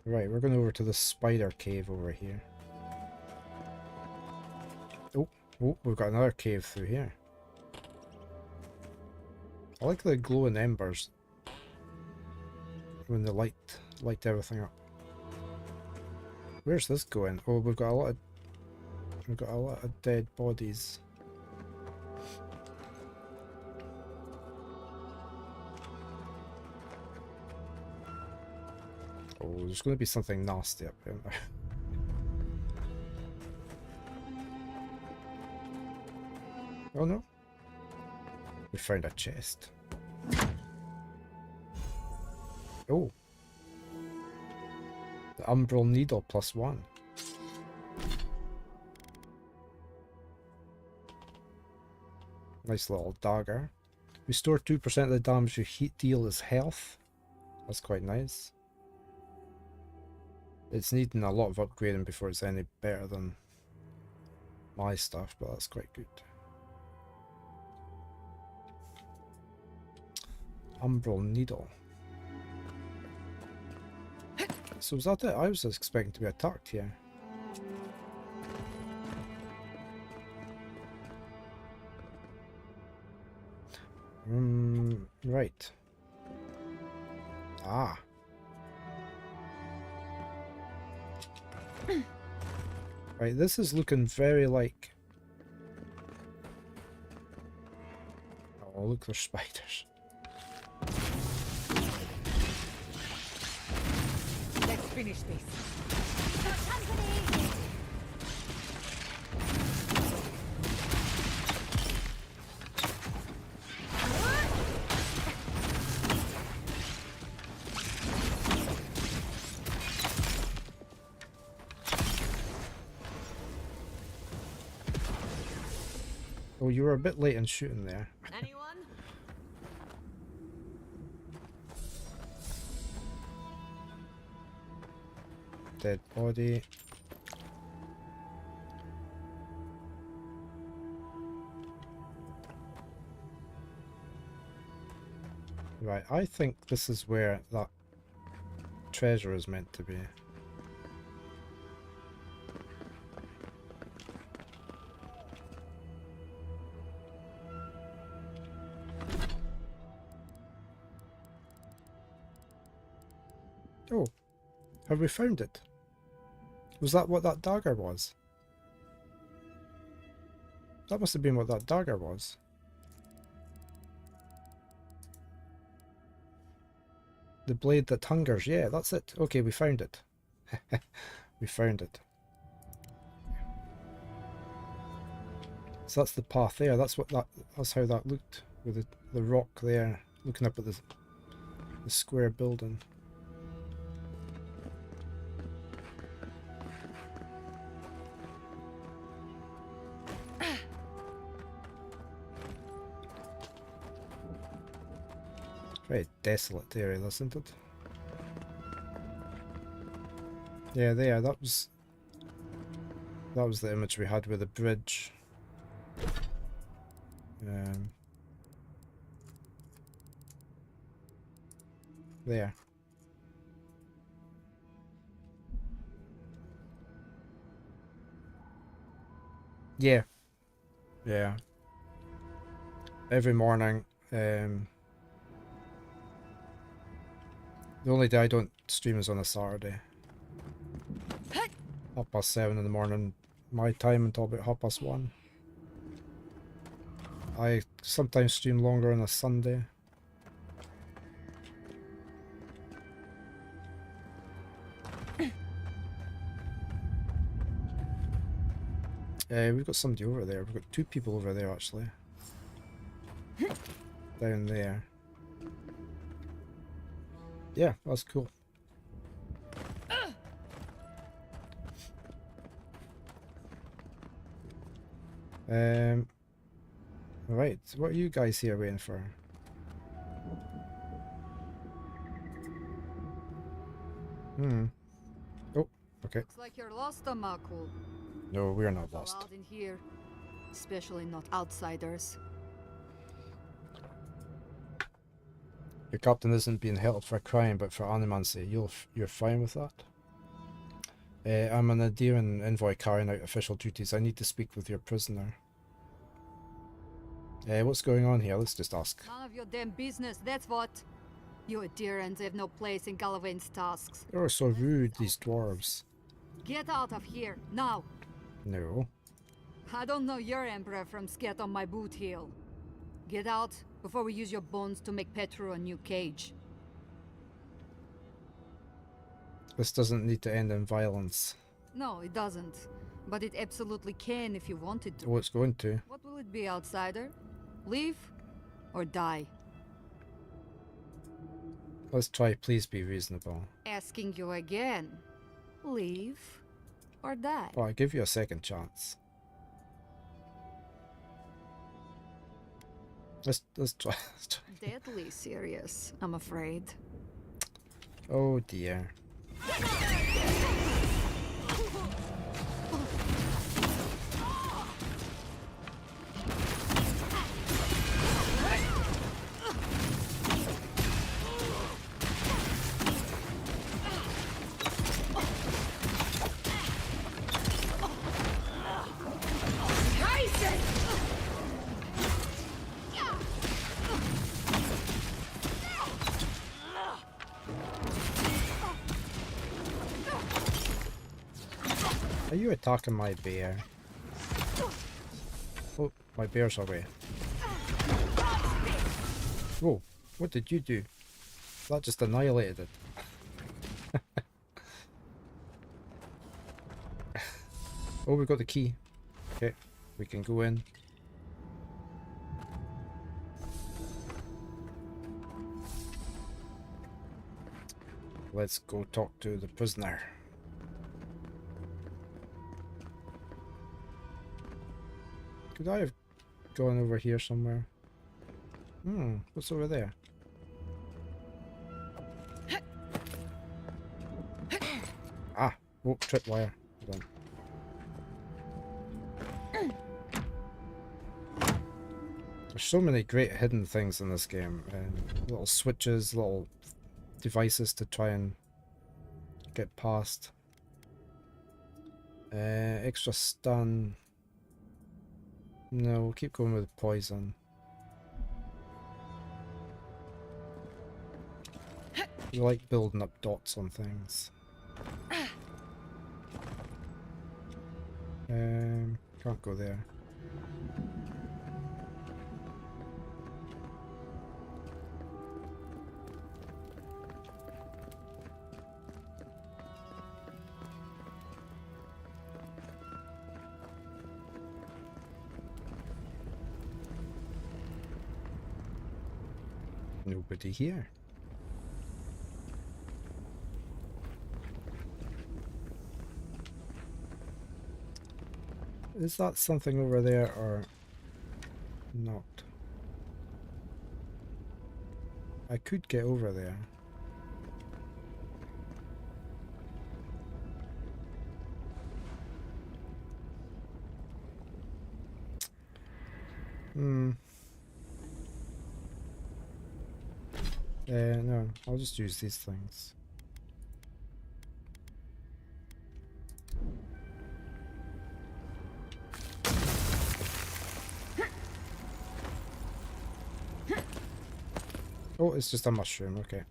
Right, we're going over to the spider cave over here. Oh, we've got another cave through here. I like the glowing embers when they light everything up. Where's this going? Oh, we've got a lot of dead bodies. Oh, there's going to be something nasty up here now. Oh no. We found a chest. Oh. The umbral needle +1. Nice little dagger. Restore 2% of the damage you deal as health. That's quite nice. It's needing a lot of upgrading before it's any better than my stuff, but that's quite good. Umbral needle. So is that it? I was expecting to be attacked here. Right. Ah. Right, this is looking very like... Oh, look, there's spiders. Let's finish this. Oh, you were a bit late in shooting there. Anyone? Dead body. Right, I think this is where that treasure is meant to be. Oh, have we found it? Was that what that dagger was? That must have been what that dagger was. The blade that hungers. Yeah, that's it. Okay, we found it. We found it. So that's the path there. That's how that looked with the rock there, looking up at the square building. Very desolate area, isn't it? Yeah, there. That was the image we had with the bridge. There. Yeah. Yeah. Every morning. The only day I don't stream is on a Saturday. 7:30 in the morning, my time, until about 1:30. I sometimes stream longer on a Sunday. We've got somebody over there. We've got 2 people over there actually. Down there. Yeah, that's cool. Right, what are you guys here waiting for? Oh, okay. Looks like you're lost, Amakul. No, we're not lost. Allowed in here, especially not outsiders. Your captain isn't being held for a crime, but for animancy. You're fine with that? I'm an Adirian envoy carrying out official duties. I need to speak with your prisoner. What's going on here? Let's just ask. None of your damn business, that's what. You adherents have no place in Galawain's tasks. You're so rude, these dwarves. Get out of here, now! No. I don't know your emperor from scat on my boot heel. Get out before we use your bones to make Petru a new cage. This doesn't need to end in violence. No, it doesn't. But it absolutely can if you wanted to. Oh, it's going to. What will it be, outsider? Leave or die? Let's try, please be reasonable. Asking you again. Leave or die? Well, I'll give you a second chance. Let's try. Deadly serious, I'm afraid. Oh dear. Are you attacking my bear? Oh, my bear's away. Whoa, what did you do? That just annihilated it. Oh, we got the key. Okay, we can go in. Let's go talk to the prisoner. Could I have gone over here somewhere? What's over there? Ah! Oh, tripwire. Hold on. There's so many great hidden things in this game. Little switches, little devices to try and get past. Extra stun. No, we'll keep going with poison. We like building up dots on things. Can't go there. Nobody here. Is that something over there or not? I could get over there. No, I'll just use these things. Oh, it's just a mushroom, okay.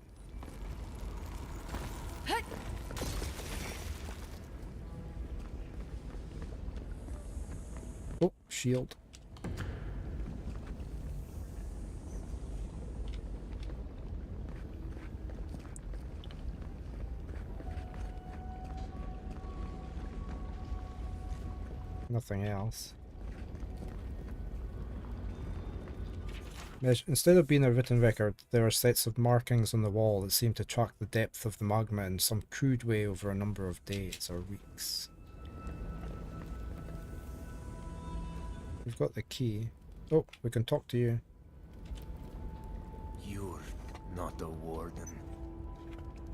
Oh, shield. Nothing else. Instead of being a written record, there are sets of markings on the wall that seem to track the depth of the magma in some crude way over a number of days or weeks. We've got the key. Oh, we can talk to you. You're not a warden.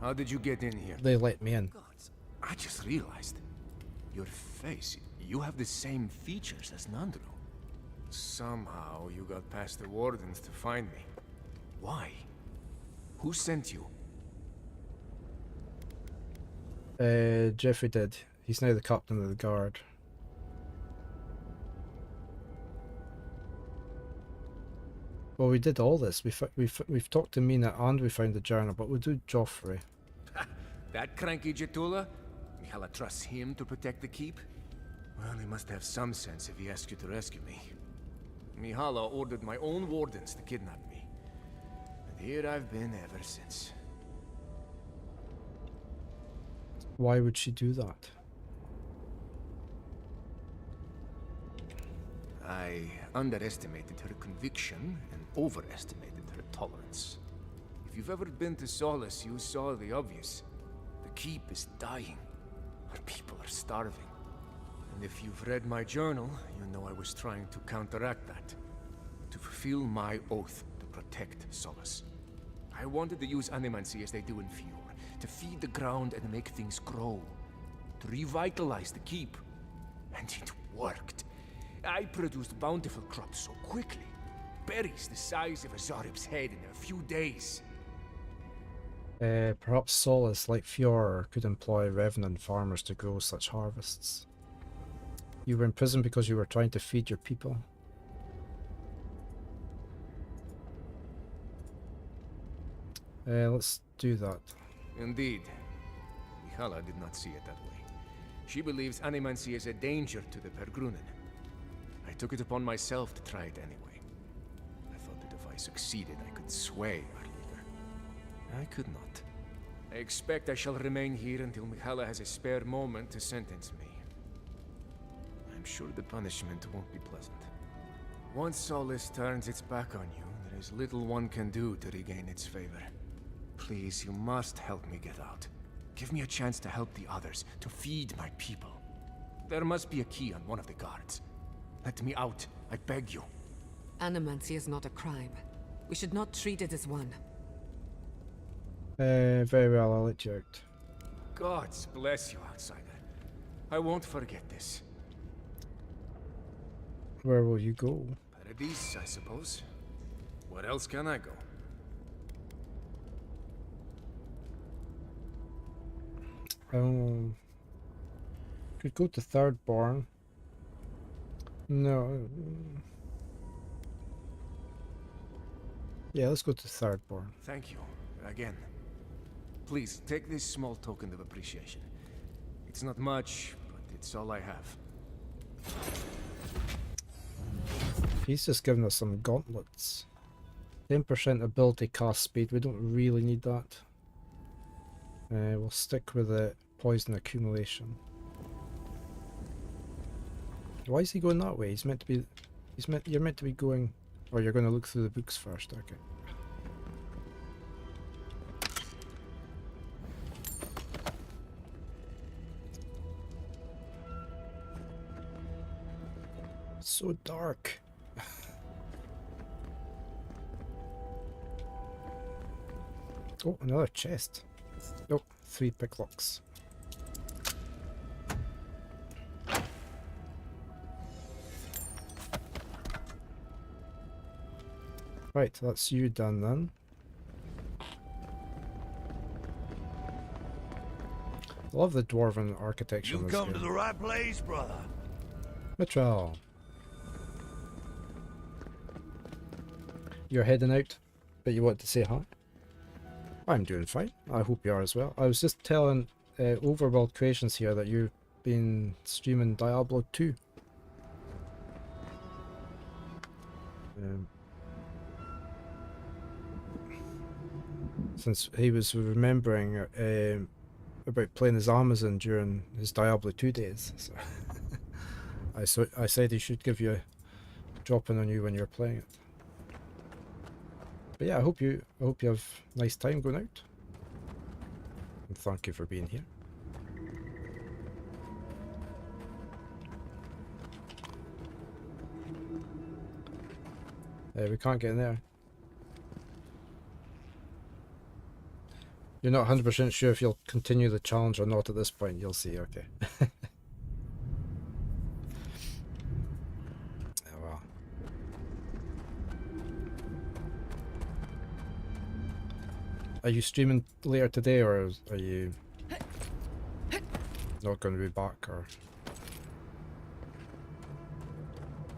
How did you get in here? They let me in. Gods, I just realized. Your face, you have the same features as Nandru. Somehow you got past the wardens to find me. Why? Who sent you? Jeffrey did. He's now the captain of the guard. Well, we did all this. We've talked to Mina and we found the journal, but we'll do Joffrey. That cranky Jetula? Mihala trusts him to protect the keep? Well, he must have some sense if he asked you to rescue me. Mihala ordered my own wardens to kidnap me. And here I've been ever since. Why would she do that? I underestimated her conviction and overestimated her tolerance. If you've ever been to Solace, you saw the obvious. The keep is dying. Our people are starving. And if you've read my journal, you know I was trying to counteract that. To fulfill my oath to protect Solace. I wanted to use animancy as they do in Fjord, to feed the ground and make things grow. To revitalize the keep. And it worked. I produced bountiful crops so quickly. Berries the size of a Zarib's head in a few days. Perhaps Solace, like Fjord, could employ revenant farmers to grow such harvests. You were in prison because you were trying to feed your people. Let's do that. Indeed. Mihala did not see it that way. She believes animancy is a danger to the Pergrunen. I took it upon myself to try it anyway. I thought that if I succeeded, I could sway our leader. I could not. I expect I shall remain here until Mihala has a spare moment to sentence me. I'm sure the punishment won't be pleasant. Once Solace turns its back on you, there is little one can do to regain its favor. Please, you must help me get out. Give me a chance to help the others, to feed my people. There must be a key on one of the guards. Let me out, I beg you. Animancy is not a crime. We should not treat it as one. Very well, I'll let you out. Gods bless you, outsider. I won't forget this. Where will you go? Paradise, I suppose. Where else can I go? Could go to Thirdborn. No. Yeah, let's go to Thirdborn. Thank you. Again. Please, take this small token of appreciation. It's not much, but it's all I have. He's just given us some gauntlets. 10% ability cast speed, we don't really need that. We'll stick with the poison accumulation. Why is he going that way? He's meant to be... You're meant to be going... Or you're going to look through the books first, okay. So dark. Oh, another chest. Oh, 3 picklocks. Right, that's you done then. I love the dwarven architecture. You come to the right place, brother. Mitchell. You're heading out, but you want to say hi? I'm doing fine. I hope you are as well. I was just telling Overworld Creations here that you've been streaming Diablo 2. Since he was remembering about playing as Amazon during his Diablo 2 days. So I said he should give you a drop in on you when you're playing it. But yeah, I hope you have a nice time going out. And thank you for being here. We can't get in there. You're not 100% sure if you'll continue the challenge or not at this point. You'll see, okay. Oh, well. Are you streaming later today, or are you not going to be back? Or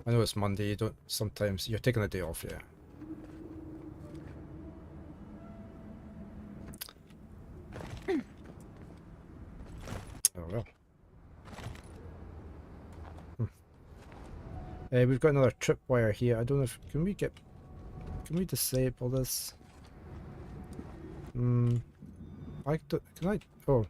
I know it's Monday. You don't sometimes. You're taking a day off, yeah. Oh well. We've got another tripwire here. I don't know if can we disable this? Can I? Oh.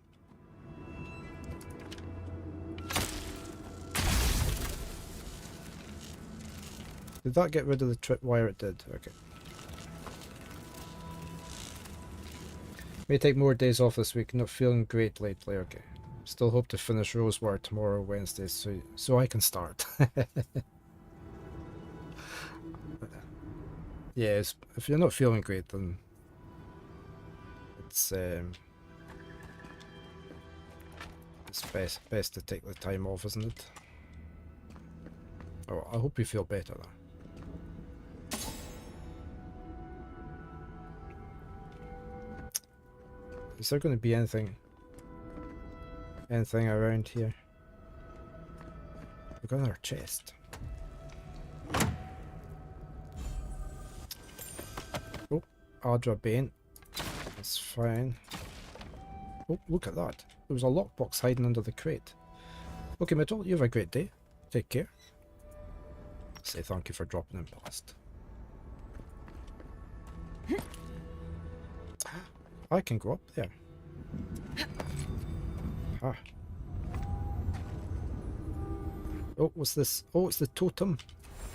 Did that get rid of the tripwire? It did. Okay. May take more days off this week. Not feeling great lately. Okay. Still hope to finish Rosewar tomorrow, Wednesday, so I can start. Yeah, if you're not feeling great, then it's best to take the time off, isn't it? Oh, I hope you feel better though. Is there going to be anything around here? We've got another chest. Oh, Ardra Bane. That's fine. Oh, look at that. There was a lockbox hiding under the crate. Okay, Mitchell, you have a great day. Take care. Say thank you for dropping in past. I can go up there. Ah. Oh, what's this? Oh, it's the totem.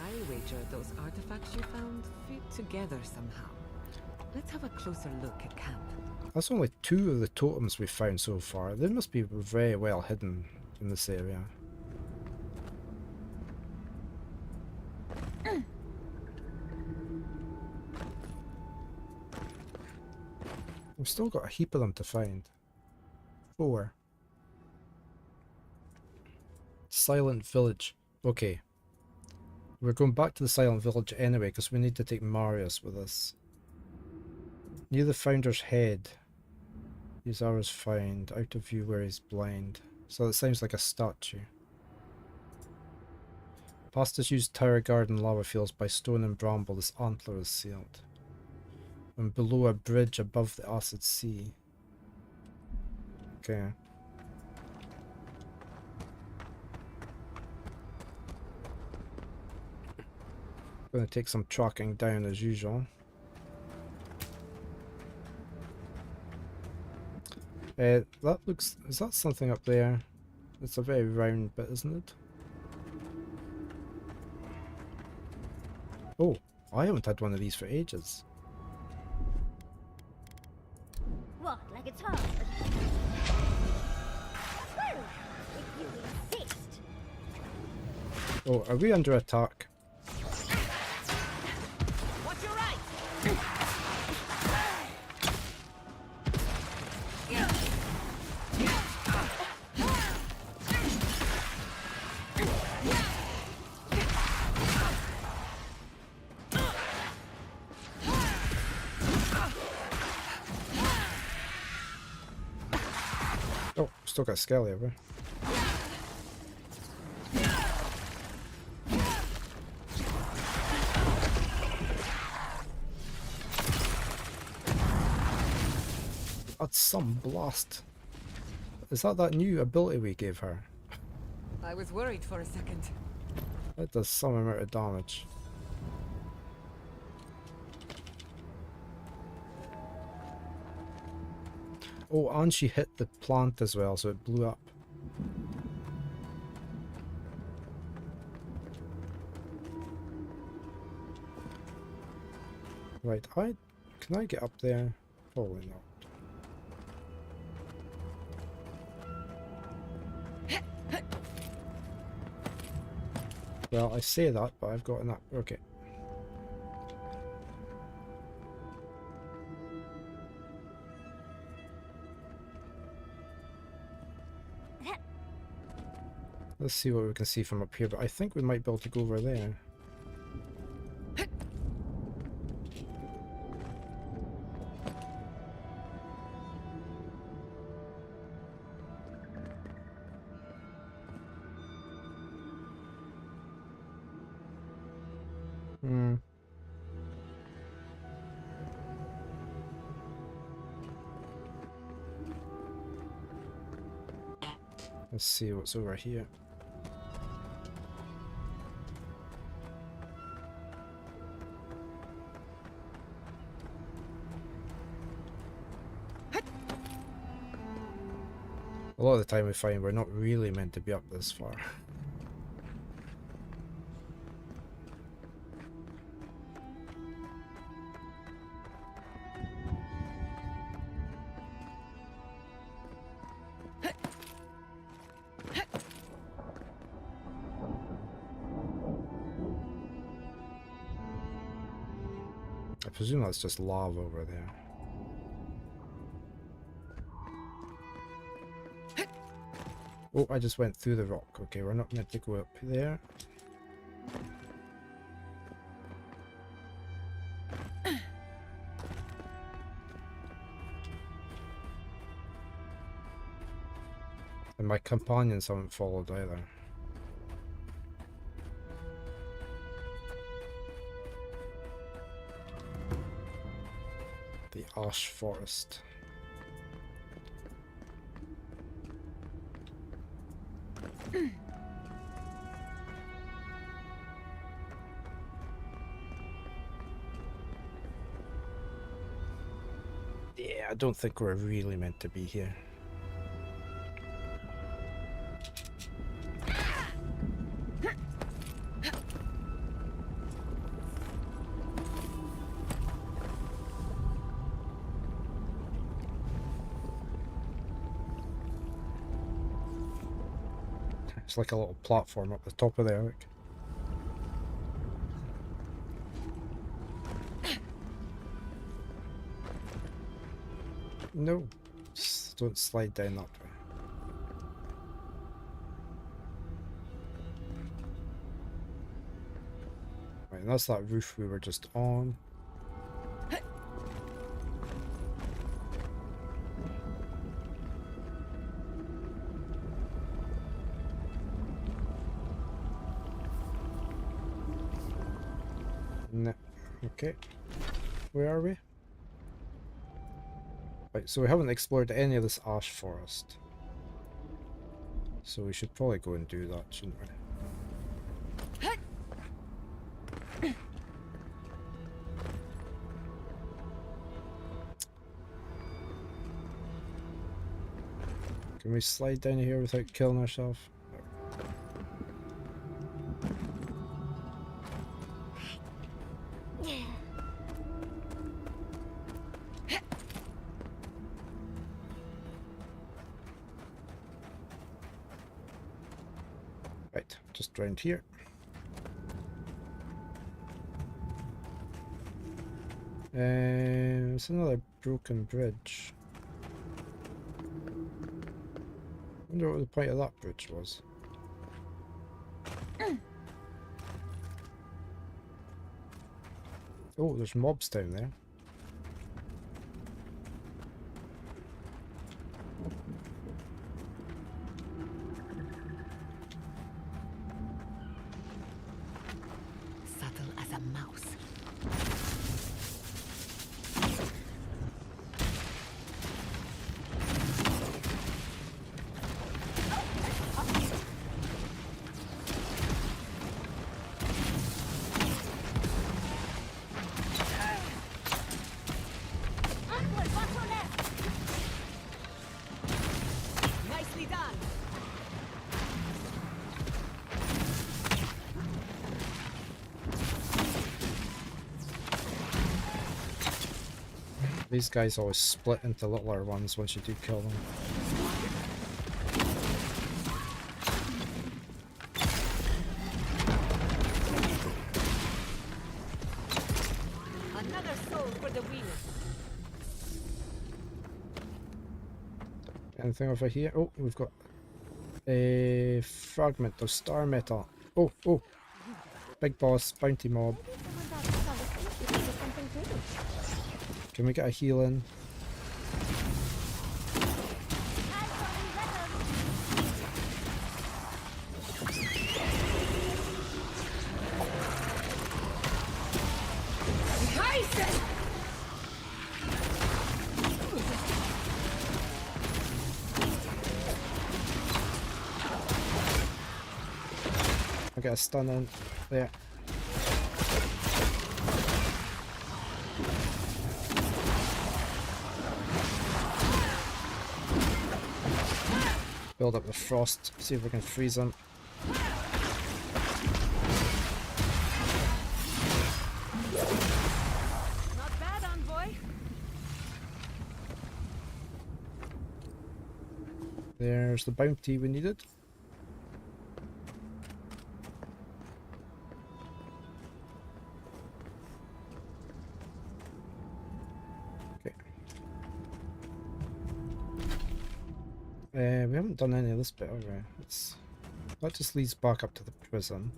I wager those artifacts you found fit together somehow. Let's have a closer look at camp. That's only 2 of the totems we've found so far. They must be very well hidden in this area. We've still got a heap of them to find. 4. Silent Village. Okay. We're going back to the Silent Village anyway because we need to take Marius with us. Near the Founder's Head. These arrows found. Out of view where he's blind. So it sounds like a statue. Past disused Tower Garden lava fields by stone and bramble, this antler is sealed. And below a bridge above the acid sea. Okay. Gonna take some tracking down as usual. That looks... Is that something up there? It's a very round bit, isn't it? Oh, I haven't had one of these for ages. What, like it's hard? Well, if you insist. Oh, are we under attack? What's your right? Oh, still got Skelly over. That's some blast. Is that new ability we gave her? I was worried for a second. That does some amount of damage. Oh, and she hit the plant as well, so it blew up. Right, can I get up there? Probably not. Well, I say that, but I've got an up. Okay. Let's see what we can see from up here, but I think we might be able to go over there. Let's see what's over here. A lot of the time we find we're not really meant to be up this far. I presume that's just lava over there. Oh, I just went through the rock. Okay, we're not meant to go up there. And my companions haven't followed either. The Ash Forest. Yeah, I don't think we're really meant to be here. It's like a little platform up the top of there, look. No, just don't slide down that way. Right, and that's that roof we were just on. No. Okay. Where are we? Right, so we haven't explored any of this ash forest. So we should probably go and do that, shouldn't we? Can we slide down here without killing ourselves? Right, just round here. It's another broken bridge. I wonder what the point of that bridge was. Oh, there's mobs down there. Subtle as a mouse. Nicely done. These guys always split into littler ones once you do kill them. Another soul for the wheel. Anything over here? Oh, we've got a fragment of star metal. Oh, oh! Big boss, bounty mob. Can we get a heal in? I get a stun in there. Build up the frost, see if we can freeze them. Not bad, envoy. There's the bounty we needed. We haven't done any of this bit, have we? That just leads back up to the prison.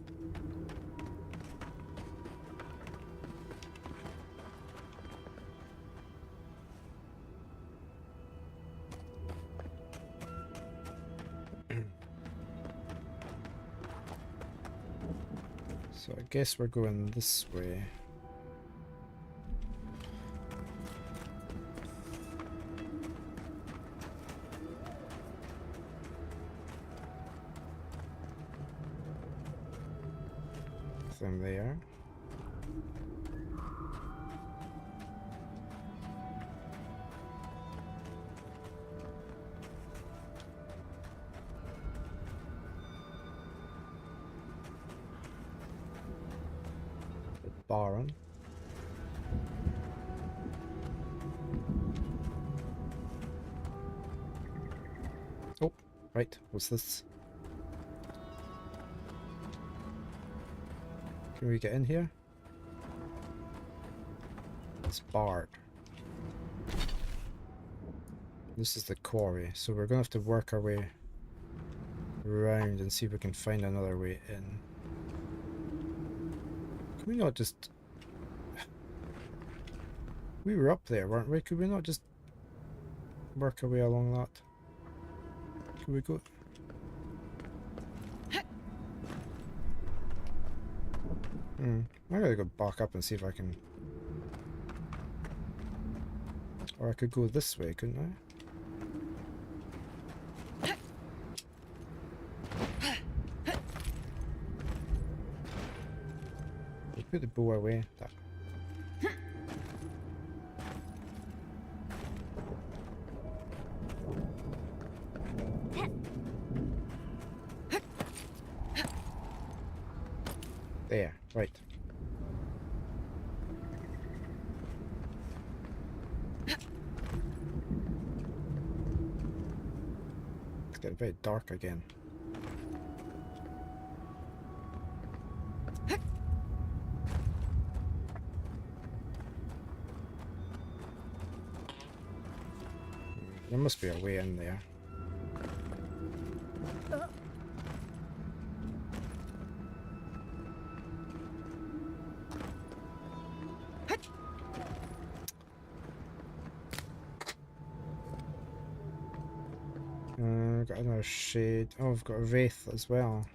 So I guess we're going this way. Them there. The Baron. Oh, right, what's this? Can we get in here? It's barred. This is the quarry, so we're gonna have to work our way around and see if we can find another way in. Can we not just... We were up there, weren't we? Could we not just work our way along that? Can we go... I gotta go back up and see if I can... Or I could go this way, couldn't I? You put the bow away. That. There, right. It's getting very dark again. There must be a way in there. Got another shade. Oh, I've got a wraith as well.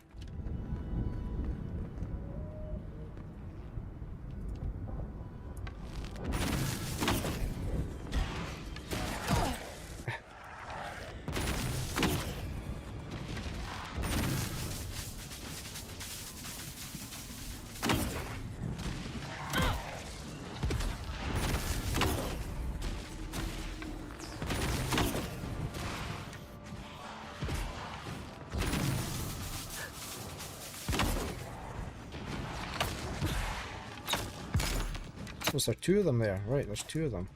Was there two of them there? Right, there's two of them.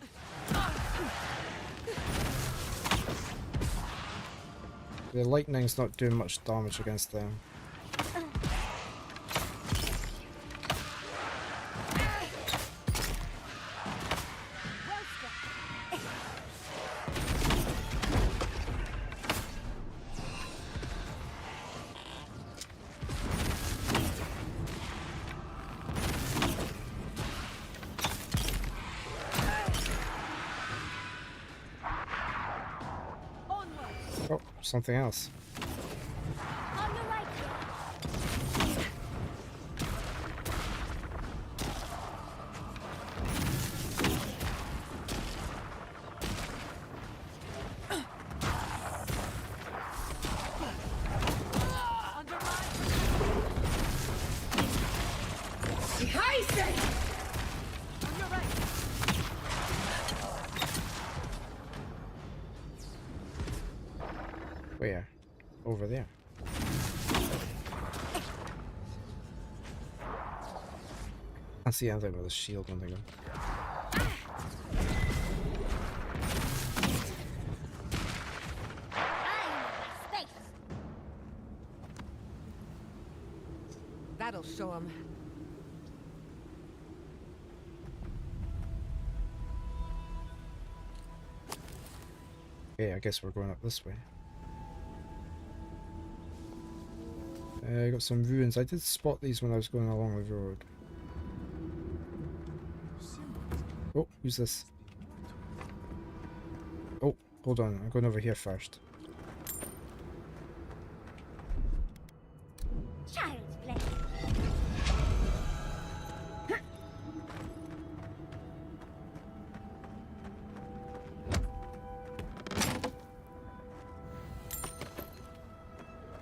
The lightning's not doing much damage against them. Oh, something else. Where? Over there. Can't see anything with a shield on the gun. That'll show him. Okay, I guess we're going up this way. I got some ruins. I did spot these when I was going along the road. Oh, who's this? Oh, hold on. I'm going over here first. Child's play.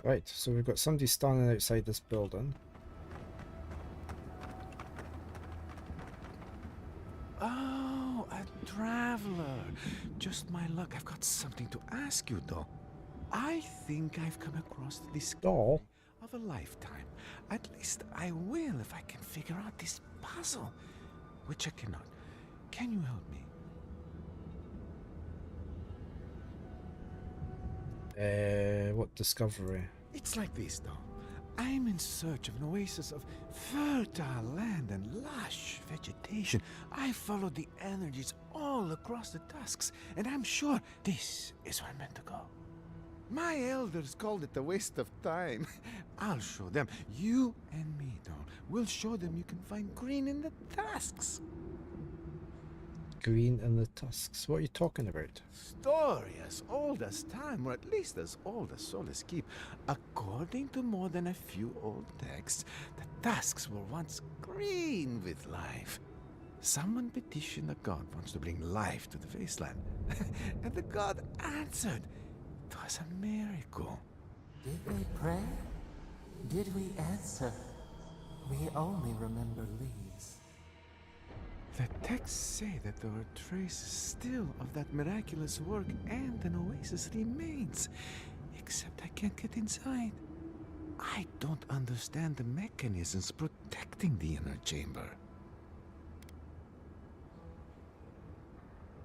Right, so we've got somebody standing outside this building. Oh, a traveler. Just my luck. I've got something to ask you, though. I think I've come across this doll of a lifetime. At least I will if I can figure out this puzzle, which I cannot. Can you help me? What discovery? It's like this, though. I'm in search of an oasis of fertile land and lush vegetation. I follow the energies all across the tusks, and I'm sure this is where I'm meant to go. My elders called it a waste of time. I'll show them. You and me, though. We'll show them you can find green in the tusks. Green in the tusks. What are you talking about? Story as old as time, or at least as old as Solace Keep. According to more than a few old texts, the tusks were once green with life. Someone petitioned a god wants to bring life to the wasteland, and the god answered. It was a miracle. Did they pray? Did we answer? We only remember leaves. The texts say that there are traces still of that miraculous work, and an oasis remains. Except I can't get inside. I don't understand the mechanisms protecting the inner chamber.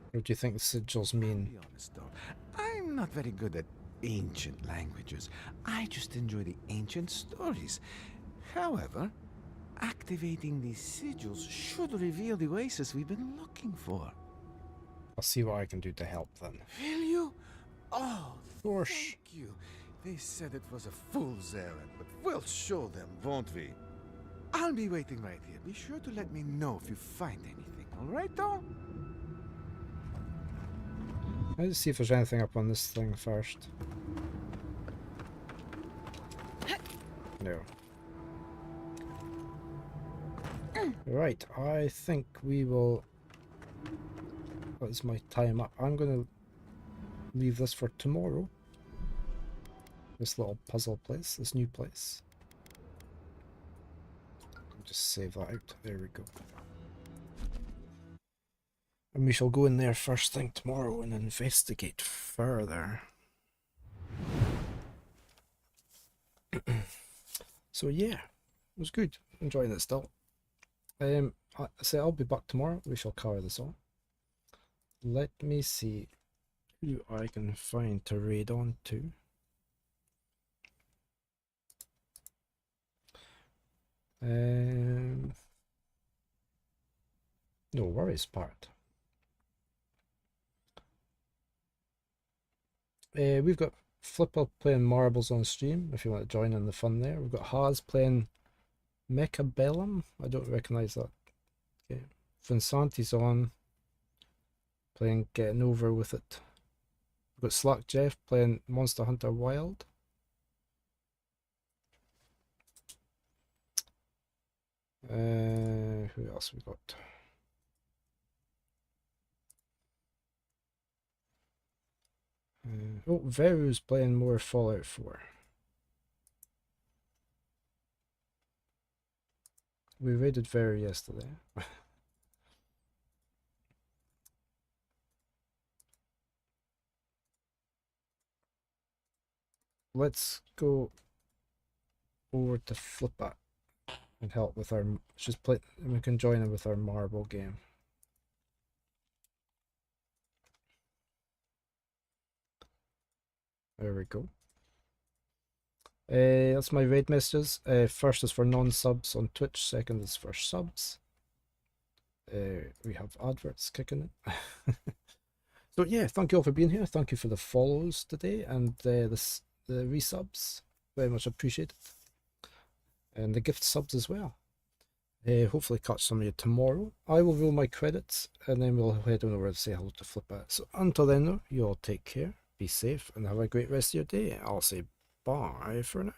What do you think the sigils mean? I'll be honest, though. I'm not very good at ancient languages. I just enjoy the ancient stories. However, activating these sigils should reveal the oasis we've been looking for. A I'll see what I can do to help then. Will you? Oh, course. Thank you. They said it was a fool's errand, but we'll show them, won't we? I'll be waiting right here. Be sure to let me know if you find anything, all right, though? Let's see if there's anything up on this thing first. No. Right, I think we will... That's my time up. I'm gonna leave this for tomorrow. This little puzzle place, this new place. I'll just save that out. There we go. And we shall go in there first thing tomorrow and investigate further. So yeah, it was good. Enjoying it still. I say I'll be back tomorrow. We shall cover this on. Let me see who I can find to raid on to. No worries, part. We've got Flipper playing marbles on stream, if you want to join in the fun there. We've got Haz playing Mechabellum. I don't recognise that. Okay. Vinsanti's on, playing Getting Over With It. We've got Slack Jeff playing Monster Hunter Wild. Who else we got? Oh, Veru's playing more Fallout 4. We raided Veru yesterday. Let's go over to Flipper and help with our... Just play, and we can join in with our marble game. There we go. That's my raid messages. First is for non-subs on Twitch, second is for subs. We have adverts kicking in. So yeah, thank you all for being here. Thank you for the follows today and the resubs. Very much appreciated. And the gift subs as well. Hopefully catch some of you tomorrow. I will roll my credits and then we'll head on over and say hello to Flipper. So until then though, you all take care. Be safe and have a great rest of your day. I'll say bye for now.